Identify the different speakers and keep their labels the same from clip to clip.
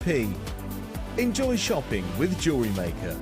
Speaker 1: P. Enjoy shopping with Jewellery Maker.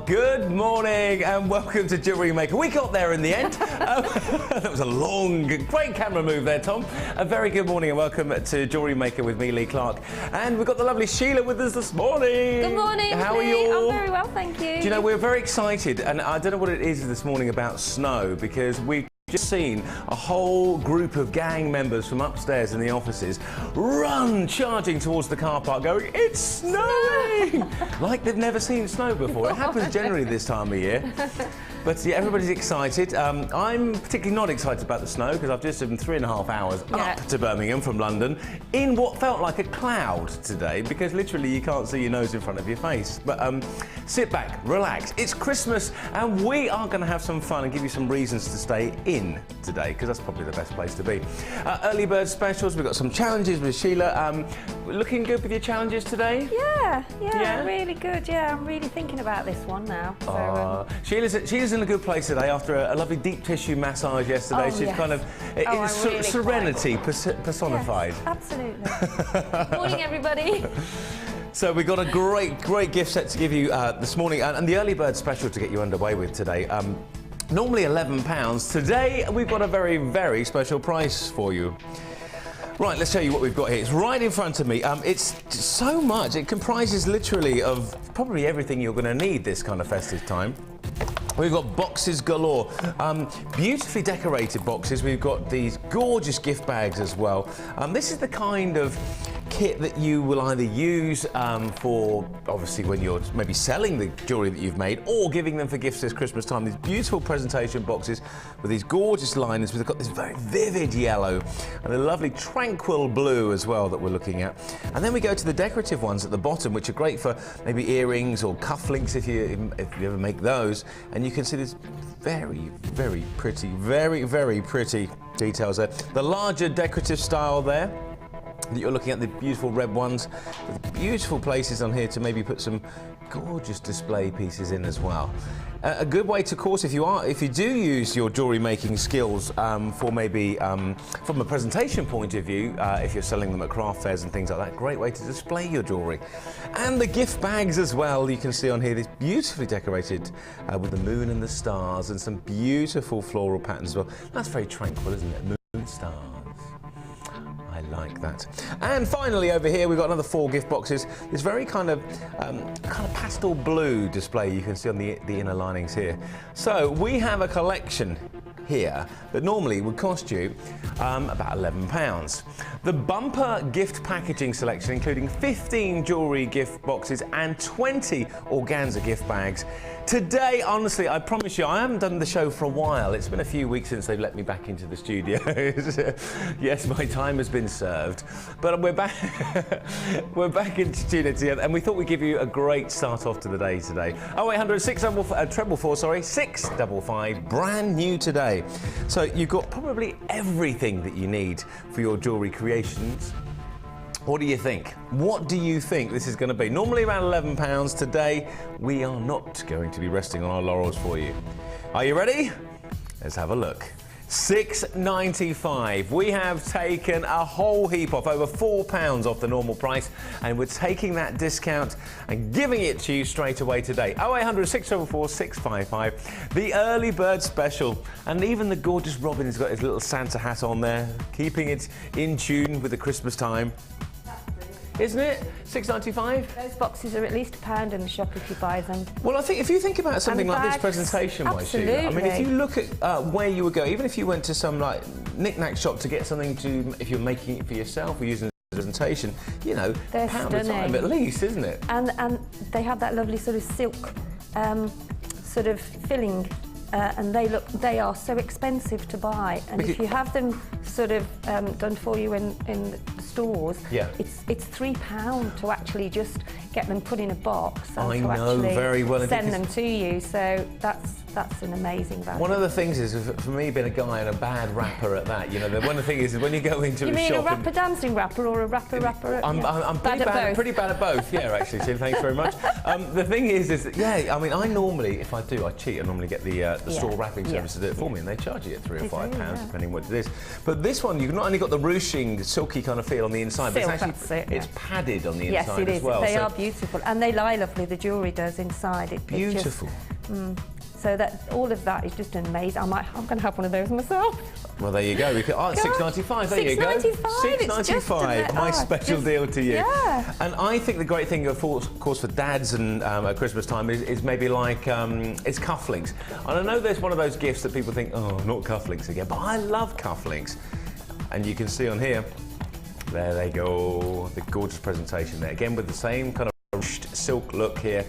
Speaker 2: Good morning and welcome to Jewellery Maker. We got there in the end. That was a long, great camera move there, Tom. A very good morning and welcome to Jewellery Maker with me, Lee Clark. And we've got the lovely Sheila with us this morning.
Speaker 3: Good morning,
Speaker 2: How are
Speaker 3: Lee.
Speaker 2: you all?
Speaker 3: I'm very well, thank you.
Speaker 2: Do you know, we're very excited, and I don't know what it is this morning about snow, because we've just seen a whole group of gang members from upstairs in the offices run charging towards the car park going, "It's snowing!" Like they've never seen snow before. It happens generally this time of year. But yeah, everybody's excited. I'm particularly not excited about the snow because I've just driven 3.5 hours up to Birmingham from London in what felt like a cloud today, because literally you can't see your nose in front of your face. But sit back, relax. It's Christmas and we are going to have some fun and give you some reasons to stay in today, because that's probably the best place to be. Early bird specials, we've got some challenges with Sheila. Looking good with your challenges today?
Speaker 3: Yeah, really good. Yeah, I'm really thinking about this one now. So,
Speaker 2: Sheila's in a good place today after a lovely deep tissue massage yesterday. She's kind of
Speaker 3: really
Speaker 2: serenity personified.
Speaker 3: Yes, absolutely. Morning, everybody.
Speaker 2: So we've got a great gift set to give you this morning, and the early bird special to get you underway with today. Normally £11. Today we've got a very special price for you. Right, let's show you what we've got here. It's right in front of me. It's so much. It comprises literally of probably everything you're going to need this kind of festive time. We've got boxes galore, beautifully decorated boxes. We've got these gorgeous gift bags as well. This is the kind of kit that you will either use for, obviously, when you're maybe selling the jewellery that you've made or giving them for gifts this Christmas time. These beautiful presentation boxes with these gorgeous liners. We've got this very vivid yellow and a lovely tranquil blue as well that we're looking at. And then we go to the decorative ones at the bottom, which are great for maybe earrings or cufflinks if you ever make those. And you can see this very pretty, very pretty details there. The larger decorative style there that you're looking at, the beautiful red ones with beautiful places on here to maybe put some gorgeous display pieces in as well. A good way to, of course, if you do use your jewellery making skills for maybe from a presentation point of view, if you're selling them at craft fairs and things like that, great way to display your jewellery. And the gift bags as well, you can see on here, these beautifully decorated with the moon and the stars and some beautiful floral patterns as well. That's very tranquil, isn't it? Moon and stars. I like that. And finally over here we've got another 4 gift boxes. This very kind of pastel blue display you can see on the inner linings here. So we have a collection here that normally would cost you about £11. The bumper gift packaging selection, including 15 jewellery gift boxes and 20 organza gift bags. Today, honestly, I promise you, I haven't done the show for a while. It's been a few weeks since they've let me back into the studio. Yes, my time has been served. But we're back we're back in studio together, and we thought we'd give you a great start off to the day today. 0800 655, brand new today. So you've got probably everything that you need for your jewellery creations. What do you think? What do you think this is going to be? Normally around £11. Today, we are not going to be resting on our laurels for you. Are you ready? Let's have a look. £6.95. We have taken a whole heap off, over £4 off the normal price, and we're taking that discount and giving it to you straight away today. 0800 644 655. The early bird special, and even the gorgeous Robin has got his little Santa hat on there, keeping it in tune with the Christmas time. Isn't it? £6.95?
Speaker 3: Those boxes are at least £1 in the shop if you buy them.
Speaker 2: Well, I think if you think about something like this presentation-wise, Sheila, I mean, if you look at where you would go, even if you went to some like knick-knack shop to get something to, if you're making it for yourself or using it as a presentation, you know, £1 a time at least, isn't it?
Speaker 3: And they have that lovely sort of silk sort of filling and they are so expensive to buy. And if you have them sort of done for you in the stores, it's £3 to actually just get them put in a box and
Speaker 2: I
Speaker 3: to
Speaker 2: know
Speaker 3: actually
Speaker 2: very well.
Speaker 3: send them to you. So that's an amazing value.
Speaker 2: One of the things is, for me, being a guy and a bad rapper at that, you know, one of the things is when you go into
Speaker 3: you
Speaker 2: a shop...
Speaker 3: You mean a rapper dancing rapper or a rapper?
Speaker 2: I'm pretty bad at both. Yeah, actually, Sheila, thanks very much. The thing is yeah, I mean, I normally, if I do, I cheat. I normally get the store wrapping service to do it for me, and they charge you at £3 or £5, depending on what it is. But this one, you've not only got the ruching, silky kind of feel on the inside, but it's actually it's padded on the inside as well.
Speaker 3: Yes, it is. They are beautiful, and they lie lovely. The jewellery does inside.
Speaker 2: Beautiful.
Speaker 3: So that all of that is just amazing. I'm going to have one of those myself.
Speaker 2: Well, there you go. We could, £6.95. There you go. £6.95. My special deal to you.
Speaker 3: Yeah.
Speaker 2: And I think the great thing, of course, for dads and at Christmas time is maybe like it's cufflinks. And I know there's one of those gifts that people think, oh, not cufflinks again. But I love cufflinks. And you can see on here, there they go, the gorgeous presentation there. Again, with the same kind of silk look here.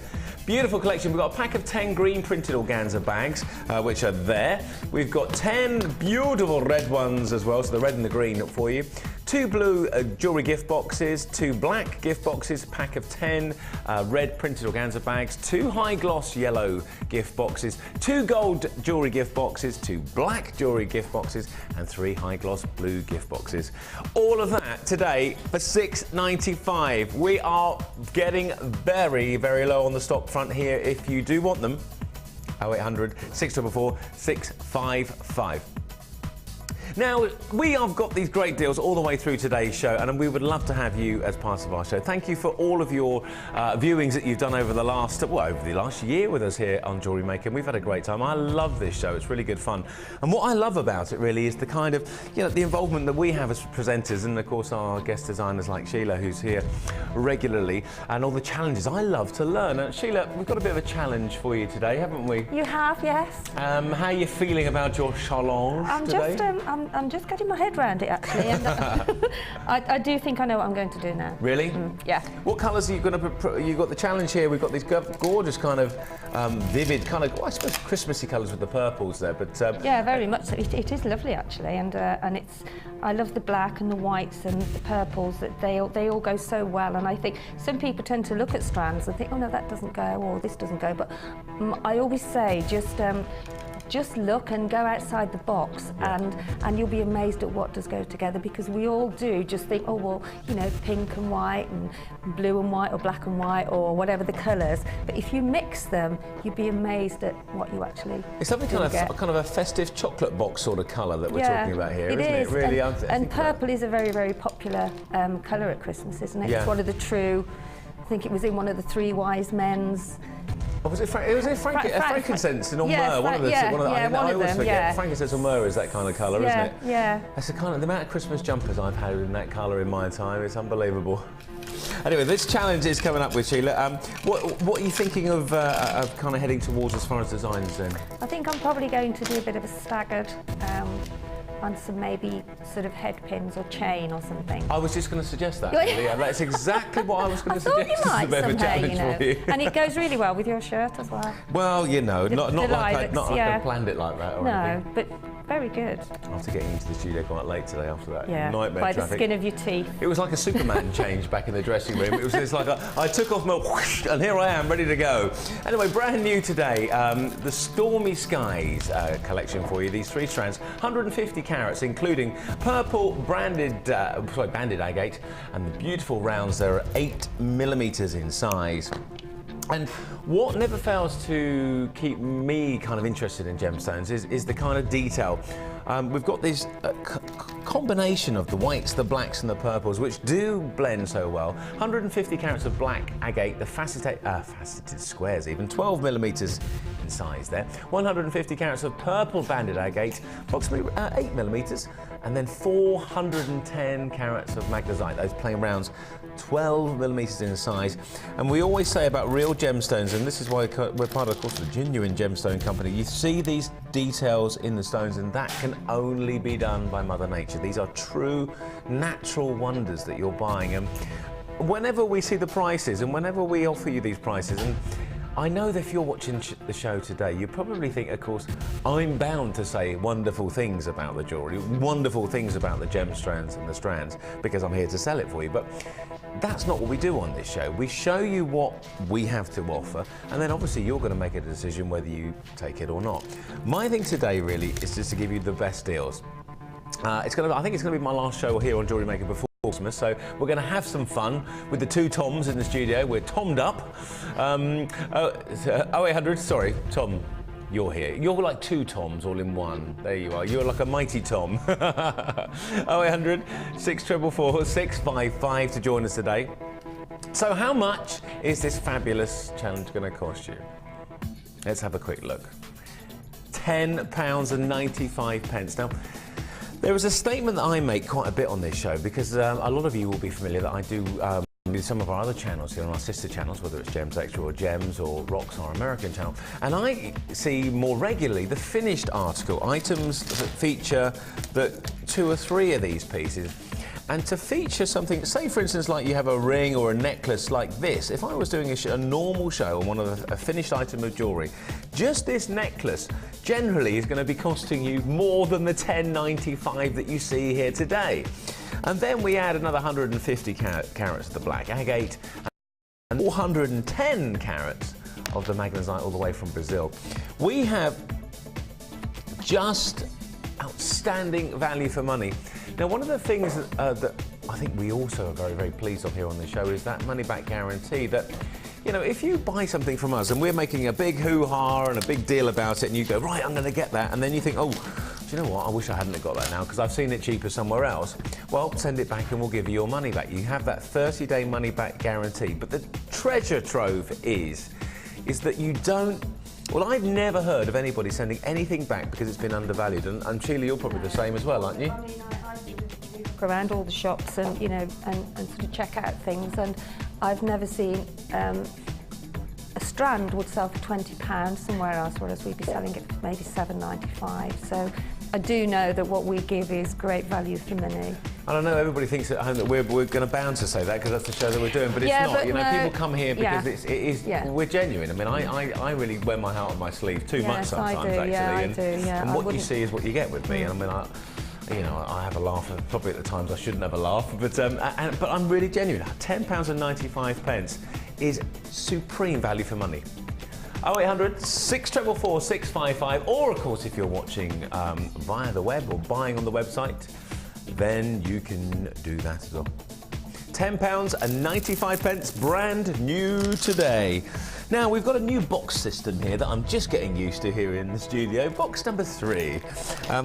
Speaker 2: Beautiful collection. We've got a pack of 10 green printed organza bags, which are there. We've got 10 beautiful red ones as well, so the red and the green for you. 2 blue jewellery gift boxes, 2 black gift boxes, pack of 10 red printed organza bags, 2 high gloss yellow gift boxes, 2 gold jewellery gift boxes, 2 black jewellery gift boxes, and 3 high gloss blue gift boxes. All of that today for £6.95. We are getting very, very low on the stock front here. If you do want them, 0800 644 655. Now, we have got these great deals all the way through today's show, and we would love to have you as part of our show. Thank you for all of your viewings that you've done over the last year with us here on Jewellery Maker. We've had a great time. I love this show. It's really good fun. And what I love about it really is the kind of, the involvement that we have as presenters, and of course our guest designers like Sheila, who's here regularly, and all the challenges. I love to learn. Sheila, we've got a bit of a challenge for you today, haven't we?
Speaker 3: You have, yes.
Speaker 2: How are you feeling about your challenge today?
Speaker 3: I'm just getting my head around it, actually. And I do think I know what I'm going to do now.
Speaker 2: Really?
Speaker 3: Yeah.
Speaker 2: What colours are you going to... You've got the challenge here. We've got these gorgeous kind of vivid kind of, I suppose, Christmassy colours with the purples there. But
Speaker 3: yeah, very much so. It is lovely, actually. And it's... I love the black and the whites and the purples. That they all go so well. And I think some people tend to look at strands and think, oh, no, that doesn't go, or this doesn't go. But I always say, just look and go outside the box, and you'll be amazed at what does go together, because we all do just think, oh, well, pink and white and blue and white or black and white or whatever the colours. But if you mix them, you'd be amazed at what you actually
Speaker 2: It's something kind of a festive chocolate box sort of colour that we're talking about here, isn't it? Really,
Speaker 3: and purple is a very, very popular colour at Christmas, isn't it?
Speaker 2: Yeah.
Speaker 3: It's one of the true, I think it was in one of the 3 wise men's.
Speaker 2: Oh, was it frankincense or myrrh? One of them. I always forget. Frankincense or myrrh is that kind of colour, isn't it?
Speaker 3: Yeah.
Speaker 2: That's the amount of Christmas jumpers I've had in that colour in my time. It's unbelievable. Anyway, this challenge is coming up with Sheila. What are you thinking of kind of heading towards as far as designs then?
Speaker 3: I think I'm probably going to do a bit of a staggered. And some maybe sort of head pins or chain or something.
Speaker 2: I was just going to suggest that. Yeah, that's exactly what I was going to suggest.
Speaker 3: I thought you might
Speaker 2: as a bit of a challenge for you.
Speaker 3: And it goes really well with your shirt as well.
Speaker 2: Well, not like I planned it like that or anything.
Speaker 3: But very good.
Speaker 2: After getting into the studio quite late today after that nightmare
Speaker 3: by
Speaker 2: traffic.
Speaker 3: The skin of your teeth.
Speaker 2: It was like a Superman change back in the dressing room. It was just like I took off my whoosh, and here I am, ready to go. Anyway, brand new today, the Stormy Skies collection for you. These 3 strands, 150 carats, including purple banded agate, and the beautiful rounds there are 8mm in size. And what never fails to keep me kind of interested in gemstones is the kind of detail. We've got this combination of the whites, the blacks and the purples, which do blend so well. 150 carats of black agate, the faceted squares even, 12mm in size there. 150 carats of purple banded agate, approximately 8mm, and then 410 carats of magnesite, those plain rounds, 12mm in size. And we always say about real gemstones, and this is why we're part of course, the genuine gemstone company, you see these details in the stones, and that can only be done by Mother Nature. These are true natural wonders that you're buying. And whenever we see the prices and whenever we offer you these prices, and I know that if you're watching the show today, you probably think, of course, I'm bound to say wonderful things about the jewellery, wonderful things about the gem strands and the strands, because I'm here to sell it for you. But that's not what we do on this show. We show you what we have to offer, and then obviously you're going to make a decision whether you take it or not. My thing today really is just to give you the best deals. I think it's going to be my last show here on Jewellery Maker before Christmas, so we're going to have some fun with the two Toms in the studio. We're Tommed up. 0800, sorry, Tom, you're here. You're like two Toms all in one. There you are. You're like a mighty Tom. 0800 644 655 to join us today. So how much is this fabulous challenge going to cost you? Let's have a quick look. £10.95. Now, there is a statement that I make quite a bit on this show because a lot of you will be familiar that I do with some of our other channels here on our sister channels, whether it's Gems Extra or Gems or Rocks, our American channel. And I see more regularly the finished article, items that feature the 2 or 3 of these pieces. And to feature something, say for instance, like you have a ring or a necklace like this, if I was doing a normal show on one of a finished item of jewellery, just this necklace generally is going to be costing you more than the $10.95 that you see here today. And then we add another 150 carats of the black agate and 410 carats of the magnesite all the way from Brazil. We have just outstanding value for money. Now, one of the things that I think we also are very, very pleased of here on the show is that money-back guarantee that, you know, if you buy something from us and we're making a big hoo-ha and a big deal about it and you go, right, I'm going to get that, and then you think, oh, do you know what, I wish I hadn't have got that now because I've seen it cheaper somewhere else. Well, send it back and we'll give you your money back. You have that 30-day money-back guarantee. But the treasure trove is that you don't. Well, I've never heard of anybody sending anything back because it's been undervalued, and Sheila, you're probably the same as well, aren't you?
Speaker 3: I mean, I look around all the shops and, you know, and sort of check out things, and I've never seen a strand would sell for £20 somewhere else, whereas we'd be selling it for maybe $7.95. So I do know that what we give is great value for money.
Speaker 2: And I know everybody thinks at home that we're going to bound to say that because that's the show that we're doing, but it's
Speaker 3: Yeah,
Speaker 2: not.
Speaker 3: but
Speaker 2: You know,
Speaker 3: no,
Speaker 2: people come here because
Speaker 3: yeah.
Speaker 2: we're genuine. I mean, I really wear my heart on my sleeve too much
Speaker 3: Yes,
Speaker 2: sometimes,
Speaker 3: I do,
Speaker 2: actually.
Speaker 3: yeah, I
Speaker 2: and,
Speaker 3: do, yeah.
Speaker 2: and
Speaker 3: I
Speaker 2: what you
Speaker 3: wouldn't-
Speaker 2: see is what you get with me. And I mean, you know, I have a laugh, probably at the times I shouldn't have a laugh, but I'm really genuine. £10.95 is supreme value for money. 0800 644 655, or of course if you're watching via the web or buying on the website, then you can do that as well. £10.95, brand new today. Now, we've got a new box system here that I'm just getting used to here in the studio. Box number 3. How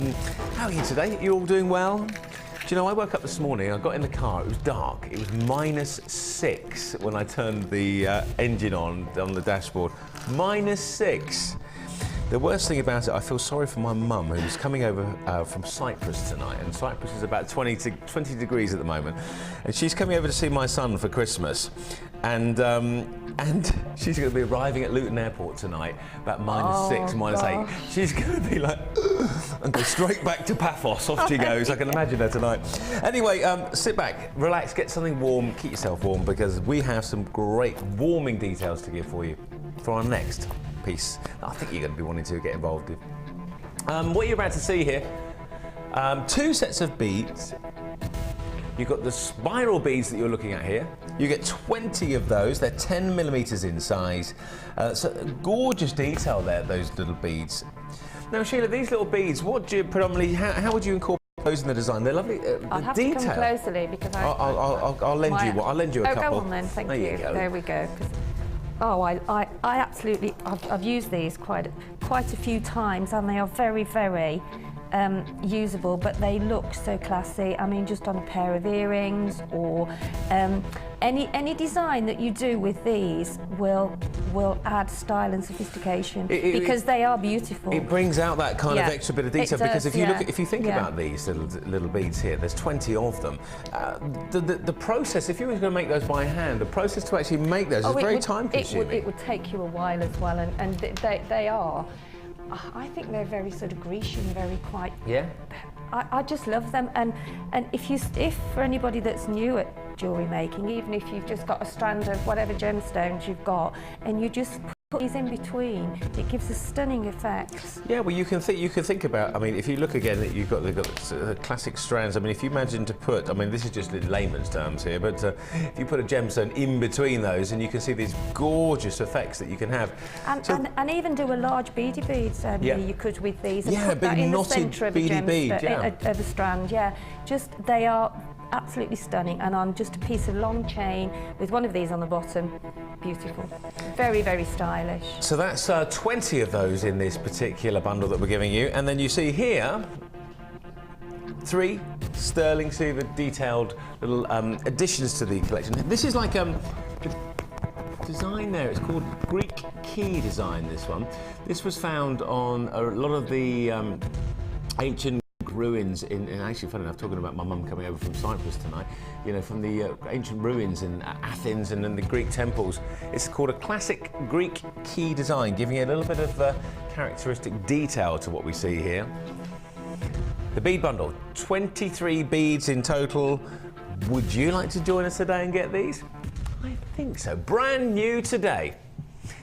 Speaker 2: are you today? You all doing well? Do you know, I woke up this morning, I got in the car, it was dark. It was -6 when I turned the engine on the dashboard. -6. The worst thing about it, I feel sorry for my mum, who's coming over from Cyprus tonight, and Cyprus is about 20 degrees at the moment, and she's coming over to see my son for Christmas, and she's going to be arriving at Luton Airport tonight, about -6, -8. She's going to be like, and go straight back to Paphos. Off she goes. I can imagine her tonight. Anyway, sit back, relax, get something warm, keep yourself warm, because we have some great warming details to give for you for our next piece I think you're going to be wanting to get involved in. What you're about to see here, 2 sets of beads. You've got the spiral beads that you're looking at here. You get 20 of those. They're 10mm in size. So gorgeous detail there, those little beads. Now, Sheila, these little beads, what do you predominantly, how would you incorporate those in the design? They're lovely.
Speaker 3: I'll have
Speaker 2: detail.
Speaker 3: to come closely because
Speaker 2: I'll lend you one. I'll lend you a couple.
Speaker 3: Go on then, thank you.
Speaker 2: Go.
Speaker 3: There we go. Oh, I absolutely, I've used these quite a few times, and they are very, very usable, but they look so classy. I mean, just on a pair of earrings, or any design that you do with these will add style and sophistication because they are beautiful.
Speaker 2: It brings out that kind of extra bit of detail because if you look, if you think about these little beads here, there's 20 of them. The process, if you were going to make those by hand, the process to actually make those is very time consuming.
Speaker 3: It would take you a while as well, and they are. I think they're very sort of Grecian, very quite. Yeah. I just love them, and if for anybody that's new at jewellery making, even if you've just got a strand of whatever gemstones you've got, and you just put these in between, it gives a stunning effect.
Speaker 2: Yeah, well, you can think about. I mean, if you look again, they've got the classic strands. I mean, if you imagine to put, I mean, this is just in layman's terms here, but if you put a gemstone in between those, and you can see these gorgeous effects that you can have.
Speaker 3: And even do a large beady beads. You could with these. And put
Speaker 2: a
Speaker 3: that
Speaker 2: big
Speaker 3: in the
Speaker 2: knotted
Speaker 3: centre of a
Speaker 2: beady bead,
Speaker 3: of a strand. Yeah, just they are absolutely stunning, and on just a piece of long chain with one of these on the bottom. Beautiful. Very, very stylish.
Speaker 2: So that's 20 of those in this particular bundle that we're giving you. And then you see here 3 sterling silver detailed little additions to the collection. This is like the design there. It's called Greek key design, this one. This was found on a lot of the ancient ruins in actually, funny enough, talking about my mum coming over from Cyprus tonight, you know, from the ancient ruins in Athens and in the Greek temples. It's called a classic Greek key design, giving it a little bit of characteristic detail to what we see here. The bead bundle, 23 beads in total. Would you like to join us today and get these? I think so. Brand new today.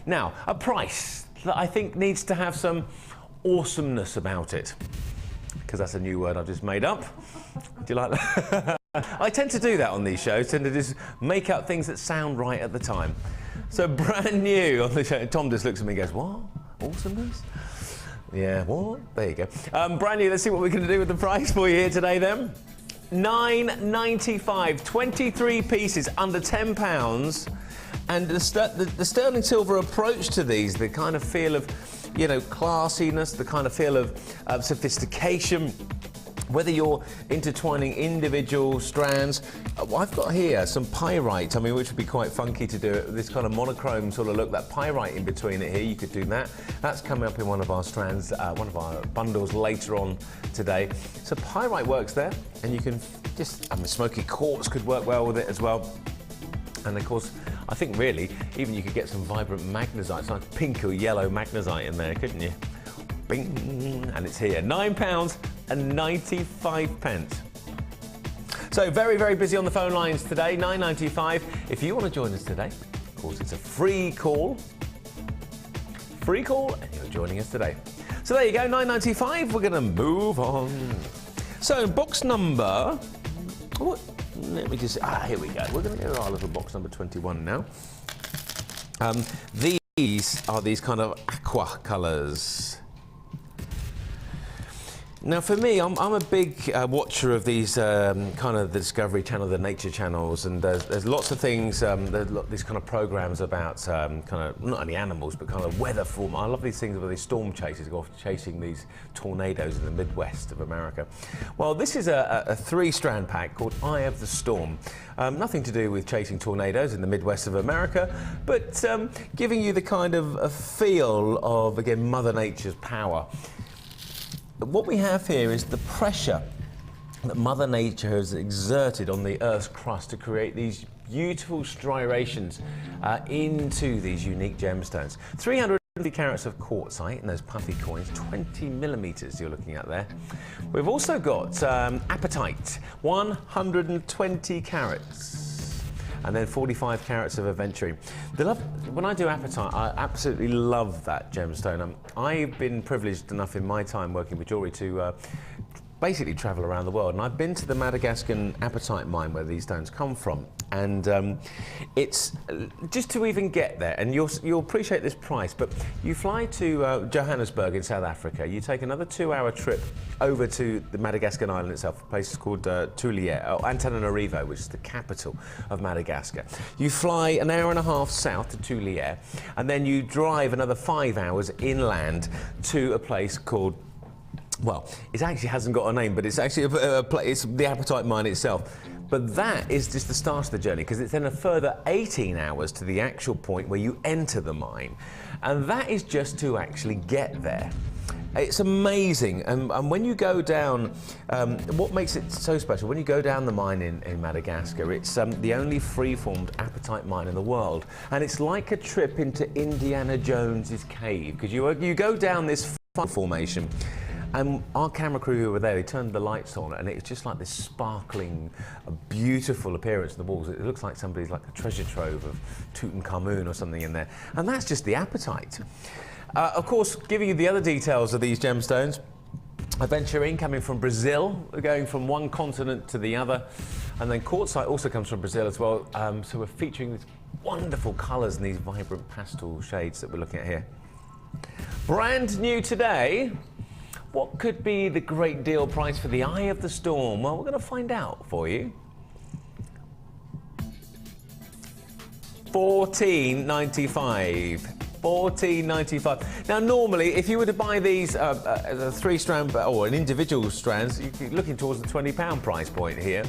Speaker 2: Now, a price that I think needs to have some awesomeness about it, because that's a new word I've just made up. Do you like that? I tend to do that on these shows, tend to just make up things that sound right at the time. So brand new on the show. Tom just looks at me and goes, what? Awesomeness? Yeah, what? There you go. Brand new, let's see what we're going to do with the price for you here today then. £9.95, 23 pieces, under £10. And the sterling silver approach to these, the kind of feel of, you know, classiness, the kind of feel of sophistication, whether you're intertwining individual strands. I've got here some pyrite, I mean, which would be quite funky to do it, this kind of monochrome sort of look, that pyrite in between it here, you could do that. That's coming up in one of our strands, one of our bundles later on today. So pyrite works there, and you can just, I mean, smoky quartz could work well with it as well. And of course, I think really, even you could get some vibrant magnesite, some pink or yellow magnesite in there, couldn't you? Bing, and it's here, £9.95. So very, very busy on the phone lines today, £9.95. If you want to join us today, of course, it's a free call, and you're joining us today. So there you go, £9.95. We're going to move on. So box number, let me just, here we go. We're going to go to our little box number 21 now. These are these kind of aqua colours. Now, for me, I'm a big watcher of these kind of the Discovery Channel, the Nature channels, and there's lots of things, these kind of programs about kind of not only animals but kind of weather form. I love these things where these storm chasers go off chasing these tornadoes in the Midwest of America. Well, this is a 3-strand pack called Eye of the Storm. Nothing to do with chasing tornadoes in the Midwest of America, but giving you the kind of a feel of, again, Mother Nature's power. What we have here is the pressure that Mother Nature has exerted on the Earth's crust to create these beautiful striations into these unique gemstones. 350 carats of quartzite in those puffy coins, 20 millimeters you're looking at there. We've also got apatite, 120 carats. And then 45 carats of aventurine. When I do apatite, I absolutely love that gemstone. I've been privileged enough in my time working with jewellery to basically travel around the world, and I've been to the Madagascan apatite mine where these stones come from, and it's just to even get there, and you'll appreciate this price, but you fly to Johannesburg in South Africa, you take another 2-hour trip over to the Madagascan island itself, a place called Tulier, or Antananarivo, which is the capital of Madagascar. You fly an hour and a half south to Tulier, and then you drive another 5 hours inland to a place called, well, it actually hasn't got a name, but it's actually it's the apatite mine itself. But that is just the start of the journey, because it's then a further 18 hours to the actual point where you enter the mine. And that is just to actually get there. It's amazing, and when you go down, what makes it so special, when you go down the mine in Madagascar, it's the only free-formed apatite mine in the world, and it's like a trip into Indiana Jones's cave, because you go down this formation, And our camera crew who were there, they turned the lights on, and it's just like this sparkling, beautiful appearance on the walls. It looks like somebody's like a treasure trove of Tutankhamun or something in there. And that's just the apatite. Of course, giving you the other details of these gemstones, aventurine coming from Brazil, going from one continent to the other, and then quartzite also comes from Brazil as well. So we're featuring these wonderful colours and these vibrant pastel shades that we're looking at here. Brand new today. What could be the great deal price for the Eye of the Storm? Well, we're going to find out for you. $14.95. $14.95. Now, normally, if you were to buy these as a 3-strand or an individual strands, you're looking towards the £20 price point here.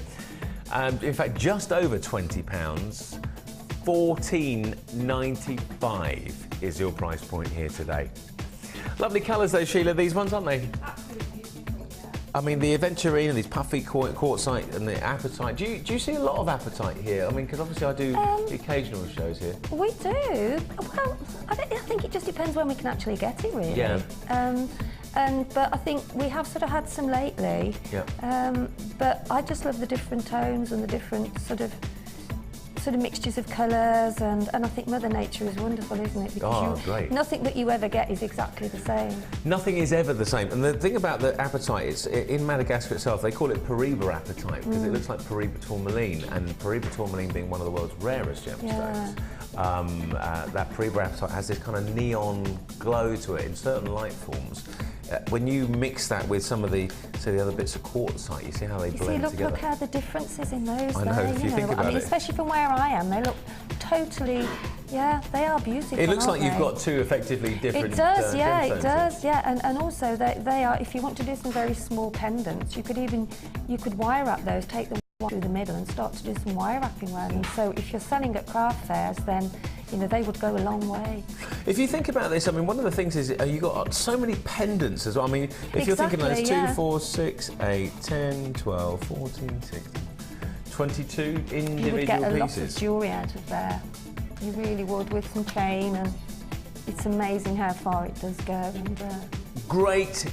Speaker 2: In fact, just over £20. $14.95 is your price point here today. Lovely colours though, Sheila, these ones, aren't they?
Speaker 3: Absolutely beautiful, yeah.
Speaker 2: I mean, the aventurine and these puffy quartzite and the apatite. Do you see a lot of apatite here? I mean, because obviously I do the occasional shows here.
Speaker 3: We do. Well, I think it just depends when we can actually get it, really.
Speaker 2: Yeah.
Speaker 3: But I think we have sort of had some lately.
Speaker 2: Yeah.
Speaker 3: But I just love the different tones and the different sort of mixtures of colours, and I think Mother Nature is wonderful, isn't it? Because
Speaker 2: great.
Speaker 3: Nothing that you ever get is exactly the same.
Speaker 2: Nothing is ever the same. And the thing about the apatite, it's in Madagascar itself, they call it Paraiba apatite because it looks like Paraiba tourmaline, and Paraiba tourmaline being one of the world's rarest gemstones.
Speaker 3: Yeah.
Speaker 2: That Paraiba apatite has this kind of neon glow to it in certain light forms. When you mix that with some of the other bits of quartzite, you see how they blend together.
Speaker 3: Look how the differences in those.
Speaker 2: I know, if you think about it.
Speaker 3: Especially from where I am, they look totally. Yeah, they are beautiful.
Speaker 2: It looks like
Speaker 3: they?
Speaker 2: you've got two effectively different.
Speaker 3: It does, yeah,
Speaker 2: gemstones
Speaker 3: it does, yeah, and also they are. If you want to do some very small pendants, you could wire wrap those, take them through the middle, and start to do some wire wrapping around them. So if you're selling at craft fairs, then they would go a long way.
Speaker 2: If you think about this, I mean, one of the things is you've got so many pendants as well. I mean, if you're thinking those 2, 4, 6, 8, 10, 12, 14, 16, 22 individual
Speaker 3: you would get a lot
Speaker 2: pieces.
Speaker 3: of jewellery out of there. You really would, with some chain, and it's amazing how far it does go. And,
Speaker 2: great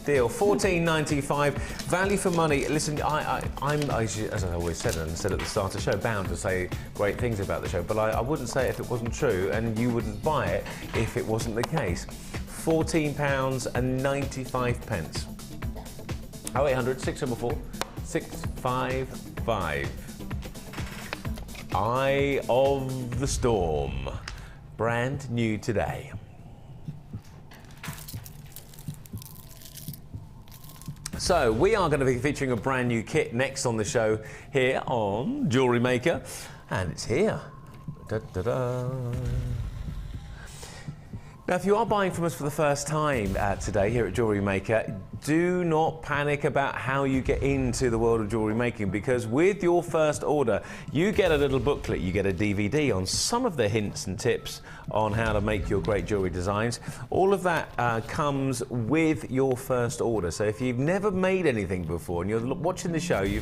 Speaker 2: deal. $14.95, value for money. Listen, I'm, as I always said and said at the start of the show, bound to say great things about the show, but I wouldn't say it if it wasn't true, and you wouldn't buy it if it wasn't the case. £14.95. 0800 674 655. Eye of the Storm, brand new today. So we are going to be featuring a brand new kit next on the show here on Jewellery Maker, and it's here. Da, da, da. Now, if you are buying from us for the first time today here at Jewellery Maker, do not panic about how you get into the world of jewellery making, because with your first order, you get a little booklet, you get a DVD on some of the hints and tips on how to make your great jewellery designs. All of that comes with your first order. So if you've never made anything before and you're watching the show, you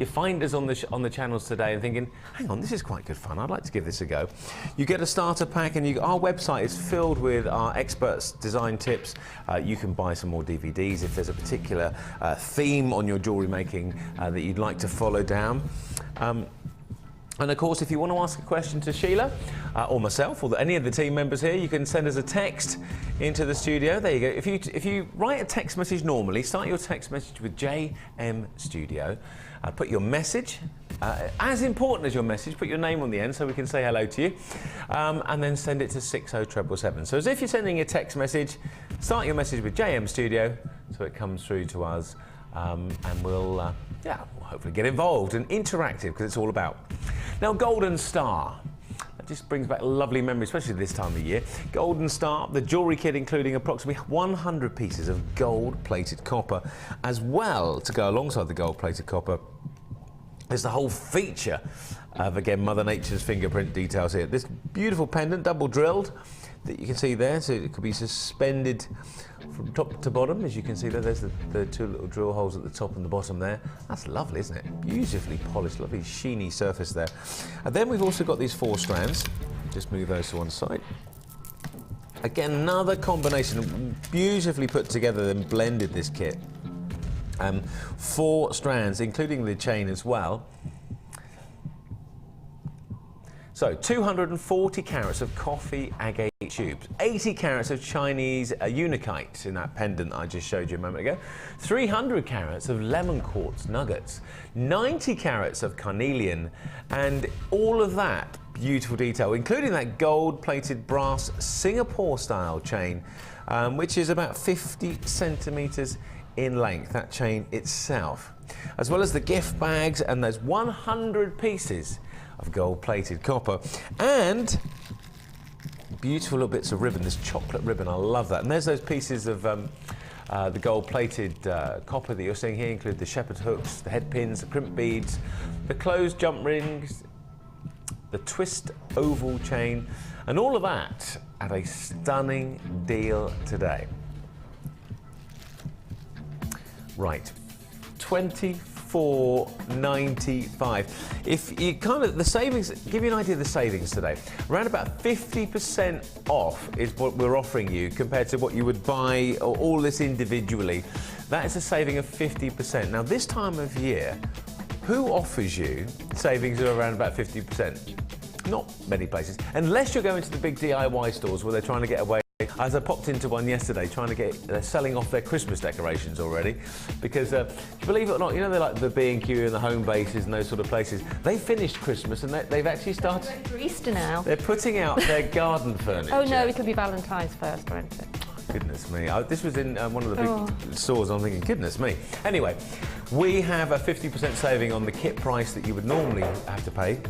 Speaker 2: find us on the channels today and thinking, hang on, this is quite good fun, I'd like to give this a go. You get a starter pack, and our website is filled with our experts' design tips. You can buy some more DVDs if there's a particular theme on your jewellery making that you'd like to follow down. And of course, if you want to ask a question to Sheila or myself or any of the team members here, you can send us a text into the studio. There you go. If you write a text message normally, start your text message with JM Studio. Put your message, as important as your message, put your name on the end so we can say hello to you, and then send it to 60777. So as if you're sending a text message, start your message with JM Studio so it comes through to us, and we'll hopefully get involved and interactive, because it's all about. Now, Golden Star. That just brings back lovely memories, especially this time of year. Golden Star, the jewellery kit, including approximately 100 pieces of gold-plated copper, as well to go alongside the gold-plated copper. There's the whole feature of, again, Mother Nature's fingerprint details here. This beautiful pendant, double drilled, that you can see there, so it could be suspended from top to bottom. As you can see there, there's the two little drill holes at the top and the bottom there. That's lovely, isn't it? Beautifully polished, lovely sheeny surface there. And then we've also got these 4 strands. Just move those to one side. Again, another combination, beautifully put together and blended, this kit. 4 strands, including the chain as well. So 240 carats of coffee agate tubes, 80 carats of Chinese unakite in that pendant I just showed you a moment ago, 300 carats of lemon quartz nuggets, 90 carats of carnelian, and all of that beautiful detail, including that gold-plated brass Singapore-style chain, which is about 50 centimetres in length, that chain itself, as well as the gift bags and those 100 pieces of gold-plated copper, and beautiful little bits of ribbon, this chocolate ribbon, I love that. And there's those pieces of the gold-plated copper that you're seeing here, include the shepherd hooks, the head pins, the crimp beads, the closed jump rings, the twist oval chain, and all of that at a stunning deal today. Right, $24.95. If you the savings, give you an idea of the savings today. Around about 50% off is what we're offering you compared to what you would buy all this individually. That is a saving of 50%. Now, this time of year, who offers you savings of around about 50%? Not many places, unless you're going to the big DIY stores where they're trying to get away. As I popped into one yesterday, they're selling off their Christmas decorations already, because believe it or not, you know, they're like the B&Q and the Home Bases and those sort of places. They finished Christmas and they've actually started
Speaker 3: for Easter now.
Speaker 2: They're putting out their garden furniture.
Speaker 3: Oh no, it'll be Valentine's first, won't it?
Speaker 2: Goodness me. This was in one of the big stores. I'm thinking, goodness me. Anyway, we have a 50% saving on the kit price that you would normally have to pay.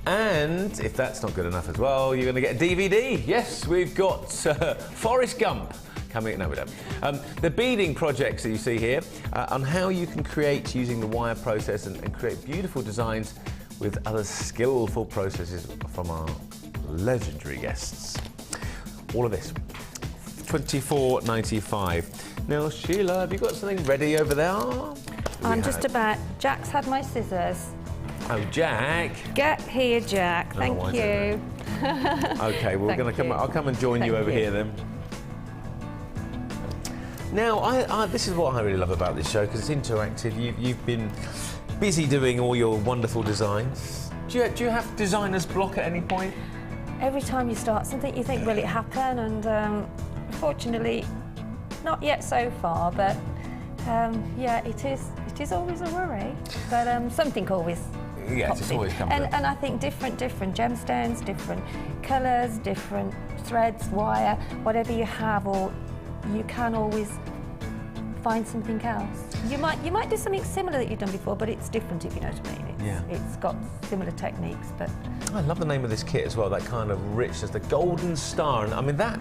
Speaker 2: And if that's not good enough as well, you're going to get a DVD. Yes, we've got Forrest Gump coming. No, we don't. The beading projects that you see here on how you can create using the wire process and create beautiful designs with other skillful processes from our legendary guests. All of this, $24.95. Now, Sheila, have you got something ready over there?
Speaker 3: I'm just about. Jack's had my scissors.
Speaker 2: Oh, Jack.
Speaker 3: Get here, Jack. Thank you.
Speaker 2: Okay, we're going to come. I'll come and join you over here then. Now, this is what I really love about this show, because it's interactive. You've been busy doing all your wonderful designs. Do you have designer's block at any point?
Speaker 3: Every time you start something, you think, will it happen? And unfortunately, not yet so far. But yeah, it is always a worry. But something always.
Speaker 2: Yes, it's always coming.
Speaker 3: And I think different gemstones, different colours, different threads, wire, whatever you have, or you can always find something else. You might do something similar that you've done before, but it's different, if you know what I mean. It's got similar techniques, but
Speaker 2: I love the name of this kit as well. That kind of richness, the golden star, and I mean that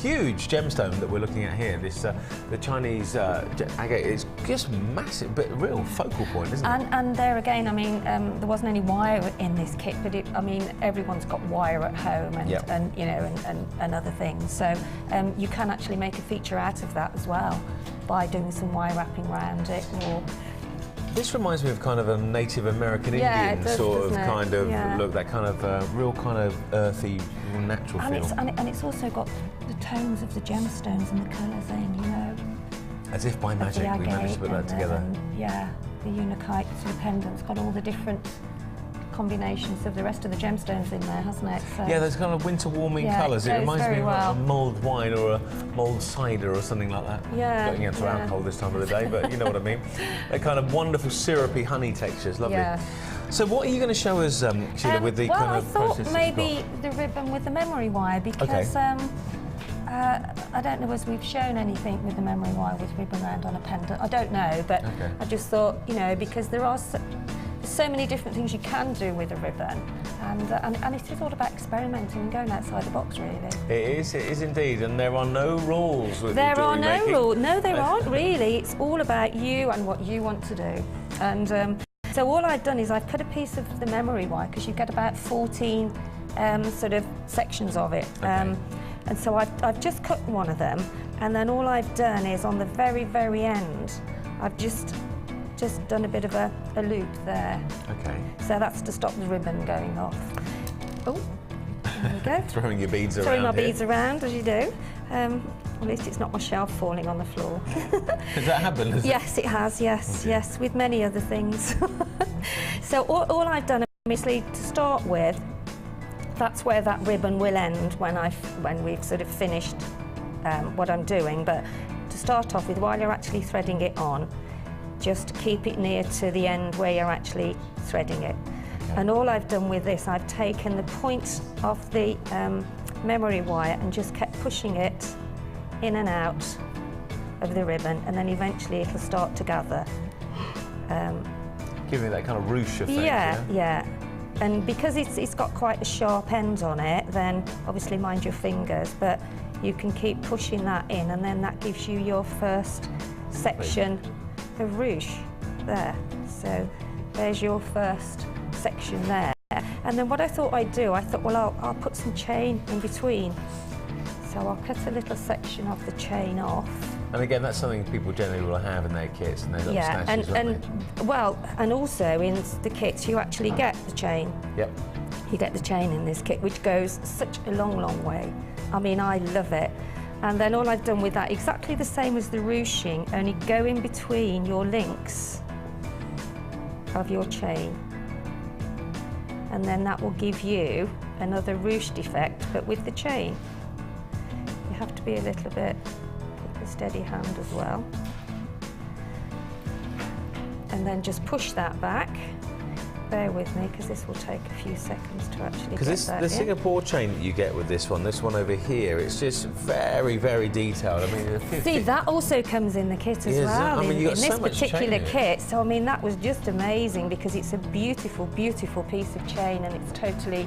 Speaker 2: huge gemstone that we're looking at here. This the Chinese agate is just massive, but a real focal point, isn't it?
Speaker 3: And there again, I mean, there wasn't any wire in this kit, but I mean, everyone's got wire at home, and you know, and other things. So you can actually make a feature out of that as well by doing some wire wrapping around it. Or
Speaker 2: this reminds me of kind of a Native American Indian sort of kind of look, that kind of real kind of earthy, natural feel.
Speaker 3: And it's also got the tones of the gemstones and the colours in, you know.
Speaker 2: As if by magic we managed to put that together.
Speaker 3: Yeah, the unakite sort of pendant's got all the different combinations of the rest of the gemstones in there, hasn't it? So,
Speaker 2: yeah, those kind of winter warming colours. It reminds me of a mulled wine or a mulled cider or something like that.
Speaker 3: Yeah.
Speaker 2: Getting into alcohol this time of the day, but you know what I mean. That kind of wonderful syrupy honey textures, lovely. Yeah. So what are you going to show us, Sheila, with the kind of process?
Speaker 3: Well, I thought maybe the ribbon with the memory wire, because I don't know as we've shown anything with the memory wire with ribbon around on a pendant. I don't know, but I just thought, you know, because there are so many different things you can do with a ribbon, and it is all about experimenting and going outside the box, really.
Speaker 2: It is indeed, and there are no rules with
Speaker 3: There are no rules. No, there aren't really. It's all about you and what you want to do. And so all I've done is I've cut a piece of the memory wire, because you get about 14 sort of sections of it. And so I've just cut one of them, and then all I've done is on the very, very end, I've just done a bit of a loop there. Okay. So that's to stop the ribbon going off. Oh. There we go.
Speaker 2: Throwing your beads around.
Speaker 3: Throwing my
Speaker 2: here.
Speaker 3: beads around, as you do. At least it's not my shelf falling on the floor.
Speaker 2: Has that happened?
Speaker 3: Yes, it has, yes,
Speaker 2: Okay.
Speaker 3: yes, with many other things. So all I've done, obviously, to start with, that's where that ribbon will end when we've sort of finished what I'm doing. But to start off with, while you're actually threading it on, just keep it near to the end where you're actually threading it.
Speaker 2: Okay.
Speaker 3: And all I've done with this, I've taken the point of the memory wire and just kept pushing it in and out of the ribbon, and then eventually it'll start to gather.
Speaker 2: Giving it that kind of ruche effect.
Speaker 3: Yeah. And because it's got quite a sharp end on it, then obviously mind your fingers, but you can keep pushing that in, and then that gives you your first section of ruche there. So there's your first section there. And then what I thought I'd do, I thought, well, I'll put some chain in between. So I'll cut a little section of the chain off.
Speaker 2: And again, that's something people generally will have in their kits, and they love stashes,
Speaker 3: and also in the kits you actually get the chain.
Speaker 2: Yep.
Speaker 3: You get the chain in this kit, which goes such a long, long way. I mean, I love it. And then all I've done with that, exactly the same as the ruching, only go in between your links of your chain. And then that will give you another ruched effect, but with the chain. You have to be a little bit, keep a steady hand as well. And then just push that back. Bear with me, because this will take a few seconds to actually get that
Speaker 2: the
Speaker 3: in.
Speaker 2: Singapore chain that you get with this one over here, it's just very, very detailed. I mean,
Speaker 3: See, that also comes in the kit as well,
Speaker 2: I mean, you've
Speaker 3: in
Speaker 2: got
Speaker 3: this
Speaker 2: so much chain
Speaker 3: particular
Speaker 2: in it.
Speaker 3: kit. So I mean, that was just amazing, because it's a beautiful, beautiful piece of chain, and it's totally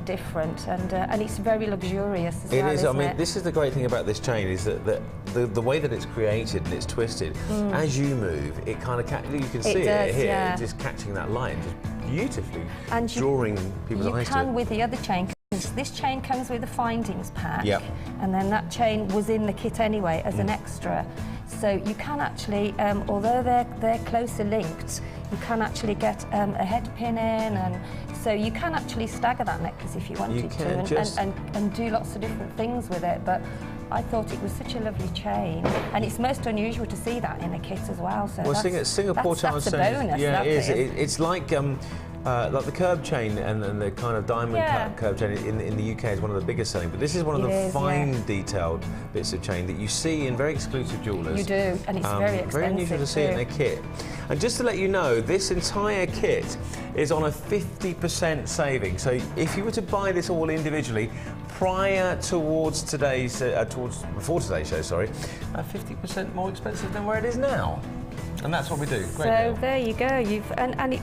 Speaker 3: different, and it's very luxurious as well.
Speaker 2: It is. I mean,
Speaker 3: it?
Speaker 2: this is the great thing about this chain, is that the way that it's created and it's twisted, as you move, it kind of you can see
Speaker 3: does,
Speaker 2: it here,
Speaker 3: yeah.
Speaker 2: just catching that line, just beautifully
Speaker 3: And
Speaker 2: drawing people's eyes
Speaker 3: You
Speaker 2: to
Speaker 3: can
Speaker 2: it.
Speaker 3: with the other chain. This chain comes with a findings pack,
Speaker 2: Yep.
Speaker 3: and then that chain was in the kit anyway as an extra. So you can actually, although they're closer linked, you can actually get a head pin in, and so you can actually stagger that necklace if you wanted to, and do lots of different things with it. But I thought it was such a lovely chain, and it's most unusual to see that in a kit as well. So
Speaker 2: Singapore
Speaker 3: that's a bonus.
Speaker 2: Yeah,
Speaker 3: that
Speaker 2: it is.
Speaker 3: is.
Speaker 2: It's like the curb chain and the kind of diamond cut curb chain in the UK is one of the biggest selling, but this is one of the fine detailed bits of chain that you see in very exclusive jewellers.
Speaker 3: You do, and it's very expensive.
Speaker 2: Very unusual to see it in a kit. And just to let you know, this entire kit is on a 50% saving. So if you were to buy this all individually, before today's show, sorry, 50% more expensive than where it is now. And that's what we do. Great
Speaker 3: So
Speaker 2: deal.
Speaker 3: there you go.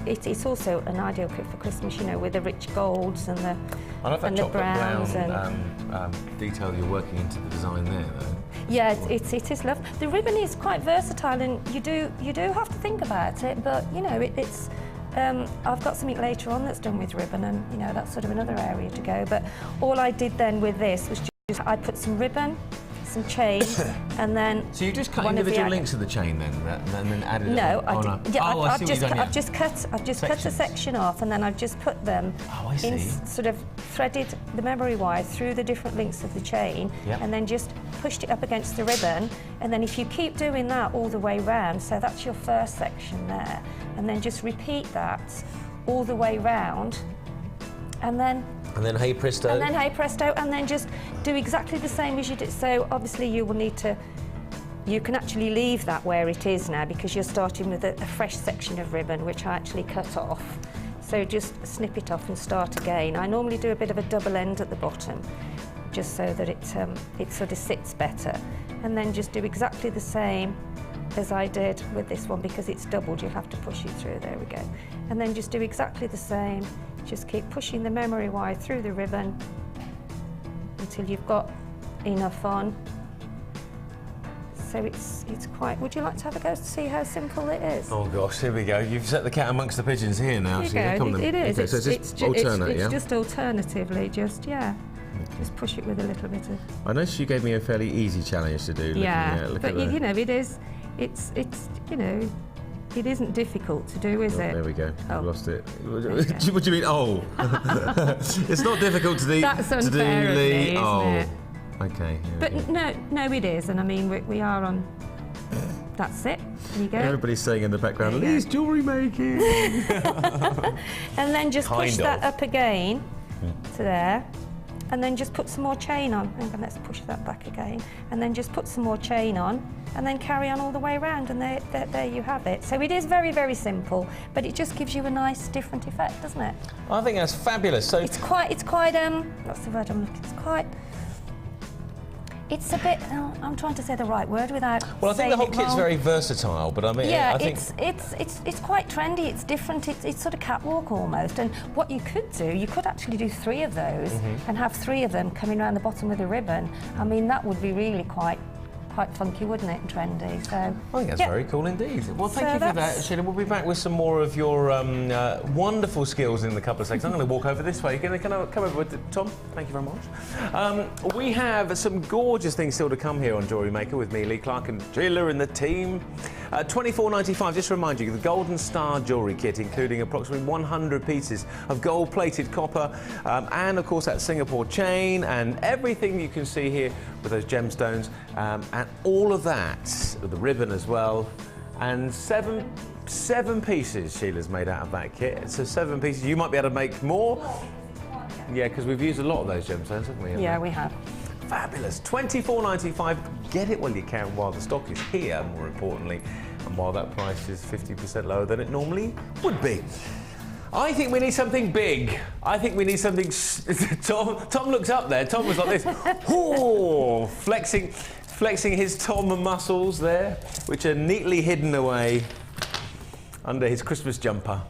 Speaker 3: It's also an ideal kit for Christmas, you know, with the rich golds and the
Speaker 2: I love that
Speaker 3: and the
Speaker 2: chocolate
Speaker 3: browns
Speaker 2: brown detail you're working into the design there, though.
Speaker 3: Yeah, it is lovely. The ribbon is quite versatile, and you do have to think about it. But you know, it's. I've got something later on that's done with ribbon, and you know, that's sort of another area to go. But all I did then with this was just I put some ribbon, some chain, and then.
Speaker 2: So you just cut individual links of the chain then, and then added it
Speaker 3: No,
Speaker 2: on
Speaker 3: I did. Yeah, I've just cut a section off, and then I've just put them in, sort of threaded the memory wire through the different links of the chain, and then just pushed it up against the ribbon. And then if you keep doing that all the way round, so that's your first section there, and then just repeat that all the way round, and then
Speaker 2: hey presto.
Speaker 3: And then hey presto, and then just do exactly the same as you did. So obviously you will need to, you can actually leave that where it is now, because you're starting with a fresh section of ribbon, which I actually cut off. So just snip it off and start again. I normally do a bit of a double end at the bottom, just so that it sort of sits better. And then just do exactly the same as I did with this one, because it's doubled, you'll have to push it through. There we go. And then just do exactly the same. Just keep pushing the memory wire through the ribbon until you've got enough on. So it's quite. Would you like to have a go to see how simple it is?
Speaker 2: Oh gosh, here we go. You've set the cat amongst the pigeons here now.
Speaker 3: Here you go. It is.
Speaker 2: Okay, so it's just
Speaker 3: alternatively, just just push it with a little bit of.
Speaker 2: I noticed you gave me a fairly easy challenge to do.
Speaker 3: Yeah, but you know, it is. It's you know, It isn't difficult to do, is it?
Speaker 2: There we go.
Speaker 3: Oh.
Speaker 2: I lost it.
Speaker 3: There you
Speaker 2: What do you mean? Oh, it's not difficult to do.
Speaker 3: That's
Speaker 2: to do,
Speaker 3: unfair of
Speaker 2: Lee.
Speaker 3: me, isn't
Speaker 2: Oh,
Speaker 3: it?
Speaker 2: okay. here we
Speaker 3: But
Speaker 2: go.
Speaker 3: no, it is, and I mean we are on. That's it. There you go.
Speaker 2: Everybody's saying in the background,
Speaker 3: There you go.
Speaker 2: Lee's jewellery making.
Speaker 3: And then just push
Speaker 2: Kind
Speaker 3: that
Speaker 2: of.
Speaker 3: up again to there, and then just put some more chain on. Hang on, let's push that back again, and then just put some more chain on, and then carry on all the way around, and there you have it. So it is very, very simple, but it just gives you a nice, different effect, doesn't it?
Speaker 2: I think that's fabulous. So
Speaker 3: It's quite what's the word I'm looking? It's a bit. I'm trying to say the right word without.
Speaker 2: well, I think
Speaker 3: saying
Speaker 2: the whole
Speaker 3: it
Speaker 2: kit's
Speaker 3: wrong.
Speaker 2: very versatile, but I mean,
Speaker 3: Yeah,
Speaker 2: I think
Speaker 3: it's quite trendy. It's different. It's sort of catwalk almost. And what you could do, you could actually do 3 of those and have 3 of them coming around the bottom with a ribbon. I mean, that would be really quite funky, wouldn't it, and trendy? So
Speaker 2: I think that's
Speaker 3: yeah.
Speaker 2: very cool indeed. Well, thank
Speaker 3: So
Speaker 2: you for that,
Speaker 3: that's-
Speaker 2: Sheila. We'll be back with some more of your wonderful skills in a couple of seconds. I'm going to walk over this way. You're going to come over with Tom. Thank you very much. We have some gorgeous things still to come here on Jewellery Maker with me, Lee Clark, and Sheila and the team. $24.95. Just to remind you, the Golden Star jewellery kit, including approximately 100 pieces of gold-plated copper, and of course that Singapore chain and everything you can see here with those gemstones, and all of that with the ribbon as well, and seven pieces Sheila's made out of that kit. So 7 pieces. You might be able to make more. Yeah, because we've used a lot of those gemstones, haven't we?
Speaker 3: Yeah, we have.
Speaker 2: Fabulous. $24.95. Get it while you can, while the stock is here, more importantly, and while that price is 50% lower than it normally would be. I think we need something big. I think we need something. Tom looks up there. Tom was like this, oh, flexing his Tom muscles there, which are neatly hidden away under his Christmas jumper.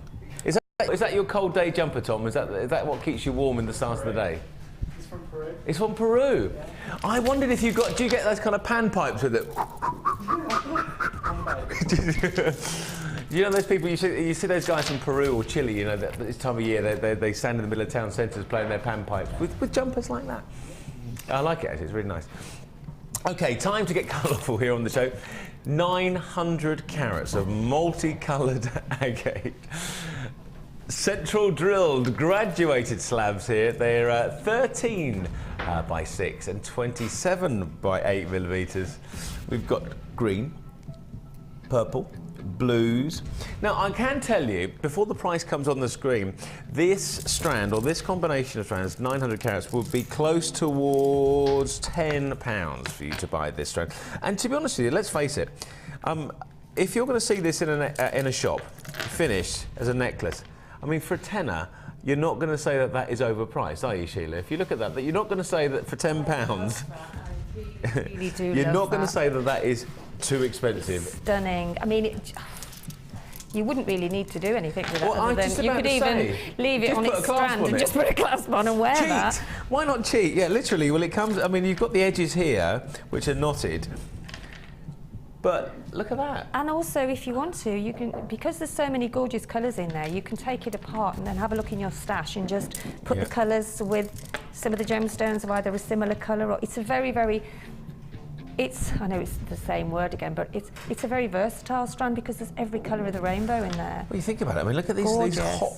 Speaker 2: Is that your cold day jumper, Tom? Is that what keeps you warm in the start of the day?
Speaker 4: It's from Peru.
Speaker 2: It's from Peru.
Speaker 4: Yeah.
Speaker 2: I wondered if do you get those kind of pan pipes with it? You know those people, you see those guys from Peru or Chile, you know, this time of year, they stand in the middle of town centres playing their pan pipes with jumpers like that. I like it, actually, it's really nice. Okay, time to get colourful here on the show. 900 carats of multicoloured agate. Central drilled graduated slabs here. They're 13 by 6 and 27 by 8 millimetres. We've got green, purple, blues. Now I can tell you, before the price comes on the screen, this strand or this combination of strands, 900 carats, would be close towards £10 for you to buy this strand. And to be honest with you, let's face it, if you're going to see this in a shop, finished as a necklace, I mean, for a tenner, you're not going to say that that is overpriced, are you, Sheila? If you look at that, you're not going to say that for £10,
Speaker 3: Really do
Speaker 2: you're
Speaker 3: love
Speaker 2: not going to
Speaker 3: that.
Speaker 2: say that that is too expensive.
Speaker 3: Stunning. I mean, you wouldn't really need to do anything with it.
Speaker 2: Well,
Speaker 3: other
Speaker 2: I was
Speaker 3: than
Speaker 2: just
Speaker 3: you
Speaker 2: about
Speaker 3: could
Speaker 2: to
Speaker 3: even
Speaker 2: say,
Speaker 3: leave it
Speaker 2: just
Speaker 3: on
Speaker 2: put
Speaker 3: its
Speaker 2: a clasp
Speaker 3: strand
Speaker 2: on
Speaker 3: and
Speaker 2: it.
Speaker 3: just put a clasp on and wear
Speaker 2: Cheat!
Speaker 3: that.
Speaker 2: Why not cheat? Yeah, literally. Well, it comes. I mean, you've got the edges here, which are knotted. But look at that.
Speaker 3: And also, if you want to, you can, because there's so many gorgeous colours in there, you can take it apart and then have a look in your stash and just put
Speaker 2: Yeah.
Speaker 3: the colours with some of the gemstones of either a similar colour or it's a very, very. I know it's the same word again, but it's a very versatile strand because there's every colour of the rainbow in there.
Speaker 2: Well, you think about it. I mean, look at these
Speaker 3: Gorgeous.
Speaker 2: hot,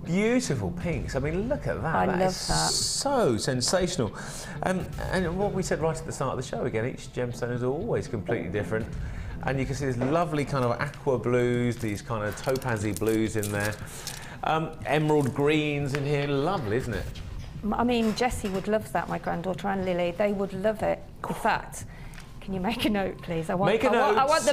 Speaker 2: beautiful pinks. I mean, look at that.
Speaker 3: I
Speaker 2: That
Speaker 3: love
Speaker 2: is
Speaker 3: that.
Speaker 2: so sensational. And what we said right at the start of the show, again, each gemstone is always completely different. And you can see these lovely kind of aqua blues, these kind of topazy blues in there. Emerald greens in here. Lovely, isn't it?
Speaker 3: I mean, Jessie would love that, my granddaughter and Lily. They would love it. In fact, can you make a note, please? I want,
Speaker 2: Make a note.
Speaker 3: I want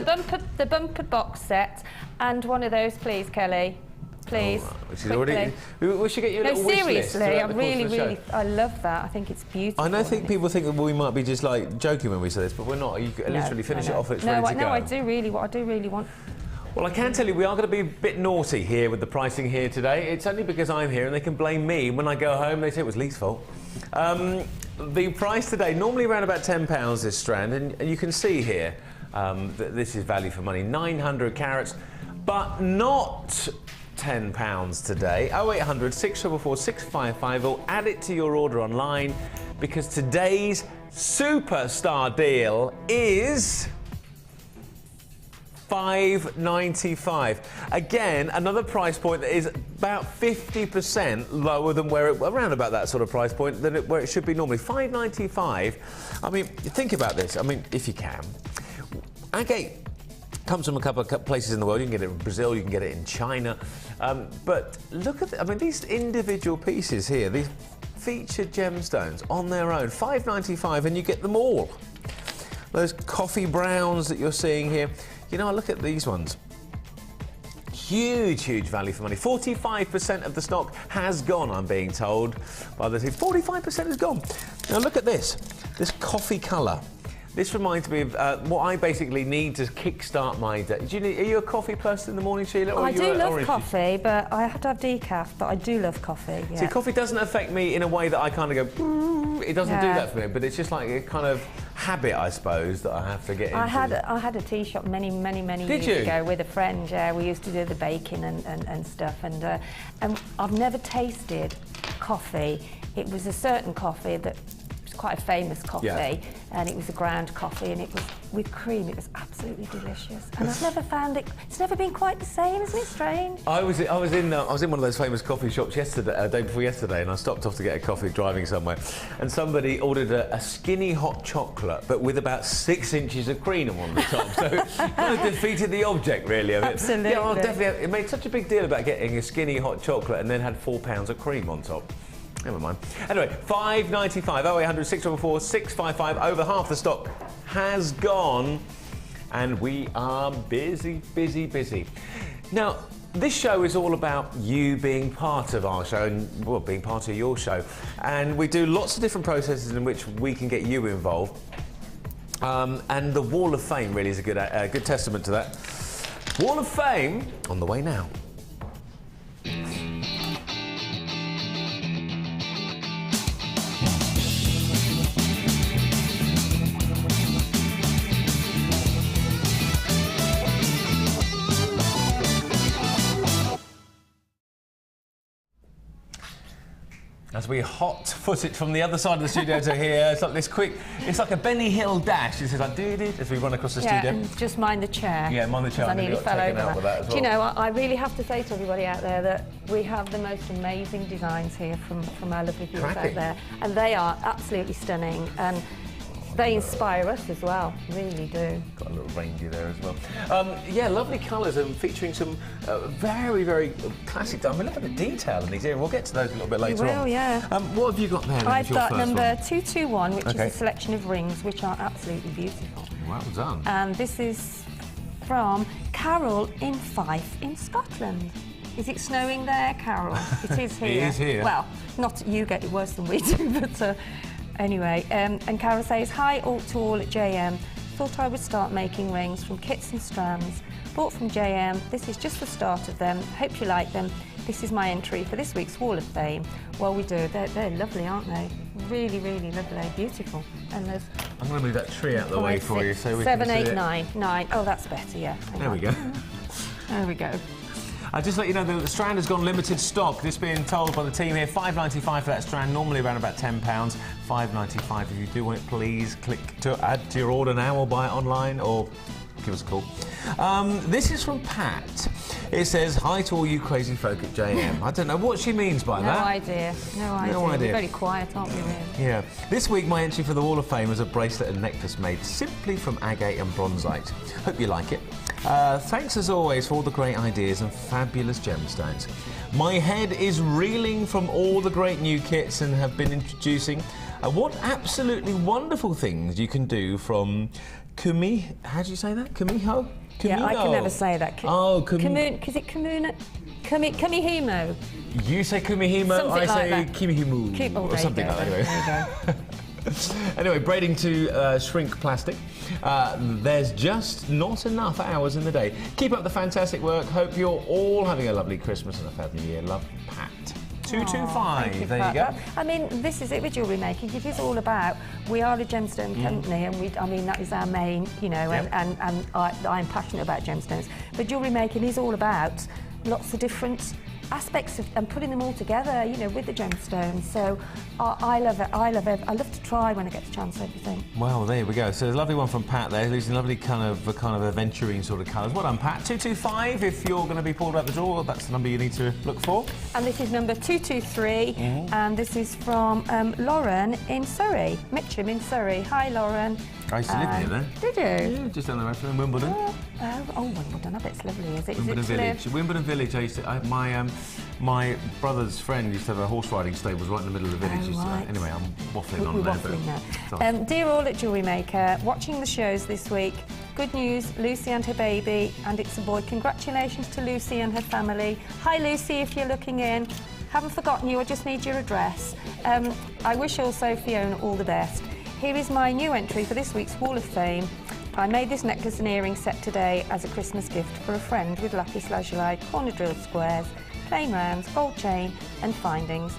Speaker 3: the bumper box set and one of those, please, Kelly. Please.
Speaker 2: Oh, which is
Speaker 3: quickly.
Speaker 2: already, we should get you a
Speaker 3: No,
Speaker 2: little wish list
Speaker 3: seriously,
Speaker 2: throughout
Speaker 3: I
Speaker 2: the course
Speaker 3: really,
Speaker 2: of the show.
Speaker 3: really, I love that. I think it's beautiful.
Speaker 2: I know, think
Speaker 3: and
Speaker 2: people think that we might be just like joking when we say this, but we're not. You can literally finish it off. It's ready to go.
Speaker 3: No, I do really want.
Speaker 2: Well, I can tell you we are going to be a bit naughty here with the pricing here today. It's only because I'm here and they can blame me. When I go home, they say it was Lee's fault. The price today, normally around about £10 this strand, and you can see here that this is value for money, 900 carats, but not £10 today. 0800 644 655, or add it to your order online because today's superstar deal is $5.95. Again, another price point that is about 50% lower than where it, around about that sort of price point than where it should be normally. $5.95. I mean, think about this. I mean, if you can. Agate comes from a couple of places in the world. You can get it in Brazil, you can get it in China. But look at, I mean, these individual pieces here, these featured gemstones on their own, $5.95, and you get them all. Those coffee browns that you're seeing here. You know, I look at these ones. Huge, huge value for money. 45% of the stock has gone, I'm being told by the team. 45% is gone. Now look at this coffee colour. This reminds me of what I basically need to kickstart my day. Are you a coffee person in the morning, Sheila? Or
Speaker 3: I do love
Speaker 2: orange
Speaker 3: coffee, but I have to have decaf, but I do love coffee, yeah.
Speaker 2: See, coffee doesn't affect me in a way that I kind of go, it doesn't do that for me, but it's just like a kind of habit, I suppose, that I have to get into.
Speaker 3: I had a tea shop many years ago with a friend. Yeah, we used to do the baking and stuff, and I've never tasted coffee. It was a certain coffee that was quite a famous coffee, and it was a ground coffee, and it was with cream. It was absolutely delicious, and I've never found it. It's never been quite the same, isn't it strange?
Speaker 2: I was in one of those famous coffee shops yesterday, day before yesterday, and I stopped off to get a coffee driving somewhere, and somebody ordered a skinny hot chocolate, but with about 6 inches of cream on the top. So it kind of defeated the object, really. Of it.
Speaker 3: Absolutely.
Speaker 2: Yeah, definitely. It made such a big deal about getting a skinny hot chocolate, and then had 4 pounds of cream on top. Never mind. Anyway, $5.95, 0800 644 655. Over half the stock has gone, and we are busy. Now, this show is all about you being part of our show and, well, being part of your show. And we do lots of different processes in which we can get you involved. And the Wall of Fame really is a good testament to that. Wall of Fame on the way now. As we hot-foot it from the other side of the studio to here, it's like this quick, it's like a Benny Hill dash. This is like doo-doo as we run across the studio.
Speaker 3: And just mind the chair.
Speaker 2: Yeah, mind the chair.
Speaker 3: I nearly fell over that.
Speaker 2: With that as well.
Speaker 3: Do you know, I really have to say to everybody out there that we have the most amazing designs here from our lovely viewers out there, and they are absolutely stunning. And they inspire us as well, really do.
Speaker 2: Got a little reindeer there as well. Yeah, lovely colours and featuring some very classic. I mean, look at the detail in these here. We'll get to those a little bit later on.
Speaker 3: We will, yeah.
Speaker 2: What have you got there?
Speaker 3: I've got number 221, which is a selection of rings, which are absolutely beautiful.
Speaker 2: Well done.
Speaker 3: And this is from Carol in Fife in Scotland. Is it snowing there, Carol? It is here.
Speaker 2: It is here.
Speaker 3: Well, not you get it worse than we do, but anyway. And Carol says, hi to all at JM. Thought I would start making rings from kits and strands. Bought from JM. This is just the start of them. Hope you like them. This is my entry for this week's Wall of Fame. Well, we do. They're lovely, aren't they? Really lovely. Beautiful. And there's...
Speaker 2: I'm going to move that tree out of the way for you so we
Speaker 3: 7,
Speaker 2: can see
Speaker 3: 8,
Speaker 2: it.
Speaker 3: 9. Oh, that's better, yeah.
Speaker 2: There we go.
Speaker 3: There we go.
Speaker 2: I'll just let you know that the strand has gone limited stock. This being told by the team here, $5.95 for that strand, normally around about £10. $5.95. If you do want it, please click to add to your order now or buy it online or give us a call. This is from Pat. It says, hi to all you crazy folk at JM. I don't know what she means by that.
Speaker 3: No idea. We're very quiet, aren't we, really?
Speaker 2: Yeah. This week, my entry for the Wall of Fame was a bracelet and necklace made simply from agate and bronzite. Hope you like it. Thanks as always for all the great ideas and fabulous gemstones. My head is reeling from all the great new kits and have been introducing what absolutely wonderful things you can do from how do you say that? Kumiho?
Speaker 3: Yeah, I can never say that. Is it Kumihimo?
Speaker 2: You say Kumihimo,
Speaker 3: something
Speaker 2: I
Speaker 3: like
Speaker 2: say Kimihimu, or something like that. Anyway.
Speaker 3: There you go.
Speaker 2: Anyway, braiding to shrink plastic. There's just not enough hours in the day. Keep up the fantastic work. Hope you're all having a lovely Christmas and a fabulous year. Love, Pat. 225. There you go.
Speaker 3: I mean, this is it with jewellery making. It is all about, we are a gemstone company, and that is our main, you know, and I'm passionate about gemstones. But jewellery making is all about lots of different aspects of and putting them all together, you know, with the gemstones. So I love it. I love it. I love to try when I get the chance. Everything.
Speaker 2: Well, there we go. So there's a lovely one from Pat there. These lovely kind of aventurine sort of colours. Well done, Pat. 225 if you're going to be pulled out the drawer. That's the number you need to look for.
Speaker 3: And this is number 223, and this is from Lauren in Surrey, Mitcham in Surrey. Hi, Lauren.
Speaker 2: I used to live near there.
Speaker 3: Did you?
Speaker 2: Yeah, just down the road from Wimbledon.
Speaker 3: Wimbledon. I bet it's lovely. Is it?
Speaker 2: Wimbledon
Speaker 3: is it
Speaker 2: Village. Wimbledon Village. I used to. My brother's friend used to have a horse riding stable right in the middle of the village.
Speaker 3: Right.
Speaker 2: Anyway, I'm waffling on
Speaker 3: We're
Speaker 2: there.
Speaker 3: waffling now. Dear all at Jewellery Maker, watching the shows this week. Good news, Lucy and her baby, and it's a boy. Congratulations to Lucy and her family. Hi, Lucy, if you're looking in. Haven't forgotten you. I just need your address. I wish also Fiona all the best. Here is my new entry for this week's Wall of Fame. I made this necklace and earring set today as a Christmas gift for a friend with lapis lazuli, corner drilled squares, plain rounds, gold chain and findings.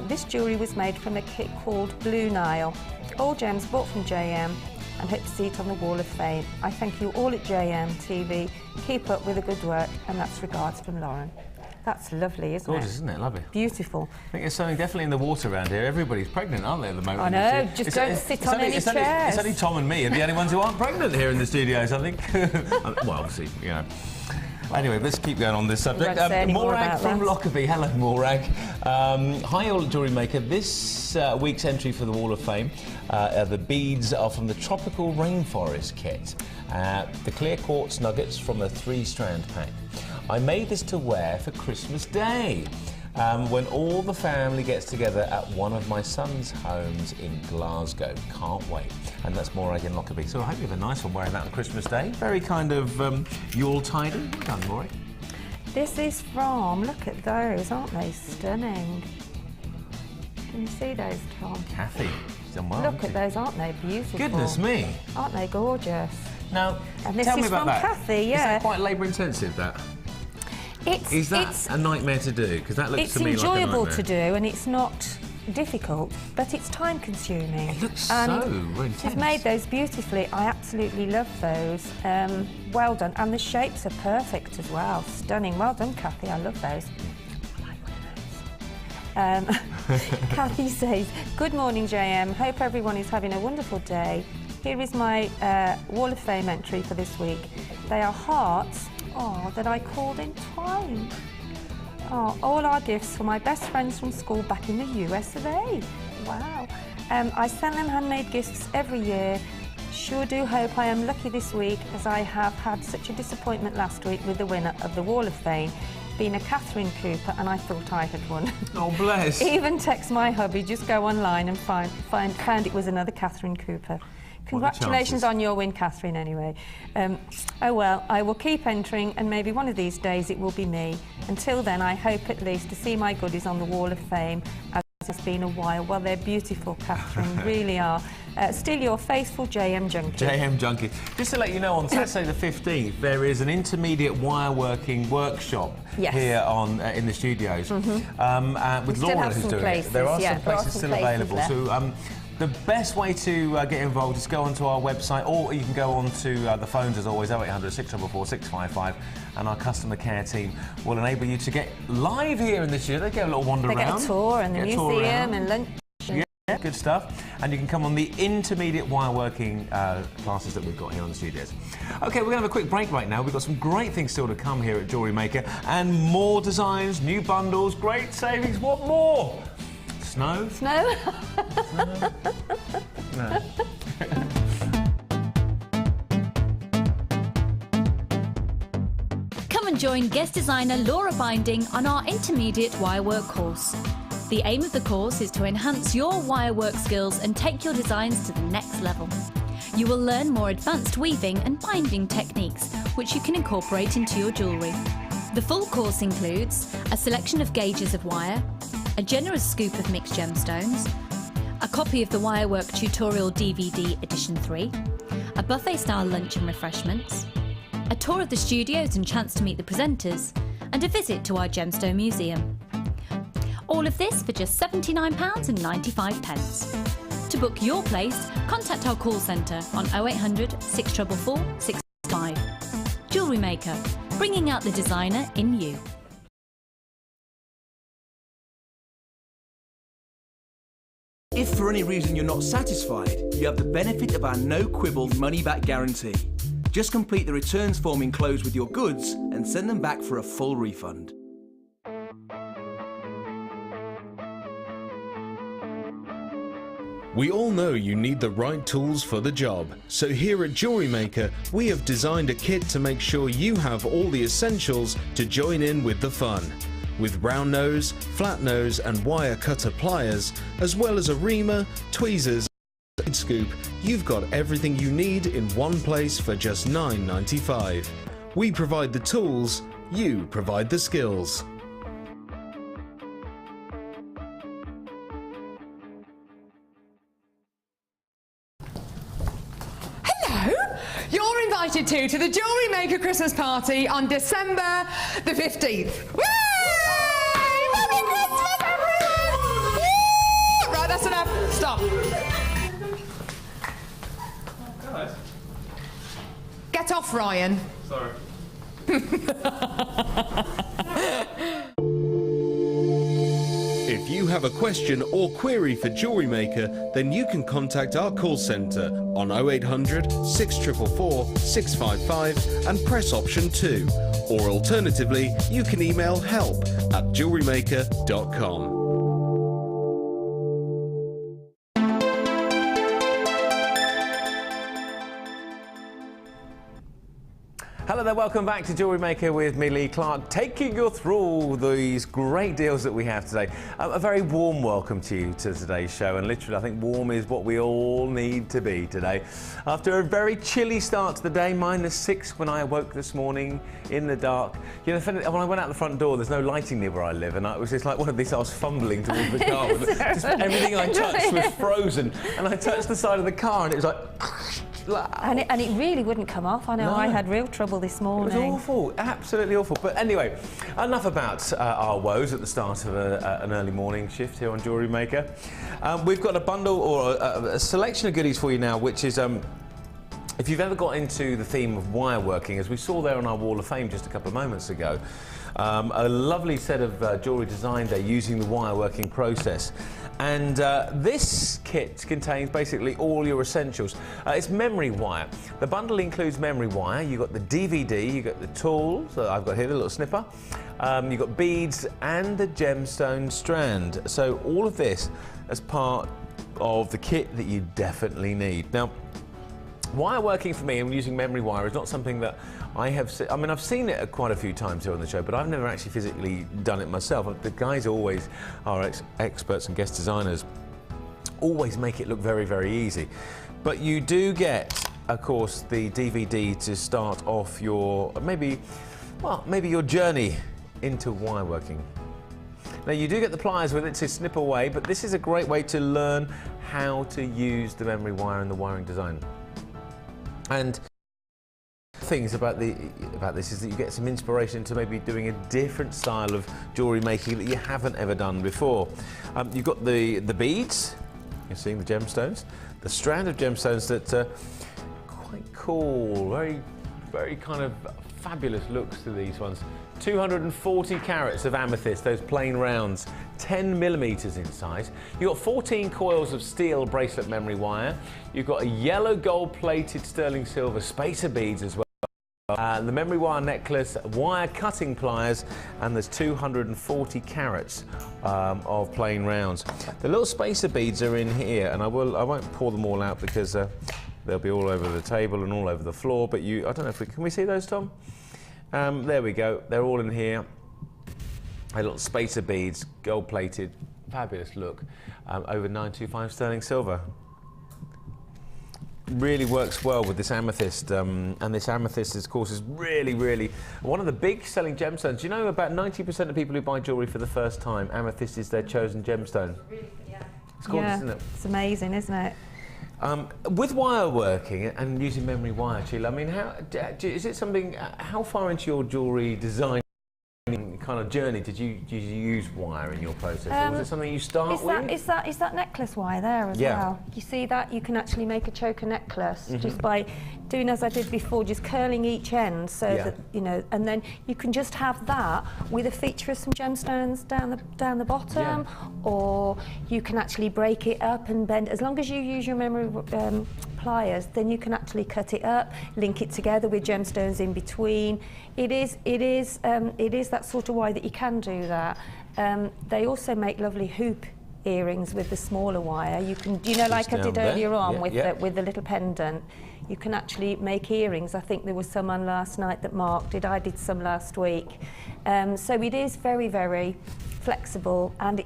Speaker 3: This jewellery was made from a kit called Blue Nile. All gems bought from JM and hit to see it on the Wall of Fame. I thank you all at JM TV. Keep up with the good work, and that's regards from Lauren. That's lovely, isn't it?
Speaker 2: Gorgeous, isn't it? Lovely.
Speaker 3: Beautiful.
Speaker 2: I think there's something definitely in the water around here. Everybody's pregnant, aren't they, at the moment?
Speaker 3: I know, just don't sit on any chairs.
Speaker 2: It's only Tom and me are the only ones who aren't pregnant here in the studios, I think. Well, obviously, you know. Anyway, let's keep going on this subject. Morag from Lockerbie. Hello, Morag. Hi, all at Jewellery Maker. This week's entry for the Wall of Fame, the beads are from the Tropical Rainforest kit. The clear quartz nuggets from a 3-strand pack. I made this to wear for Christmas Day, when all the family gets together at one of my son's homes in Glasgow. Can't wait. And that's Morag in Lockerbie. So I hope you have a nice one wearing that on Christmas Day. Very kind of Yule-tidy. Well done, Morag.
Speaker 3: This is from, look at those, aren't they stunning? Can you see those, Tom?
Speaker 2: Kathy, she's done well.
Speaker 3: Look at those, aren't they beautiful?
Speaker 2: Goodness me.
Speaker 3: Aren't they gorgeous?
Speaker 2: Now,
Speaker 3: and this
Speaker 2: tell me
Speaker 3: is
Speaker 2: about
Speaker 3: from
Speaker 2: that.
Speaker 3: Kathy, yeah.
Speaker 2: Is that quite labour-intensive, that? Is that a nightmare to do? Because that looks to me like a nightmare.
Speaker 3: It's enjoyable to do, and it's not difficult, but it's time-consuming.
Speaker 2: It looks so intense.
Speaker 3: She's made those beautifully. I absolutely love those. Well done, and the shapes are perfect as well. Stunning. Well done, Kathy. I love those. I like those. Kathy says, "Good morning, JM. Hope everyone is having a wonderful day. Here is my Wall of Fame entry for this week. They are hearts." That I called in twine. All our gifts for my best friends from school back in the US of A. Wow. I send them handmade gifts every year. Sure do hope I am lucky this week, as I have had such a disappointment last week with the winner of the Wall of Fame, being a Catherine Cooper, and I thought I had won.
Speaker 2: Oh, bless.
Speaker 3: Even text my hubby, just go online and found it was another Catherine Cooper. Congratulations on your win, Catherine, anyway. Oh well, I will keep entering, and maybe one of these days it will be me. Until then, I hope at least to see my goodies on the Wall of Fame, as it's been a while. Well, they're beautiful, Catherine, really are. Still your faithful JM Junkie.
Speaker 2: JM Junkie. Just to let you know, on Saturday the 15th, there is an intermediate wireworking workshop here on in the studios with Laura, who's doing it. There are some places still available. So, the best way to get involved is go onto our website, or you can go onto the phones as always, 0800 644 655, and our customer care team will enable you to get live here in the studio. They get a little wander around.
Speaker 3: They get a tour and the museum and lunch.
Speaker 2: Yeah, good stuff. And you can come on the intermediate wireworking classes that we've got here on the studios. OK, we're going to have a quick break right now. We've got some great things still to come here at Jewellery Maker, and more designs, new bundles, great savings. What more? Snow?
Speaker 3: Snow?
Speaker 2: Snow? No.
Speaker 4: Come and join guest designer Laura Binding on our intermediate wirework course. The aim of the course is to enhance your wirework skills and take your designs to the next level. You will learn more advanced weaving and binding techniques, which you can incorporate into your jewellery. The full course includes a selection of gauges of wire, a generous scoop of mixed gemstones, a copy of the Wirework Tutorial DVD Edition 3, a buffet-style lunch and refreshments, a tour of the studios and chance to meet the presenters, and a visit to our Gemstone Museum. All of this for just £79.95. To book your place, contact our call centre on 0800 644 665. Jewellery Maker, bringing out the designer in you.
Speaker 5: If for any reason you're not satisfied, you have the benefit of our no-quibble money-back guarantee. Just complete the returns form enclosed with your goods and send them back for a full refund.
Speaker 1: We all know you need the right tools for the job, so here at Jewellery Maker we have designed a kit to make sure you have all the essentials to join in with the fun. With round nose, flat nose and wire cutter pliers, as well as a reamer, tweezers and scoop, you've got everything you need in one place for just $9.95. We provide the tools, you provide the skills.
Speaker 6: You're invited to the Jewellery Maker Christmas party on December the 15th. Woo! Merry Christmas, everyone! Woo! Right, that's enough. Stop. Get off, Ryan.
Speaker 2: Sorry.
Speaker 1: If you have a question or query for Jewellery Maker, then you can contact our call centre on 0800 644 655 and press option 2. Or alternatively, you can email help@jewellerymaker.com.
Speaker 2: Hello there, welcome back to Jewellery Maker with me, Lee Clark, taking you through these great deals that we have today. A very warm welcome to you to today's show, and literally I think warm is what we all need to be today. After a very chilly start to the day, -6 when I awoke this morning in the dark. You know, when I went out the front door, there's no lighting near where I live, and it was just like one of these, I was fumbling towards the car. Just everything I touched was frozen, and I touched the side of the car and it was like...
Speaker 3: And it really wouldn't come off. I know I had real trouble this morning.
Speaker 2: It was awful, absolutely awful. But anyway, enough about our woes at the start of an early morning shift here on Jewellery Maker. We've got a bundle or a selection of goodies for you now, which is if you've ever got into the theme of wire working, as we saw there on our Wall of Fame just a couple of moments ago, a lovely set of jewellery design there using the wire working process. And this kit contains basically all your essentials. It's memory wire. The bundle includes memory wire. You've got the DVD, you've got the tools, that I've got here, the little snipper. You've got beads and the gemstone strand. So all of this as part of the kit that you definitely need. Now, wire working for me and using memory wire is not something that I have seen. I mean, I've seen it quite a few times here on the show, but I've never actually physically done it myself. The guys always are experts and guest designers, always make it look very, very easy. But you do get, of course, the DVD to start off your, maybe your journey into wire working. Now, you do get the pliers with it to snip away, but this is a great way to learn how to use the memory wire and the wiring design. And things about this is that you get some inspiration to maybe doing a different style of jewellery making that you haven't ever done before. You've got the beads, you're seeing the gemstones, the strand of gemstones that quite cool, very kind of fabulous looks to these ones. 240 carats of amethyst, those plain rounds, 10 millimeters in size. You've got 14 coils of steel bracelet memory wire. You've got a yellow gold plated sterling silver spacer beads as well. The memory wire necklace, wire cutting pliers, and there's 240 carats of plain rounds. The little spacer beads are in here, and I won't pour them all out because they'll be all over the table and all over the floor. But I don't know if can we see those, Tom? There we go. They're all in here. A little spacer beads, gold plated, fabulous look. Over 925 sterling silver. Really works well with this amethyst, and this amethyst, of course, is really one of the big selling gemstones. You know, about 90% of people who buy jewellery for the first time, amethyst is their chosen gemstone.
Speaker 3: Yeah.
Speaker 2: It's gorgeous, isn't it?
Speaker 3: It's amazing, isn't it?
Speaker 2: With wire working and using memory wire, Sheila, I mean, is it something? How far into your jewellery design kind kind of journey did you use wire in your process? Or was it something you start with?
Speaker 3: Is that necklace wire there as well? You see that? You can actually make a choker necklace just by doing as I did before, just curling each end so that, you know, and then you can just have that with a feature of some gemstones down the bottom, or you can actually break it up and bend. As long as you use your memory pliers, then you can actually cut it up, link it together with gemstones in between. It is that sort of wire that you can do that. They also make lovely hoop earrings with the smaller wire. You can, you know, like I did earlier on with the little pendant. You can actually make earrings. I think there was some on last night that Mark did. I did some last week. So it is very, very flexible, and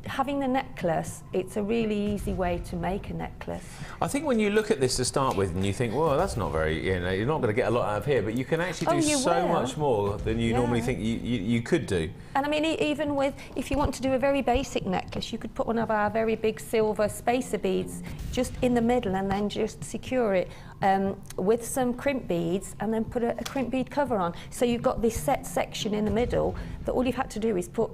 Speaker 3: having the necklace, it's a really easy way to make a necklace.
Speaker 2: I think when you look at this to start with and you think, well, that's not very, you know, you're not going to get a lot out of here, but you can actually do so much more than you normally think you could do.
Speaker 3: And I mean, even with, if you want to do a very basic necklace, you could put one of our very big silver spacer beads just in the middle and then just secure it with some crimp beads, and then put a crimp bead cover on. So you've got this set section in the middle that all you've had to do is put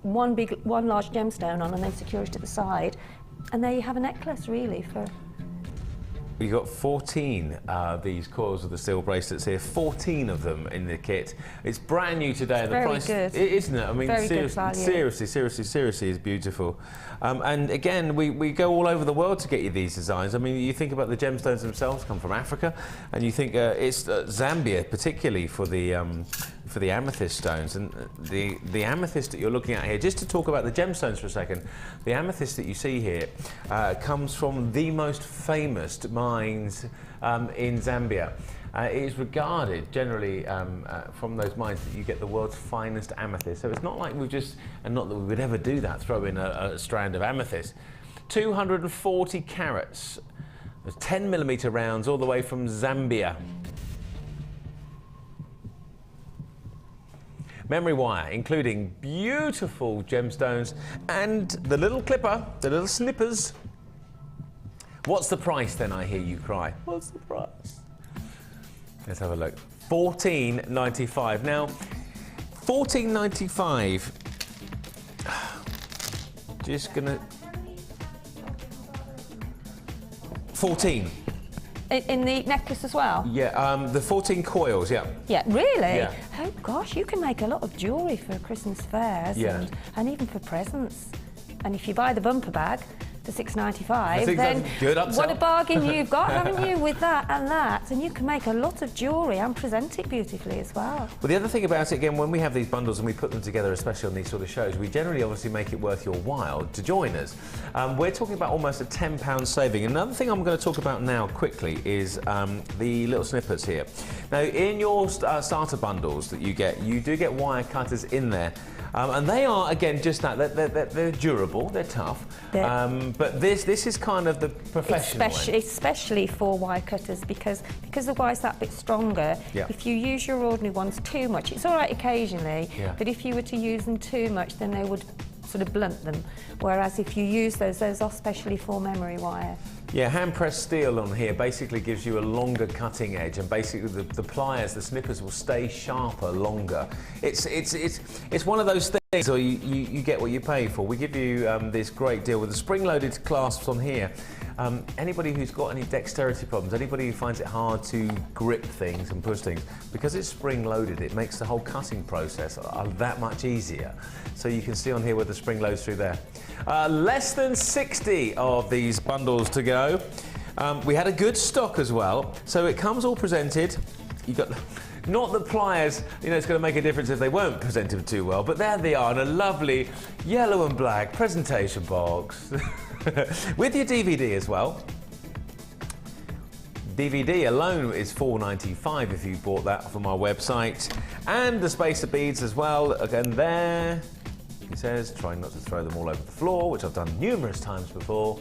Speaker 3: one large gemstone on and then secure it at the side, and there you have a necklace really for.
Speaker 2: We've got 14 these coils of the steel bracelets here, 14 of them in the kit. It's brand new today.
Speaker 3: The price, good.
Speaker 2: Isn't it? I mean,
Speaker 3: very good value.
Speaker 2: seriously is beautiful. And again, we go all over the world to get you these designs. I mean, you think about the gemstones themselves come from Africa, and you think it's Zambia particularly for the amethyst stones. And the amethyst that you're looking at here, just to talk about the gemstones for a second, the amethyst that you see here comes from the most famous mines in Zambia. It is regarded generally from those mines that you get the world's finest amethyst. So it's not like we've just, and not that we would ever do that, throw in a strand of amethyst. 240 carats, 10mm rounds all the way from Zambia. Memory wire, including beautiful gemstones and the little clipper, the little snippers. What's the price then, I hear you cry? What's the price? Let's have a look. $14.95. Now, $14.95. Just gonna. 14.
Speaker 3: In the necklace as well?
Speaker 2: Yeah, the 14 coils, yeah.
Speaker 3: Yeah, really?
Speaker 2: Yeah.
Speaker 3: Oh gosh, you can make a lot of jewellery for Christmas fairs and even for presents. And if you buy the bumper bag for $6.95, then
Speaker 2: good upsell.
Speaker 3: What a bargain you've got, haven't you, with that and that? And you can make a lot of jewellery and present it beautifully as well.
Speaker 2: Well, the other thing about it, again, when we have these bundles and we put them together, especially on these sort of shows, we generally obviously make it worth your while to join us. We're talking about almost a £10 saving. Another thing I'm going to talk about now quickly is the little snippers here. Now, in your starter bundles that you do get wire cutters in there. And they are, again, just that. They're durable, they're tough. But this is kind of the professional end.
Speaker 3: Especially for wire cutters, because the wire's that bit stronger. If you use your ordinary ones too much, it's all right occasionally, but if you were to use them too much, then they would sort of blunt them. Whereas if you use those are specially for memory wire.
Speaker 2: Yeah, hand-pressed steel on here basically gives you a longer cutting edge, and basically the pliers, the snippers will stay sharper longer. It's one of those things, or you get what you pay for. We give you this great deal with the spring-loaded clasps on here. Anybody who's got any dexterity problems, anybody who finds it hard to grip things and push things, because it's spring-loaded, it makes the whole cutting process that much easier. So you can see on here where the spring loads through there. Less than 60 of these bundles to go. We had a good stock as well, so it comes all presented. You got not the pliers, you know, it's going to make a difference if they weren't presented too well, but there they are in a lovely yellow and black presentation box with your DVD as well. DVD alone is $4.95 if you bought that from our website, and the spacer beads as well. Again, there. He says, try not to throw them all over the floor, which I've done numerous times before.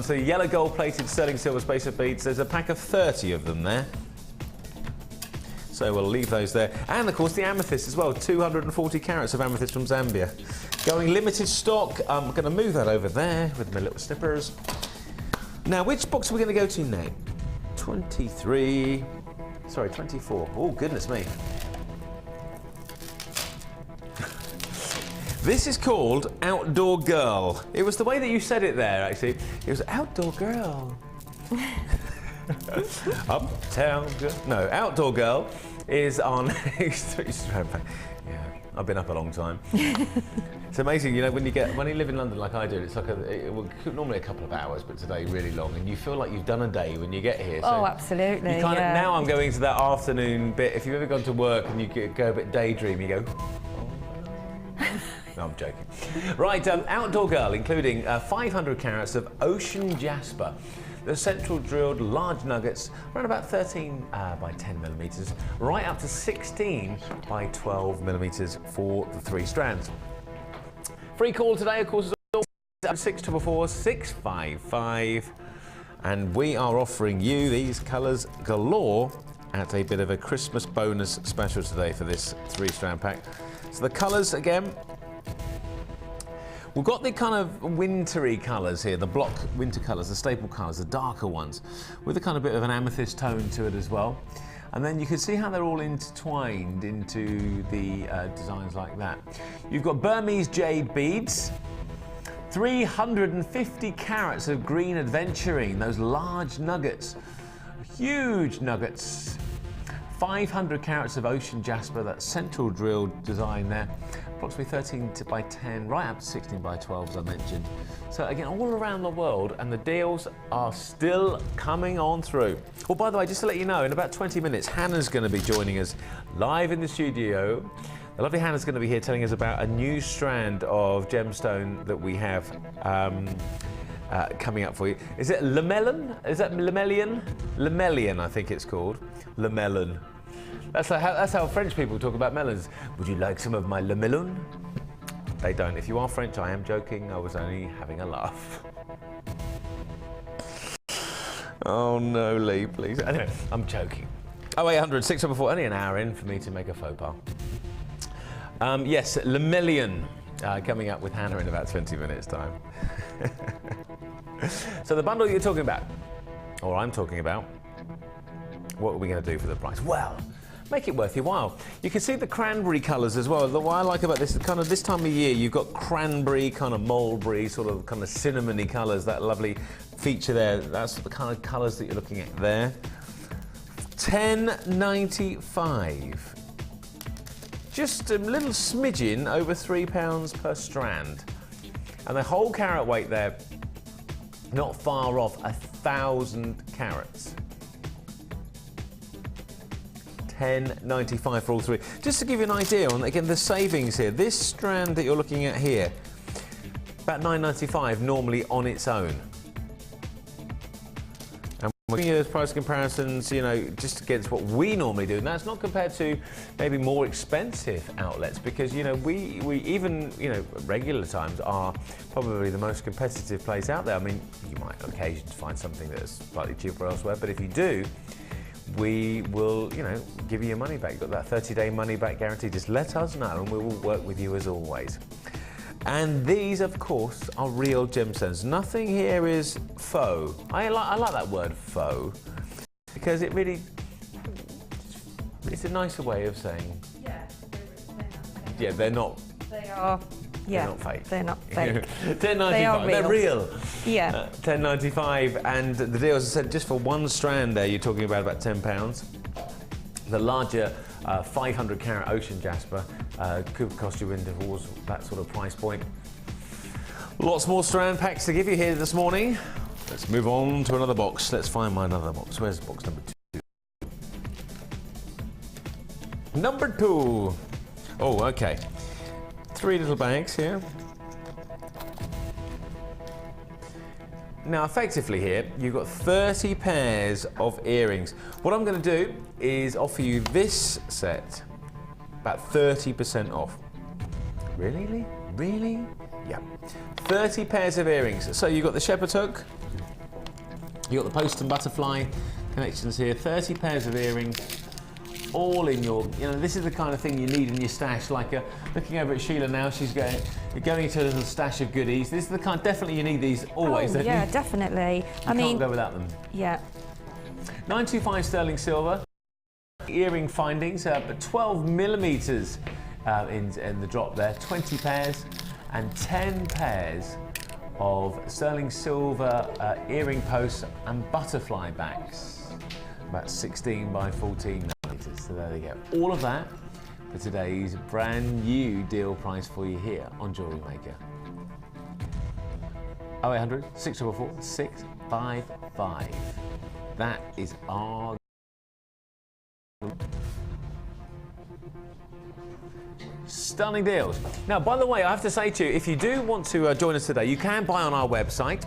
Speaker 2: So yellow gold-plated sterling silver spacer beads. There's a pack of 30 of them there. So we'll leave those there. And of course the amethyst as well, 240 carats of amethyst from Zambia. Going limited stock. I'm going to move that over there with my little snippers. Now, which box are we going to go to now? 24. Oh, goodness me. This is called Outdoor Girl. It was the way that you said it there, actually. It was Outdoor Girl. Uptown Girl. No, Outdoor Girl is on. Yeah, I've been up a long time. It's amazing, you know, when you live in London like I do, it's like normally a couple of hours, but today really long, and you feel like you've done a day when you get here. So
Speaker 3: oh, absolutely.
Speaker 2: you kinda, now I'm going to that afternoon bit. If you've ever gone to work and you go a bit daydream, you go. No, I'm joking. Right, Outdoor Girl, including 500 carats of ocean jasper. The central drilled large nuggets, around about 13 by 10 millimetres, right up to 16 by 12 millimetres for the 3 strands. Free call today, of course, is 644 655, and we are offering you these colours galore at a bit of a Christmas bonus special today for this 3-strand pack. So the colours again. We've got the kind of wintry colours here, the block winter colours, the staple colours, the darker ones, with a kind of bit of an amethyst tone to it as well. And then you can see how they're all intertwined into the designs like that. You've got Burmese jade beads, 350 carats of green adventurine, those large nuggets, huge nuggets, 500 carats of ocean jasper, that central drilled design there, approximately 13 by 10, right up to 16 by 12 as I mentioned. So again, all around the world, and the deals are still coming on through. Well, by the way, just to let you know, in about 20 minutes, Hannah's going to be joining us live in the studio. The lovely Hannah's going to be here telling us about a new strand of gemstone that we have coming up for you. Is it lamellin? Is that lamelian? Lamelian, I think it's called. Lamellin. That's how French people talk about melons. Would you like some of my lamellin? They don't. If you are French, I am joking. I was only having a laugh. Oh no, Lee, please. Anyway, I'm joking. 0800 674, only an hour in for me to make a faux pas. Yes, lamelian, coming up with Hannah in about 20 minutes' time. So the bundle you're talking about, or I'm talking about, what are we going to do for the price? Well, make it worth your while. You can see the cranberry colours as well. What I like about this is kind of this time of year, you've got cranberry, kind of mulberry, sort of kind of cinnamony colours, that lovely feature there. That's the kind of colours that you're looking at there. $10.95. Just a little smidgen over £3 per strand. And the whole carat weight there, not far off 1,000 carats. $10.95 for all 3. Just to give you an idea on, again, the savings here. This strand that you're looking at here, about $9.95 normally on its own. And we're giving you those price comparisons, you know, just against what we normally do. And that's not compared to maybe more expensive outlets, because, you know, we even, you know, regular times are probably the most competitive place out there. I mean, you might on occasion find something that's slightly cheaper elsewhere, but if you do, we will, you know, give you your money back. You've got that 30-day money-back guarantee. Just let us know and we will work with you as always. And these, of course, are real gemstones. Nothing here is faux. I like that word, faux, because it really, it's a nicer way of saying. Yeah, they're not.
Speaker 3: They are. Yeah,
Speaker 2: they're not fake.
Speaker 3: They're not fake.
Speaker 2: $10.95. They're real.
Speaker 3: Yeah.
Speaker 2: $10.95, and the deal, as I said, just for one strand there, you're talking about £10. The larger 500 carat ocean jasper could cost you in towards that sort of price point. Lots more strand packs to give you here this morning. Let's move on to another box. Let's find my another box. Where's box number 2? Number 2. Oh, okay. 3 little bags here. Now, effectively here, you've got 30 pairs of earrings. What I'm going to do is offer you this set, about 30% off. Really, Lee? Really? Yeah. 30 pairs of earrings. So you've got the shepherd hook, you've got the post and butterfly connections here, 30 pairs of earrings, all in your, you know, this is the kind of thing you need in your stash. Like looking over at Sheila now, you're going into a little stash of goodies. This is the kind, definitely you need these always.
Speaker 3: Oh, yeah, definitely.
Speaker 2: I mean, can't go without them.
Speaker 3: Yeah.
Speaker 2: 925 sterling silver. Earring findings, 12 millimeters in the drop there. 20 pairs and 10 pairs of sterling silver earring posts and butterfly backs. About 16 by 14 millimeters. So there you go. All of that for today's brand new deal price for you here on Jewellery Maker. 0800 644 655. That is our stunning deals. Now, by the way, I have to say to you, if you do want to join us today, you can buy on our website,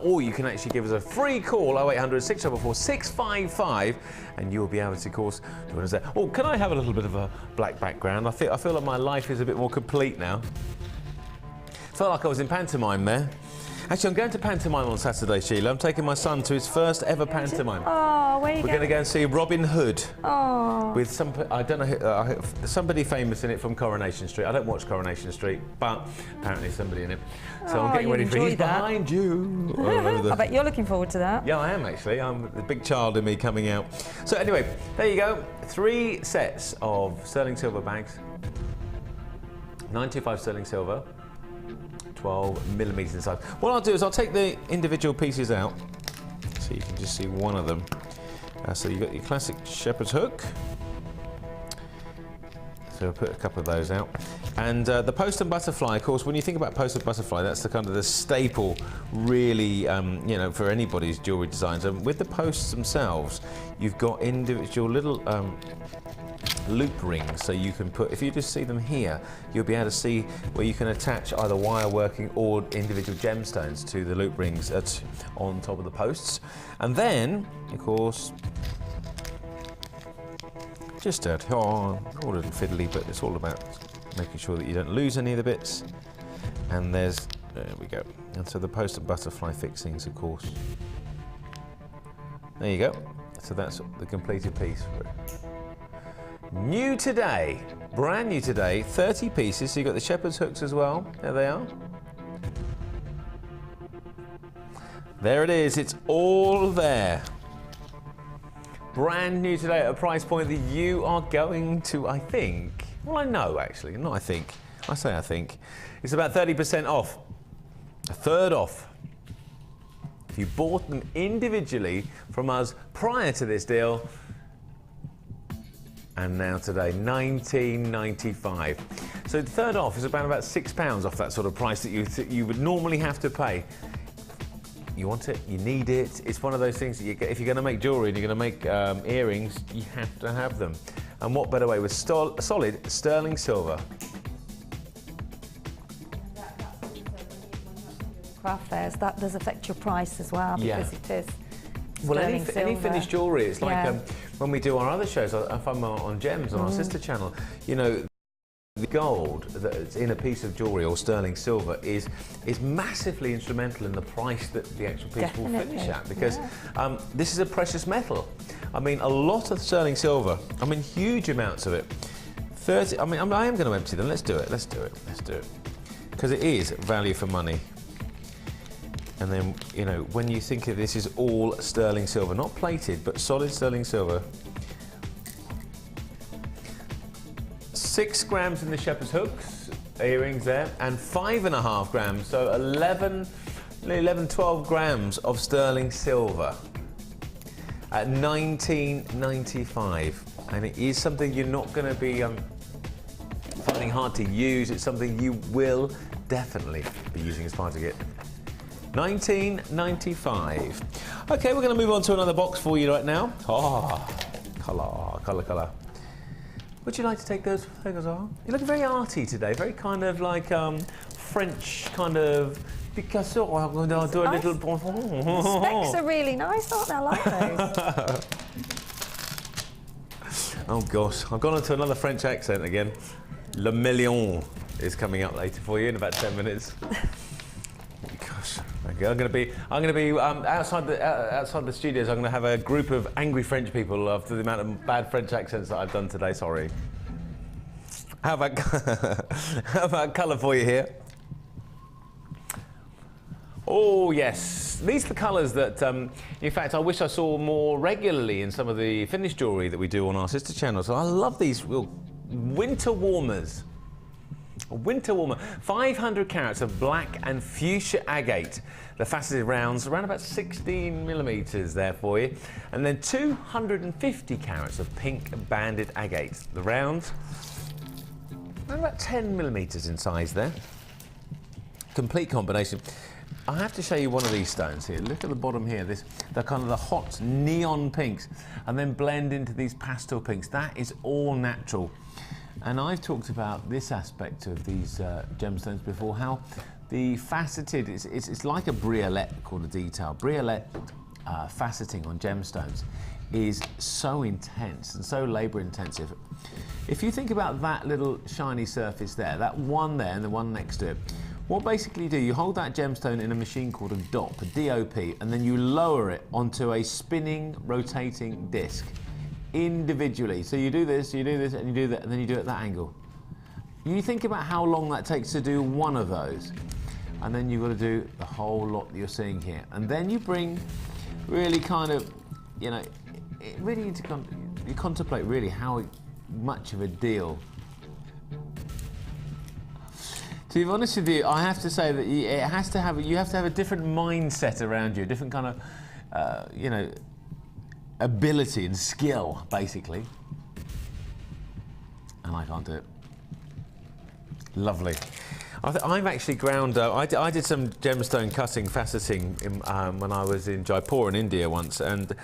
Speaker 2: or you can actually give us a free call, 0800 644 655, and you'll be able to, of course, join us there. Oh, can I have a little bit of a black background? I feel like my life is a bit more complete now. Felt like I was in pantomime there. Actually, I'm going to pantomime on Saturday, Sheila. I'm taking my son to his first ever pantomime.
Speaker 3: Oh, where are you
Speaker 2: We're going to go and see Robin Hood.
Speaker 3: Oh.
Speaker 2: With some, I don't know, somebody famous in it from Coronation Street. I don't watch Coronation Street, but apparently somebody in it. So I'm getting ready for He's Behind You.
Speaker 3: I bet you're looking forward to that.
Speaker 2: Yeah, I am actually. I'm the big child in me coming out. So anyway, there you go. 3 sets of sterling silver bags. 925 sterling silver. 12 millimeters inside. What I'll do is I'll take the individual pieces out so you can just see one of them. So you've got your classic shepherd's hook. So I'll put a couple of those out. And the post and butterfly, of course, when you think about post and butterfly, that's the kind of the staple, really, you know, for anybody's jewellery designs. And with the posts themselves, you've got individual little loop rings, so you can put, if you just see them here, you'll be able to see where you can attach either wire working or individual gemstones to the loop rings on top of the posts. And then, of course, just out here, all a little fiddly, but it's all about making sure that you don't lose any of the bits. And there we go. And so the post and butterfly fixings, of course. There you go. So that's the completed piece for it. New today, brand new today, 30 pieces. So you've got the shepherd's hooks as well. There they are. There it is, it's all there. Brand new today at a price point that you are going to, I think, well, I know actually, not I think, I say I think. It's about 30% off, a third off. If you bought them individually from us prior to this deal, and now today, $19.95. So the third off is about £6 off that sort of price that you would normally have to pay. You want it, you need it. It's one of those things that you get, if you're going to make jewellery and you're going to make earrings, you have to have them. And what better way with solid sterling silver.
Speaker 3: Craft fairs, that does affect your price as well, because it is.
Speaker 2: Well, any finished jewellery, it's like when we do our other shows, if I'm on Gems on our sister channel, you know, the gold that's in a piece of jewellery or sterling silver is massively instrumental in the price that the actual piece will finish at, because this is a precious metal. I mean, a lot of sterling silver, I mean, huge amounts of it. 30, I mean, I am going to empty them. Let's do it, let's do it, let's do it. Because it is value for money. And then, you know, when you think of this is all sterling silver, not plated, but solid sterling silver. 6 grams in the shepherd's hooks, earrings there, and 5.5 grams, so 11, 12 grams of sterling silver at $19.95. And it is something you're not going to be finding hard to use. It's something you will definitely be using as part of it. $19.95. Okay, we're going to move on to another box for you right now. Oh, colour. Would you like to take those photos off? You're looking very arty today, very kind of like French kind of Picasso. I'm going to do a little.
Speaker 3: The specs are really nice, aren't they? I like those.
Speaker 2: Oh gosh, I've gone into another French accent again. Le Million is coming up later for you in about 10 minutes. Gosh, okay, I'm going to be outside the studios. I'm going to have a group of angry French people after the amount of bad French accents that I've done today. Sorry. How about colour for you here? Oh yes, these are the colours that, in fact, I wish I saw more regularly in some of the finished jewellery that we do on our sister channel. So I love these real winter warmers. A winter warmer. 500 carats of black and fuchsia agate. The faceted rounds around about 16 millimeters there for you. And then 250 carats of pink banded agate. The rounds around about 10 millimeters in size there. Complete combination. I have to show you one of these stones here. Look at the bottom here. They're kind of the hot neon pinks and then blend into these pastel pinks. That is all natural. And I've talked about this aspect of these gemstones before, how the faceted, it's like a briolette called a detail. Briolette faceting on gemstones is so intense and so labor intensive. If you think about that little shiny surface there, that one there and the one next to it, what basically you do, you hold that gemstone in a machine called a DOP, a DOP, and then you lower it onto a spinning, rotating disc individually. So you do this, and you do that, and then you do it at that angle. You think about how long that takes to do one of those, and then you've got to do the whole lot that you're seeing here. And then you bring really kind of, you know, really into you contemplate really how much of a deal. To be honest with you, I have to say that you have to have a different mindset around you, a different kind of, you know, ability and skill, basically. And I can't do it. Lovely. I've actually ground, I did some gemstone cutting, faceting when I was in Jaipur in India once, and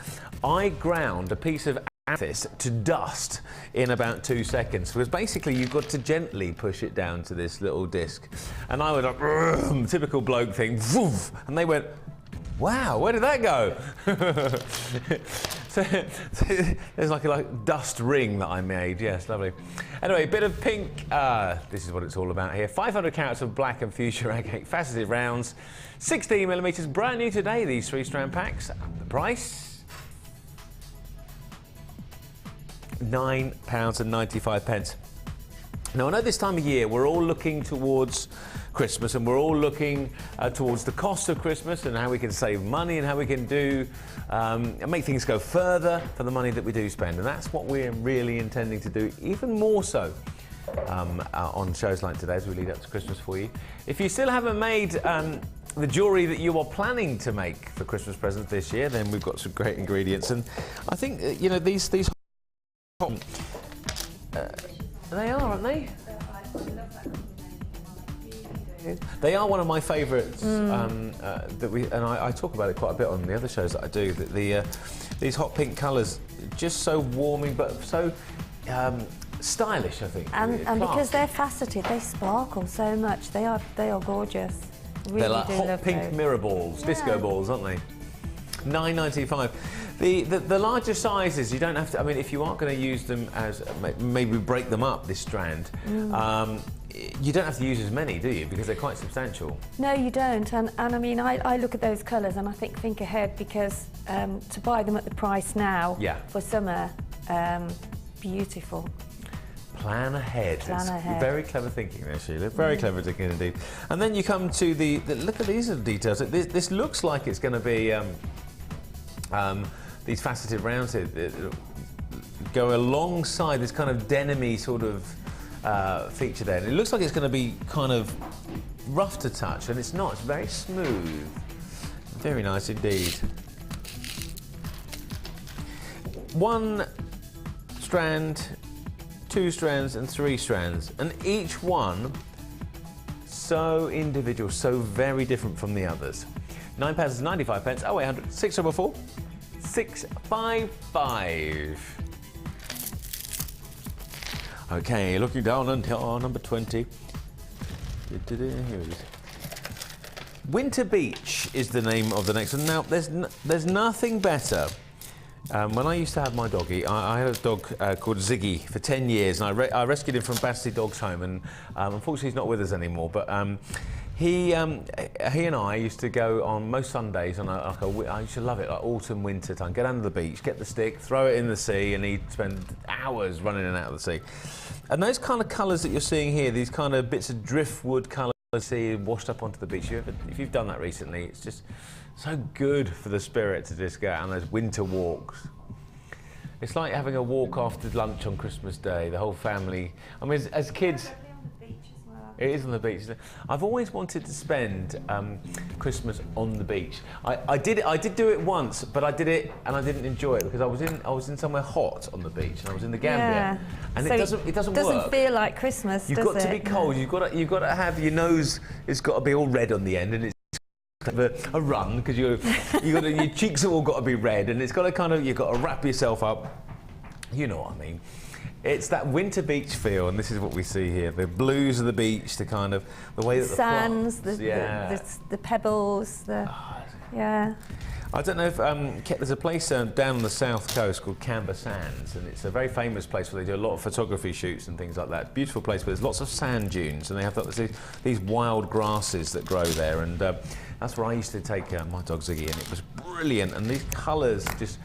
Speaker 2: I ground a piece of amethyst to dust in about 2 seconds, because basically you've got to gently push it down to this little disc. And I was like, typical bloke thing, woof, and they went, wow, where did that go? so there's like a dust ring that I made. Yes, lovely. Anyway, a bit of pink. This is what it's all about here. 500 carats of black and fuchsia agate, faceted rounds, 16 millimeters, brand new today, these 3-strand packs. The price? £9.95. Now, I know this time of year we're all looking towards Christmas, and we're all looking towards the cost of Christmas and how we can save money and how we can do and make things go further for the money that we do spend. And that's what we're really intending to do, even more so on shows like today as we lead up to Christmas for you. If you still haven't made the jewellery that you are planning to make for Christmas presents this year, then we've got some great ingredients. And I think, you know, these they are, aren't they? They are one of my favourites that I talk about it quite a bit on the other shows that I do. These hot pink colours, just so warming but so stylish, I think.
Speaker 3: And because they're faceted, they sparkle so much. They are gorgeous. Really,
Speaker 2: they're like hot pink
Speaker 3: those.
Speaker 2: mirror balls, disco balls, aren't they? £9.95. The larger sizes, you don't have to. I mean, if you aren't going to use them as maybe break them up, this strand. You don't have to use as many, do you? Because they're quite substantial. No,
Speaker 3: you don't. And I mean, I look at those colours and I think ahead, because to buy them at the price now for summer, beautiful.
Speaker 2: Plan ahead.
Speaker 3: Plan ahead.
Speaker 2: Very clever thinking there, Sheila. Very clever thinking indeed. And then you come to the look at these are the details. This looks like it's going to be these faceted rounds here go alongside this kind of denim-y sort of feature there. And it looks like it's going to be kind of rough to touch, and it's not. It's very smooth. Very nice indeed. 1 strand, 2 strands and 3 strands, and each one so individual, so very different from the others. £9.95. 0800 644 655. Okay, looking down until number 20. Here it is. Winter Beach is the name of the next one. Now, there's nothing better. When I used to have my doggy, I had a dog called Ziggy for 10 years, and I rescued him from Battersea Dogs Home, and unfortunately he's not with us anymore, but he and I used to go on most Sundays on I used to love it, like autumn, winter time, get under the beach, get the stick, throw it in the sea, and he'd spend hours running in and out of the sea. And those kind of colours that you're seeing here, these kind of bits of driftwood colours you see washed up onto the beach, if you've done that recently, it's just so good for the spirit to just go out on those winter walks. It's like having a walk after lunch on Christmas Day, the whole family. I mean, as kids, it is on the beach. I've always wanted to spend Christmas on the beach. I did do it once, but I did it and I didn't enjoy it because I was in somewhere hot on the beach and I was in the Gambia, and so it doesn't work.
Speaker 3: Doesn't feel like Christmas.
Speaker 2: You've got to be cold. You've got to have your nose. It's got to be all red on the end, and it's kind of a run because your cheeks have all got to be red, and it's got to kind of, you've got to wrap yourself up. You know what I mean. It's that winter beach feel, and this is what we see here: the blues of the beach, the kind of the way that the
Speaker 3: sands, the pebbles, yeah.
Speaker 2: I don't know if there's a place down on the south coast called Canberra Sands, and it's a very famous place where they do a lot of photography shoots and things like that. Beautiful place, but there's lots of sand dunes, and they have these wild grasses that grow there, and that's where I used to take my dog Ziggy, and it was brilliant. And these colours just.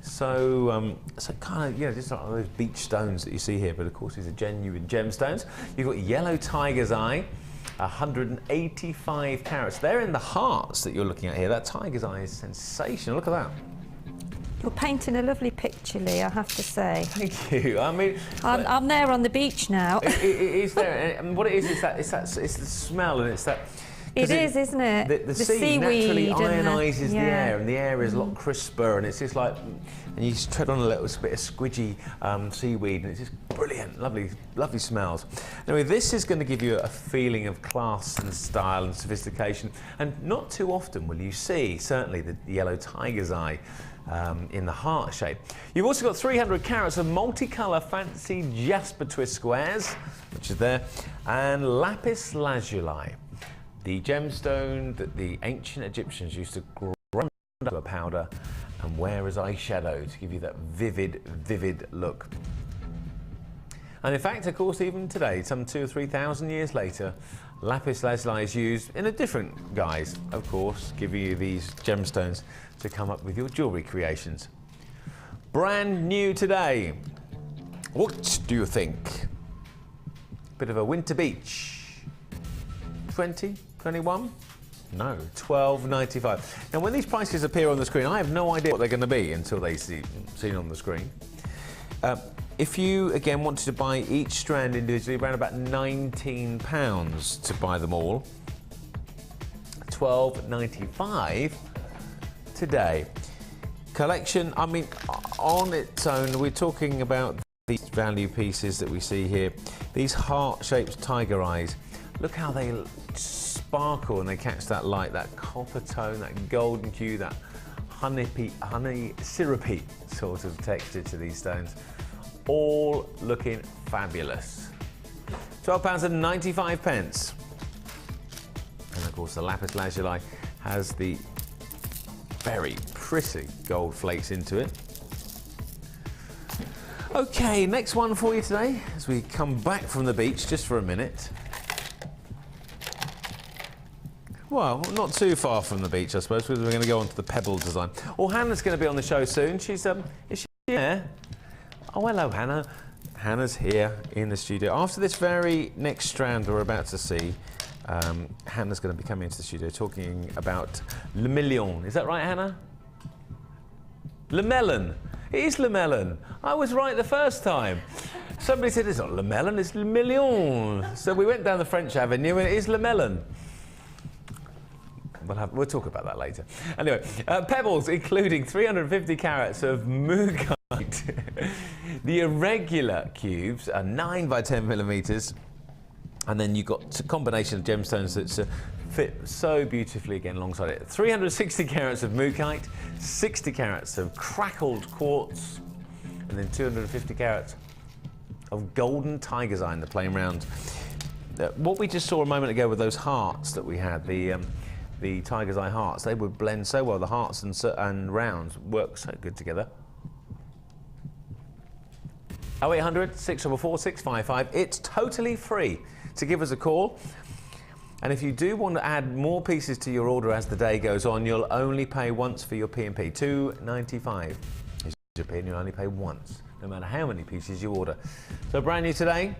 Speaker 2: So kind of, just like those beach stones that you see here, but of course these are genuine gemstones. You've got yellow tiger's eye, 185 carats. They're in the hearts that you're looking at here. That tiger's eye is sensational. Look at that.
Speaker 3: You're painting a lovely picture, Lee, I have to say.
Speaker 2: Thank you. I mean,
Speaker 3: I'm there on the beach now.
Speaker 2: it is there, and what it is it's the smell, and it's that.
Speaker 3: It is, isn't it?
Speaker 2: The sea naturally ionises the air, and the air is a lot crisper, and it's just like, and you just tread on a little bit of squidgy seaweed, and it's just brilliant, lovely, lovely smells. Anyway, this is going to give you a feeling of class and style and sophistication, and not too often will you see, certainly, the yellow tiger's eye in the heart shape. You've also got 300 carats of multicolour fancy jasper twist squares, which is there, and lapis lazuli. The gemstone that the ancient Egyptians used to grind up a powder and wear as eyeshadow to give you that vivid, vivid look. And in fact, of course, even today, some 2,000 or 3,000 years later, lapis lazuli is used in a different guise, of course, giving you these gemstones to come up with your jewellery creations. Brand new today. What do you think? Bit of a winter beach. 20, 21? No, $12.95. Now, when these prices appear on the screen, I have no idea what they're going to be until they're seen on the screen. If you, again, wanted to buy each strand individually, around about £19 to buy them all. $12.95 today. Collection, I mean, on its own, we're talking about these value pieces that we see here. These heart-shaped tiger eyes. Look how they sparkle when they catch that light, that copper tone, that golden hue, that honey syrupy sort of texture to these stones. All looking fabulous. £12.95. And of course the lapis lazuli has the very pretty gold flakes into it. Okay, next one for you today as we come back from the beach just for a minute. Well, not too far from the beach, I suppose, because we're going to go on to the pebble design. Well, Hannah's going to be on the show soon. She's, is she there? Oh, hello, Hannah. Hannah's here in the studio. After this very next strand we're about to see, Hannah's going to be coming into the studio talking about Le Million. Is that right, Hannah? Le Melon. It is Le Melon. I was right the first time. Somebody said it's not Le Melon, it's Le Million. So we went down the French Avenue and it is Le Melon. We'll talk about that later. Anyway, pebbles including 350 carats of mookaite. The irregular cubes are 9 by 10 millimeters, and then you've got a combination of gemstones that fit so beautifully again alongside it. 360 carats of mookaite, 60 carats of crackled quartz, and then 250 carats of golden tiger's eye in the plain round. What we just saw a moment ago with those hearts that we had, the tiger's eye hearts, they would blend so well. The hearts and rounds work so good together. 0800 644 655. It's totally free to give us a call. And if you do want to add more pieces to your order as the day goes on, you'll only pay once for your P&P. $2.95 is your P, and you'll only pay once, no matter how many pieces you order. So brand new today.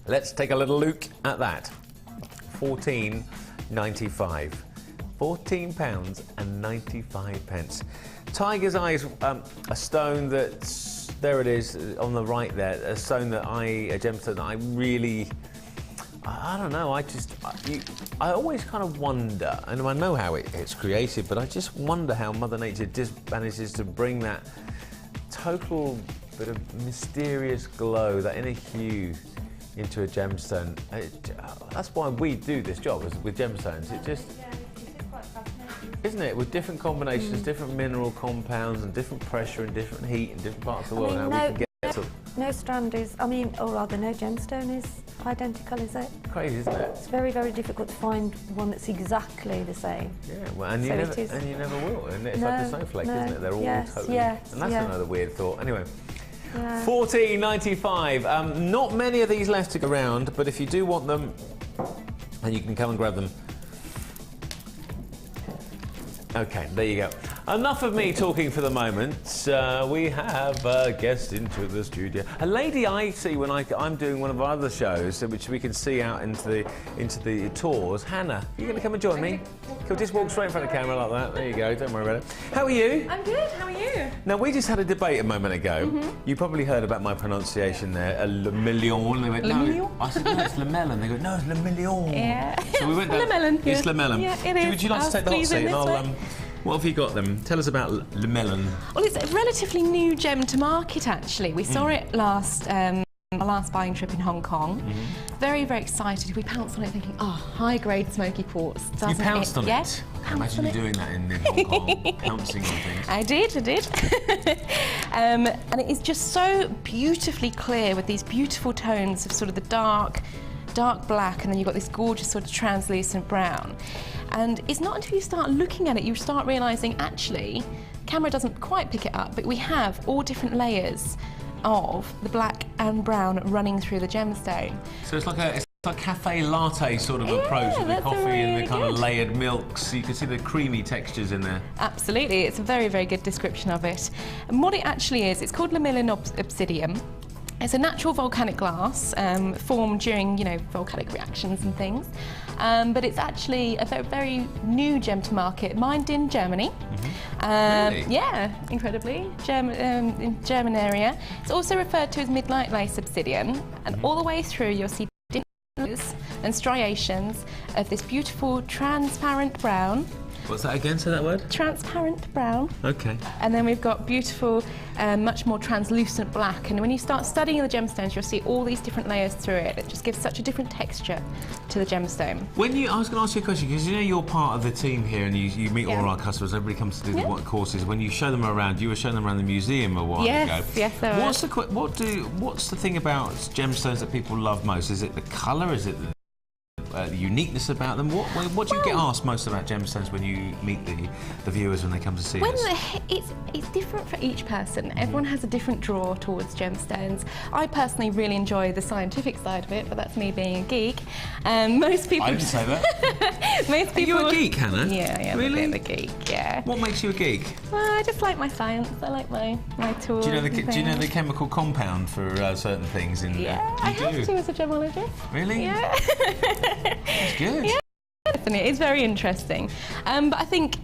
Speaker 2: Let's take a little look at that. $14.95. £14.95. Tiger's Eye is a stone that's, there it is on the right there, a stone that a gemstone that I really, I don't know, I always kind of wonder, and I know how it's created, but I just wonder how Mother Nature just manages to bring that total bit of mysterious glow, that inner hue, into a gemstone. That's why we do this job with gemstones. It just, isn't it? With different combinations, different mineral compounds, and different pressure and different heat in different parts of the world. How we can get
Speaker 3: no strand is, I mean, or rather, no gemstone is identical, is it?
Speaker 2: Crazy, isn't it?
Speaker 3: It's very, very difficult to find one that's exactly the same.
Speaker 2: Yeah, well, and you never will. And it's like a snowflake, isn't it? They're all totally. And that's another weird thought. Anyway. Yeah. £14.95. Not many of these left to go around, but if you do want them, then you can come and grab them. Okay, there you go. Enough of me talking for the moment. We have a guest into the studio. A lady I see when I'm doing one of our other shows, which we can see out into the tours. Hannah, you going to come and join me? Cool, just walk straight in front of the camera like that. There you go. Don't worry about it. How are you?
Speaker 7: I'm good. How are you?
Speaker 2: Now, we just had a debate a moment ago. You probably heard about my pronunciation there. Le Million. They went, no. I said, no, it's Le Melon. They go, no, it's Le Million.
Speaker 7: Yeah.
Speaker 2: So we went down.
Speaker 7: Le Melon.
Speaker 2: It's Le Melon.
Speaker 7: Yeah, it is.
Speaker 2: Would you like to take the hot seat? And what have you got then? Tell us about Le Melon.
Speaker 7: Well, it's a relatively new gem to market, actually. We saw it last, our last buying trip in Hong Kong. Very, very excited. We pounced on it thinking, oh, high-grade smoky quartz.
Speaker 2: You pounced on it?
Speaker 7: Yes.
Speaker 2: Imagine you doing that in Hong Kong, pouncing on things.
Speaker 7: I did. And it is just so beautifully clear with these beautiful tones of sort of the dark black, and then you've got this gorgeous sort of translucent brown. And it's not until you start looking at it, you start realising, actually, camera doesn't quite pick it up, but we have all different layers of the black and brown running through the gemstone.
Speaker 2: So it's like a cafe latte sort of approach with the coffee and the kind of layered milks. You can see the creamy textures in there.
Speaker 7: Absolutely, it's a very, very good description of it. And what it actually is, it's called lamellin obsidian. It's a natural volcanic glass formed during, volcanic reactions and things. But it's actually a very, very new gem to market, mined in Germany.
Speaker 2: Really?
Speaker 7: Yeah, incredibly. In German area. It's also referred to as midnight lace obsidian. And all the way through, you'll see and striations of this beautiful transparent brown.
Speaker 2: What's that again? Say that word?
Speaker 7: Transparent brown.
Speaker 2: Okay.
Speaker 7: And then we've got beautiful, much more translucent black. And when you start studying the gemstones, you'll see all these different layers through it. It just gives such a different texture to the gemstone.
Speaker 2: I was going to ask you a question, because you're part of the team here and you meet all our customers. Everybody comes to do the courses. When you show them around, you were showing them around the museum a while ago.
Speaker 7: Yes, I was.
Speaker 2: What's the thing about gemstones that people love most? Is it the colour? Is it the uniqueness about them? What do you get asked most about gemstones when you meet the viewers when they come to see us?
Speaker 7: It's different for each person. Everyone has a different draw towards gemstones. I personally really enjoy the scientific side of it, but that's me being a geek. Most people.
Speaker 2: I didn't say that.
Speaker 7: Most people.
Speaker 2: Are you a geek, Hannah?
Speaker 7: Yeah, I am
Speaker 2: really?
Speaker 7: a bit of a geek. Yeah.
Speaker 2: What makes you a geek?
Speaker 7: Well, I just like my science. I like my tools.
Speaker 2: Do you know the chemical compound for certain things?
Speaker 7: I have to as a gemologist.
Speaker 2: Really?
Speaker 7: Yeah.
Speaker 2: That's good.
Speaker 7: Yeah, definitely. It's very interesting. But I think,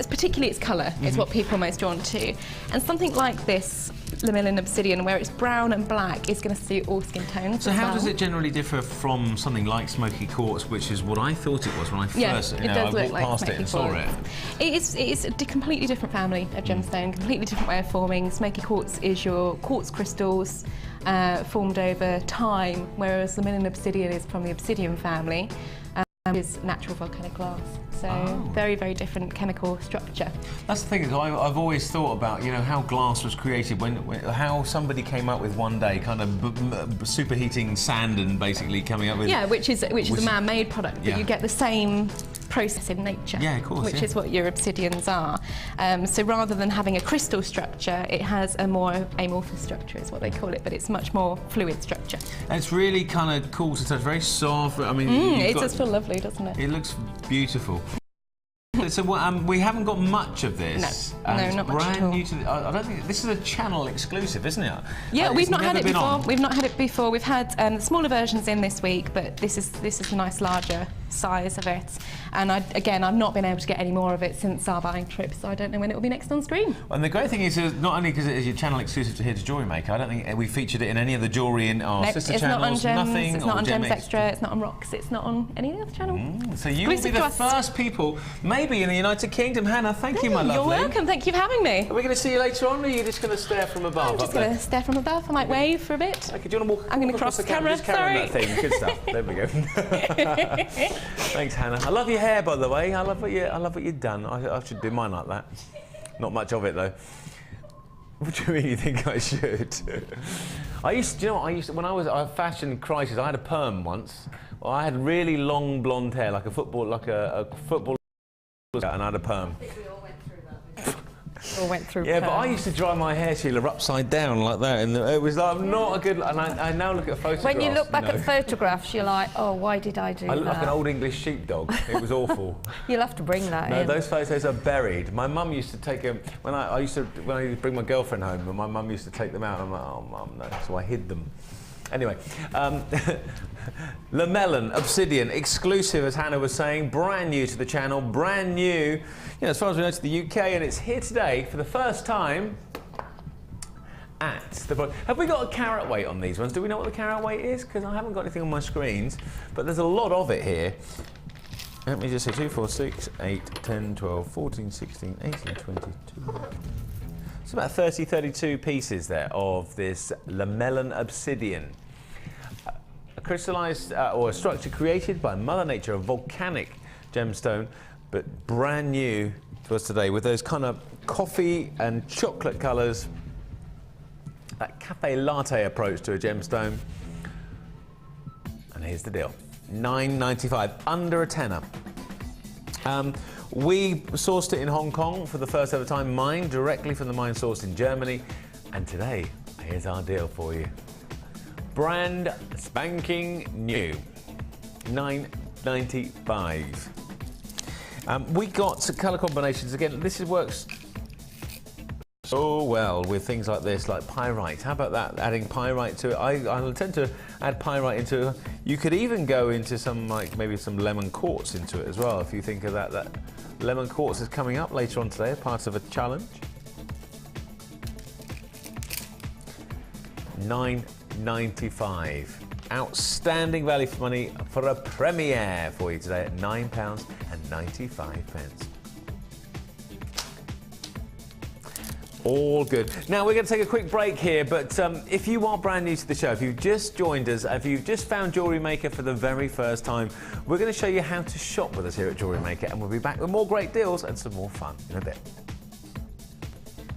Speaker 7: particularly its colour, is what people are most drawn to. And something like this lamellin obsidian, where it's brown and black, is going to suit all skin tones.
Speaker 2: So how does it generally differ from something like smoky quartz, which is what I thought it was when I first I walked past it and saw it?
Speaker 7: It's a completely different family of gemstone, completely different way of forming. Smoky quartz is your quartz crystals formed over time, whereas lamellin obsidian is from the obsidian family. Is natural volcanic glass, so very, very different chemical structure.
Speaker 2: That's the thing, is I've always thought about how glass was created, how somebody came up with one day kind of superheating sand and basically coming up with
Speaker 7: which is a man-made product, but you get the same process in nature,
Speaker 2: of course,
Speaker 7: which is what your obsidians are. So rather than having a crystal structure, it has a more amorphous structure, is what they call it, but it's much more fluid structure.
Speaker 2: And it's really kind of cool to touch, very soft. I mean,
Speaker 7: it does feel lovely, doesn't it?
Speaker 2: It looks beautiful. So we haven't got much of this.
Speaker 7: No, not much at all.
Speaker 2: New to I don't think this is a channel exclusive, isn't it?
Speaker 7: Yeah, we've not had it before. We've not had it before. We've had smaller versions in this week, but this is a nice larger size of it. And again, I've not been able to get any more of it since our buying trip, so I don't know when it will be next on screen.
Speaker 2: And the great thing is, not only because it is your channel exclusive to here to Jewellery Maker, I don't think we featured it in any of the jewellery in our sister channels.
Speaker 7: Not on Gems,
Speaker 2: nothing.
Speaker 7: it's not on Gems Extra, it's not on Rocks, it's not on any other channel.
Speaker 2: So you will be the first people, maybe in the United Kingdom. Hannah, thank you, my lovely.
Speaker 7: You're welcome, thank you for having me.
Speaker 2: Are we going to see you later on, or are you just going to stare from above?
Speaker 7: I'm just going to stare from above, I might wave for a bit.
Speaker 2: Okay, do you want to walk?
Speaker 7: I'm going to cross the camera,
Speaker 2: just carry on that thing. Good stuff. There we go. Thanks, Hannah. I love your hair, by the way. I love what you've done. I should do mine like that. Not much of it though. What do you mean you think I should? I used to, when I was a fashion crisis, I had a perm once. Well, I had really long blonde hair, like a football, and I had a perm.
Speaker 3: All went through.
Speaker 2: Yeah, but I used to dry my hair, Sheila, upside down like that, and it was like not a good. And I now look at photographs.
Speaker 3: When you look back at photographs, you're like, oh, why did I do that?
Speaker 2: I look like an old English sheepdog. It was awful.
Speaker 3: You'll have to bring that in.
Speaker 2: No, those photos are buried. My mum used to take them when I used to bring my girlfriend home, and my mum used to take them out. I'm like, oh, mum, no. So I hid them. Anyway, Lamellan Obsidian, exclusive, as Hannah was saying, brand new to the channel, brand new, as far as we know, to the UK, and it's here today for the first time at the... Have we got a carat weight on these ones? Do we know what the carat weight is? Because I haven't got anything on my screens, but there's a lot of it here. Let me just say 2, 4, 6, 8, 10, 12, 14, 16, 18, 22... It's about 30, 32 pieces there of this Lamellan Obsidian. A crystallized or a structure created by Mother Nature, a volcanic gemstone, but brand new to us today with those kind of coffee and chocolate colours, that cafe latte approach to a gemstone. And here's the deal, $9.95, under a tenner. We sourced it in Hong Kong for the first ever time, mined directly from the mine source in Germany, and today, here's our deal for you. Brand spanking new, $9.95. We got some colour combinations. Again, this works so well with things like this, like pyrite. How about that, adding pyrite to it? I tend to add pyrite into it. You could even go into some, like maybe some lemon quartz into it as well, if you think of that. That lemon quartz is coming up later on today, part of a challenge. $9.95. Outstanding value for money for a premiere for you today at £9.95. All good. Now we're going to take a quick break here, but if you are brand new to the show, if you've just joined us, if you've just found Jewellery Maker for the very first time, we're going to show you how to shop with us here at Jewellery Maker, and we'll be back with more great deals and some more fun in a bit.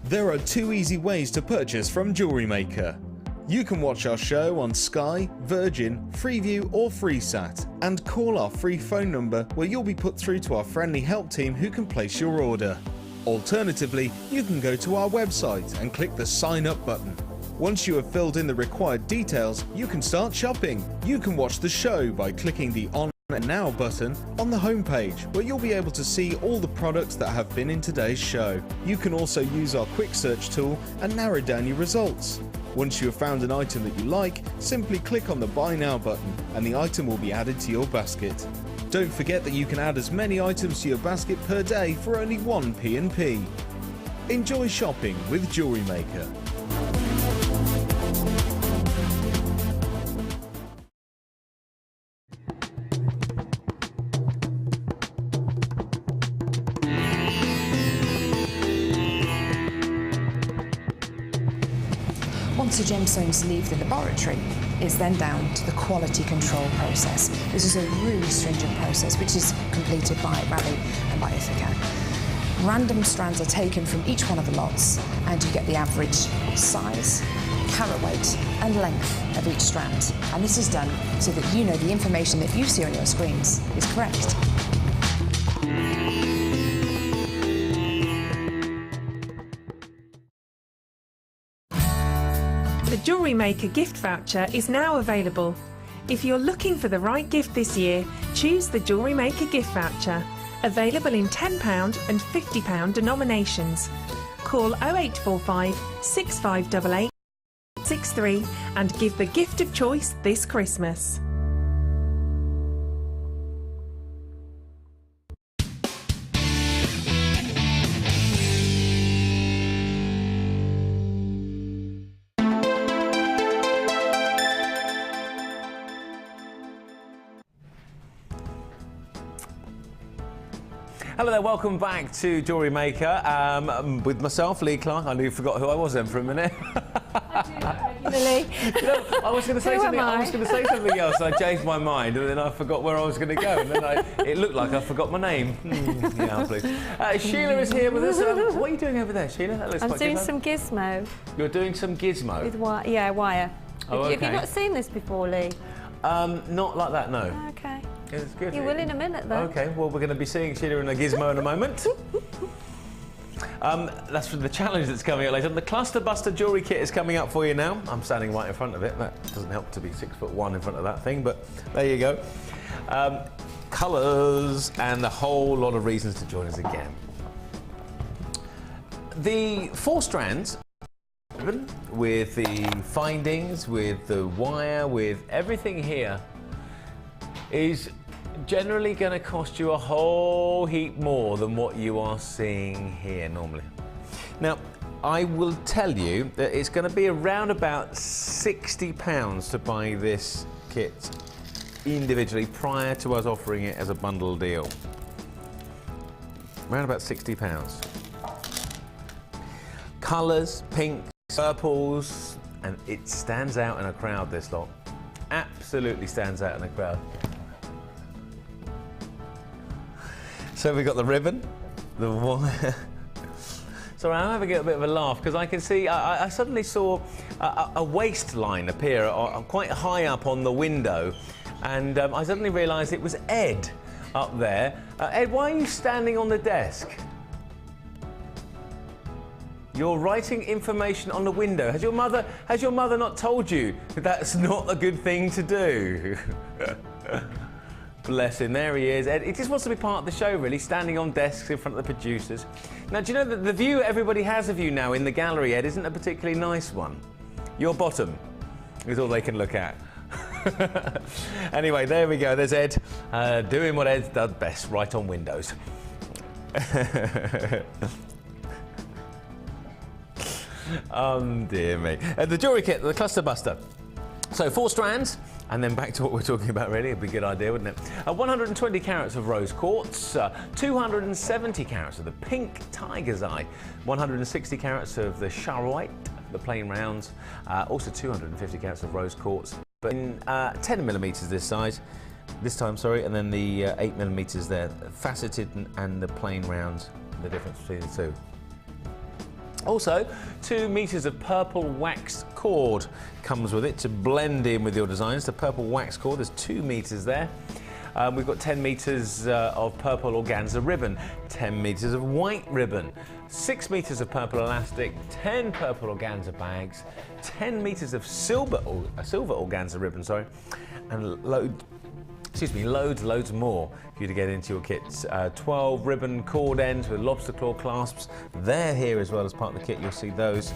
Speaker 1: There are 2 easy ways to purchase from Jewellery Maker. You can watch our show on Sky, Virgin, Freeview or FreeSat, and call our free phone number where you'll be put through to our friendly help team who can place your order. Alternatively, you can go to our website and click the sign up button. Once you have filled in the required details, you can start shopping. You can watch the show by clicking the On and Now button on the homepage, where you'll be able to see all the products that have been in today's show. You can also use our quick search tool and narrow down your results. Once you have found an item that you like, simply click on the Buy Now button and the item will be added to your basket. Don't forget that you can add as many items to your basket per day for only 1 P&P. Enjoy shopping with Jewellery Maker.
Speaker 8: Once the gemstones leave the laboratory, it's then down to the quality control process. This is a really stringent process which is completed by Raleigh and by Ithaca. Random strands are taken from each one of the lots and you get the average size, carat weight and length of each strand. And this is done so that you know the information that you see on your screens is correct.
Speaker 9: The Jewellery Maker gift voucher is now available. If you're looking for the right gift this year, choose the Jewellery Maker gift voucher. Available in £10 and £50 denominations. Call 0845 6588 63 and give the gift of choice this Christmas.
Speaker 2: Hello there, welcome back to Jewellery Maker with myself, Lee Clark. I nearly forgot who I was then for a minute.
Speaker 3: Lily.
Speaker 2: You know, I was going to say something. I was going to say something else. And I changed my mind, and then I forgot where I was going to go. And then it looked like I forgot my name. Yeah, please. Sheila is here with us. What are you doing over there, Sheila? That looks
Speaker 3: I'm
Speaker 2: quite
Speaker 3: doing
Speaker 2: good,
Speaker 3: some gizmo.
Speaker 2: You're doing some gizmo.
Speaker 3: With wire.
Speaker 2: Oh, okay.
Speaker 3: Have you not seen this before, Lee?
Speaker 2: Not like that, no.
Speaker 3: Okay.
Speaker 2: It's good.
Speaker 3: You will in a minute, though.
Speaker 2: Okay. Well, we're going to be seeing Sheila in a gizmo in a moment. That's for the challenge that's coming up later. The Cluster Buster jewellery kit is coming up for you now. I'm standing right in front of it. That doesn't help to be 6'1" in front of that thing, but there you go. Colours and a whole lot of reasons to join us again. The 4 strands with the findings, with the wire, with everything here is generally going to cost you a whole heap more than what you are seeing here normally. Now, I will tell you that it's going to be around about £60 to buy this kit individually prior to us offering it as a bundle deal. Around about £60. Colours, pinks, purples, and it stands out in a crowd, this lot. Absolutely stands out in a crowd. So we've got the ribbon, the wire. Sorry, I'm having a bit of a laugh because I can see, I suddenly saw a waistline appear quite high up on the window, and I suddenly realised it was Ed up there. Ed, why are you standing on the desk? You're writing information on the window. Has your mother not told you that that's not a good thing to do? Bless him, there he is. Ed, he just wants to be part of the show, really, standing on desks in front of the producers. Now, do you know that the view everybody has of you now in the gallery, Ed, isn't a particularly nice one? Your bottom is all they can look at. Anyway, there we go. There's Ed doing what Ed does best, right on windows. Dear me. The jewellery kit, the Cluster Buster. So 4 strands, and then back to what we're talking about, really. It'd be a good idea, wouldn't it? 120 carats of rose quartz, 270 carats of the pink tiger's eye, 160 carats of the charoite, the plain rounds, also 250 carats of rose quartz, but in 10 millimetres this time, and then the 8 millimetres there, faceted and the plain rounds, the difference between the two. Also, 2 metres of purple waxed cord comes with it to blend in with your designs. The purple wax cord, there's 2 metres there. We've got 10 metres of purple organza ribbon, 10 metres of white ribbon, 6 metres of purple elastic, 10 purple organza bags, 10 metres of silver organza ribbon, and loads more for you to get into your kits. 12 ribbon cord ends with lobster claw clasps. They're here as well as part of the kit. You'll see those,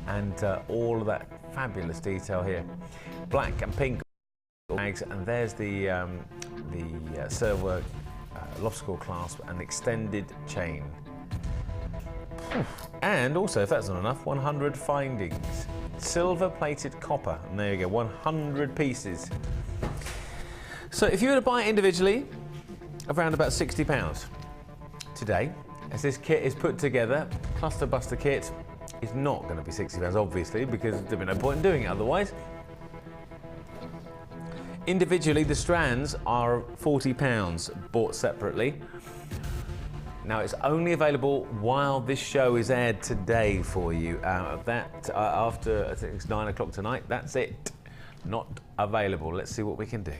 Speaker 2: and all of that fabulous detail here. Black and pink bags, and there's the silver lobster claw clasp and extended chain. And also, if that's not enough, 100 findings. Silver plated copper, and there you go, 100 pieces. So if you were to buy it individually, around about £60 today, as this kit is put together, Cluster Buster kit is not going to be £60, obviously, because there'd be no point in doing it otherwise. Individually, the strands are £40, bought separately. Now, it's only available while this show is aired today for you. After, I think it's 9 o'clock tonight, that's it. Not available. Let's see what we can do.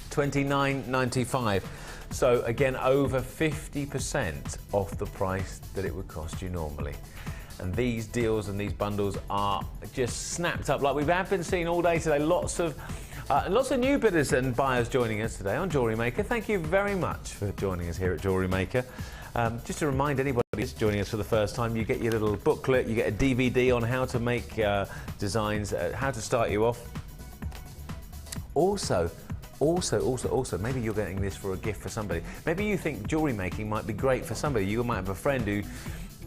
Speaker 2: $29.95. So again, over 50% off the price that it would cost you normally. And these deals and these bundles are just snapped up like we have been seeing all day today. Lots of new bidders and buyers joining us today on Jewellery Maker. Thank you very much for joining us here at Jewellery Maker. Just to remind anybody who's joining us for the first time, you get your little booklet, you get a DVD on how to make designs, how to start you off. Also, maybe you're getting this for a gift for somebody. Maybe you think jewellery making might be great for somebody. You might have a friend who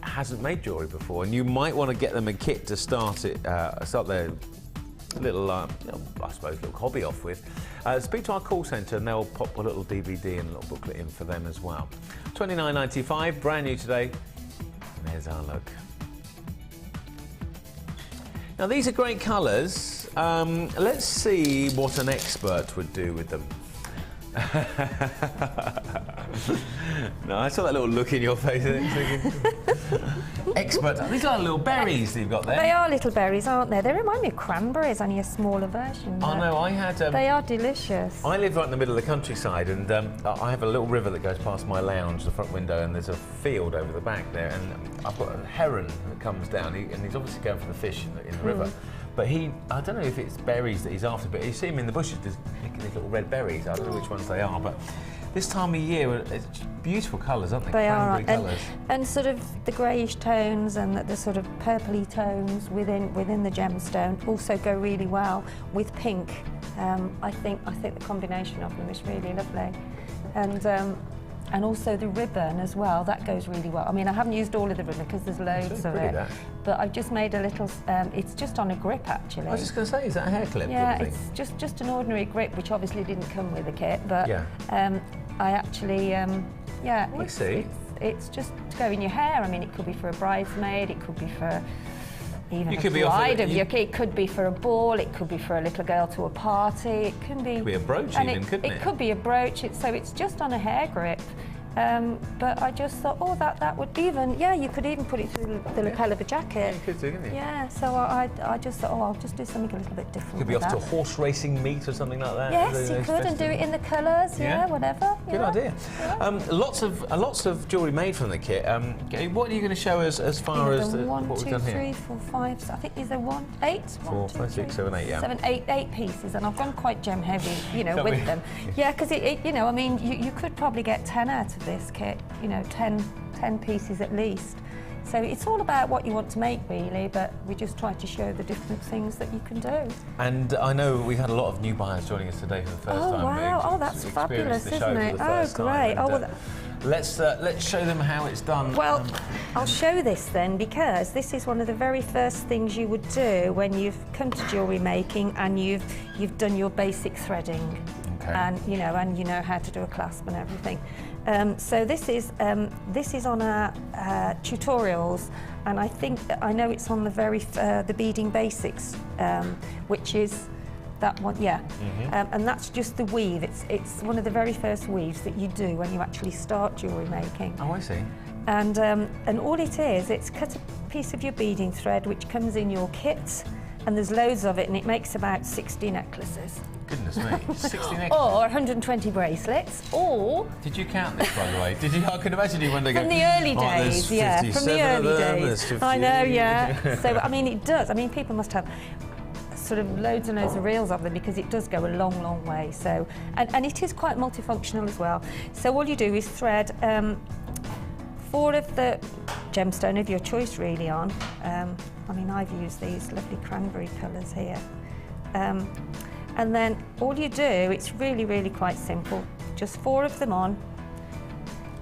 Speaker 2: hasn't made jewellery before, and you might want to get them a kit to start their just a little, I suppose, little hobby off with. Speak to our call centre and they'll pop a little DVD and a little booklet in for them as well. $29.95, brand new today. And there's our look. Now these are great colours. Let's see what an expert would do with them. No, I saw that little look in your face. Expert. These are little berries that you've got there.
Speaker 3: They are little berries, aren't they? They remind me of cranberries, only a smaller version.
Speaker 2: Oh no, I had...
Speaker 3: they are delicious.
Speaker 2: I live right in the middle of the countryside, and I have a little river that goes past my lounge, the front window, and there's a field over the back there, and I've got a heron that comes down, and he's obviously going for the fish in the river. But I don't know if it's berries that he's after, but you see him in the bushes, there's these little red berries. I don't know which ones they are, but this time of year, it's beautiful colours, aren't they?
Speaker 3: They are,
Speaker 2: colours.
Speaker 3: And sort of the greyish tones and the sort of purpley tones within the gemstone also go really well with pink. I think the combination of them is really lovely, and also the ribbon as well, that goes really well. I mean, I haven't used all of the ribbon because there's loads of it, but I've just made a little, it's just on a grip actually.
Speaker 2: I was just going to say, is that a hair clip?
Speaker 3: Yeah, it's just an ordinary grip, which obviously didn't come with the kit, but I actually, yeah, it's just to go in your hair. I mean, it could be for a bridesmaid, it could be for even a bride of your kit, it could be for a ball, it could be for a little girl to a party, it can be...
Speaker 2: It could be a brooch even, couldn't it?
Speaker 3: It could be a brooch, so it's just on a hair grip. But I just thought, oh, that would even, you could even put it through the lapel of a jacket.
Speaker 2: Yeah, you could do, couldn't you?
Speaker 3: Yeah, so I just thought, oh, I'll just do something a little bit different.
Speaker 2: Could be off to a horse racing meet or something like that.
Speaker 3: Yes, you could, and do it in the colours, whatever.
Speaker 2: Good idea. Yeah. Lots of jewellery made from the kit. What are you going to show us as far as what we've done here? 1, 2, 3, 4, 5. I think these are 8. 4, 5, 6, 7, 8. Yeah.
Speaker 3: 8 pieces, and I've gone quite gem heavy, with them. Yeah, because I mean, you could probably get 10 out of this kit. 10 pieces at least. So it's all about what you want to make, really, but we just try to show the different things that you can do.
Speaker 2: And I know we had a lot of new buyers joining us today for the first time.
Speaker 3: Oh, wow. Oh, that's fabulous, isn't it? Oh, great.
Speaker 2: Let's show them how it's done.
Speaker 3: Well, I'll show this then, because this is one of the very first things you would do when you've come to jewellery making and you've done your basic threading. Okay. And you know how to do a clasp and everything. So this is on our tutorials, and I know it's on the beading basics, which is that one, and that's just the weave. It's one of the very first weaves that you do when you actually start jewellery making.
Speaker 2: Oh, I see.
Speaker 3: And all it is, it's cut a piece of your beading thread which comes in your kit, and there's loads of it, and it makes about 60 necklaces.
Speaker 2: Goodness me, 60 necklaces.
Speaker 3: Or 120 bracelets, or...
Speaker 2: Did you count this, by the way? I could imagine you wonder...
Speaker 3: From the early days, from the early days. I know, yeah. So, I mean, it does. I mean, people must have sort of loads and loads of reels of them, because it does go a long, long way. So, and it is quite multifunctional as well. So all you do is thread 4 of the gemstone of your choice really on. I mean, I've used these lovely cranberry colours here. And then all you do, it's really, really quite simple. Just 4 of them on,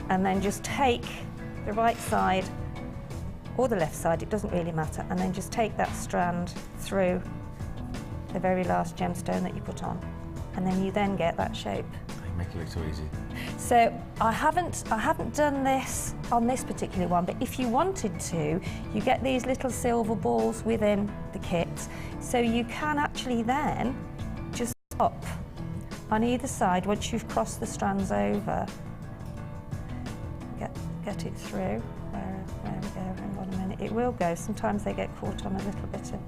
Speaker 3: and then just take the right side or the left side, it doesn't really matter, and then just take that strand through the very last gemstone that you put on, and then you then get that shape.
Speaker 2: You make it look so easy.
Speaker 3: So I haven't done this on this particular one, but if you wanted to, you get these little silver balls within the kit, so you can actually then just stop on either side once you've crossed the strands over. Get it through. Where we go? Hang on a minute. It will go. Sometimes they get caught on a little bit of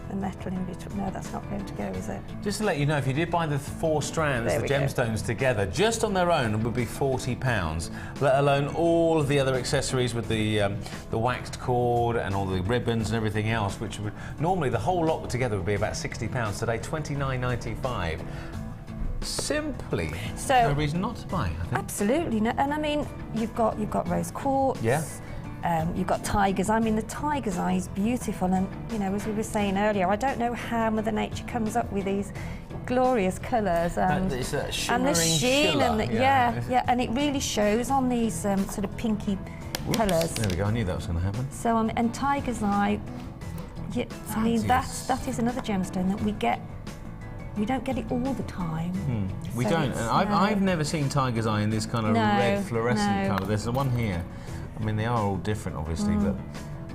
Speaker 3: the metal in between. No, that's not going to go, is it?
Speaker 2: Just to let you know, if you did buy the 4 strands, the gemstones together, just on their own, it would be £40, let alone all of the other accessories with the waxed cord and all the ribbons and everything else, which would normally the whole lot together would be about £60. Today, £29.95. Simply no reason not to buy, I think.
Speaker 3: Absolutely, no, and I mean, you've got rose quartz.
Speaker 2: Yeah.
Speaker 3: You've got tiger's eye. I mean, the tiger's eye is beautiful, and as we were saying earlier, I don't know how Mother Nature comes up with these glorious colours and
Speaker 2: the
Speaker 3: sheen
Speaker 2: Sheila.
Speaker 3: And and it really shows on these sort of pinky colours.
Speaker 2: There we go. I knew that was going to happen.
Speaker 3: So and tiger's eye, Yeah, I mean, that is another gemstone that we get. We don't get it all the time.
Speaker 2: We
Speaker 3: So
Speaker 2: don't.
Speaker 3: it's-
Speaker 2: And I've never seen tiger's eye in this kind of
Speaker 3: No,
Speaker 2: red fluorescent
Speaker 3: no.
Speaker 2: colour. There's the one here. I mean, they are all different, obviously, but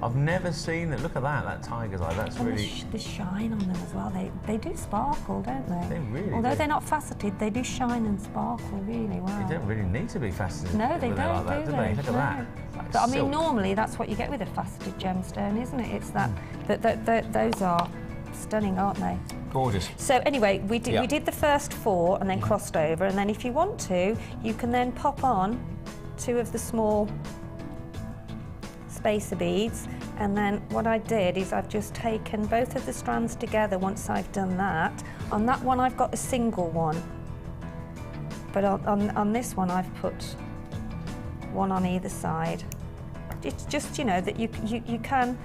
Speaker 2: I've never seen that. Look at that tiger's eye. That's
Speaker 3: And
Speaker 2: really.
Speaker 3: the shine on them as well. They do sparkle, don't they?
Speaker 2: They really
Speaker 3: Although
Speaker 2: do.
Speaker 3: they're not faceted, they do shine and sparkle really well.
Speaker 2: They don't really need to be faceted.
Speaker 3: No, they
Speaker 2: when they're
Speaker 3: don't,
Speaker 2: like that,
Speaker 3: do
Speaker 2: do
Speaker 3: they?
Speaker 2: Look at
Speaker 3: No.
Speaker 2: that. Like
Speaker 3: But I mean,
Speaker 2: silk.
Speaker 3: normally that's what you get with a faceted gemstone, isn't it? It's that those are stunning, aren't they?
Speaker 2: Gorgeous.
Speaker 3: So anyway, we
Speaker 2: Yeah.
Speaker 3: did the first 4 and then crossed over, and then if you want to, you can then pop on 2 of the small spacer beads, and then what I did is I've just taken both of the strands together once I've done that. On that one I've got a single one, but on this one I've put one on either side. It's just, you know, that you can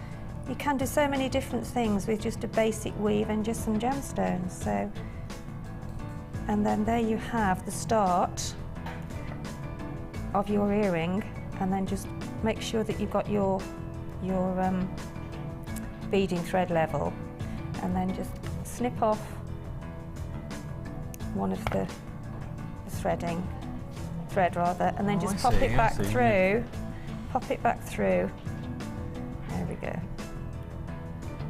Speaker 3: do so many different things with just a basic weave and just some gemstones. So, and then there you have the start of your earring, and then just make sure that you've got your beading thread level, and then just snip off one of the thread rather, and then just pop it back through. Pop it back through. There we go.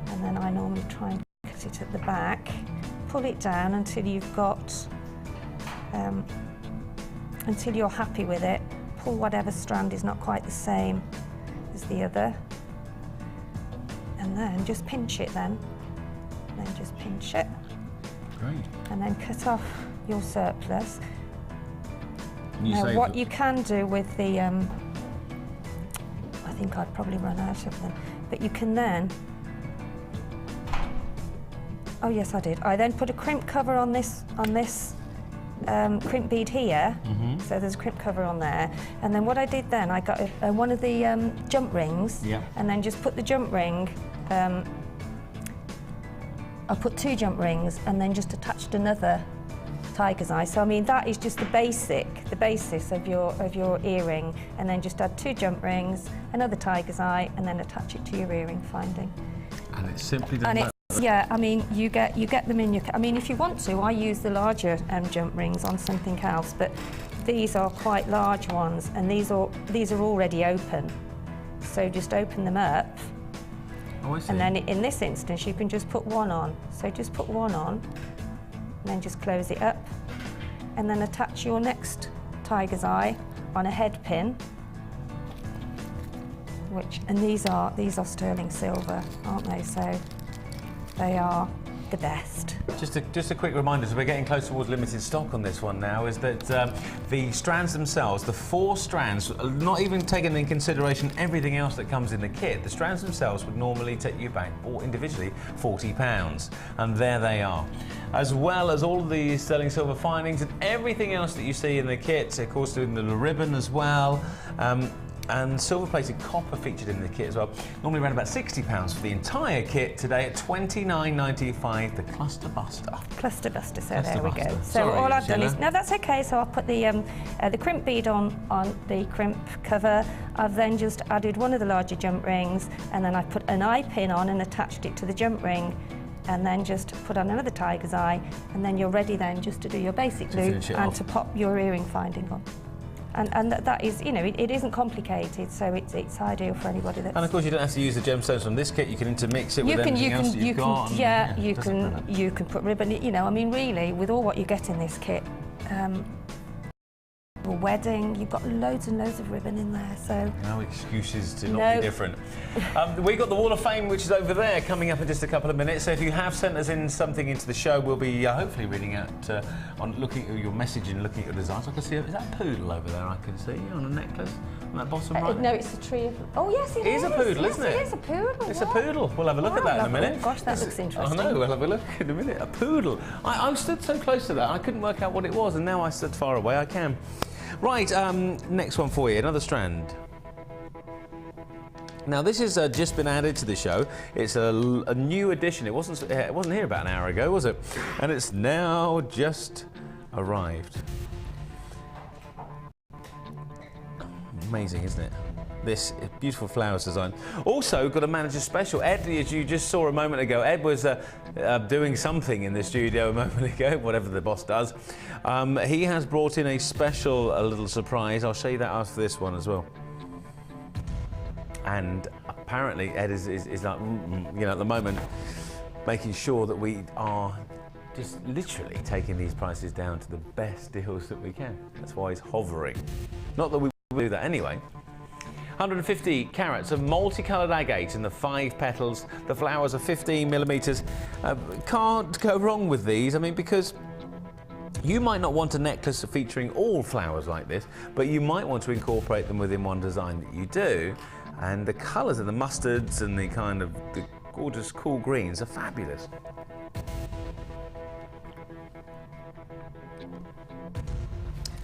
Speaker 3: And then I normally try and cut it at the back. Pull it down until you've got, until you're happy with it. Pull whatever strand is not quite the same as the other. And then just pinch it then. And then just pinch it.
Speaker 2: Great.
Speaker 3: And then cut off your surplus.
Speaker 2: You
Speaker 3: Now
Speaker 2: save
Speaker 3: what
Speaker 2: the-
Speaker 3: you can do with the, I think I'd probably run out of them, but you can then, oh yes I did, I then put a crimp cover on this crimp bead here, so there's a crimp cover on there, and then what I did then, I got one of the jump rings, and then just put the jump ring, I put 2 jump rings and then just attached another tiger's eye. So I mean that is just the basis of your earring, and then just add 2 jump rings, another tiger's eye, and then attach it to your earring finding.
Speaker 2: And it's simply done
Speaker 3: And
Speaker 2: that.
Speaker 3: it's, yeah, I mean you get them in your. I mean if you want to, I use the larger jump rings on something else, but these are quite large ones, and these are already open. So just open them up.
Speaker 2: Oh, I see.
Speaker 3: And then in this instance, you can just put one on. So just put one on, and then just close it up, and then attach your next tiger's eye on a head pin. And these are sterling silver, aren't they? So they are the best.
Speaker 2: Just a quick reminder, as we're getting close towards limited stock on this one now, is that the strands themselves, the 4 strands, not even taking in consideration everything else that comes in the kit, the strands themselves would normally take you back, or individually, £40. And there they are. As well as all of the sterling silver findings and everything else that you see in the kit, of course, doing the ribbon as well. And silver-plated copper featured in the kit as well. Normally around about £60 for the entire kit. Today at £29.95, the Cluster Buster.
Speaker 3: Cluster Buster, so
Speaker 2: Cluster
Speaker 3: there we go.
Speaker 2: Buster.
Speaker 3: So
Speaker 2: Sorry,
Speaker 3: all I've done
Speaker 2: Sheila.
Speaker 3: is, no that's okay, so I'll put the crimp bead on the crimp cover. I've then just added one of the larger jump rings, and then I put an eye pin on and attached it to the jump ring, and then just put on another tiger's eye, and then you're ready then just to do your basic loop
Speaker 2: finish it
Speaker 3: and
Speaker 2: off.
Speaker 3: to pop your earring finding on. And that is, you know, it isn't complicated, so it's ideal for anybody that's...
Speaker 2: And of course, you don't have to use the gemstones from this kit. You can intermix it with anything else that you've got.
Speaker 3: Yeah,
Speaker 2: and,
Speaker 3: you
Speaker 2: doesn't matter.
Speaker 3: can put ribbon. You know, I mean, really, with all what you get in this kit, a wedding, you've got loads and loads of ribbon in there. So
Speaker 2: no excuses to not be different. We've got the Wall of Fame, which is over there, coming up in just a couple of minutes. So if you have sent us in something into the show, we'll be hopefully reading out on looking at your message and looking at your designs. I can see, is that a poodle over there? I can see on a necklace on that bottom right.
Speaker 3: no, it's a tree of. Oh yes, it is.
Speaker 2: It is a poodle,
Speaker 3: yes,
Speaker 2: isn't it?
Speaker 3: It is a poodle.
Speaker 2: It's a poodle. We'll have a look at that in a minute.
Speaker 3: Oh gosh, that looks interesting.
Speaker 2: I know. We'll have a look in a minute. A poodle. I stood so close to that, I couldn't work out what it was, and now I stood far away. I can. Right, next one for you, another strand. Now this has just been added to the show. It's a new addition. It wasn't here about an hour ago, was it? And it's now just arrived. Amazing, isn't it? this beautiful flowers design. Also, got a manager special. Ed, as you just saw a moment ago, Ed was doing something in the studio a moment ago, whatever the boss does. He has brought in a special little surprise. I'll show you that after this one as well. And apparently Ed is like, you know, at the moment, making sure that we are just literally taking these prices down to the best deals that we can. That's why he's hovering. Not that we will do that anyway. 150 carats of multicoloured agate in the 5 petals. The flowers are 15 millimetres. Can't go wrong with these. I mean, because you might not want a necklace featuring all flowers like this, but you might want to incorporate them within one design that you do. And the colours of the mustards and the kind of the gorgeous cool greens are fabulous.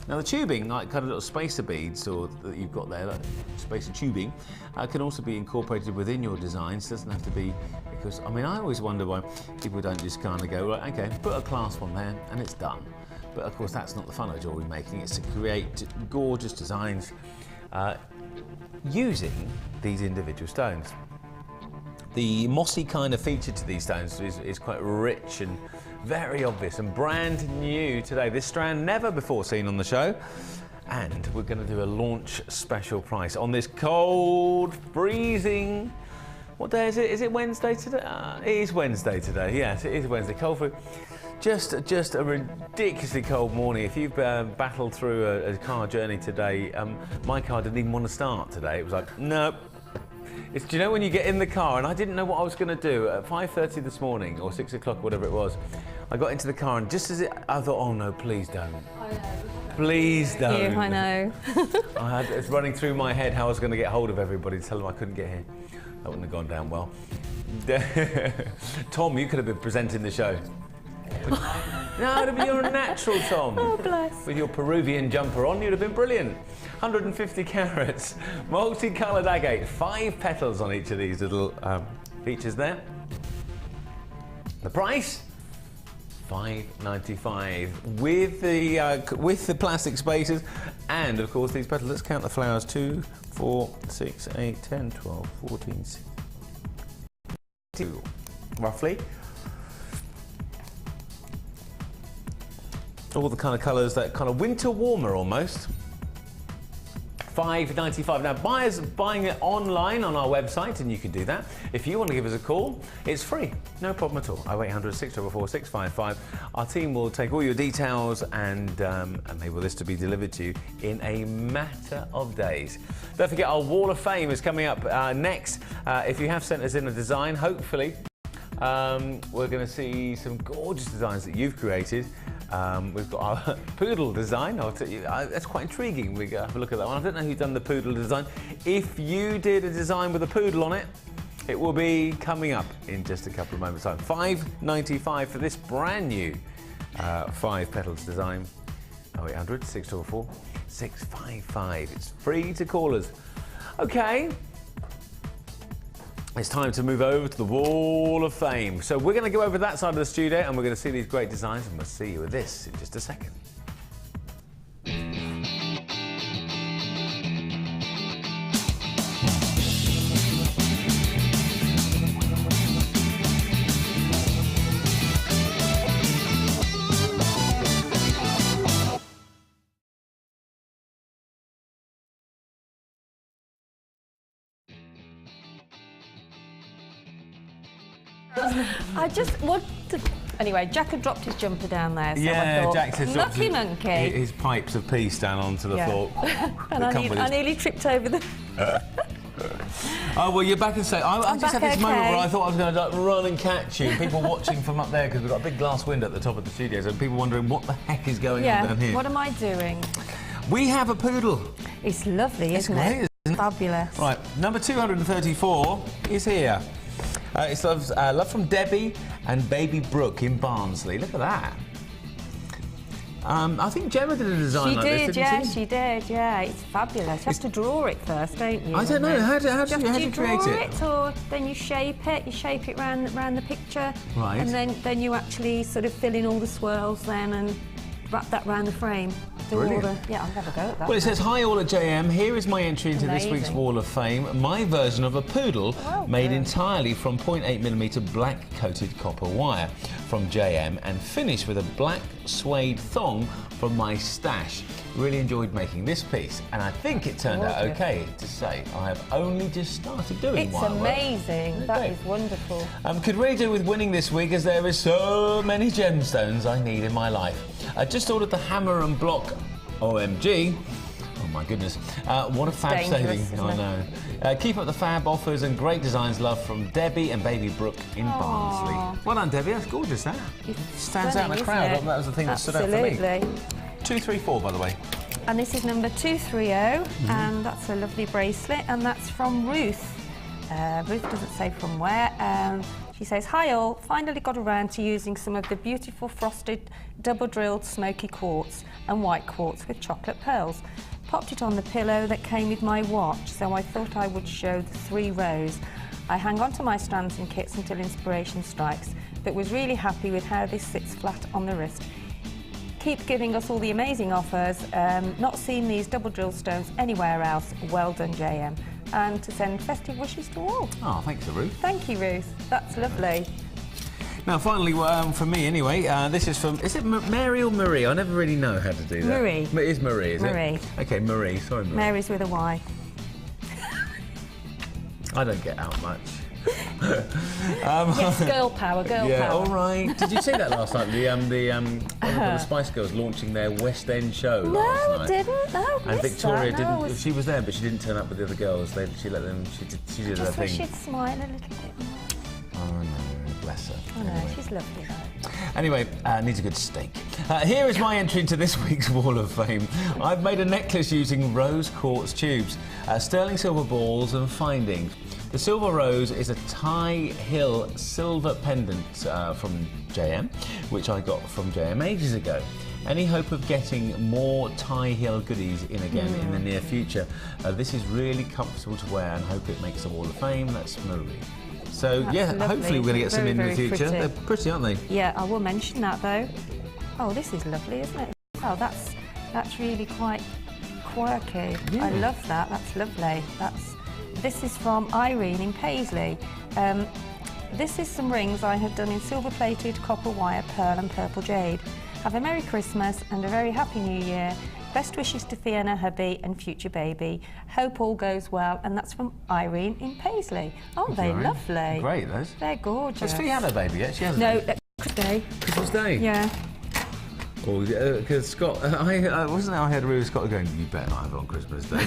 Speaker 2: Now the tubing, like kind of little spacer beads or that you've got there, like spacer tubing, can also be incorporated within your designs. Doesn't have to be, because I mean I always wonder why people don't just kind of go, right, okay, put a clasp on there and it's done. But of course that's not the fun of jewellery making. It's to create gorgeous designs using these individual stones. The mossy kind of feature to these stones is quite rich and very obvious and brand new today. This strand never before seen on the show. And we're going to do a launch special price on this cold, freezing, what day is it? Is it Wednesday today? It is Wednesday today, yes, it is Wednesday. Cold free. Just a ridiculously cold morning. If you've battled through a car journey today, my car didn't even want to start today. It was like, nope. Do you know when you get in the car, and I didn't know what I was going to do at 5:30 this morning, or 6 o'clock, whatever it was. I got into the car, and just as I thought, oh no, please don't. I know. Please don't.
Speaker 3: I know.
Speaker 2: It's running through my head how I was going to get hold of everybody to tell them I couldn't get here. That wouldn't have gone down well. Tom, you could have been presenting the show. No, you're a natural, Tom.
Speaker 3: Oh, bless.
Speaker 2: With your Peruvian jumper on, you'd have been brilliant. 150 carats, multicoloured agate, 5 petals on each of these little features there. The price? $5.95 with the plastic spacers and of course these petals. Let's count the flowers: 2, 4, 6, 8, 10, 12, 14, 16, roughly. All the kind of colours, that kind of winter warmer almost. $5.95. Now, buyers buying it online on our website, and you can do that. If you want to give us a call, it's free, no problem at all. 0800 644 655. Our team will take all your details and enable this to be delivered to you in a matter of days. Don't forget, our Wall of Fame is coming up next. If you have sent us in a design, hopefully we're going to see some gorgeous designs that you've created. We've got our poodle design. I'll tell you, that's quite intriguing. We have a look at that one. I don't know who's done the poodle design. If you did a design with a poodle on it, it will be coming up in just a couple of moments' time. $5.95 for this brand new 5 petals design. 0800 644 655. It's free to call us. Okay. It's time to move over to the Wall of Fame. So we're going to go over that side of the studio and we're going to see these great designs, and we'll see you with this in just a second.
Speaker 3: I just want to... Anyway, Jack had dropped his jumper down there, so
Speaker 2: yeah,
Speaker 3: I thought,
Speaker 2: Jack has dropped
Speaker 3: his
Speaker 2: pipes of peace down onto the floor.
Speaker 3: And I nearly tripped over the...
Speaker 2: Oh, well, you're back and say, I just had this moment where I thought I was going to like, run and catch you. People watching from up there, because we've got a big glass window at the top of the studio, so people wondering what the heck is going on down here.
Speaker 3: What am I doing?
Speaker 2: We have a poodle.
Speaker 3: It's lovely, isn't it?
Speaker 2: It's
Speaker 3: fabulous.
Speaker 2: Right, number 234 is here. It's love from Debbie and Baby Brooke in Barnsley. Look at that. I think Gemma did a design like this, didn't she?
Speaker 3: She did, yeah. It's fabulous. You have to draw it first, don't you?
Speaker 2: I don't know. How do you create it?
Speaker 3: Or then you shape it. You shape it round the picture.
Speaker 2: Right.
Speaker 3: And then you actually sort of fill in all the swirls then and wrap that round the frame. do all
Speaker 2: Brilliant.
Speaker 3: the... Yeah, I'll have a go at that.
Speaker 2: Well, it says, hi all at JM, here is my entry into this week's
Speaker 3: Amazing.
Speaker 2: Wall of Fame, my version of a poodle
Speaker 3: Well
Speaker 2: made
Speaker 3: done.
Speaker 2: entirely from 0.8mm black coated copper wire from JM and finished with a black suede thong from my stash. Really enjoyed making this piece, and I think it turned out
Speaker 3: Gorgeous.
Speaker 2: okay to say. I have only just started doing
Speaker 3: It's
Speaker 2: wire work.
Speaker 3: amazing. That
Speaker 2: Okay.
Speaker 3: is wonderful.
Speaker 2: Could really do with winning this week, as there is so many gemstones I need in my life. I just ordered the hammer and block. OMG. Oh my goodness. What a fab
Speaker 3: dangerous,
Speaker 2: saving.
Speaker 3: isn't
Speaker 2: I know. Keep up the fab offers and great designs. Love from Debbie and baby Brooke in Barnsley. Well done, Debbie. That's gorgeous, that. Stands out in the
Speaker 3: Stunning,
Speaker 2: crowd.
Speaker 3: isn't it?
Speaker 2: That was the thing that stood out for me.
Speaker 3: Absolutely.
Speaker 2: 234, by the way.
Speaker 3: And this is number 230, and that's a lovely bracelet, and that's from Ruth. Ruth doesn't say from where. She says, hi all, finally got around to using some of the beautiful frosted double-drilled smoky quartz and white quartz with chocolate pearls. Popped it on the pillow that came with my watch, so I thought I would show the 3 rows. I hang on to my strands and kits until inspiration strikes, but was really happy with how this sits flat on the wrist. Keep giving us all the amazing offers. Not seen these double drill stones anywhere else. Well done, JM. And to send festive wishes to all.
Speaker 2: Oh, thanks, Ruth.
Speaker 3: Thank you, Ruth. That's lovely.
Speaker 2: Now, finally, for me anyway, this is from, is it Mary or Marie? I never really know how to do that.
Speaker 3: Marie.
Speaker 2: It is Marie, is
Speaker 3: Marie.
Speaker 2: it? Okay, Marie. Sorry, Marie.
Speaker 3: Mary's with a Y.
Speaker 2: I don't get out much.
Speaker 3: Yes, girl power, girl
Speaker 2: Yeah,
Speaker 3: power.
Speaker 2: all right. Did you see that last night? The Spice Girls launching their West End show
Speaker 3: No,
Speaker 2: last
Speaker 3: I
Speaker 2: night.
Speaker 3: didn't. No,
Speaker 2: And
Speaker 3: missed
Speaker 2: Victoria
Speaker 3: that. No,
Speaker 2: didn't. She was there, but she didn't turn up with the other girls. She let them. She did her
Speaker 3: Just wish
Speaker 2: thing.
Speaker 3: she'd smile a little bit more.
Speaker 2: Oh no, bless her.
Speaker 3: I know,
Speaker 2: Anyway.
Speaker 3: she's lovely though.
Speaker 2: Anyway, needs a good steak. Here is my entry into this week's Wall of Fame. I've made a necklace using rose quartz tubes, sterling silver balls and findings. The silver rose is a Tie Hill silver pendant from JM, which I got from JM ages ago. Any hope of getting more Tie Hill goodies in again in the near future? This is really comfortable to wear and hope it makes the Wall of Fame. That's Marie. So
Speaker 3: That's
Speaker 2: yeah,
Speaker 3: lovely.
Speaker 2: hopefully we're going to get some
Speaker 3: Very,
Speaker 2: in the
Speaker 3: very
Speaker 2: future.
Speaker 3: pretty.
Speaker 2: They're pretty, aren't they?
Speaker 3: Yeah, I will mention that though. Oh, this is lovely, isn't it? Oh, that's really quite quirky.
Speaker 2: Yeah.
Speaker 3: I love that. That's lovely. This is from Irene in Paisley. This is some rings I have done in silver-plated copper wire, pearl and purple jade. Have a Merry Christmas and a very Happy New Year. Best wishes to Fiona, hubby and future baby. Hope all goes well. And that's from Irene in Paisley. Oh, they're
Speaker 2: Irene.
Speaker 3: lovely.
Speaker 2: Great, those.
Speaker 3: They're gorgeous.
Speaker 2: Has Fee had her baby yet? She hasn't.
Speaker 3: No, Christmas Day.
Speaker 2: Christmas Day.
Speaker 3: Yeah.
Speaker 2: Because Scott, wasn't it? I heard Ruth Scott going, "You better not have it on Christmas Day."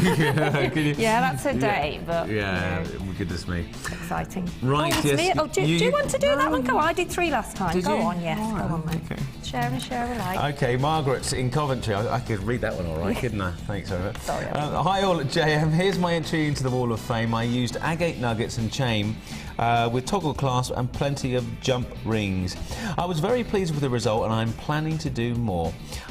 Speaker 2: Can you-
Speaker 3: Yeah, that's a date, but
Speaker 2: Yeah,
Speaker 3: you know,
Speaker 2: goodness me.
Speaker 3: exciting.
Speaker 2: Right,
Speaker 3: Oh, it's
Speaker 2: yes,
Speaker 3: me. Oh, do you want to do that one? Go on. I did 3 last time.
Speaker 2: Did
Speaker 3: Go
Speaker 2: you?
Speaker 3: on, yes.
Speaker 2: All
Speaker 3: Go
Speaker 2: right,
Speaker 3: on, then.
Speaker 2: okay.
Speaker 3: Share and share alike.
Speaker 2: Okay, Margaret's in Coventry. I could read that one all right, couldn't I? Thanks, Margaret.
Speaker 3: Sorry.
Speaker 2: Hi all at JM. Here's my entry into the Wall of Fame. I used agate nuggets and chain with toggle clasp and plenty of jump rings. I was very pleased with the result and I'm planning to do more.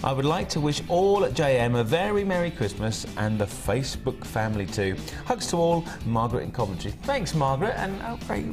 Speaker 2: I would like to wish all at JM a very Merry Christmas and the Facebook family too. Hugs to all, Margaret in Coventry. Thanks, Margaret, and great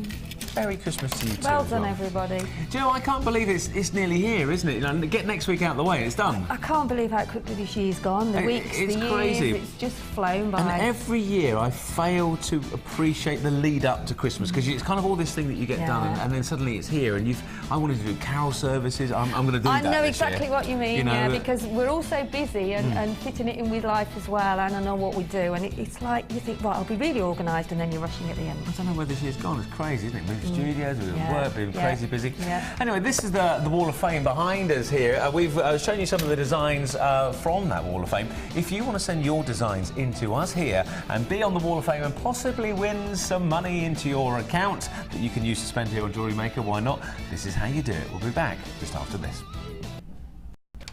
Speaker 2: Merry Christmas to you too.
Speaker 3: Well
Speaker 2: as
Speaker 3: done,
Speaker 2: well.
Speaker 3: everybody.
Speaker 2: Do you know, I can't believe it's nearly here, isn't it? You know, get next week out of the way, it's done.
Speaker 3: I can't believe how quickly this year's gone. The weeks,
Speaker 2: It's
Speaker 3: the years,
Speaker 2: crazy.
Speaker 3: it's just flown by.
Speaker 2: And every year I fail to appreciate the lead up to Christmas because it's kind of all this thing that you get done and then suddenly it's here and I wanted to do carol services. I'm going to do
Speaker 3: I
Speaker 2: that
Speaker 3: know
Speaker 2: this
Speaker 3: exactly
Speaker 2: year.
Speaker 3: what you mean,
Speaker 2: You know,
Speaker 3: yeah, because we're all so busy and fitting it in with life as well, and I know what we do, and it's like you think, right, I'll be really organised, and then you're rushing at the end.
Speaker 2: I don't know where this year's gone. It's crazy, isn't it? Moving studios, we've
Speaker 3: Yeah,
Speaker 2: work, been
Speaker 3: yeah,
Speaker 2: crazy busy.
Speaker 3: yeah.
Speaker 2: Anyway, this is the Wall of Fame behind us here. We've shown you some of the designs from that Wall of Fame. If you want to send your designs into us here and be on the Wall of Fame and possibly win some money into your account that you can use to spend here on Jewellery Maker, why not? This is how you do it. We'll be back just after this.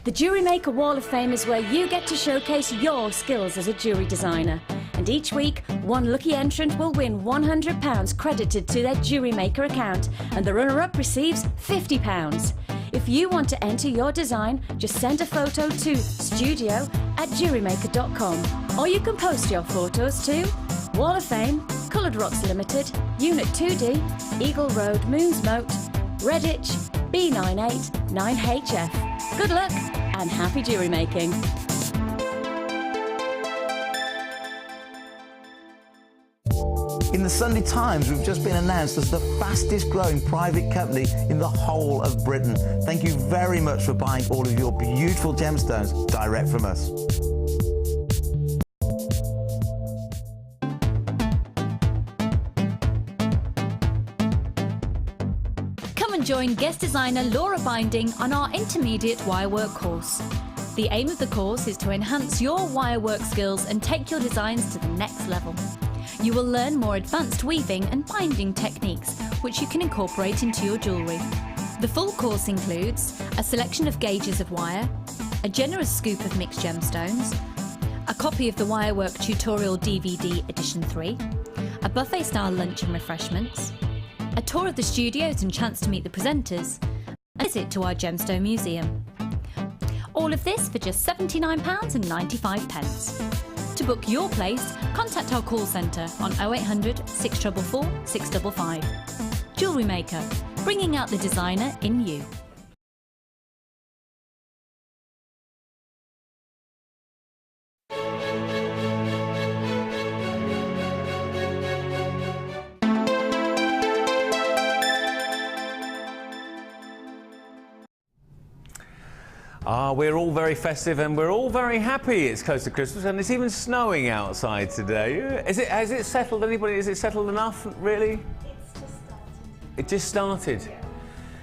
Speaker 4: The Jewellery Maker Wall of Fame is where you get to showcase your skills as a jewellery designer. And each week, one lucky entrant will win £100 credited to their Jewellery Maker account, and the runner-up receives £50. If you want to enter your design, just send a photo to studio@jewellerymaker.com, or you can post your photos to Wall of Fame, Coloured Rocks Limited, Unit 2D, Eagle Road, Moonsmote, Redditch, B989HF. Good luck and happy jewellery making.
Speaker 10: In the Sunday Times, we've just been announced as the fastest growing private company in the whole of Britain. Thank you very much for buying all of your beautiful gemstones direct from us.
Speaker 4: Come and join guest designer Laura Binding on our intermediate wirework course. The aim of the course is to enhance your wirework skills and take your designs to the next level. You will learn more advanced weaving and binding techniques, which you can incorporate into your jewellery. The full course includes a selection of gauges of wire, a generous scoop of mixed gemstones, a copy of the Wirework Tutorial DVD Edition 3, a buffet-style lunch and refreshments, a tour of the studios and chance to meet the presenters, and a visit to our Gemstone Museum. All of this for just £79.95. To book your place, contact our call centre on 0800 644 655. Jewellery Maker, bringing out the designer in you.
Speaker 2: We're all very festive and we're all very happy. It's close to Christmas and it's even snowing outside today. Has it settled? Anybody? Is it settled enough? Really?
Speaker 11: It's just started.
Speaker 2: It just started. Yeah.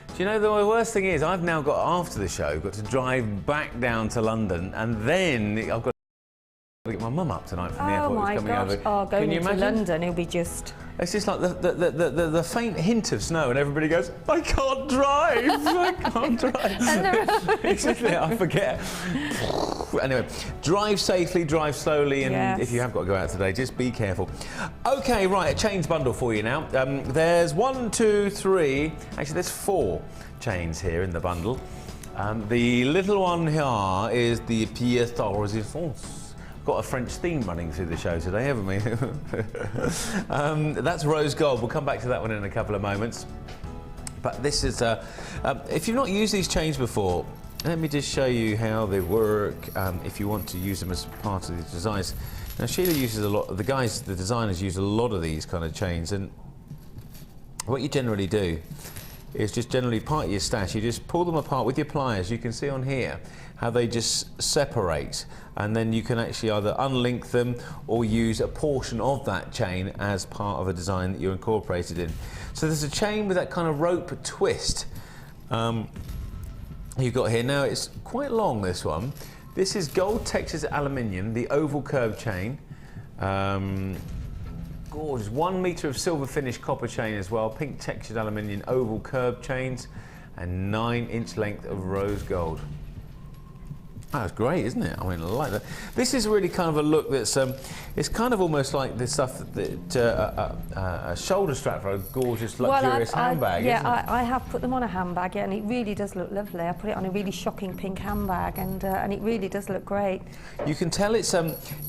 Speaker 2: Do you know the worst thing is I've now got after the show got to drive back down to London and then I've got to get my mum up tonight from the airport.
Speaker 3: Oh my gosh! Oh, going into London, it'll be just.
Speaker 2: It's just like the faint hint of snow, and everybody goes, "I can't drive! I can't drive!" Exactly, I forget. Anyway, drive safely, drive slowly, and if you have got to go out today, just be careful. Okay, right, a chains bundle for you now. There's 1, 2, 3. Actually, there's 4 chains here in the bundle. The little one here is the pièce de résistance. Got a French theme running through the show today, haven't we? That's rose gold. We'll come back to that one in a couple of moments. But this is, if you've not used these chains before, let me just show you how they work if you want to use them as part of the designs. Now, Sheila uses a lot, the designers use a lot of these kind of chains, and what you generally do is just generally part of your stash, you just pull them apart with your pliers. You can see on here how they just separate, and then you can actually either unlink them or use a portion of that chain as part of a design that you're incorporated in. So there's a chain with that kind of rope twist you've got here. Now it's quite long, this one. This is gold Texas aluminium, the oval curved chain. Gorgeous, 1 metre of silver finished copper chain as well, pink textured aluminium oval curved chains, and 9-inch length of rose gold. That's great, isn't it? I mean, I like that. This is really kind of a look that's, it's kind of almost like the stuff that a shoulder strap for a gorgeous, luxurious handbag, isn't it?
Speaker 3: I have put them on a handbag, and it really does look lovely. I put it on a really shocking pink handbag, and it really does look great.
Speaker 2: You can tell it's,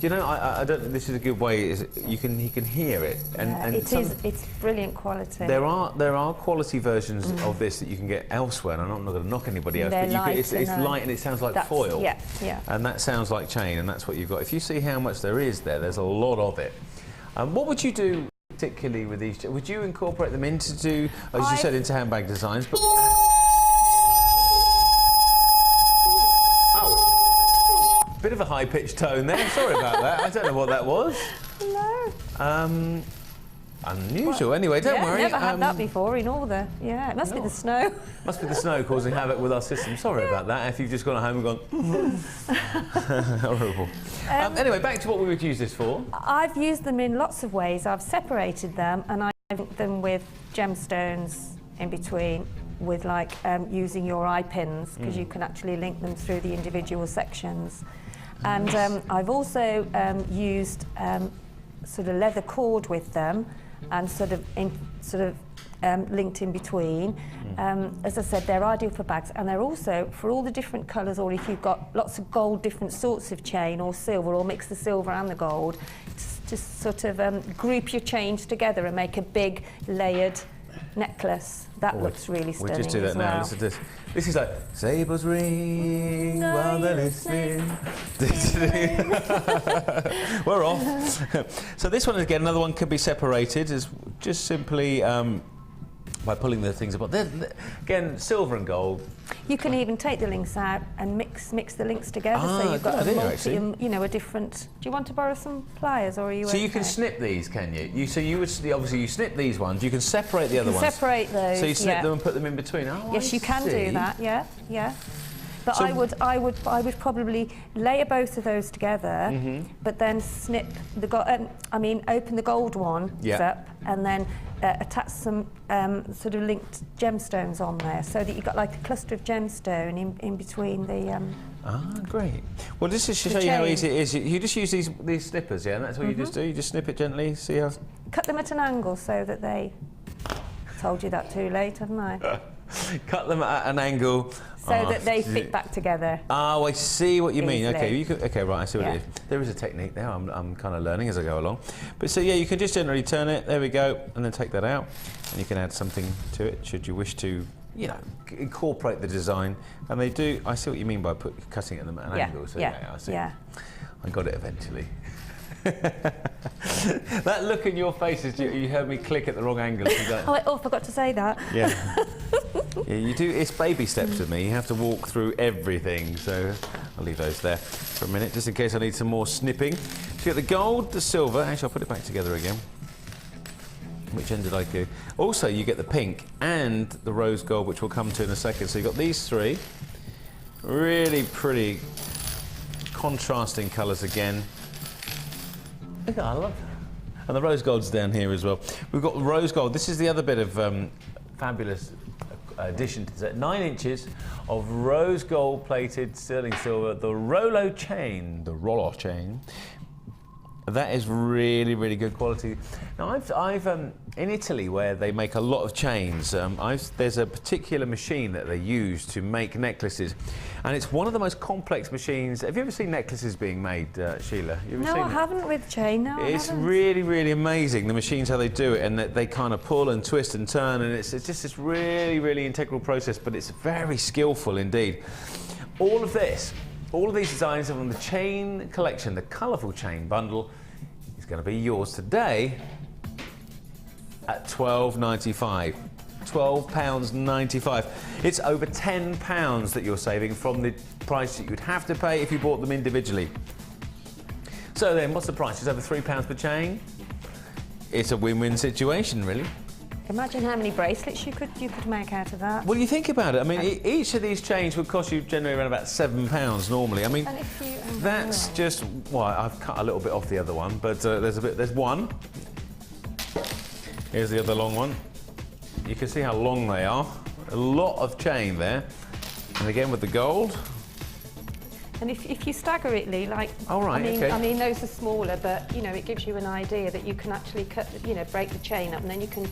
Speaker 2: you know, I don't think this is a good way, you can hear it. And
Speaker 3: it's brilliant quality.
Speaker 2: There are quality versions of this that you can get elsewhere, and I'm not going to knock anybody else, but it's light and it sounds like foil.
Speaker 3: Yeah.
Speaker 2: And that sounds like chain, and that's what you've got. If you see how much there is there's a lot of it. What would you do particularly with these? Would you incorporate them into, as you said, into handbag designs? But bit of a high-pitched tone there. Sorry about that. I don't know what that was.
Speaker 3: No.
Speaker 2: Unusual. Well, anyway, don't worry.
Speaker 3: Never had that before in all the. Yeah, it must be the snow.
Speaker 2: Must be the snow causing havoc with our system. Sorry about that. If you've just gone home and gone, horrible. Anyway, back to what we would use this for.
Speaker 3: I've used them in lots of ways. I've separated them, and I linked them with gemstones in between, with like using your eye pins, because you can actually link them through the individual sections. And I've also used sort of leather cord with them, and linked in between. As I said, they're ideal for bags, and they're also for all the different colours, or if you've got lots of gold, different sorts of chain, or silver, or mix the silver and the gold, just sort of group your chains together and make a big layered necklace. That looks really stunning.
Speaker 2: We'll just do that
Speaker 3: as
Speaker 2: now.
Speaker 3: well.
Speaker 2: Listen to this. This is like Sabres ring while they're listening. We're off. So this one again, another one could be separated. Is just simply by pulling the things apart. Again, silver and gold.
Speaker 3: You can even take the links out and mix the links together, so you've got a different. Do you want to borrow some pliers, or are you?
Speaker 2: So you can snip these, can you? So you would obviously you snip these ones. You can separate the other ones.
Speaker 3: Separate those.
Speaker 2: So you snip them and put them in between. Oh,
Speaker 3: yes, you can do that. Yeah, yeah. But so I would probably layer both of those together, but then snip the open the gold one up, and then attach some sort of linked gemstones on there, so that you've got like a cluster of gemstone in between the.
Speaker 2: Great. Well, this is to show you how easy it is. You just use these snippers, yeah, and that's what you just do. You just snip it gently. See how.
Speaker 3: Cut them at an angle so that they. Told you that too late, haven't I?
Speaker 2: Cut them at an angle.
Speaker 3: So that they fit back together.
Speaker 2: Oh, I see what you mean.
Speaker 3: Easily.
Speaker 2: Okay, right, I see what it is. There is a technique there. I'm kind of learning as I go along. But so, yeah, you can just generally turn it. There we go. And then take that out. And you can add something to it should you wish to, incorporate the design. And they do, I see what you mean by cutting it at an angle. So, I see. Yeah. I got it eventually. That look in your face is you heard me click at the wrong angle.
Speaker 3: I forgot to say that.
Speaker 2: Yeah. Yeah, you do. It's baby steps with me. You have to walk through everything. So I'll leave those there for a minute, just in case I need some more snipping. So you get the gold, the silver. Actually, I'll put it back together again. Which end did I do? Also, you get the pink and the rose gold, which we'll come to in a second. So you've got these three. Really pretty, contrasting colours again. Look, I love that. And the rose gold's down here as well. We've got rose gold. This is the other bit of fabulous addition to that. 9 inches of rose gold plated sterling silver, the Rollo chain. That is really, really good quality. Now, I've in Italy, where they make a lot of chains, there's a particular machine that they use to make necklaces, and it's one of the most complex machines. Have you ever seen necklaces being made, Sheila? You ever
Speaker 3: no,
Speaker 2: seen
Speaker 3: I haven't with chain. No,
Speaker 2: it's
Speaker 3: I haven't.
Speaker 2: really, really amazing, the machines, how they do it, and that they kind of pull and twist and turn, and it's just this really, really integral process, but it's very skillful indeed. All of these designs are from the chain collection, the colourful chain bundle, is going to be yours today at £12.95. £12.95. It's over £10 that you're saving from the price that you'd have to pay if you bought them individually. So then, what's the price? It's over £3 per chain. It's a win-win situation, really.
Speaker 3: Imagine how many bracelets you could make out of that.
Speaker 2: Well, you think about it. I mean, each of these chains would cost you generally around about £7 normally. I mean, that's just. Well, I've cut a little bit off the other one, but there's one. Here's the other long one. You can see how long they are. A lot of chain there. And again with the gold.
Speaker 3: And if you stagger it, Lee, like, I mean, those are smaller, but it gives you an idea that you can actually cut, break the chain up, and then you can.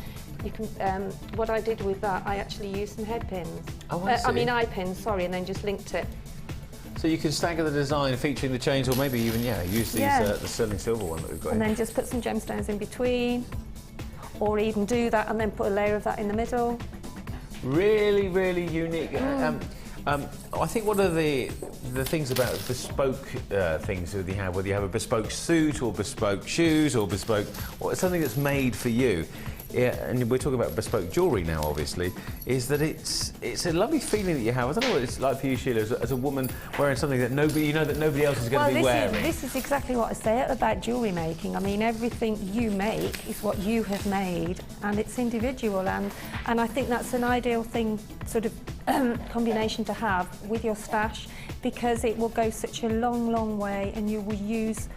Speaker 3: What I did with that, I actually used some head pins.
Speaker 2: Oh, I see.
Speaker 3: Eye pins, sorry, and then just linked it.
Speaker 2: So you can stagger the design featuring the chains, or maybe even use these the sterling silver one that we've got.
Speaker 3: And then just put some gemstones in between, or even do that and then put a layer of that in the middle.
Speaker 2: Really, really unique. I think one of the things about bespoke things that you have, whether you have a bespoke suit or bespoke shoes or bespoke, or something that's made for you, and we're talking about bespoke jewellery now, obviously, is that it's a lovely feeling that you have. I don't know what it's like for you, Sheila, as a woman wearing something that nobody else is going to be wearing.
Speaker 3: This is exactly what I say about jewellery making. I mean, everything you make is what you have made, and it's individual, and I think that's an ideal thing, sort of combination to have with your stash, because it will go such a long, long way, and you will use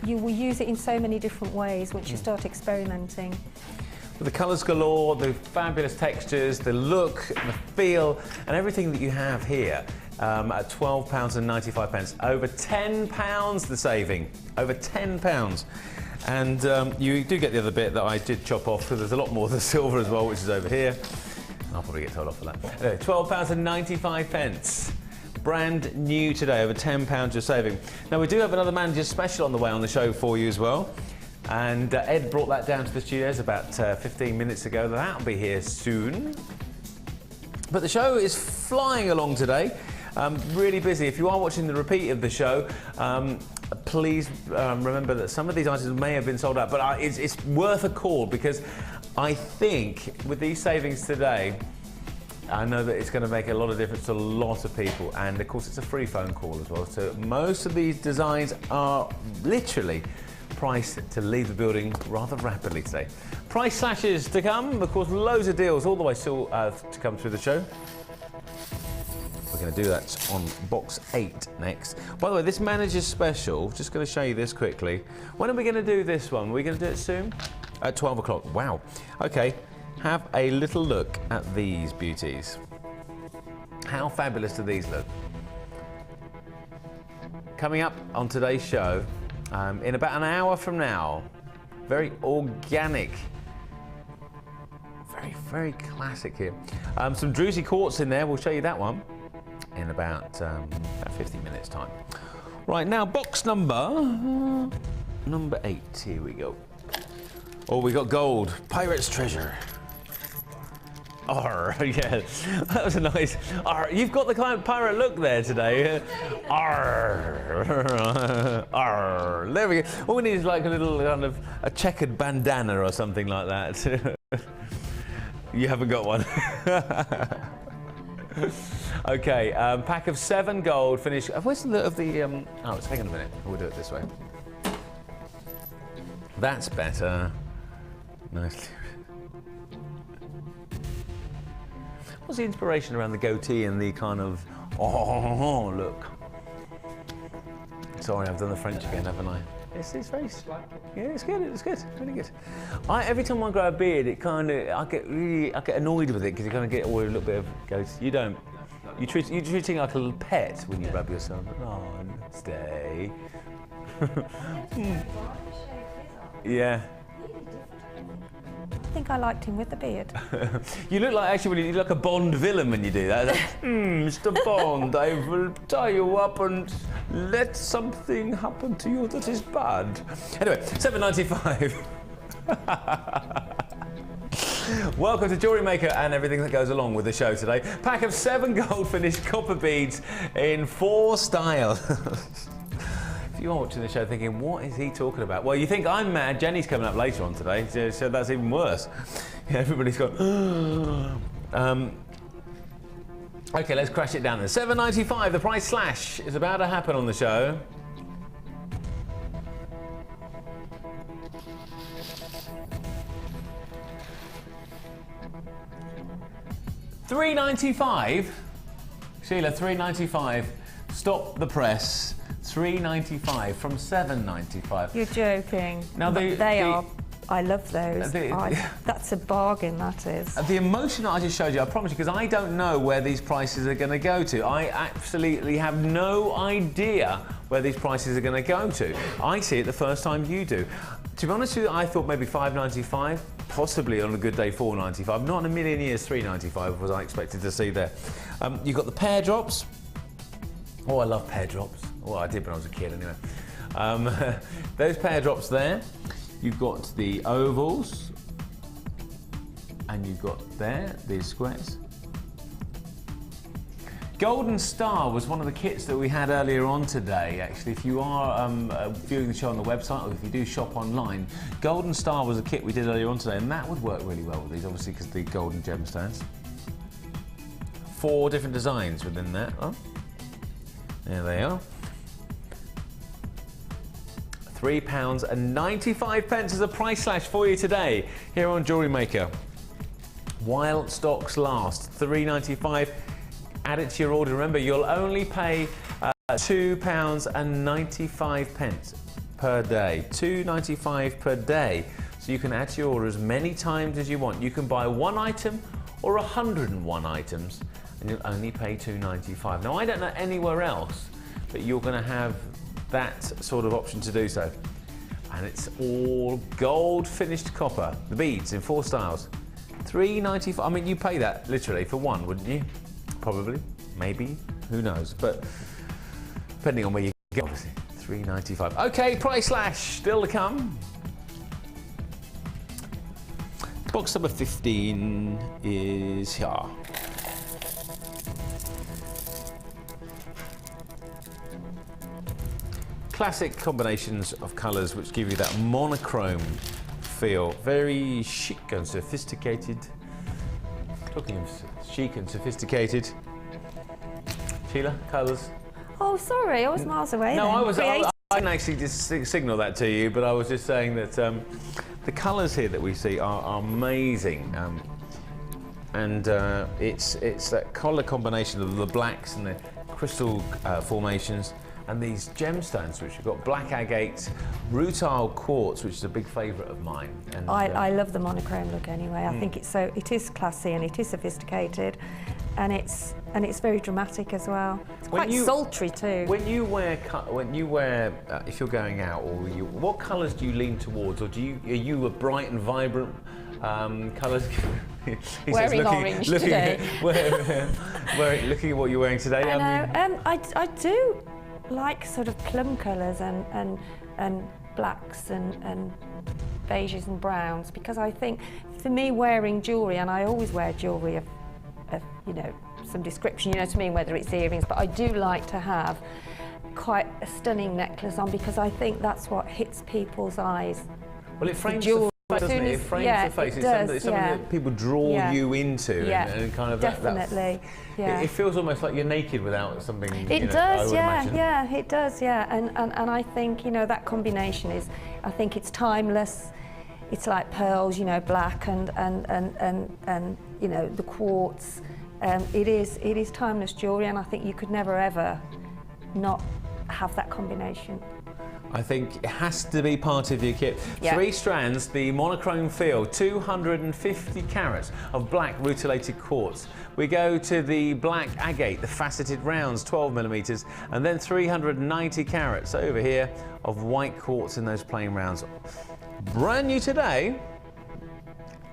Speaker 3: it in so many different ways once you start experimenting.
Speaker 2: The colours galore, the fabulous textures, the look, and the feel, and everything that you have here at £12.95. Over £10 the saving. Over £10. And you do get the other bit that I did chop off, because there's a lot more of the silver as well, which is over here. I'll probably get told off for that. Anyway, £12.95. Brand new today, over £10 you're saving. Now, we do have another manager's special on the way on the show for you as well. And Ed brought that down to the studios about 15 minutes ago. That'll be here soon. But the show is flying along today. Really busy. If you are watching the repeat of the show, please remember that some of these items may have been sold out, but it's worth a call, because I think with these savings today, I know that it's going to make a lot of difference to a lot of people, and of course it's a free phone call as well. So most of these designs are literally priced to leave the building rather rapidly today. Price slashes to come, of course, loads of deals all the way still to come through the show. We're going to do that on box 8 next. By the way, this manager's special, just going to show you this quickly. When are we going to do this one? Are we going to do it soon? At 12 o'clock. Wow. Okay, have a little look at these beauties. How fabulous do these look? Coming up on today's show, in about an hour from now, very organic, very classic here. Some Druzy quartz in there, we'll show you that one in about 50 minutes time. Right, now box number 8, here we go. Oh, we got gold, Pirate's Treasure. Arr, yeah, that was a nice, arr, you've got the kind of pirate look there today. Arr, arr, there we go. All we need is like a little kind of a checkered bandana or something like that. You haven't got one. Okay, pack of 7 gold, finish. Where's the of the? Oh, it's hang on a minute. We'll do it this way. That's better. Nicely. What's the inspiration around the goatee and the kind of look? Sorry, I've done the French again, haven't I? It's very, yeah, it's good. It's good, really good. Every time I grow a beard, it kind of I get annoyed with it, because you kind of get all a little bit of goatee. You don't. You're treating it like a little pet when you rub yourself. Oh, stay. Yeah.
Speaker 3: I think I liked him with the beard.
Speaker 2: You look like, actually, you look like a Bond villain when you do that. Like, Mr. Bond, I will tie you up and let something happen to you that is bad. Anyway, £7.95. Welcome to Jewellery Maker and everything that goes along with the show today. Pack of 7 gold finished copper beads in 4 styles. If you are watching the show thinking, what is he talking about? Well, you think I'm mad. Jenny's coming up later on today, so that's even worse. Yeah, everybody's gone, Okay, let's crash it down then. £7.95, the price slash is about to happen on the show. £3.95. Sheila, £3.95. Stop the press. £3.95 from £7.95.
Speaker 3: You're joking.
Speaker 2: Now
Speaker 3: they are. I love those. That's a bargain, that is.
Speaker 2: The emotion that I just showed you, I promise you, because I don't know where these prices are going to go to. I absolutely have no idea where these prices are going to go to. I see it the first time you do. To be honest with you, I thought maybe £5.95, possibly on a good day £4.95. Not in a million years £3.95 was I expected to see there. You've got the pear drops. Oh, I love pear drops. Well, I did when I was a kid anyway. Those pear drops there. You've got the ovals, and you've got there, these squares. Golden Star was one of the kits that we had earlier on today, actually. If you are viewing the show on the website, or if you do shop online, Golden Star was a kit we did earlier on today, and that would work really well with these, obviously, because the golden gemstones. 4 different designs within that. Oh, there they are. £3.95 as a price slash for you today here on Jewellery Maker. While stocks last, £3.95. Add it to your order. Remember, you'll only pay £2.95 per day. £2.95 per day. So you can add to your order as many times as you want. You can buy 1 item or 101 items, and you'll only pay £2.95. Now, I don't know anywhere else that you're going to have that sort of option to do so. And it's all gold finished copper. The beads in 4 styles. £3.95. I mean, you pay that literally for one, wouldn't you? Probably, maybe, who knows? But depending on where you get, obviously, £3.95. Okay, price slash still to come. Box number 15 is here. Classic combinations of colours which give you that monochrome feel. Very chic and sophisticated. Talking of chic and sophisticated. Sheila, colours?
Speaker 3: Oh, sorry, I was miles away.
Speaker 2: No,
Speaker 3: then.
Speaker 2: I didn't actually just signal that to you, but I was just saying that the colours here that we see are amazing. It's that colour combination of the blacks and the crystal formations, and these gemstones, which have got black agate, rutile quartz, which is a big favourite of mine. And,
Speaker 3: I love the monochrome look anyway. I think it is classy and it is sophisticated, and it's very dramatic as well. It's quite sultry too.
Speaker 2: When you wear, if you're going out, what colours do you lean towards, or are you a bright and vibrant colours?
Speaker 3: Wearing orange today.
Speaker 2: Looking at what you're wearing today.
Speaker 3: I do like sort of plum colours and blacks and beiges and browns, because I think for me wearing jewellery, and I always wear jewellery of you know, some description, you know what I mean, whether it's earrings, but I do like to have quite a stunning necklace on, because I think that's what hits people's eyes.
Speaker 2: Well, it frames the face, doesn't it? It frames the face. It's something that people draw you into, and kind of
Speaker 3: definitely.
Speaker 2: It feels almost like you're naked without something.
Speaker 3: It does, it does, and I think, you know, that combination is, I think it's timeless. It's like pearls, you know, black and you know, the quartz. It is timeless jewellery, and I think you could never ever not have that combination.
Speaker 2: I think it has to be part of your kit. 3 strands, the monochrome feel, 250 carats of black rutilated quartz. We go to the black agate, the faceted rounds, 12mm, and then 390 carats over here of white quartz in those plain rounds. Brand new today,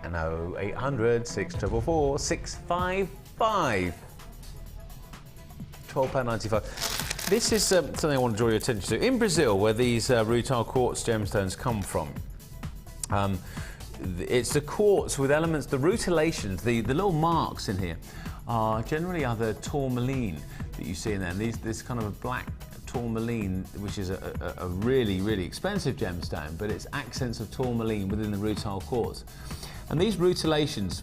Speaker 2: and 0800 644 655. £12.95. This is something I want to draw your attention to. In Brazil, where these rutile quartz gemstones come from, it's the quartz with elements, the rutilations, the little marks in here are generally other tourmaline that you see in there. And this kind of a black tourmaline, which is a really, really expensive gemstone, but it's accents of tourmaline within the rutile quartz. And these rutilations,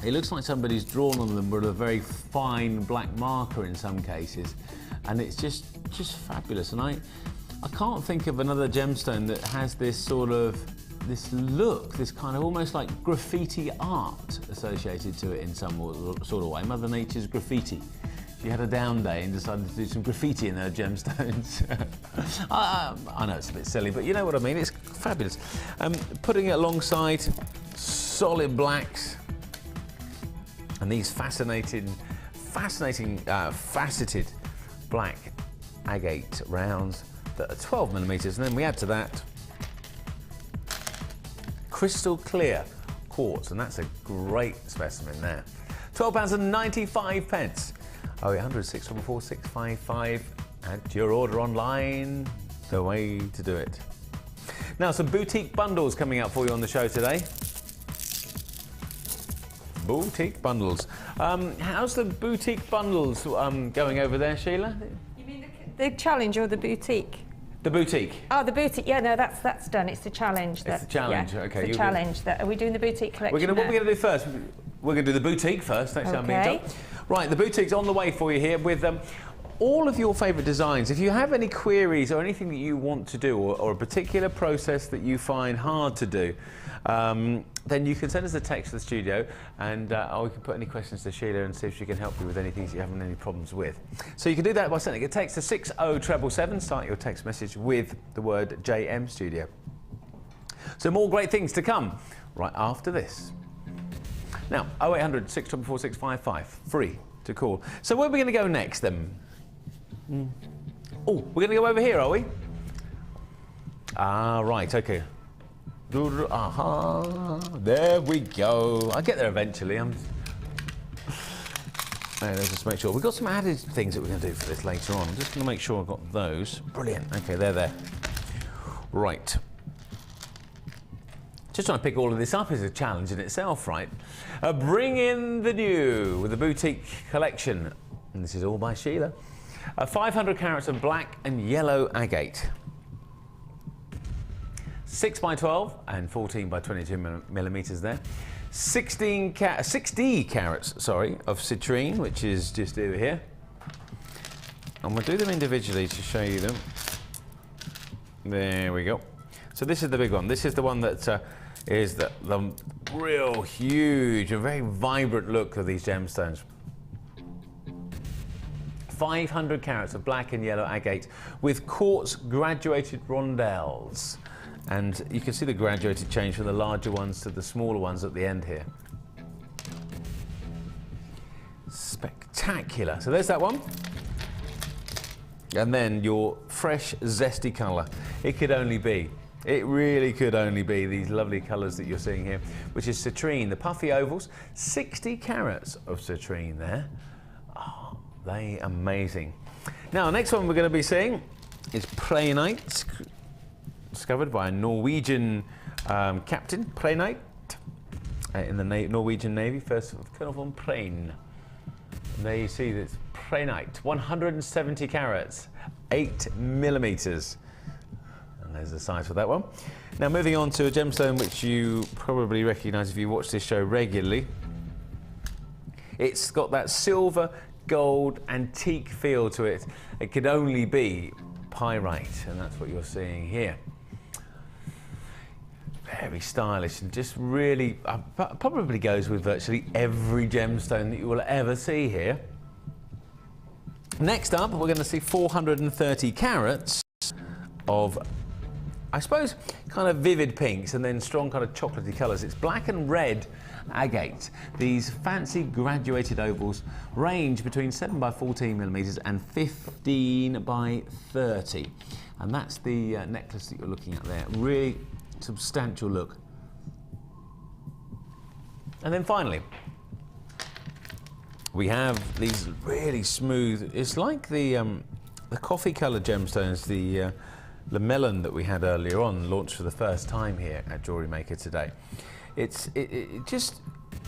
Speaker 2: it looks like somebody's drawn on them with a very fine black marker in some cases, and it's just fabulous. And I can't think of another gemstone that has this sort of look, this kind of almost like graffiti art associated to it in some sort of way. Mother Nature's graffiti. She had a down day and decided to do some graffiti in her gemstones. I know it's a bit silly, but you know what I mean. It's fabulous. Putting it alongside solid blacks and these fascinating faceted black agate rounds that are 12mm, and then we add to that crystal clear quartz, and that's a great specimen there. £12.95. 0800 644 655. Add your order online, the way to do it. Now, some boutique bundles coming up for you on the show today. Boutique bundles. How's the boutique bundles going over there, Sheila?
Speaker 3: You mean the challenge or the boutique?
Speaker 2: The boutique.
Speaker 3: Oh, the boutique. Yeah, no, that's done. It's the challenge.
Speaker 2: It's the challenge.
Speaker 3: Yeah,
Speaker 2: okay.
Speaker 3: It's the challenge. Are we doing the boutique collection?
Speaker 2: What we're going to do first? We're going to do the boutique first. Thanks,
Speaker 3: okay.
Speaker 2: Right, the boutique's on the way for you here with all of your favourite designs. If you have any queries or anything that you want to do, or a particular process that you find hard to do, then you can send us a text to the studio, and we can put any questions to Sheila and see if she can help you with any things you're having any problems with. So you can do that by sending a text to 60777. Start your text message with the word JM Studio. So more great things to come right after this. Now, 0800 644 655, free to call. So where are we going to go next then? Oh, we're going to go over here, are we? Ah, right, okay. There we go. I'll get there eventually. Let's just make sure. We've got some added things that we're going to do for this later on. I'm just going to make sure I've got those. Brilliant. Okay, they're there. Right. Just trying to pick all of this up is a challenge in itself, right? Bring in the new with the boutique collection. And this is all by Sheila. 500 carats of black and yellow agate. 6 by 12 and 14 by 22 millimeters there. 60 carats, sorry, of citrine, which is just over here. I'm going to do them individually to show you them. There we go. So this is the big one. This is the one that is the real huge and very vibrant look of these gemstones. 500 carats of black and yellow agate with quartz graduated rondelles. And you can see the graduated change from the larger ones to the smaller ones at the end here. Spectacular. So there's that one. And then your fresh, zesty colour. It could only be, it really could only be these lovely colours that you're seeing here, which is citrine, the puffy ovals, 60 carats of citrine there. Oh, they amazing. Now, next one we're going to be seeing is Prehnite, discovered by a Norwegian captain, Prehnite, in the Norwegian Navy, first Colonel von Prehn. And there you see this Prehnite, 170 carats, 8 millimeters. And there's the size for that one. Now moving on to a gemstone which you probably recognize if you watch this show regularly. It's got that silver, gold, antique feel to it. It could only be pyrite, and that's what you're seeing here. Very stylish and just really probably goes with virtually every gemstone that you will ever see here. Next up, we're going to see 430 carats of, I suppose, kind of vivid pinks and then strong kind of chocolatey colours. It's black and red agate. These fancy graduated ovals range between 7 by 14 millimeters and 15 by 30. And that's the necklace that you're looking at there. Really substantial look. And then finally, we have these really smooth, it's like the coffee coloured gemstones, the melon that we had earlier on, launched for the first time here at Jewellery Maker today. It just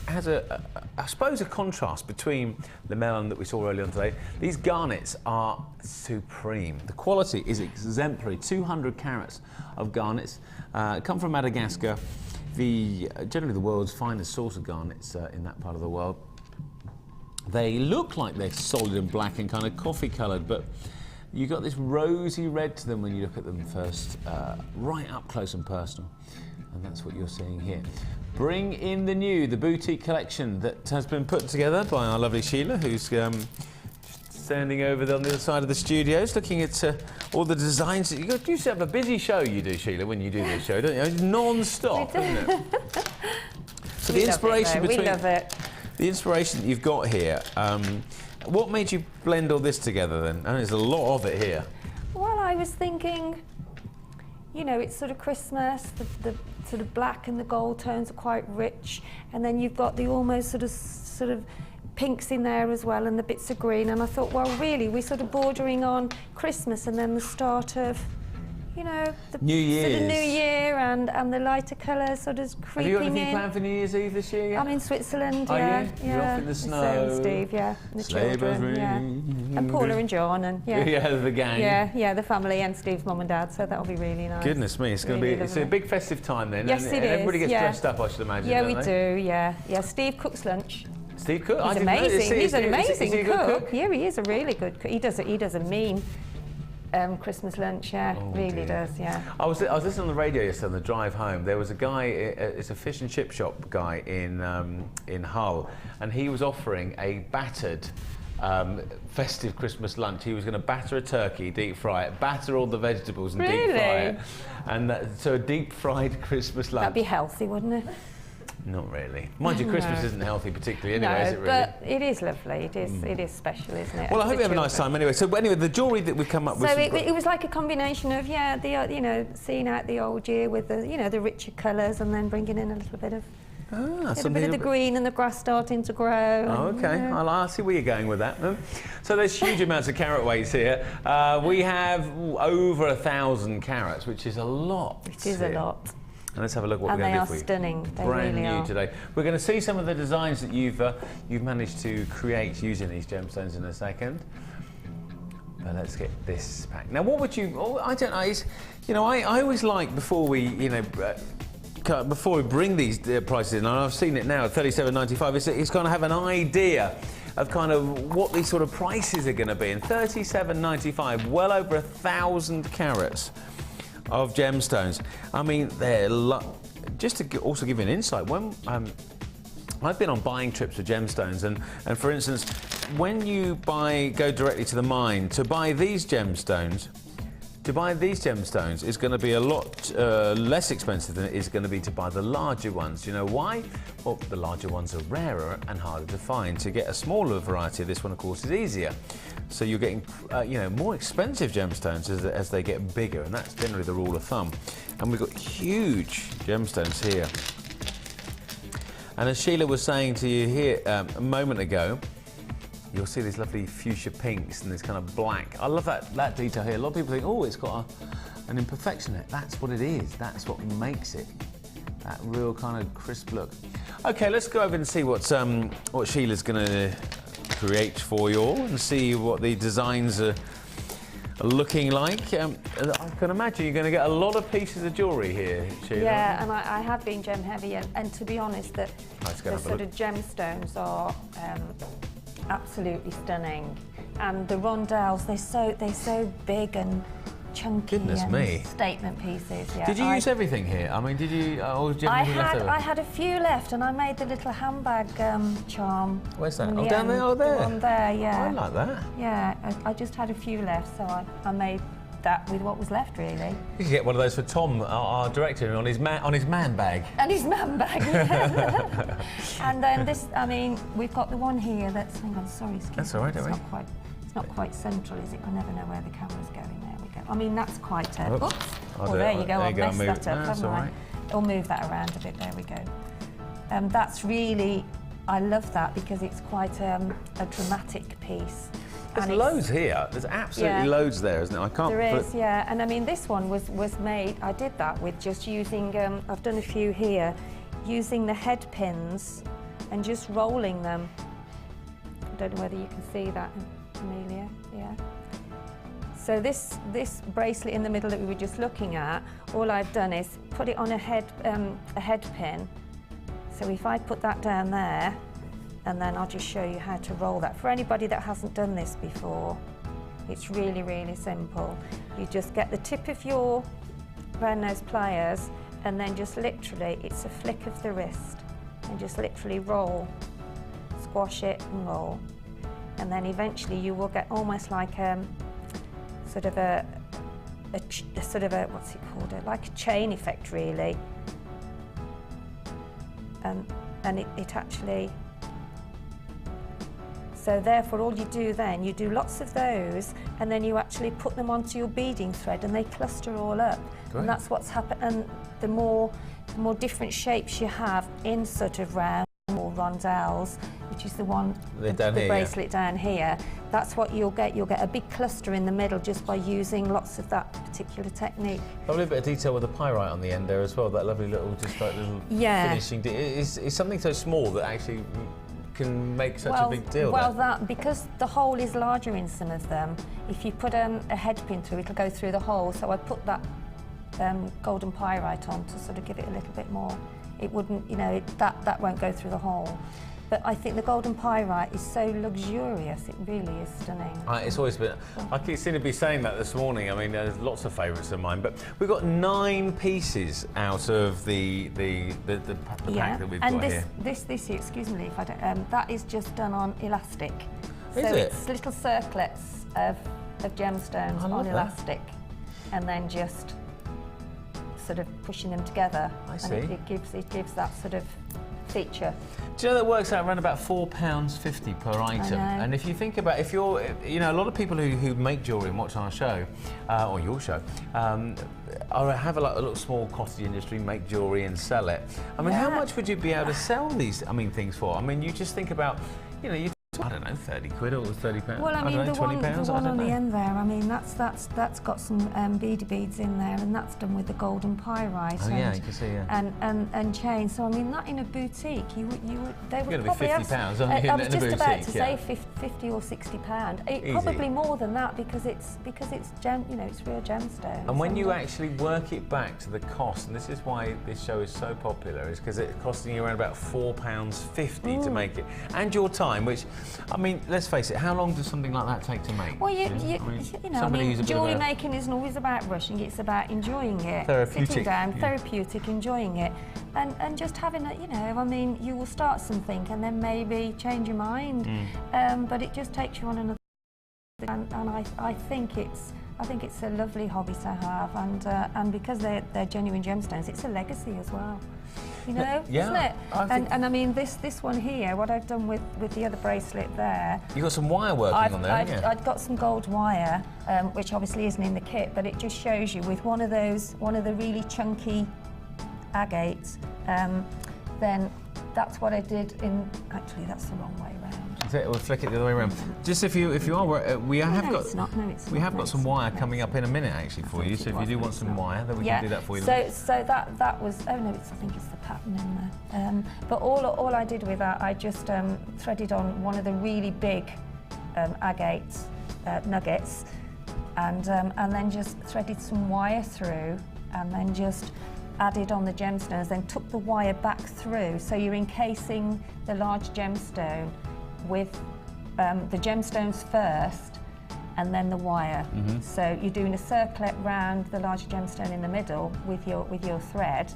Speaker 2: has I suppose a contrast between the melon that we saw earlier on today. These garnets are supreme. The quality is exemplary. 200 carats of garnets come from Madagascar, generally the world's finest source of garnets in that part of the world. They look like they're solid and black and kind of coffee coloured, but you've got this rosy red to them when you look at them first, right up close and personal. And that's what you're seeing here. Bring in the new, the boutique collection that has been put together by our lovely Sheila, who's standing over on the other side of the studios, looking at all the designs. You used to have a busy show, you do, Sheila, when you do this show, don't you? It's non-stop, isn't it? So the inspiration between... We love it. The inspiration that you've got here, what made you blend all this together then? I mean, there's a lot of it here.
Speaker 3: Well, I was thinking, you know, it's sort of Christmas, the sort of black and the gold tones are quite rich, and then you've got the almost sort of pinks in there as well, and the bits of green, and I thought, well, really, we're sort of bordering on Christmas and then the start of, you know, the
Speaker 2: New Year's.
Speaker 3: Sort of New Year and the lighter colours sort of creeping in.
Speaker 2: Have you got anything planned for New Year's Eve this year yet?
Speaker 3: I'm in Switzerland,
Speaker 2: Are
Speaker 3: yeah.
Speaker 2: you?
Speaker 3: Yeah.
Speaker 2: You're off in the snow.
Speaker 3: So and Steve, yeah. And the children, yeah. And Paula and John, and yeah.
Speaker 2: Yeah, the gang.
Speaker 3: Yeah, the family and Steve's mum and dad, so that'll be really nice.
Speaker 2: Goodness me, it's going to be, it's a big festive time then.
Speaker 3: Yes,
Speaker 2: and
Speaker 3: it is.
Speaker 2: Everybody gets dressed up, I should imagine,
Speaker 3: Yeah,
Speaker 2: don't
Speaker 3: we
Speaker 2: they?
Speaker 3: do, yeah. Yeah, Steve cooks lunch.
Speaker 2: Steve cooks?
Speaker 3: He's amazing. He's an amazing
Speaker 2: is he a good
Speaker 3: cook. Yeah, he is a really good cook. He does a mean Christmas lunch, yeah, really does, yeah.
Speaker 2: I was listening on the radio yesterday on the drive home. There was a guy, it's a fish and chip shop guy in Hull, and he was offering a battered festive Christmas lunch. He was going to batter a turkey, deep fry it, batter all the vegetables and deep fry it. And so a deep fried Christmas lunch.
Speaker 3: That'd be healthy, wouldn't it?
Speaker 2: Not really. Mind you, Christmas isn't healthy particularly anyway, is it really?
Speaker 3: But it is lovely. It is special, isn't it?
Speaker 2: Well, I hope you have a nice time anyway. So anyway, the jewellery that we've come up with...
Speaker 3: So it was like a combination of, seeing out the old year with the, the richer colours, and then bringing in a little bit of... a bit of the green and the grass starting to grow.
Speaker 2: Oh, okay. I'll see where you're going with that. So there's huge amounts of carat weights here. We have over 1,000 carats, which is a lot.
Speaker 3: It is a lot.
Speaker 2: And let's have a look what
Speaker 3: And
Speaker 2: we're
Speaker 3: they
Speaker 2: going
Speaker 3: are
Speaker 2: to do for you.
Speaker 3: stunning. They
Speaker 2: Brand
Speaker 3: really
Speaker 2: new
Speaker 3: are.
Speaker 2: today. We're going to see some of the designs that you've managed to create using these gemstones in a second. But let's get this pack. Now, what would you? Oh, I don't know. It's, you know, I always like before we, you know. Before we bring these prices in, and I've seen it now at $37.95, it's kind of have an idea of kind of what these sort of prices are going to be. And $37.95, well over 1,000 carats of gemstones. I mean, they're just to also give you an insight. When I've been on buying trips for gemstones, and for instance, when you go directly to the mine to buy these gemstones. To buy these gemstones is going to be a lot less expensive than it is going to be to buy the larger ones. You know why? Well, the larger ones are rarer and harder to find. To get a smaller variety of this one, of course, is easier. So you're getting, you know, more expensive gemstones as they get bigger, and that's generally the rule of thumb. And we've got huge gemstones here. And as Sheila was saying to you here a moment ago, you'll see these lovely fuchsia pinks and this kind of black. I love that detail here. A lot of people think, oh, it's got an imperfection in it. That's what it is. That's what makes it. That real kind of crisp look. Okay, let's go over and see what Sheila's going to create for you all and see what the designs are looking like. I can imagine you're going to get a lot of pieces of jewellery here, Sheila.
Speaker 3: Yeah, and I have been gem heavy, and to be honest, the sort of gemstones are absolutely stunning, and the rondelles, they're so big and chunky.
Speaker 2: Goodness
Speaker 3: and
Speaker 2: me.
Speaker 3: Statement pieces. Yeah.
Speaker 2: Did you use everything here? I mean, did you? Or did you have anything left over?
Speaker 3: I had a few left, and I made the little handbag charm.
Speaker 2: Where's that?
Speaker 3: in
Speaker 2: Oh,
Speaker 3: the
Speaker 2: down there.
Speaker 3: end.
Speaker 2: Oh, there.
Speaker 3: The one there, yeah.
Speaker 2: I like that.
Speaker 3: Yeah, I just had a few left, so I made that with what was left, really.
Speaker 2: You could get one of those for Tom, our director, on his man bag.
Speaker 3: And his man bag. Yeah. And then this, I mean, we've got the one here that's. Hang on, sorry, excuse me.
Speaker 2: That's all right, don't worry.
Speaker 3: It's not quite central, is it? I never know where the camera's going. There we go. I mean, that's quite a.
Speaker 2: Oops.
Speaker 3: Oops. Oh, there you go. I've messed that up,
Speaker 2: That's
Speaker 3: haven't
Speaker 2: all
Speaker 3: I?
Speaker 2: right.
Speaker 3: I'll move that around a bit. There we go. That's really. I love that because it's quite a dramatic piece.
Speaker 2: There's loads here. There's absolutely loads there, isn't it? I can't.
Speaker 3: There is, yeah. And I mean, this one was made. I did that with just using. I've done a few here, using the head pins, and just rolling them. I don't know whether you can see that, Amelia. Yeah. So this bracelet in the middle that we were just looking at, all I've done is put it on a head pin. So if I put that down there, and then I'll just show you how to roll that. For anybody that hasn't done this before, it's really, really simple. You just get the tip of your round nose pliers, and then just literally, it's a flick of the wrist, and just literally roll, squash it and roll. And then eventually you will get almost like sort of a what's it called? Like a chain effect, really. And it actually. So therefore, all you do then, you do lots of those, and then you actually put them onto your beading thread, and they cluster all up.
Speaker 2: Great.
Speaker 3: And that's what's happened. And the more different shapes you have in sort of round or rondelles, which is the one, the bracelet down here, that's what you'll get. You'll get a big cluster in the middle just by using lots of that particular technique.
Speaker 2: Lovely bit of detail with the pyrite on the end there as well. That lovely little, just like little finishing. It's something so small that actually can make such a big deal.
Speaker 3: Well, because the hole is larger in some of them, if you put a head pin through, it'll go through the hole. So I put that golden pyrite on to sort of give it a little bit more. It wouldn't, you know, that won't go through the hole. But I think the golden pyrite is so luxurious, it really is stunning.
Speaker 2: It's always been, I seem to be saying that this morning. I mean, there's lots of favourites of mine, but we've got 9 pieces out of the pack that we've got here.
Speaker 3: And this here, excuse me, if I don't, that is just done on elastic.
Speaker 2: Is
Speaker 3: so
Speaker 2: it?
Speaker 3: It's little circlets of gemstones on elastic, and then just sort of pushing them together.
Speaker 2: I see.
Speaker 3: And it gives that sort of feature.
Speaker 2: Do you know that works out around about £4.50 per item? And if you think about, if you're, you know, a lot of people who make jewellery and watch our show, or your show, have a little small cottage industry, make jewellery and sell it. I mean, how much would you be able to sell these, things for? I mean, you just think about, you know, you I don't know, 30 quid or 30 pounds.
Speaker 3: Well, I mean,
Speaker 2: don't know,
Speaker 3: the
Speaker 2: 20
Speaker 3: one,
Speaker 2: pounds,
Speaker 3: the one
Speaker 2: I don't
Speaker 3: on the
Speaker 2: know.
Speaker 3: end there, I mean, that's got some beady beads in there, and that's done with the golden pyrite.
Speaker 2: Oh, yeah, you can see, yeah.
Speaker 3: And chain. So I mean, that in a boutique, they would
Speaker 2: You're
Speaker 3: probably
Speaker 2: gonna be £50, aren't you,
Speaker 3: I
Speaker 2: in
Speaker 3: was
Speaker 2: a
Speaker 3: just about
Speaker 2: boutique,
Speaker 3: to
Speaker 2: yeah.
Speaker 3: say 50 or 60 pound.
Speaker 2: Easy.
Speaker 3: Probably more than that because it's it's real gemstones.
Speaker 2: And when you actually work it back to the cost, and this is why this show is so popular, is because it's costing you around about £4.50 to make it, and your time. Which, I mean, let's face it, how long does something like that take to make?
Speaker 3: Well, you know, I mean, jewellery
Speaker 2: a...
Speaker 3: making isn't always about rushing. It's about enjoying it,
Speaker 2: Therapeutic,
Speaker 3: sitting down,
Speaker 2: yeah.
Speaker 3: therapeutic, enjoying it, and just having a, you know, I mean, you will start something and then maybe change your mind, but it just takes you on another. And I think it's a lovely hobby to have, and because they're genuine gemstones, it's a legacy as well. You know,
Speaker 2: yeah,
Speaker 3: isn't it? And I mean, this one here, what I've done with the other bracelet there.
Speaker 2: You've got some wire working on there, haven't you?
Speaker 3: I've got some gold wire, which obviously isn't in the kit, but it just shows you with one of the really chunky agates. Then that's what I did in. Actually, that's the wrong way around.
Speaker 2: We'll flick it the other way around. Just if you are, we have got some wire coming up in a minute actually for you. So if you do want some wire, then we can do that for you.
Speaker 3: So that was. Oh no, I think it's the pattern in there. But all I did with that, I just threaded on one of the really big agate nuggets, and then just threaded some wire through, and then just added on the gemstones, then took the wire back through. So you're encasing the large gemstone with the gemstones first and then the wire. So you're doing a circlet round the large gemstone in the middle with your thread,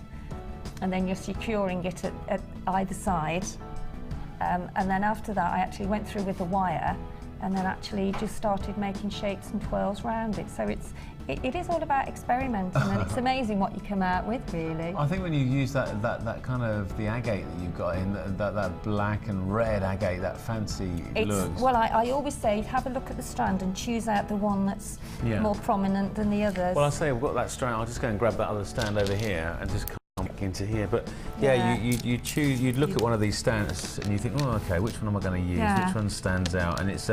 Speaker 3: and then you're securing it at either side. And then after that I actually went through with the wire and then actually just started making shapes and twirls around it. So it is all about experimenting, and it's amazing what you come out with, really.
Speaker 2: I think when you use that kind of the agate that you've got in, that black and red agate, that fancy looks.
Speaker 3: Well, I always say have a look at the strand and choose out the one that's more prominent than the others.
Speaker 2: Well, I'll say we've got that strand. I'll just go and grab that other stand over here and just come back into here. But yeah, you choose. You'd look at one of these stands and you think, oh, okay, which one am I going to use? Which one stands out? And it's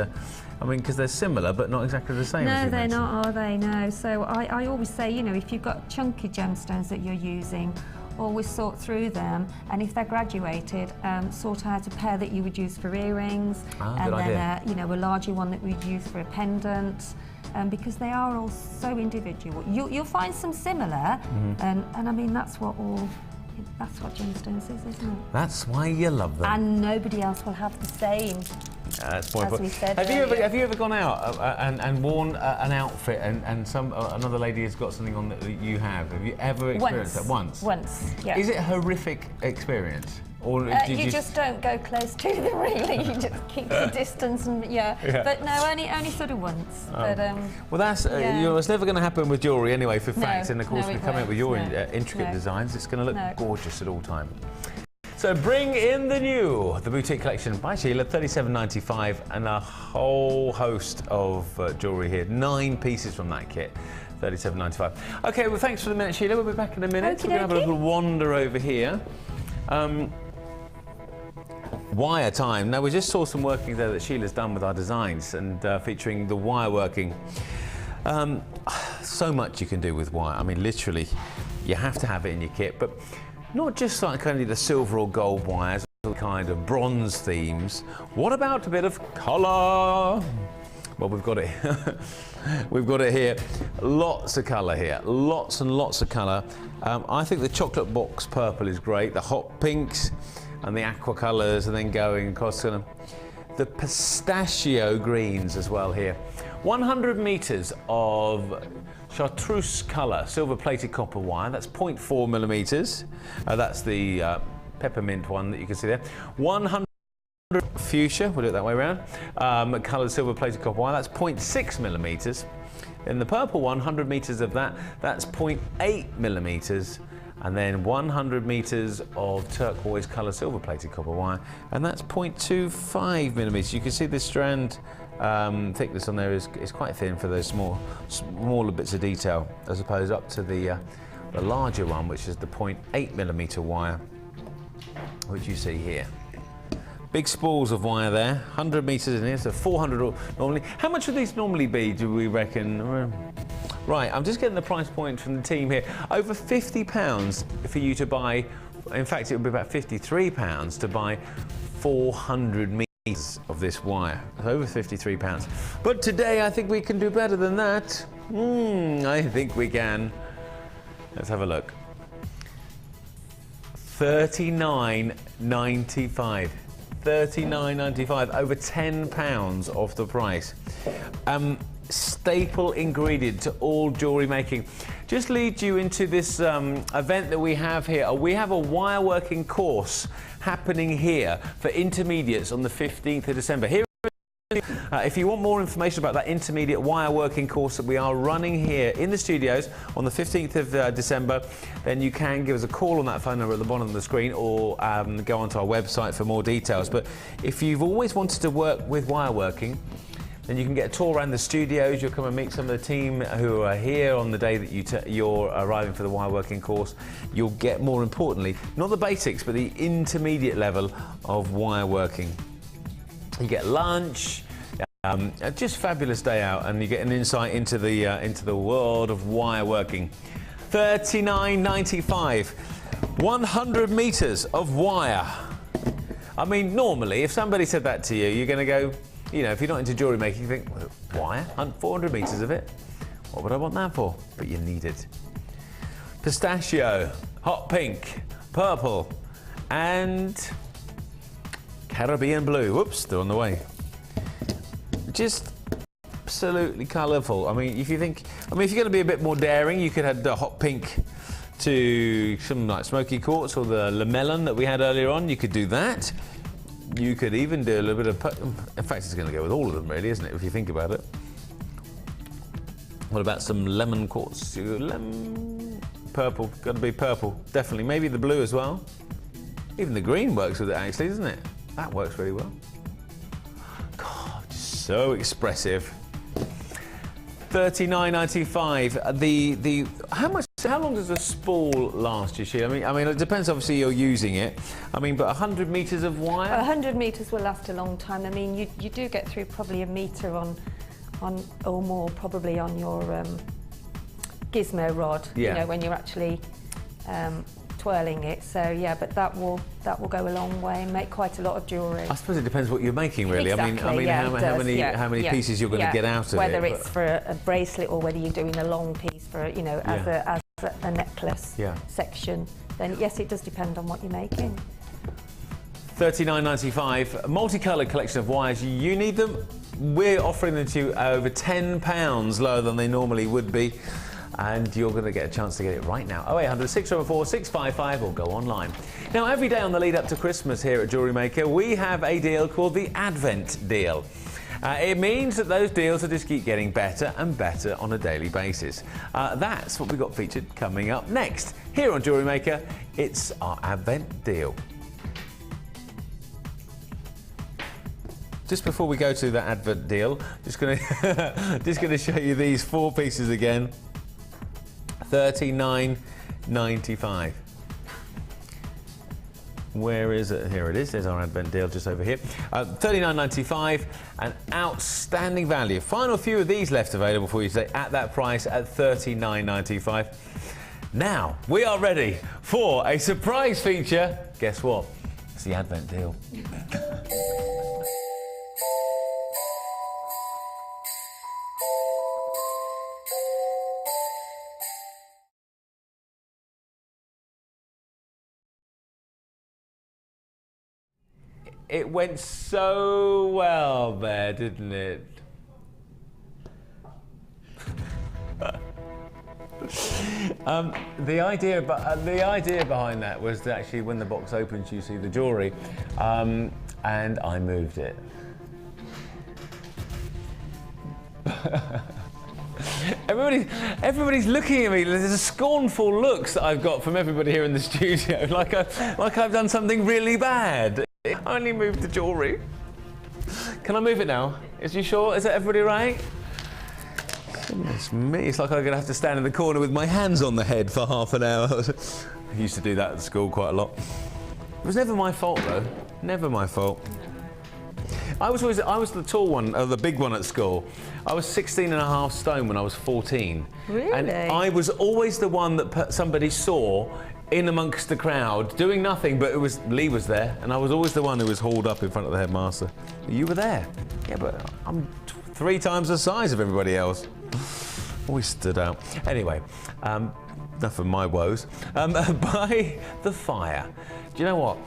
Speaker 2: I mean, because they're similar, but not exactly the same.
Speaker 3: No, they're not, are they? No. So I always say, you know, if you've got chunky gemstones that you're using, always sort through them, and if they're graduated, sort out a pair that you would use for earrings, and then you know, a larger one that we'd use for a pendant. Because they are all so individual. You'll find some similar, and I mean that's what gemstones is, isn't it?
Speaker 2: That's why you love them.
Speaker 3: And nobody else will have the same.
Speaker 2: That's
Speaker 3: as we said.
Speaker 2: Have you ever gone out and worn an outfit and another lady has got something on that you have? Have you ever experienced that once?
Speaker 3: Once, yeah.
Speaker 2: Is it a horrific experience? Or
Speaker 3: you just don't go close to them, really. You just keep the distance, and But no, only sort of once. But,
Speaker 2: well, that's it's never going to happen with jewellery anyway, for facts. And of course, we come out with your intricate designs. It's going to look gorgeous at all time. So bring in the new, the boutique collection by Sheila, $37.95, and a whole host of jewellery here. 9 pieces from that kit. $37.95. Okay, well, thanks for the minute, Sheila. We'll be back in a minute. We're going to have a little wander over here. Wire time. Now, we just saw some working there that Sheila's done with our designs, and featuring the wire working. So much you can do with wire. I mean, literally, you have to have it in your kit, but not just like kind of the silver or gold wires, kind of bronze themes. What about a bit of colour? Well, we've got it. We've got it here. Lots of colour here. Lots and lots of colour. I think the chocolate box purple is great. The hot pinks and the aqua colours, and then going across to the pistachio greens as well here. 100 metres of chartreuse colour, silver-plated copper wire. That's 0.4 millimetres. That's the peppermint one that you can see there. 100 fuchsia, we'll do it that way around. Coloured silver-plated copper wire. That's 0.6 millimetres. In the purple one, 100 metres of that. That's 0.8 millimetres. And then 100 metres of turquoise colour silver-plated copper wire, and that's 0.25 millimetres. You can see the strand thickness on there is quite thin for those smaller bits of detail, as opposed up to the larger one, which is the 0.8 millimetre wire, which you see here. Big spools of wire there, 100 metres in here, so 400 normally. How much would these normally be, do we reckon? Right, I'm just getting the price point from the team here. Over £50 for you to buy, in fact, it would be about £53 to buy 400 metres of this wire. Over £53. But today, I think we can do better than that. I think we can. Let's have a look. £39.95. £39.95, over £10 off the price. Staple ingredient to all jewellery making. Just lead you into this event that we have here. We have a wire working course happening here for intermediates on the 15th of December. Here, if you want more information about that intermediate wire working course that we are running here in the studios on the 15th of December, then you can give us a call on that phone number at the bottom of the screen, or go onto our website for more details. But if you've always wanted to work with wire working, then you can get a tour around the studios. You'll come and meet some of the team who are here on the day that you're arriving for the wire working course. You'll get, more importantly, not the basics, but the intermediate level of wire working. You get lunch, just fabulous day out, and you get an insight into the world of wire working. £39.95, 100 metres of wire. I mean, normally, if somebody said that to you, you're going to go, you know, if you're not into jewellery making, you think, wire? 400 metres of it? What would I want that for? But you need it. Pistachio, hot pink, purple, and Caribbean blue. Whoops, they're on the way. Just absolutely colourful. I mean, if you're going to be a bit more daring, you could add the hot pink to some like smoky quartz or the lamellon that we had earlier on. You could do that. You could even do a little bit of, in fact, it's going to go with all of them, really, isn't it, if you think about it? What about some lemon quartz? Purple, got to be purple, definitely. Maybe the blue as well. Even the green works with it, actually, doesn't it? That works really well. God, so expressive. £39.95. How long does a spool last you, Sheila? I mean, it depends. Obviously, you're using it. I mean, but 100 metres of wire. 100
Speaker 3: metres will last a long time. I mean, you do get through probably a metre on or more, probably on your gizmo rod.
Speaker 2: Yeah.
Speaker 3: You know, when you're actually twirling it. So yeah, but that will go a long way and make quite a lot of jewellery.
Speaker 2: I suppose it depends what you're making, really.
Speaker 3: Exactly,
Speaker 2: I mean,
Speaker 3: yeah,
Speaker 2: how many pieces you're going to get out of it.
Speaker 3: Whether it's for a bracelet or whether you're doing a long piece for, you know, as a necklace section, then yes, it does depend on what you're making.
Speaker 2: £39.95, a multicoloured collection of wires. You need them. We're offering them to you over £10 lower than they normally would be. And you're going to get a chance to get it right now. 0800 644 655 or go online. Now, every day on the lead up to Christmas here at Jewellery Maker, we have a deal called the Advent Deal. It means that those deals will just keep getting better and better on a daily basis. That's what we've got featured coming up next. Here on Jewellery Maker, it's our Advent Deal. Just before we go to that Advent Deal, just going to show you these 4 pieces again. £39.95. Where is it? Here it is. There's our Advent Deal just over here. £39.95, an outstanding value. Final few of these left available for you today at that price at £39.95. Now, we are ready for a surprise feature. Guess what? It's the Advent Deal. It went so well there, didn't it? The idea behind that was that actually when the box opens you see the jewellery, and I moved it. Everybody's looking at me. There's a scornful looks that I've got from everybody here in the studio, like I've done something really bad. I only moved the jewellery. Can I move it now? Is you sure? Is that everybody right? Goodness me, it's like I'm going to have to stand in the corner with my hands on the head for half an hour. I used to do that at school quite a lot. was never my fault though. Never my fault. I was the tall one, the big one at school. I was 16.5 stone when I was 14.
Speaker 3: Really?
Speaker 2: And I was always the one that somebody saw in amongst the crowd, doing nothing, but Lee was there, and I was always the one who was hauled up in front of the headmaster. You were there. Yeah, but I'm 3 times the size of everybody else. Always stood out. Anyway, enough of my woes. By the fire. Do you know what?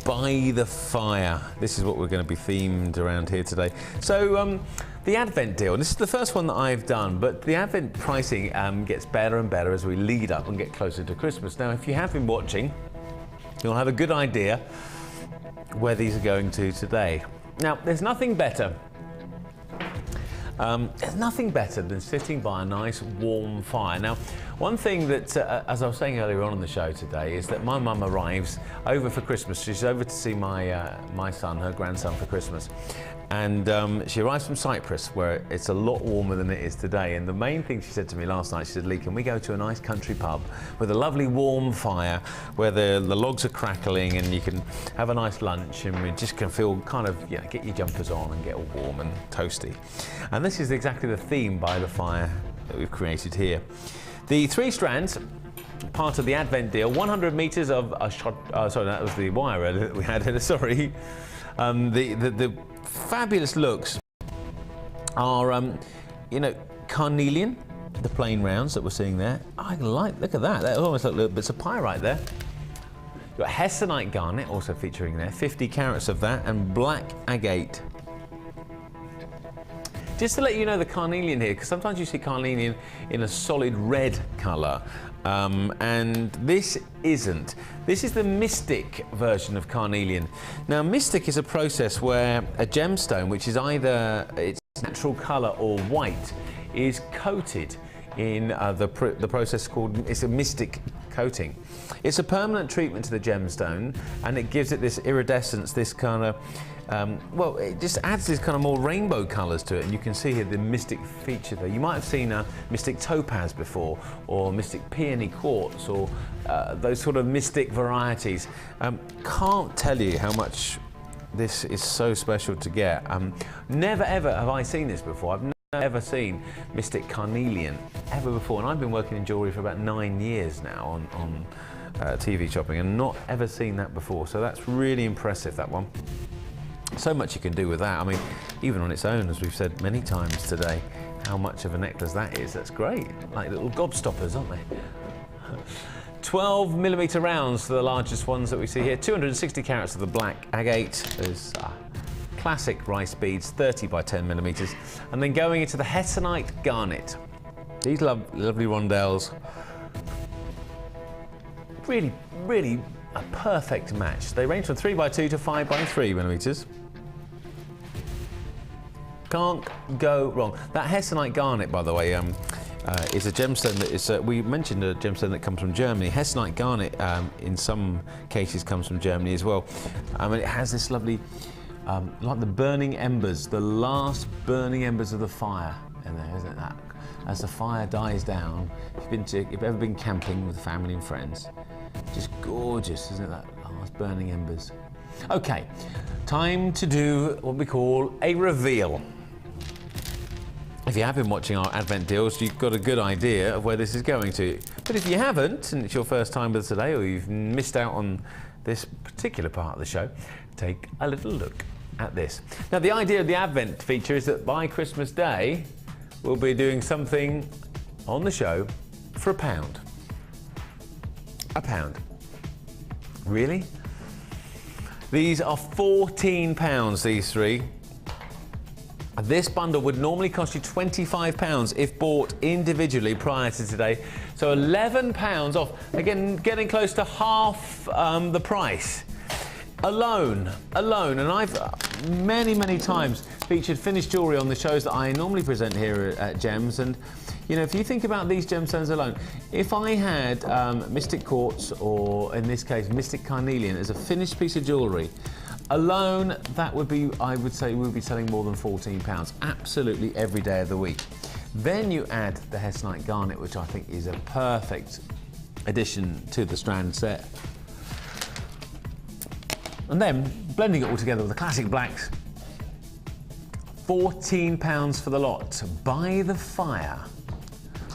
Speaker 2: By the fire. This is what we're going to be themed around here today. So the Advent deal, and this is the first one that I've done, but the Advent pricing gets better and better as we lead up and get closer to Christmas. Now, if you have been watching, you'll have a good idea where these are going to today. Now, there's nothing better. There's nothing better than sitting by a nice warm fire. Now, one thing that, as I was saying earlier on in the show today, is that my mum arrives over for Christmas. She's over to see my son, her grandson, for Christmas. And she arrives from Cyprus, where it's a lot warmer than it is today. And the main thing she said to me last night, she said, Lee, can we go to a nice country pub with a lovely warm fire where the logs are crackling and you can have a nice lunch and we just can feel kind of, you know, get your jumpers on and get all warm and toasty. And this is exactly the theme by the fire that we've created here. The 3 strands, part of the Advent deal, 100 metres of a shot, sorry, that was the wire that we had here, sorry. The fabulous looks are, you know, carnelian, the plain rounds that we're seeing there. I like, look at that, they almost look little bits of pyrite there. You've got hessonite garnet also featuring there, 50 carats of that, and black agate. Just to let you know the carnelian here, because sometimes you see carnelian in a solid red colour, and this isn't. This is the mystic version of carnelian. Now, mystic is a process where a gemstone, which is either its natural colour or white, is coated in the process called, it's a mystic coating. It's a permanent treatment to the gemstone, and it gives it this iridescence, this kind of, well, it just adds this kind of more rainbow colours to it, and you can see here the mystic feature there. You might have seen a mystic topaz before, or mystic peony quartz, or those sort of mystic varieties. Can't tell you how much this is so special to get. Never ever have I seen this before. I've never ever seen mystic carnelian ever before, and I've been working in jewellery for about 9 years now on TV shopping, and not ever seen that before. So that's really impressive, that one. So much you can do with that. I mean, even on its own, as we've said many times today, how much of a necklace that is. That's great. Like little gobstoppers, aren't they? 12mm rounds for the largest ones that we see here. 260 carats of the black agate. There's classic rice beads, 30 by 10mm. And then going into the hessonite garnet. These lovely rondelles. Really, really a perfect match. They range from 3x2 to 5x3mm. Can't go wrong. That hessonite garnet, by the way, is a gemstone that is, we mentioned a gemstone that comes from Germany. Hessonite garnet, in some cases, comes from Germany as well. And it has this lovely, like the burning embers, the last burning embers of the fire in there, isn't that? As the fire dies down, if you've ever been camping with family and friends, just gorgeous, isn't it, that last burning embers? Okay, time to do what we call a reveal. If you have been watching our Advent deals, you've got a good idea of where this is going to. But if you haven't, and it's your first time with us today, or you've missed out on this particular part of the show, take a little look at this. Now, the idea of the Advent feature is that by Christmas Day, we'll be doing something on the show for £1. £1. Really? These are £14, these 3. This bundle would normally cost you £25 if bought individually prior to today. So £11 off. Again, getting close to half the price. Alone. And I've many times featured finished jewellery on the shows that I normally present here at Gems. And you know, if you think about these gemstones alone, if I had mystic quartz, or in this case mystic carnelian, as a finished piece of jewellery, alone, that would be, I would say, we would be selling more than £14, absolutely every day of the week. Then you add the hessonite garnet, which I think is a perfect addition to the strand set. And then blending it all together with the classic blacks. £14 for the lot. By the fire.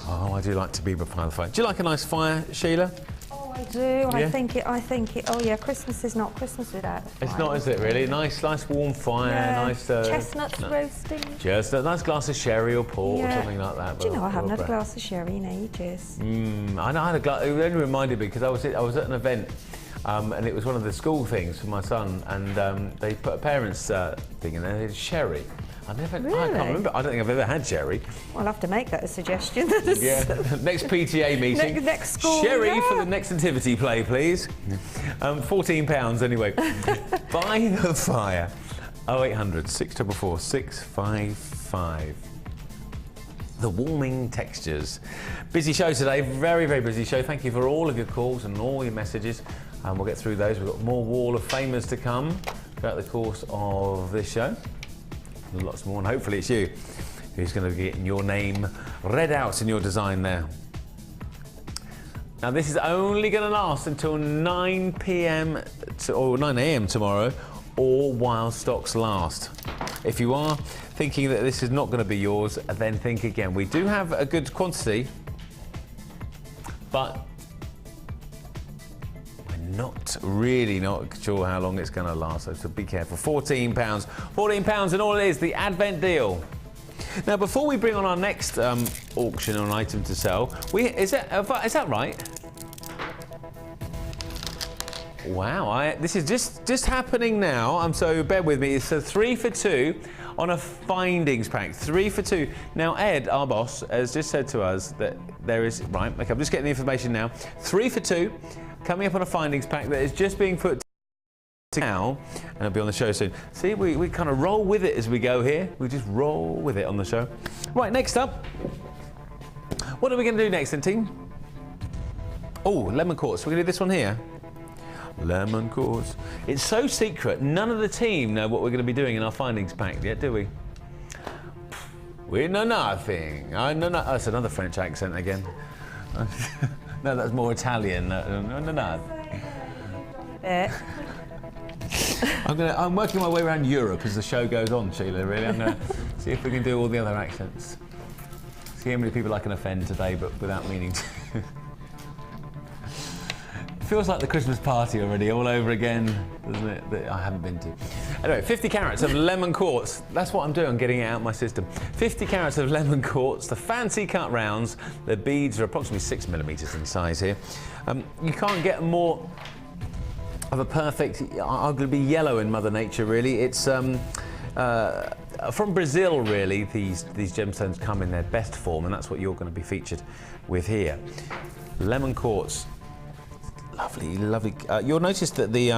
Speaker 2: Oh, I do like to be by the fire. Do you like a nice fire, Sheila?
Speaker 3: Oh, I do.
Speaker 2: Yeah?
Speaker 3: I think it. Oh yeah, Christmas is not Christmas without the fire.
Speaker 2: It's not, is it really? Nice warm fire,
Speaker 3: Yeah.
Speaker 2: nice...
Speaker 3: chestnuts roasting.
Speaker 2: Just a nice glass of sherry or port or something like that.
Speaker 3: Do you know, I haven't had a glass of sherry in ages.
Speaker 2: I know I had a glass. It only reminded me because I was at an event and it was one of the school things for my son, and they put a parents' thing in there, sherry. I can't remember. I don't think I've ever had sherry.
Speaker 3: Well, I'll have to make that a suggestion.
Speaker 2: Yeah, next PTA meeting.
Speaker 3: Next school.
Speaker 2: Sherry for the next nativity play, please. £14 anyway. By the fire. 0800 644 655. The warming textures. Busy show today, very, very busy show. Thank you for all of your calls and all your messages. And we'll get through those. We've got more Wall of Famers to come throughout the course of this show. Lots more, and hopefully it's you who's going to be getting your name read out in your design there. Now this is only going to last until 9 p.m. or 9 a.m. tomorrow, or while stocks last. If you are thinking that this is not going to be yours, then think again. We do have a good quantity, but not sure how long it's going to last, so be careful. £14 and all it is, the Advent deal. Now before we bring on our next auction or an item to sell, is that right? Wow, this is just happening now. So bear with me. It's a 3 for 2 on a findings pack. 3 for 2. Now Ed, our boss, has just said to us that there is right. Okay, I'm just getting the information now. 3 for 2. Coming up on a findings pack that is just being put now, and it'll be on the show soon. See, we kind of roll with it as we go here. We just roll with it on the show. Right, next up, what are we going to do next then, team? Oh, lemon quartz. We're going to do this one here. Lemon quartz. It's so secret. None of the team know what we're going to be doing in our findings pack yet, do we? We know nothing. I know not. Oh, that's another French accent again. No, that's more Italian. No. I'm working my way around Europe as the show goes on, Sheila, really. I'm going to see if we can do all the other accents. See how many people I can offend today, but without meaning to. It feels like the Christmas party already, all over again, doesn't it? That I haven't been to. Anyway, 50 carats of lemon quartz. That's what I'm doing, I'm getting it out of my system. 50 carats of lemon quartz, the fancy cut rounds. The beads are approximately 6mm in size here. You can't get more of a perfect, arguably yellow in Mother Nature, really. It's from Brazil, really. These gemstones come in their best form, and that's what you're going to be featured with here. Lemon quartz. Lovely, lovely. You'll notice that the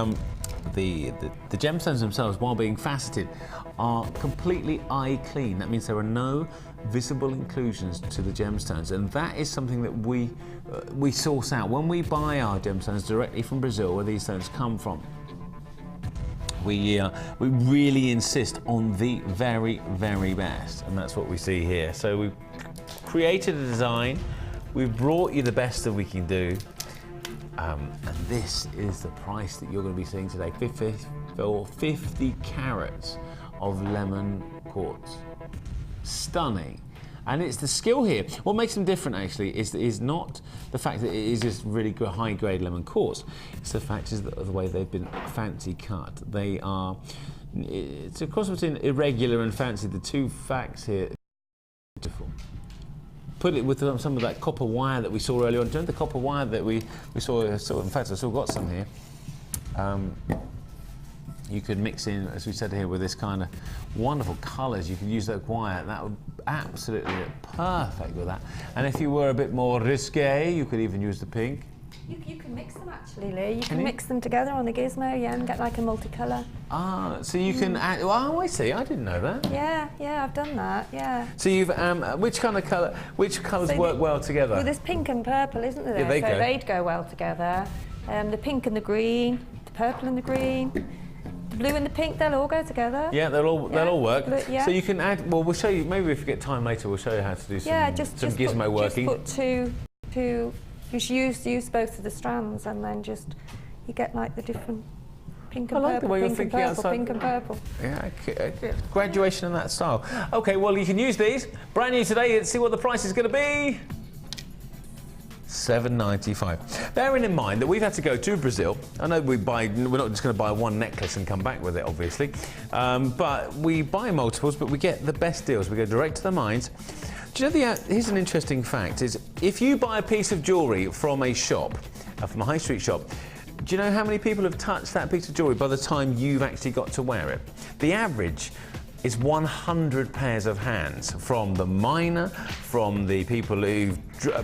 Speaker 2: gemstones themselves, while being faceted, are completely eye clean. That means there are no visible inclusions to the gemstones, and that is something that we source out when we buy our gemstones directly from Brazil, where these stones come from. We really insist on the very, very best, and that's what we see here. So we've created a design. We've brought you the best that we can do. And this is the price that you're going to be seeing today, 50 carats of lemon quartz. Stunning. And it's the skill here. What makes them different actually is not the fact that it is just really high grade lemon quartz. It's the fact is the way they've been fancy cut. It's a cross between irregular and fancy. The two facts here are beautiful. Put it with some of that copper wire that we saw earlier on. Do you know the copper wire that we saw? In fact, I still got some here. You could mix in, as we said here, with this kind of wonderful colours. You could use that wire. That would absolutely look perfect with that. And if you were a bit more risque, you could even use the pink.
Speaker 3: You can mix them actually, Lee. You can mix them together on the gizmo, yeah, and get like a multicolour.
Speaker 2: Ah, so you can add, oh, I see, I didn't know that.
Speaker 3: Yeah, I've done that, yeah.
Speaker 2: So you've, which colours work well together?
Speaker 3: Well, there's pink and purple, isn't there?
Speaker 2: Yeah,
Speaker 3: they'd go well together. The pink and the green, the purple and the green. The blue and the pink, they'll all go together.
Speaker 2: Yeah, they'll all work.
Speaker 3: Yeah.
Speaker 2: So you can add, well, we'll show you, maybe if we get time later, we'll show you how to do some gizmo working.
Speaker 3: Just put two, you should use both of the strands, and then you get like the different Pink
Speaker 2: I
Speaker 3: and
Speaker 2: like the
Speaker 3: purple,
Speaker 2: way you're
Speaker 3: pink and
Speaker 2: thinking
Speaker 3: purple,
Speaker 2: outside.
Speaker 3: pink and purple.
Speaker 2: Yeah, okay. Graduation in that style. Okay, well, you can use these. Brand new today. Let's see what the price is going to be. $7.95. Bearing in mind that we've had to go to Brazil. I know we're not just going to buy one necklace and come back with it, obviously, but we buy multiples, but we get the best deals. We go direct to the mines. Do you know here's an interesting fact: is if you buy a piece of jewellery from a shop, from a high street shop, do you know how many people have touched that piece of jewellery by the time you've actually got to wear it? The average is 100 pairs of hands, from the miner, from the people who,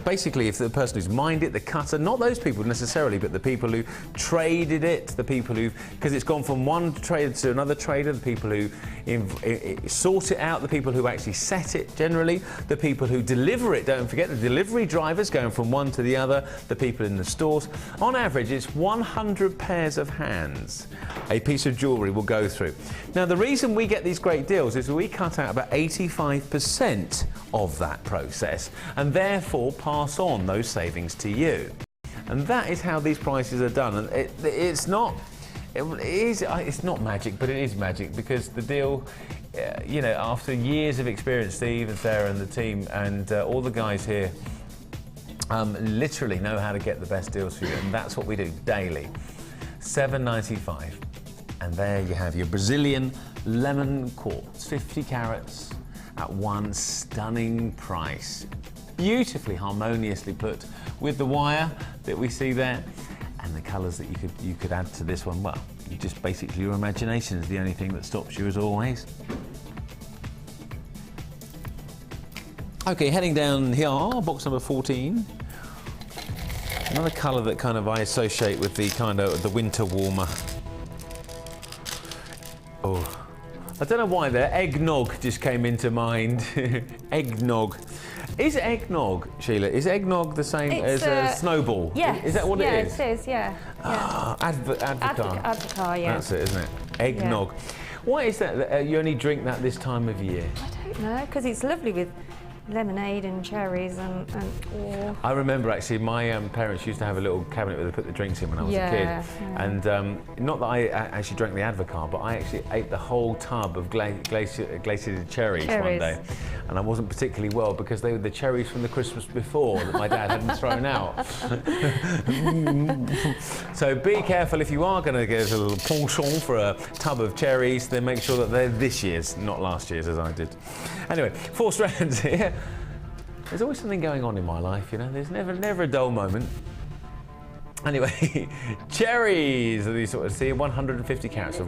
Speaker 2: basically, if the person who's mined it, the cutter, not those people necessarily, but the people who traded it, the people who, because it's gone from one trader to another trader, the people who sort it out, the people who actually set it generally, the people who deliver it, don't forget the delivery drivers going from one to the other, the people in the stores. On average, it's 100 pairs of hands a piece of jewellery will go through. Now, the reason we get these great deals is we cut out about 85% of that process and therefore pass on those savings to you. And that is how these prices are done. And it's not magic, but it is magic, because the deal, you know, after years of experience, Steve and Sarah and the team and all the guys here literally know how to get the best deals for you, and that's what we do daily. $7.95. And there you have your Brazilian lemon quartz, 50 carats at one stunning price. Beautifully, harmoniously put with the wire that we see there, and the colours that you could add to this one. Well, you just basically, your imagination is the only thing that stops you, as always. Okay, heading down here, box number 14. Another colour that kind of I associate with the kind of the winter warmer. Oh, I don't know why there. Eggnog just came into mind. Eggnog. Is eggnog, Sheila, is eggnog the same as a snowball?
Speaker 3: Yes.
Speaker 2: Is that what it is?
Speaker 3: Yeah, it is, yeah.
Speaker 2: Advocar.
Speaker 3: Advocar, yeah.
Speaker 2: That's it, isn't it? Eggnog. Yeah. Why is that you only drink that this time of year?
Speaker 3: I don't know, because it's lovely with lemonade and cherries and
Speaker 2: I remember actually my parents used to have a little cabinet where they put the drinks in when I was a kid.
Speaker 3: Yeah.
Speaker 2: And not that I actually drank the Advocar, but I actually ate the whole tub of glaciated cherries one day. And I wasn't particularly well because they were the cherries from the Christmas before that my dad hadn't thrown out. So be careful if you are going to get a little penchant for a tub of cherries, then make sure that they're this year's, not last year's as I did. Anyway, 4 strands here. There's always something going on in my life, you know. There's never a dull moment. Anyway, cherries. These sort of see 150 carats of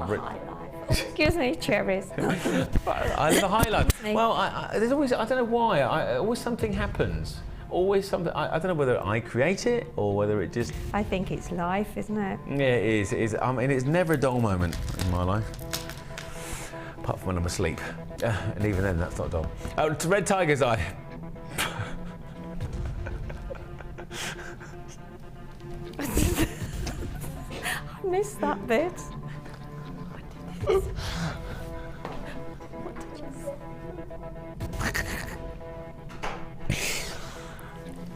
Speaker 3: excuse me, cherries.
Speaker 2: I live a high life. Well, there's always, I don't know why, always something happens. Always something, I don't know whether I create it or whether it just...
Speaker 3: I think it's life, isn't it?
Speaker 2: Yeah, it is. It is. I mean, it's never a dull moment in my life. Apart from when I'm asleep. And even then, that's not dull. Oh, red tiger's eye.
Speaker 3: I missed that bit. What did you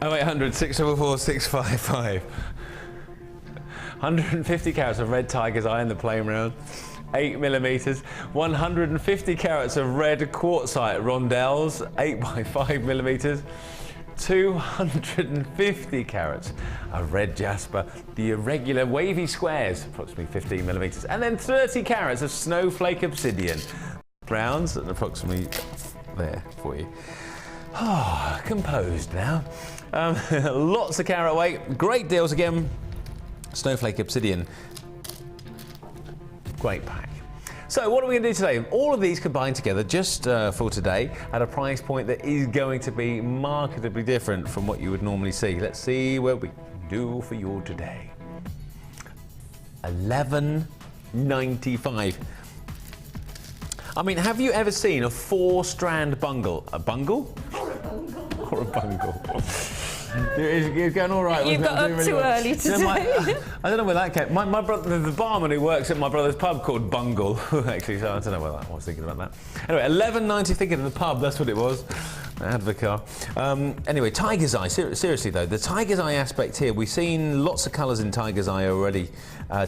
Speaker 3: say?
Speaker 2: 0800 644 655. 150 carats of red tiger's eye in the playing round. 8mm, 150 carats of red quartzite rondelles, 8x5mm, 250 carats of red jasper, the irregular wavy squares, approximately 15mm, and then 30 carats of snowflake obsidian, browns, and approximately there for you. Ah, composed now. Lots of carat weight, great deals again. Snowflake obsidian. Great pack. So what are we going to do today? All of these combined together just for today at a price point that is going to be markedly different from what you would normally see. Let's see what we do for you today. $11.95. I mean, have you ever seen a 4-strand bungle? A bungle? Or a bungle? You're going all right.
Speaker 3: You got up too early today.
Speaker 2: I don't know where that came. My brother, the barman who works at my brother's pub called Bungle, actually, so I don't know where that. I was thinking about that. Anyway, $11.90, thinking of the pub, that's what it was. Advocar. Anyway, Tiger's Eye. Seriously though, the Tiger's Eye aspect here. We've seen lots of colours in Tiger's Eye already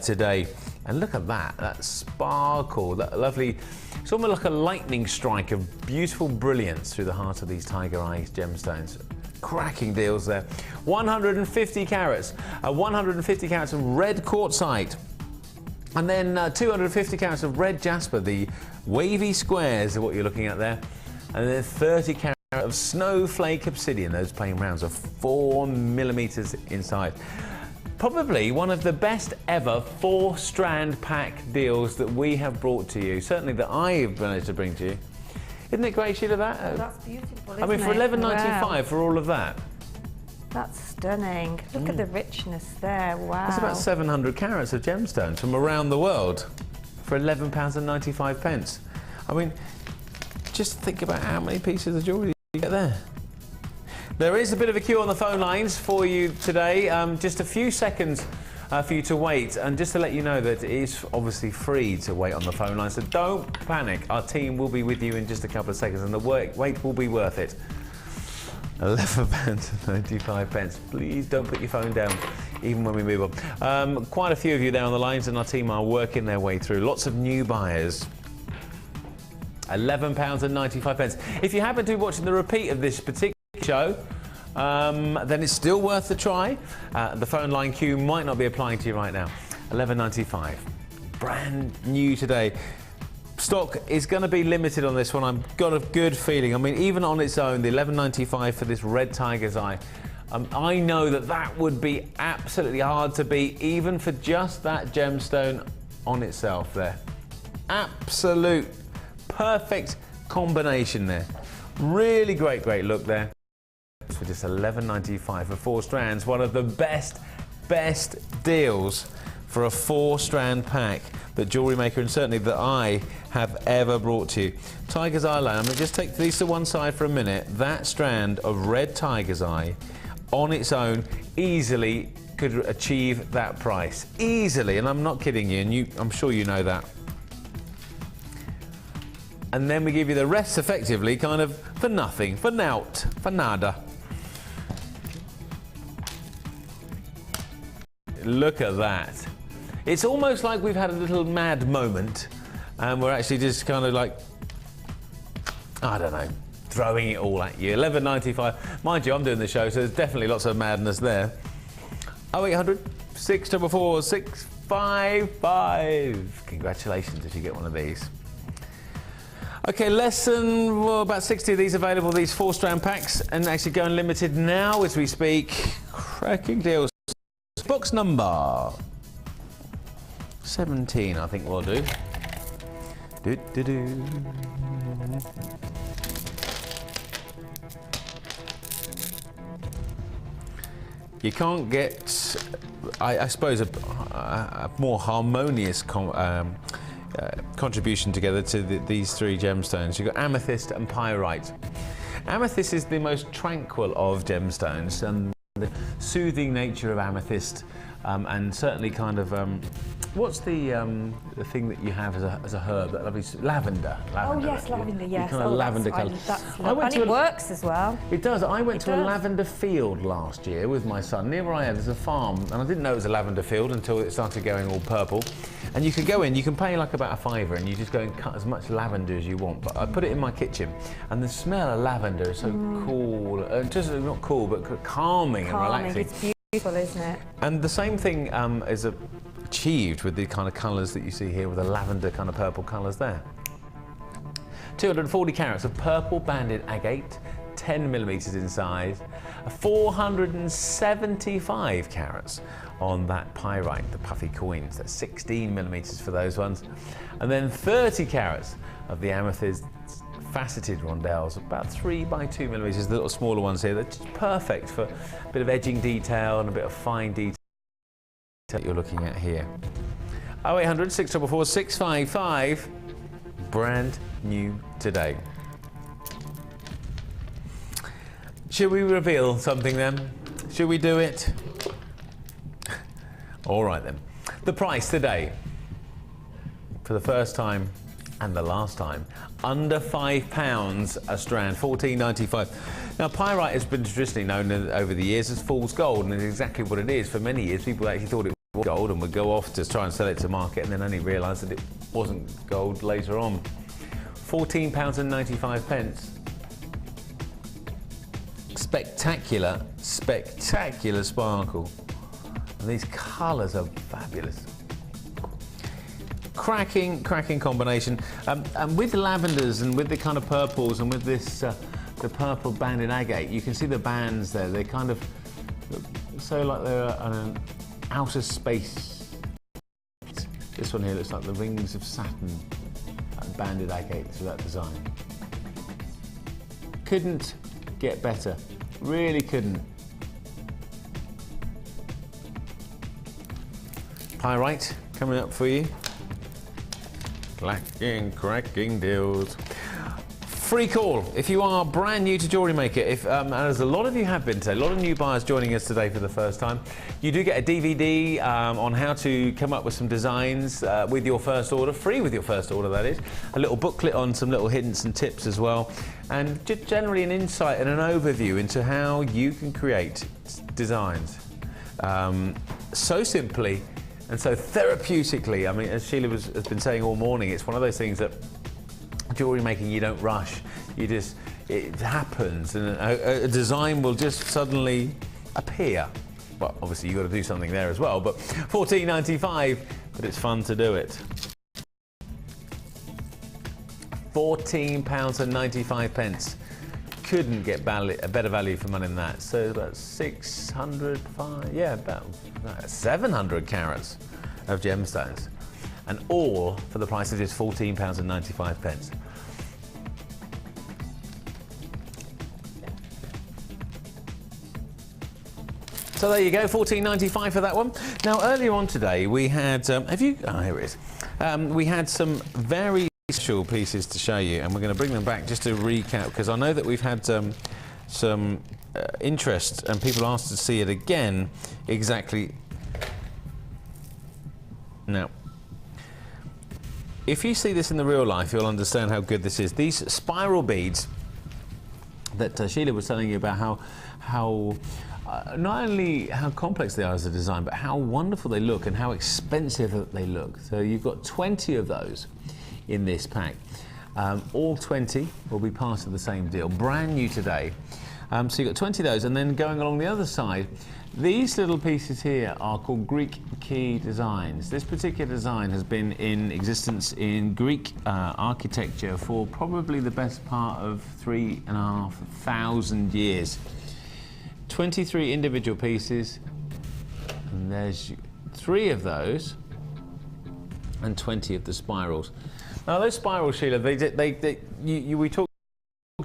Speaker 2: today, and look at that sparkle, that lovely. It's almost like a lightning strike of beautiful brilliance through the heart of these Tiger Eye gemstones. Cracking deals there. 150 carats. 150 carats of red quartzite. And then 250 carats of red jasper, the wavy squares are what you're looking at there. And then 30 carats of snowflake obsidian, those plain rounds of 4 millimeters inside. Probably one of the best ever 4-strand pack deals that we have brought to you, certainly that I've managed to bring to you. Isn't it great, Sheila, that?
Speaker 3: Oh, that's beautiful, isn't
Speaker 2: I mean, for $11.95
Speaker 3: wow.
Speaker 2: for all of that.
Speaker 3: That's stunning. Look at the richness there, wow.
Speaker 2: That's about 700 carats of gemstones from around the world for £11.95. I mean, just think about how many pieces of jewellery you get there. There is a bit of a queue on the phone lines for you today. Just a few seconds for you to wait, and just to let you know that it is obviously free to wait on the phone line, so don't panic. Our team will be with you in just a couple of seconds, and the wait will be worth it. £11.95. Please don't put your phone down, even when we move on. Quite a few of you there on the lines, and our team are working their way through. Lots of new buyers. £11.95. If you happen to be watching the repeat of this particular show, then it's still worth the try. The phone line queue might not be applying to you right now. £11.95. Brand new today. Stock is going to be limited on this one. I've got a good feeling. I mean, even on its own, the £11.95 for this red Tiger's Eye, I know that would be absolutely hard to beat, even for just that gemstone on itself there. Absolute perfect combination there. Really great look there. For just £11.95 for 4 strands, one of the best deals for a 4-strand pack that Jewellery Maker, and certainly that I have ever brought to you. Tiger's Eye line. I'm going to just take these to one side for a minute. That strand of red Tiger's Eye on its own easily could achieve that price. Easily, and I'm not kidding you, and I'm sure you know that. And then we give you the rest effectively kind of for nothing, for nout, for nada. Look at that. It's almost like we've had a little mad moment and we're actually just kind of like, I don't know, throwing it all at you. £11.95. Mind you, I'm doing the show, so there's definitely lots of madness there. 0800 644 655. Congratulations if you get one of these. Okay, less than, about 60 of these available, these 4-strand packs, and actually going limited now as we speak. Cracking deals. Box number 17, I think we'll do. You can't get, I suppose, a more harmonious contribution together to these 3 gemstones. You've got amethyst and pyrite. Amethyst is the most tranquil of gemstones, and the soothing nature of amethyst, and certainly kind of what's the thing that you have as a herb, that lovely lavender.
Speaker 3: Oh yes, lavender, yes.
Speaker 2: Kind of lavender colour.
Speaker 3: And it works as well.
Speaker 2: It does. I went to a lavender field last year with my son. Near where I am, there's a farm, and I didn't know it was a lavender field until it started going all purple. And you can go in, you can pay like about £5 and you just go and cut as much lavender as you want. But I put it in my kitchen, and the smell of lavender is so cool, just not cool, but calming and relaxing.
Speaker 3: It's beautiful, isn't it?
Speaker 2: And the same thing is achieved with the kind of colours that you see here, with the lavender kind of purple colours there. 240 carats of purple banded agate, 10 millimetres in size, 475 carats on that pyrite, the puffy coins. That's 16 millimetres for those ones. And then 30 carats of the amethyst faceted rondelles, about 3 by 2 millimetres, the little smaller ones here. They're just perfect for a bit of edging detail and a bit of fine detail that you're looking at here. 0800 644 655, brand new today. Should we reveal something then? Should we do it? All right then. The price today, for the first time and the last time, under £5 a strand, £14.95. Now, pyrite has been traditionally known over the years as fool's gold, and it's exactly what it is. For many years, people actually thought it was gold and would go off to try and sell it to market, and then only realise that it wasn't gold later on. £14.95. Spectacular, spectacular sparkle. And these colours are fabulous. Cracking combination. And with lavenders and with the kind of purples and with this, the purple banded agate, you can see the bands there. They kind of look so like they're on an outer space. This one here looks like the rings of Saturn, banded agate through that design. Couldn't get better. Really couldn't. Pyrite coming up for you. Cracking deals. Free call if you are brand new to Jewellery Maker. If and as a lot of you have been today, a lot of new buyers joining us today for the first time, you do get a DVD on how to come up with some designs with your first order, free with your first order that is. A little booklet on some little hints and tips as well, and just generally an insight and an overview into how you can create designs so simply and so therapeutically. I mean, as Sheila has been saying all morning, it's one of those things that jewellery making, you don't rush. It happens, and a design will just suddenly appear. Well, obviously you've got to do something there as well, but £14.95, but it's fun to do it. £14.95. Couldn't get a better value for money than that. So about 600, yeah, about 700 carats of gemstones, and all for the price of just £14.95. So there you go, £14.95 for that one. Now earlier on today we had, here it is. We had some very special pieces to show you, and we're going to bring them back just to recap, because I know that we've had some interest and people asked to see it again. Exactly. Now, if you see this in the real life, you'll understand how good this is. These spiral beads that Sheila was telling you about, how not only how complex they are as a design, but how wonderful they look and how expensive they look. So you've got 20 of those in this pack. All 20 will be part of the same deal, brand new today. So you've got 20 of those, and then going along the other side, these little pieces here are called Greek key designs. This particular design has been in existence in Greek architecture for probably the best part of 3,500 years. 23 individual pieces, and there's 3 of those, and 20 of the spirals. Now those spirals, Sheila, we talked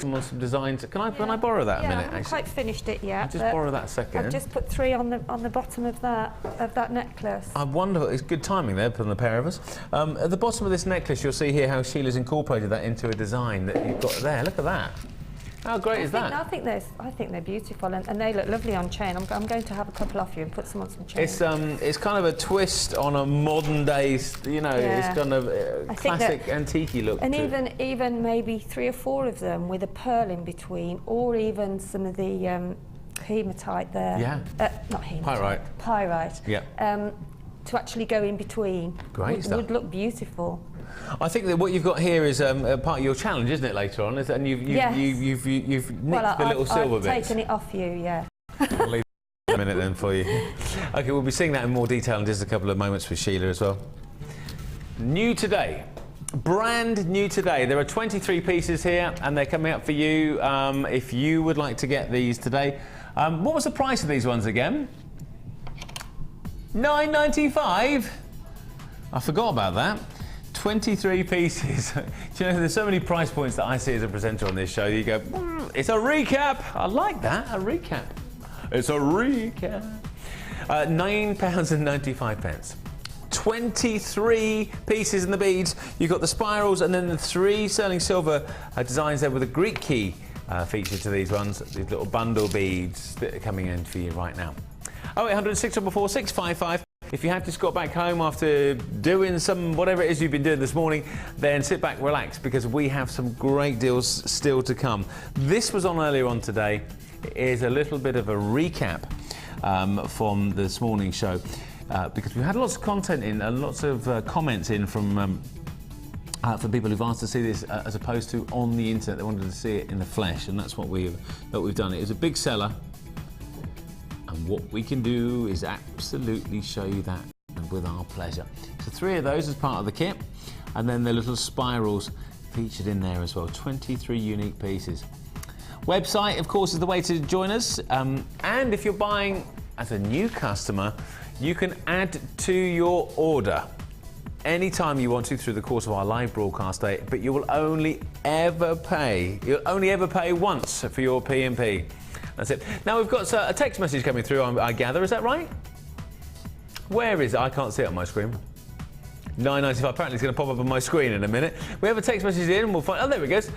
Speaker 2: on some designs. Can I borrow that a minute?
Speaker 3: I haven't quite finished it yet.
Speaker 2: Just borrow that a second.
Speaker 3: I've just put 3 on the bottom of that necklace.
Speaker 2: Wonderful. It's good timing there from the pair of us. At the bottom of this necklace, you'll see here how Sheila's incorporated that into a design that you've got there. Look at that. How great is that? I think they're beautiful, and they look lovely on chain. I'm going to have a couple off you and put some on some chain. It's kind of a twist on a modern day, you know, it's kind of classic antique-y look.
Speaker 3: And even maybe 3 or 4 of them with a pearl in between, or even some of the hematite there.
Speaker 2: Yeah.
Speaker 3: Not hematite. Pyrite.
Speaker 2: Yeah.
Speaker 3: To actually go in between.
Speaker 2: Great stuff.
Speaker 3: Would look beautiful.
Speaker 2: I think that what you've got here is a part of your challenge, isn't it, later on? And you've nicked the little silver bits.
Speaker 3: I've taken it off you, yeah.
Speaker 2: I'll leave a minute then for you. Okay, we'll be seeing that in more detail in just a couple of moments with Sheila as well. New today. Brand new today. There are 23 pieces here, and they're coming up for you if you would like to get these today. What was the price of these ones again? $9.95? I forgot about that. 23 pieces. Do you know, there's so many price points that I see as a presenter on this show. You go, it's a recap. I like that, a recap. It's a recap. £9.95. 23 pieces in the beads. You've got the spirals and then the 3 sterling silver designs there with a Greek key feature to these ones. These little bundle beads that are coming in for you right now. 0800 644 655. If you have just got back home after doing whatever it is you've been doing this morning, then sit back, relax, because we have some great deals still to come. This was on earlier on today. It is a little bit of a recap from this morning's show because we've had lots of content in and lots of comments in from people who've asked to see this as opposed to on the internet. They wanted to see it in the flesh, and that's what we've done. It is a big seller. And what we can do is absolutely show you that with our pleasure. So 3 of those as part of the kit, and then the little spirals featured in there as well. 23 unique pieces. Website, of course, is the way to join us. And if you're buying as a new customer, you can add to your order anytime you want to through the course of our live broadcast day, but you will only ever pay once for your P&P. That's it. Now we've got a text message coming through, I gather. Is that right? Where is it? I can't see it on my screen. 9.95. Apparently it's going to pop up on my screen in a minute. We have a text message in and we'll find... Oh, there it goes.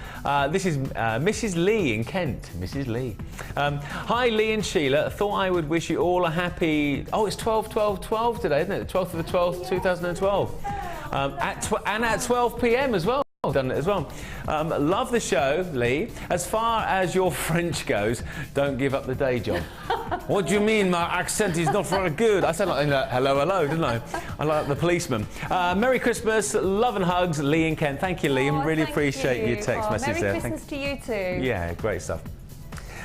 Speaker 2: This is Mrs. Lee in Kent. Mrs. Lee. Hi, Lee and Sheila. Thought I would wish you all a happy... Oh, it's 12/12/12 today, isn't it? The 12th of the 12th, 2012. At 12 p.m. as well. Done it as well. Love the show, Lee. As far as your French goes, don't give up the day job. What do you mean my accent is not very good? I said like hello, hello, didn't I? I like the policeman. Merry Christmas, love and hugs, Lee and Ken. Thank you, Lee. I really appreciate your text message there.
Speaker 3: Merry Christmas to you too.
Speaker 2: Yeah, great stuff.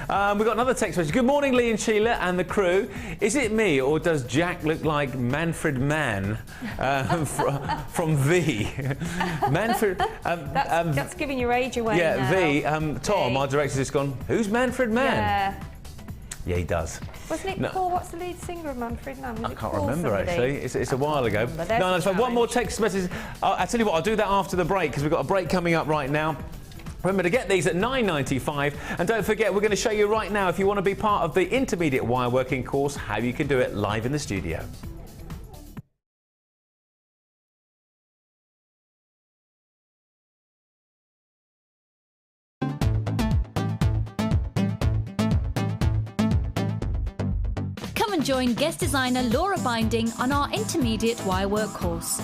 Speaker 2: We've got another text message. Good morning, Lee and Sheila and the crew. Is it me or does Jack look like Manfred Mann from V? Manfred.
Speaker 3: That's giving your age away.
Speaker 2: Yeah,
Speaker 3: now.
Speaker 2: V. Tom, our director's just gone. Who's Manfred Mann?
Speaker 3: Yeah.
Speaker 2: Yeah, he does.
Speaker 3: Wasn't it Paul? What's the lead singer of Manfred Mann?
Speaker 2: I can't remember actually. It's a while ago.
Speaker 3: No,
Speaker 2: so one more text message. I'll tell you what. I'll do that after the break because we've got a break coming up right now. Remember to get these at £9.95, and don't forget we're going to show you right now if you want to be part of the intermediate wire working course how you can do it live in the studio.
Speaker 4: Come and join guest designer Laura Binding on our intermediate wirework course.